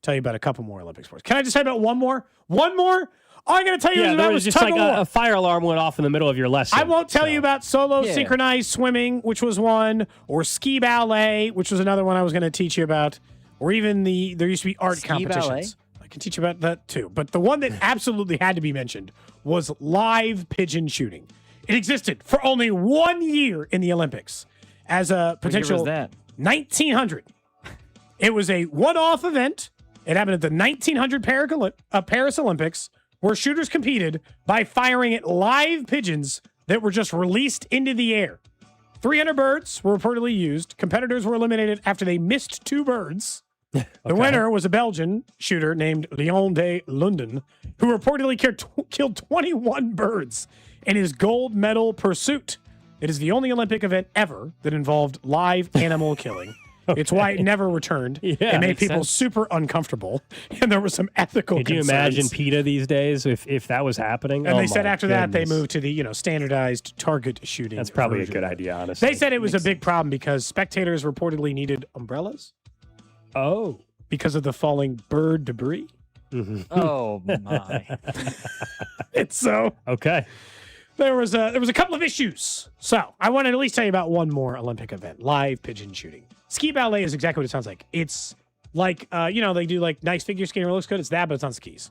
tell you about a couple more Olympic sports. Can I just say about one more? One more? All I got to tell you is about was just tug like of war. a fire alarm went off in the middle of your lesson. I won't tell you about solo synchronized swimming, which was one, or ski ballet, which was another one I was going to teach you about, or even there used to be art competitions. Ballet? I can teach you about that too. But the one that absolutely had to be mentioned was live pigeon shooting. It existed for only 1 year in the Olympics as a potential. What year was that? 1900. It was a one-off event. It happened at the 1900 Paris Olympics, where shooters competed by firing at live pigeons that were just released into the air. 300 birds were reportedly used. Competitors were eliminated after they missed 2 birds. The winner was a Belgian shooter named Leon de Lunden, who reportedly killed 21 birds in his gold medal pursuit. It is the only Olympic event ever that involved live animal killing. It's why it never returned. It made people super uncomfortable, and there were some ethical concerns. Could you imagine PETA these days if that was happening? And they said after that they moved to the standardized target shooting. That's probably version. a good idea, honestly. They said it was a big problem because spectators reportedly needed umbrellas. Oh. Because of the falling bird debris. Mm-hmm. Oh my! It's so okay. There was a couple of issues. So I want to at least tell you about one more Olympic event: live pigeon shooting. Ski ballet is exactly what it sounds like. It's like they do like nice figure skating where it looks good. It's that, but it's on skis.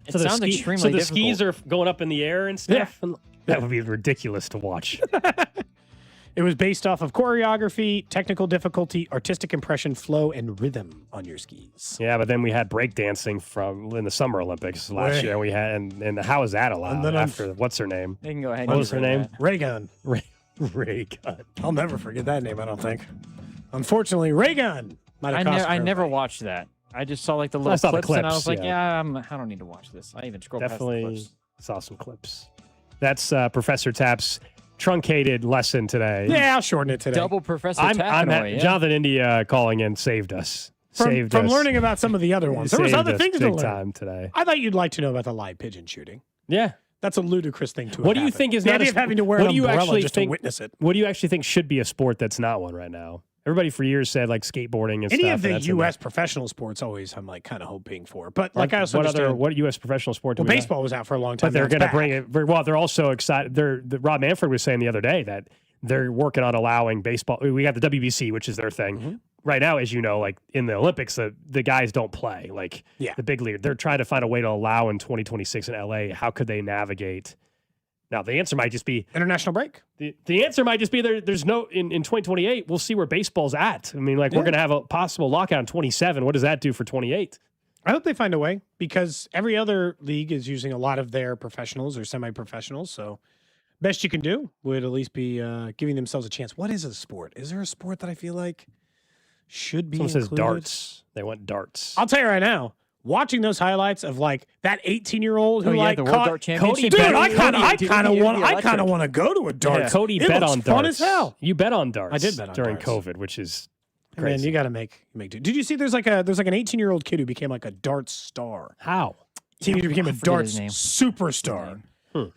It sounds extremely So the difficult. skis are going up in the air and stuff. Yeah. That would be ridiculous to watch. It was based off of choreography, technical difficulty, artistic impression, flow, and rhythm on your skis. Yeah, but then we had breakdancing in the Summer Olympics last year. We had and how is that allowed? And then after what's her name? They can go ahead. What was her name? Raygun. Raygun. I'll never forget that name. I don't think. Unfortunately, Raygun might have cost. I never watched that. I just saw like the little I saw the clips, and I was clips, like, I don't need to watch this. I even scrolled past the Definitely clips. saw some clips. That's Professor Tapp's truncated lesson today. Yeah, I'll shorten it today. Double Professor Tappinoy, Jonathan India calling in saved us. From learning about some of the other ones. There was other things to big learn. time today. I thought you'd like to know about the live pigeon shooting. Yeah. That's a ludicrous thing to What do you happen. think is the not idea of having to wear an umbrella just to witness it? What do you actually think should be a sport that's not one right now? Everybody for years said like skateboarding and Any stuff. of the U.S. professional sports always I'm like kind of hoping for. But like I also what understand, what U.S. professional sport do well, we baseball was out for a long time. But they're going to bring it. Well, they're also excited. Rob Manfred was saying the other day that they're working on allowing baseball. We got the WBC, which is their thing. Mm-hmm. Right now, as you know, like in the Olympics, the guys don't play. Like the big league. They're trying to find a way to allow in 2026 in LA. How could they navigate? Now, the answer might just be international break. The answer might just be there's no in 2028. We'll see where baseball's at. I mean, like we're going to have a possible lockout in 27. What does that do for 28? I hope they find a way because every other league is using a lot of their professionals or semi-professionals. So best you can do would at least be giving themselves a chance. What is a sport? Is there a sport that I feel like should be Someone included? says darts. They want darts. I'll tell you right now. Watching those highlights of like that 18-year-old who the like World caught Dart Championship. Dude, I kind of want to go to a dart. Yeah, Cody it bet looks on fun darts. as hell. You bet on darts. I did bet on during darts. COVID, which is Man, crazy. you got to make do. Did you see there's like an 18-year-old kid who became like a darts star? How? He became a darts superstar.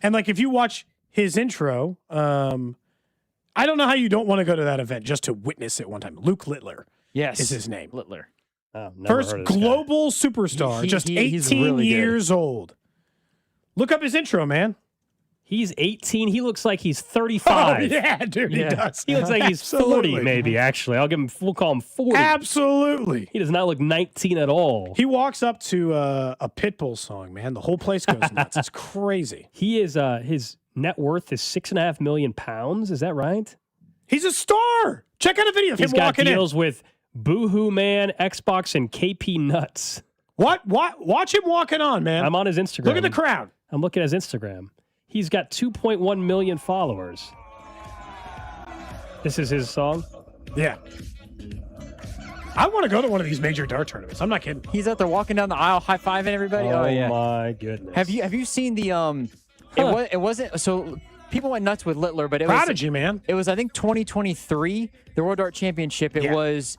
And like if you watch his intro, I don't know how you don't want to go to that event just to witness it one time. Luke Littler. is his name. Littler. Oh, never First heard of this guy. global superstar, just 18 years old. Look up his intro, man. He's 18. He looks like he's 35. Oh, yeah, dude, he does. He looks like he's 40, maybe, actually. We'll call him 40. Absolutely. He does not look 19 at all. He walks up to a Pitbull song, man. The whole place goes nuts. It's crazy. He is, his net worth is £6.5 million. Is that right? He's a star. Check out a video of him walking in. He's got deals with Boohoo Man, Xbox, and KP Nuts. What? Watch him walking on, man. I'm on his Instagram. Look at the crowd. I'm looking at his Instagram. He's got 2.1 million followers. This is his song? Yeah. I want to go to one of these major dart tournaments. I'm not kidding. He's out there walking down the aisle, high-fiving everybody. Oh, yeah. My goodness. Have you seen the it wasn't so people went nuts with Littler, but it Prodigy, man. It was, I think, 2023, the World Dart Championship. There was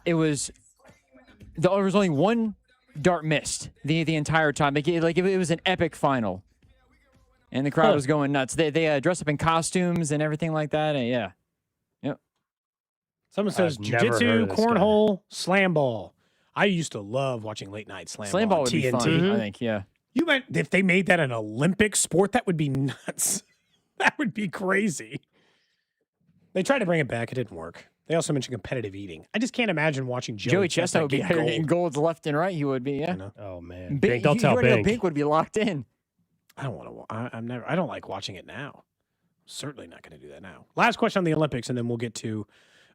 only one dart missed the entire time. It was an epic final. And the crowd was going nuts. They dress up in costumes and everything like that. And yeah. Yep. Someone says jiu-jitsu, cornhole, slam ball. I used to love watching late night slam ball. Slam ball would TNT. be fun, I think, yeah. If they made that an Olympic sport, that would be nuts. That would be crazy. They tried to bring it back. It didn't work. They also mentioned competitive eating. I just can't imagine watching Joey Chestnut would be getting golds left and right. He would be, yeah. Oh, man. Bink, don't tell Bink. Bink would be locked in. I don't want to. I don't like watching it now. Certainly not going to do that now. Last question on the Olympics, and then we'll get to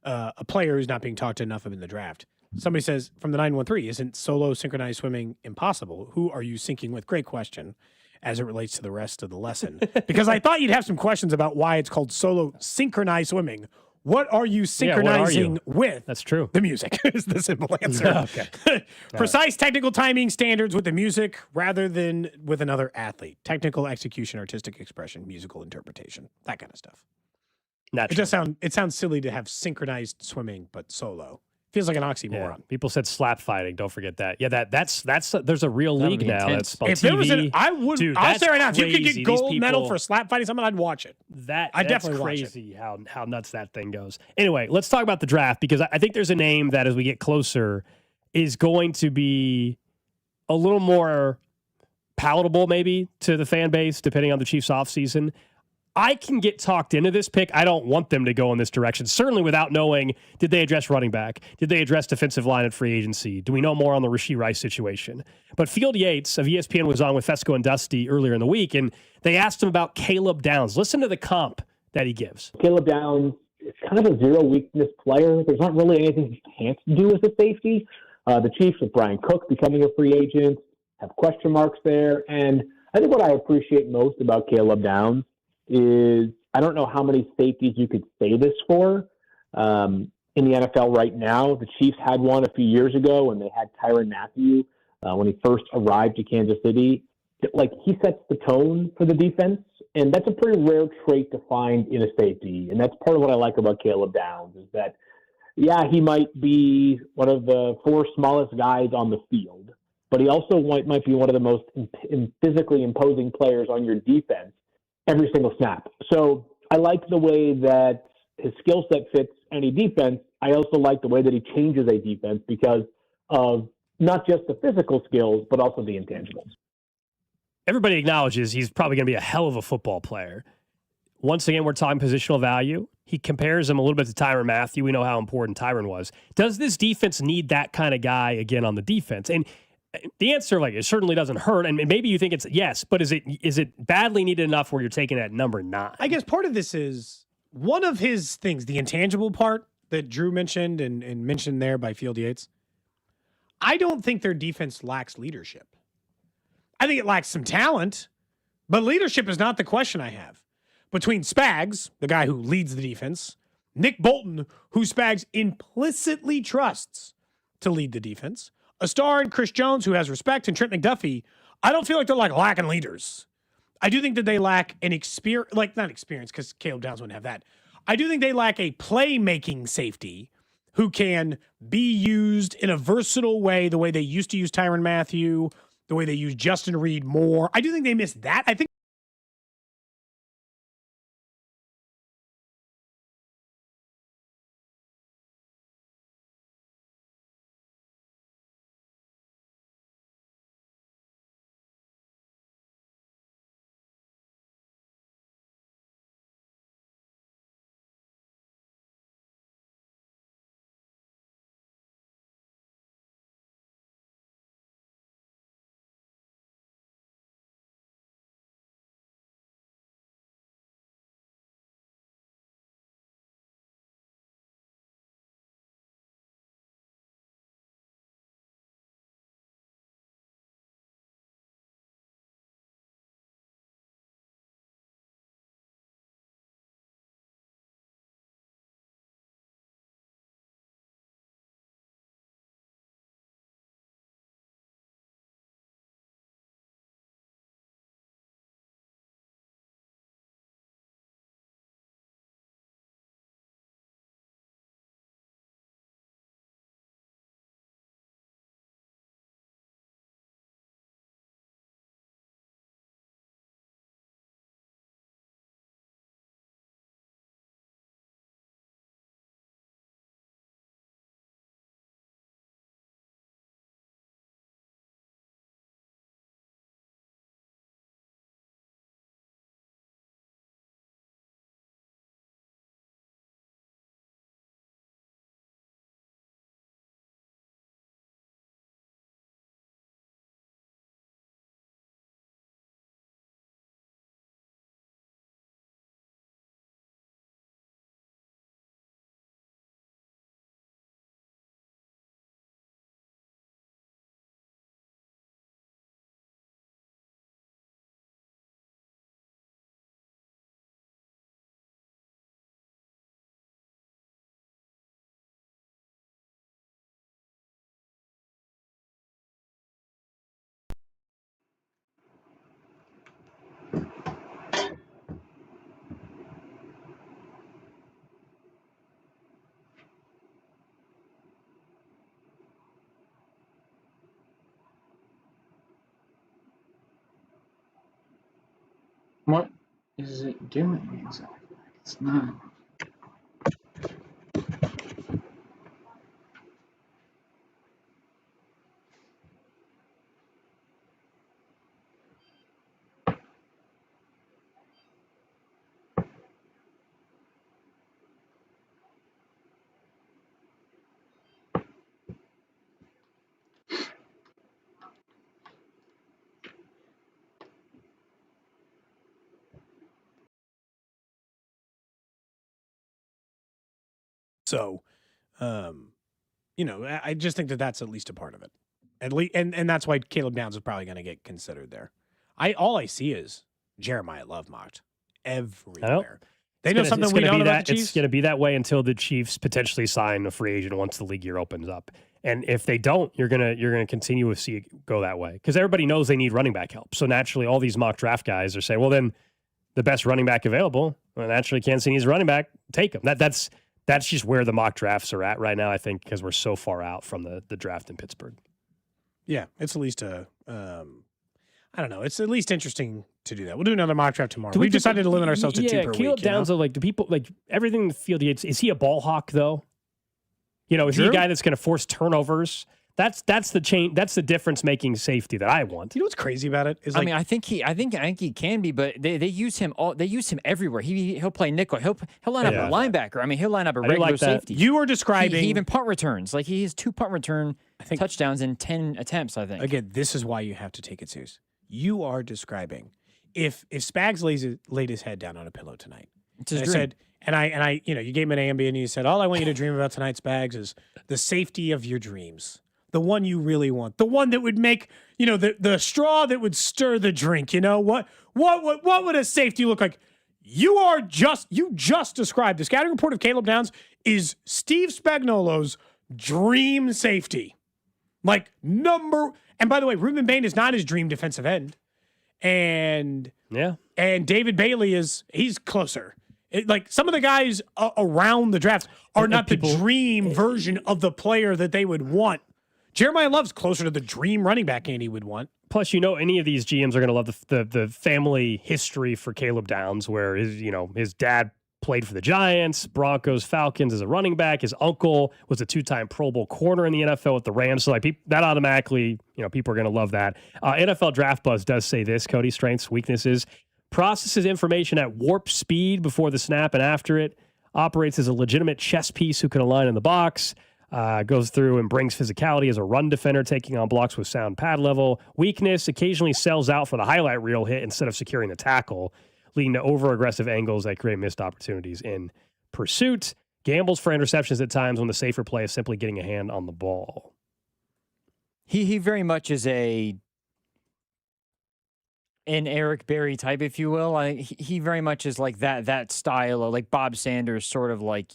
a player who's not being talked enough of in the draft. Somebody says from the 913, isn't solo synchronized swimming impossible? Who are you syncing with? Great question, as it relates to the rest of the lesson. Because I thought you'd have some questions about why it's called solo synchronized swimming. What are you synchronizing with? That's true. The music is the simple answer. Okay. Precise technical timing standards with the music rather than with another athlete. Technical execution, artistic expression, musical interpretation, that kind of stuff. It sounds silly to have synchronized swimming, but solo. Feels like an oxymoron. Yeah. People said slap fighting. Don't forget that. Yeah, that's there's a real league now. That's on if TV. There was I'll say right now, if you could get gold medal for slap fighting someone, I'd watch it. I'd definitely watch it. Crazy how nuts that thing goes. Anyway, let's talk about the draft because I think there's a name that as we get closer is going to be a little more palatable maybe to the fan base depending on the Chiefs offseason. I can get talked into this pick. I don't want them to go in this direction, certainly without knowing, did they address running back? Did they address defensive line at free agency? Do we know more on the Rashee Rice situation? But Field Yates of ESPN was on with Fesco and Dusty earlier in the week, and they asked him about Caleb Downs. Listen to the comp that he gives. Caleb Downs is kind of a zero-weakness player. There's not really anything he can't do as a safety. The Chiefs, with Brian Cook becoming a free agent, have question marks there. And I think what I appreciate most about Caleb Downs is I don't know how many safeties you could say this for in the NFL right now. The Chiefs had one a few years ago when they had Tyrann Mathieu when he first arrived to Kansas City. He sets the tone for the defense, and that's a pretty rare trait to find in a safety. And that's part of what I like about Caleb Downs is that, yeah, he might be one of the four smallest guys on the field, but he also might be one of the most physically imposing players on your defense every single snap. So I like the way that his skill set fits any defense. I also like the way that he changes a defense because of not just the physical skills, but also the intangibles. Everybody acknowledges he's probably going to be a hell of a football player. Once again, we're talking positional value. He compares him a little bit to Tyrann Mathieu. We know how important Tyrann was. Does this defense need that kind of guy again on the defense? And the answer, it certainly doesn't hurt. And maybe you think it's yes, but is it badly needed enough where you're taking at number 9? I guess part of this is one of his things, the intangible part that Drew mentioned and mentioned there by Field Yates. I don't think their defense lacks leadership. I think it lacks some talent, but leadership is not the question I have. Between Spags, the guy who leads the defense, Nick Bolton, who Spags implicitly trusts to lead the defense, a star in Chris Jones, who has respect, and Trent McDuffie, I don't feel like they're lacking leaders. I do think that they lack an experience, not experience, because Caleb Downs wouldn't have that. I do think they lack a playmaking safety who can be used in a versatile way, the way they used to use Tyrann Mathieu, the way they use Justin Reed more. I do think they miss that. I think What is it doing exactly? It's not. So, I just think that that's at least a part of it. At least, and that's why Caleb Downs is probably going to get considered there. All I see is Jeremiah Love mocked everywhere. They know something we don't know about the Chiefs. It's going to be that way until the Chiefs potentially sign a free agent once the league year opens up. And if they don't, you're gonna continue to see it go that way because everybody knows they need running back help. So naturally, all these mock draft guys are saying, well, then the best running back available. Well, naturally, Kansas City needs a running back. Take him. That's just where the mock drafts are at right now. I think because we're so far out from the draft in Pittsburgh. Yeah, it's at least I don't know. It's at least interesting to do that. We'll do another mock draft tomorrow. We've decided to limit ourselves to 2 per Caleb week. Downs, do people everything in the field? Is he a ball hawk though? Is he a guy that's going to force turnovers? That's the change. That's the difference making safety that I want. You know what's crazy about it is I think he can be, but they use him They use him everywhere. He'll play nickel. He'll line up a linebacker. I mean, he'll line up a regular safety. You are describing he even punt returns. Like he has 2 punt return touchdowns in 10 attempts. I think. Again, this is why you have to take it serious. You are describing if Spags laid his head down on a pillow tonight. It's his I dream. said, and you gave him an A and B, and you said, all I want you to dream about tonight, Spags, is the safety of your dreams. The one you really want. The one that would make, the straw that would stir the drink. What would a safety look like? You just described the scouting report of Caleb Downs is Steve Spagnuolo's dream safety. And by the way, Reuben Bain is not his dream defensive end. And David Bailey he's closer. Some of the guys around the draft are not the dream version of the player that they would want. Jeremiah Love's closer to the dream running back Andy would want. Plus, any of these GMs are going to love the family history for Caleb Downs, where his dad played for the Giants, Broncos, Falcons as a running back. His uncle was a 2-time Pro Bowl corner in the NFL with the Rams. So that automatically, people are going to love that. NFL Draft Buzz does say this, Cody, strengths, weaknesses. Processes information at warp speed before the snap and after it. Operates as a legitimate chess piece who can align in the box. Goes through and brings physicality as a run defender, taking on blocks with sound pad level. Weakness, occasionally sells out for the highlight reel hit instead of securing the tackle, leading to over-aggressive angles that create missed opportunities in pursuit. Gambles for interceptions at times when the safer play is simply getting a hand on the ball. He very much is an Eric Berry type, if you will. He very much is like that style of like Bob Sanders, sort of like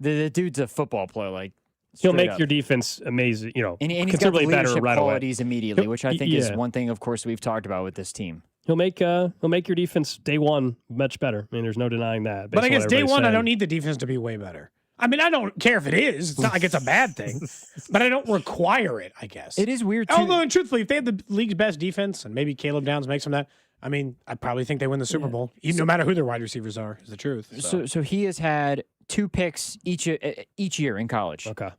the dude's a football player. He'll make your defense amazing, and he's got the considerably better leadership right qualities away. immediately, which I think is one thing, of course, we've talked about with this team. He'll make your defense day one much better. I mean, there's no denying that. But I guess day one, I don't need the defense to be way better. I mean, I don't care if it is. It's not like it's a bad thing, but I don't require it, I guess. It is weird, too. Although, and truthfully, if they had the league's best defense, and maybe Caleb Downs makes them that, I mean, I probably think they win the Super Bowl, no matter who their wide receivers are, is the truth. So he has had 2 picks each year in college. Okay.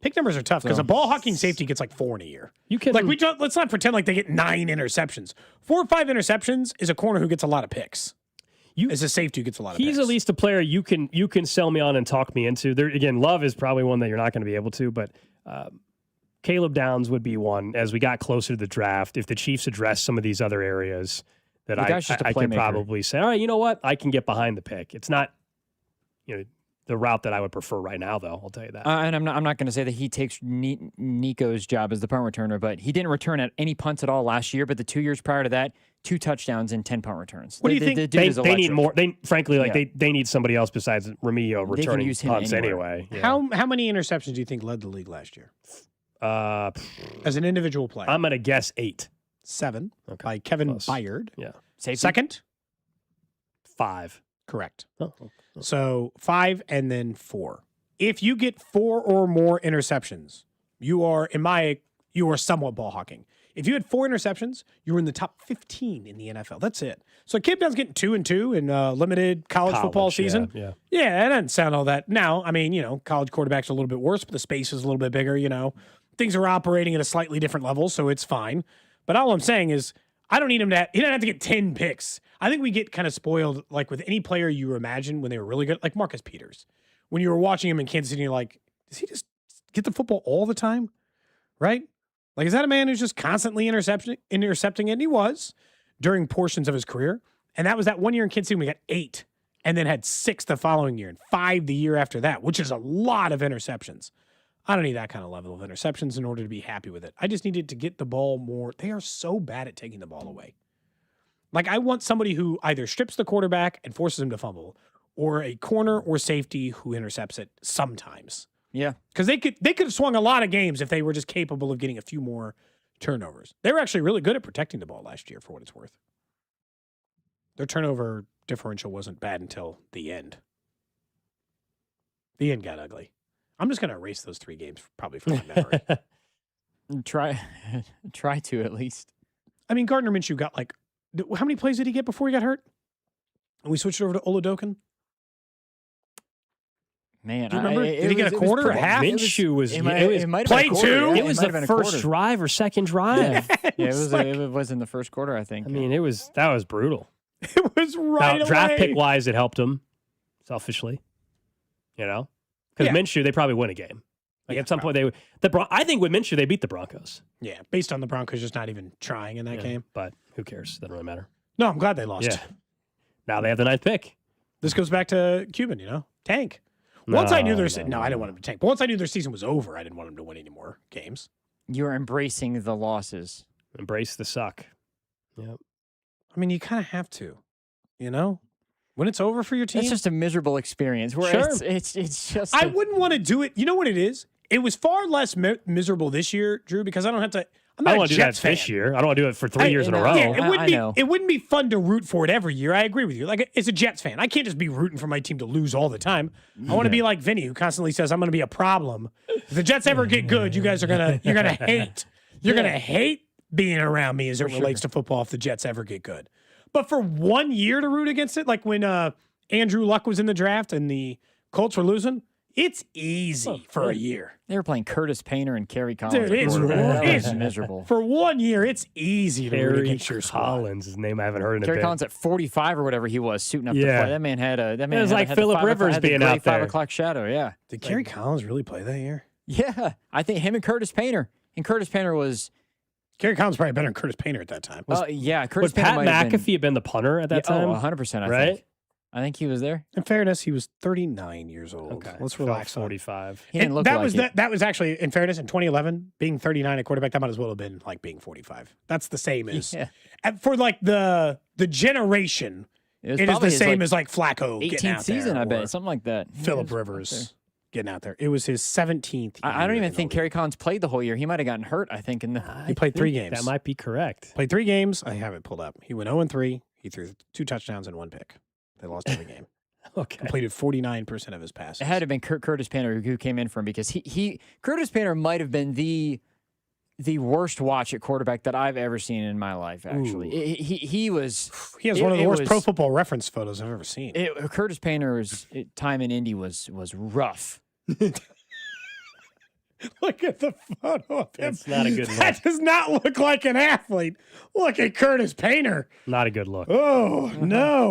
Pick numbers are tough because a ball hawking safety gets like 4 in a year. You can let's not pretend like they get 9 interceptions. 4 or 5 interceptions is a corner who gets a lot of picks. As a safety who gets a lot of picks. He's at least a player you can sell me on and talk me into. There again, Love is probably one that you're not going to be able to, but Caleb Downs would be one as we got closer to the draft. If the Chiefs address some of these other areas that I can probably say, all right, you know what? I can get behind the pick. It's not, the route that I would prefer right now, though. I'll tell you that. And I'm not going to say that he takes Nico's job as the punt returner, but he didn't return at any punts at all last year. But the 2 years prior to that, 2 touchdowns and 10 punt returns. What do you think? They need more. They need somebody else besides Remigio returning punts anyway. Yeah. How many interceptions do you think led the league last year? As an individual player, I'm going to guess 8. 7 by Kevin Byard. Yeah. Second, 5. Correct. So 5 and then 4. If you get 4 or more interceptions, you are somewhat ball hawking. If you had 4 interceptions, you were in the top 15 in the NFL. That's it. So Cam Newton's getting 2-2 in limited college football season. Yeah. Yeah, it doesn't sound all that. Now, I mean, college quarterbacks are a little bit worse, but the space is a little bit bigger, Things are operating at a slightly different level, so it's fine. But all I'm saying is, I don't need him he doesn't have to get 10 picks. I think we get kind of spoiled, like with any player you imagine when they were really good, like Marcus Peters. When you were watching him in Kansas City, you're like, does he just get the football all the time? Right? Like, is that a man who's just constantly intercepting it? And he was during portions of his career. And that was that 1 year in Kansas City when we got 8 and then had 6 the following year and 5 the year after that, which is a lot of interceptions. I don't need that kind of level of interceptions in order to be happy with it. I just needed to get the ball more. They are so bad at taking the ball away. Like, I want somebody who either strips the quarterback and forces him to fumble, or a corner or safety who intercepts it sometimes. Yeah. Because they could have swung a lot of games if they were just capable of getting a few more turnovers. They were actually really good at protecting the ball last year, for what it's worth. Their turnover differential wasn't bad until the end. The end got ugly. I'm just going to erase those 3 games probably from my memory. Try to at least. I mean, Gardner Minshew got how many plays did he get before he got hurt? And we switched over to Oladokin? Man, do you remember? Did he get a quarter, a half? Minshew was play 2. It was the first drive or second drive. It was in the first quarter, I think. I mean, that was brutal. It was right away. Draft pick wise, it helped him selfishly, because Minshew, they probably win a game. Like at some point, I think with Minshew, they beat the Broncos. Yeah, based on the Broncos just not even trying in that game. But who cares? Doesn't really matter. No, I'm glad they lost. Yeah. Now they have the 9th pick. This goes back to Cuban, tank. Once I knew I didn't want him to tank. But once I knew their season was over, I didn't want him to win any more games. You're embracing the losses. Embrace the suck. Yep. I mean, you kind of have to, when it's over for your team. It's just a miserable experience. Where Sure. It's just. I wouldn't want to do it. You know what it is? It was far less miserable this year, Drew, because I don't have to. I'm not I don't want to do that fan. this year. I don't want to do it for 3 years in a row. Yeah, it wouldn't be fun to root for it every year. I agree with you. Like, as a Jets fan, I can't just be rooting for my team to lose all the time. I want to be like Vinny, who constantly says, I'm going to be a problem. If the Jets ever get good, you guys are you're going to hate. You're going to hate being around me as it relates to football if the Jets ever get good. But for 1 year to root against it, like when Andrew Luck was in the draft and the Colts were losing, it's easy for a year. They were playing Curtis Painter and Kerry Collins. Dude, it's miserable. For 1 year, it's easy to root against your squad. Collins, his name I haven't heard in Kerry a bit. Collins at 45 or whatever he was, suiting up the play. That man had a. That man it was had, like had Phillip Rivers being out there. 5 o'clock shadow. Yeah. Did Kerry Collins really play that year? Yeah, I think him and Curtis Painter. And Curtis Painter was. Kerry Collins probably better than Curtis Painter at that time. Yeah, Curtis Would Painter Pat McAfee have been the punter at that time? 100%. Right? I think he was there. In fairness, he was 39 years old. Okay. Let's relax. 45. He didn't look that like was it. That was actually, in fairness, in 2011, being 39 at quarterback, that might as well have been like being 45. That's the same as for like the generation. It is the same as like Flacco getting out 18th season, there, I bet, something like that. Phillip Rivers getting out there. It was his 17th. I don't even think Kerry Collins played the whole year. He might have gotten hurt. I think he played 3 games. That might be correct. Played 3 games. I have it pulled up. He went 0-3. He threw 2 touchdowns and 1 pick. They lost every game. Okay. Completed 49% of his passes. It had to have been Curtis Painter who came in for him because Curtis Painter might have been the worst watch at quarterback that I've ever seen in my life. Actually, he has one of the worst Pro Football Reference photos I've ever seen. Curtis Painter's time in Indy was rough. Look at the photo of him. That's not a good look. That does not look like an athlete. Look at Curtis Painter. Not a good look. Oh, no.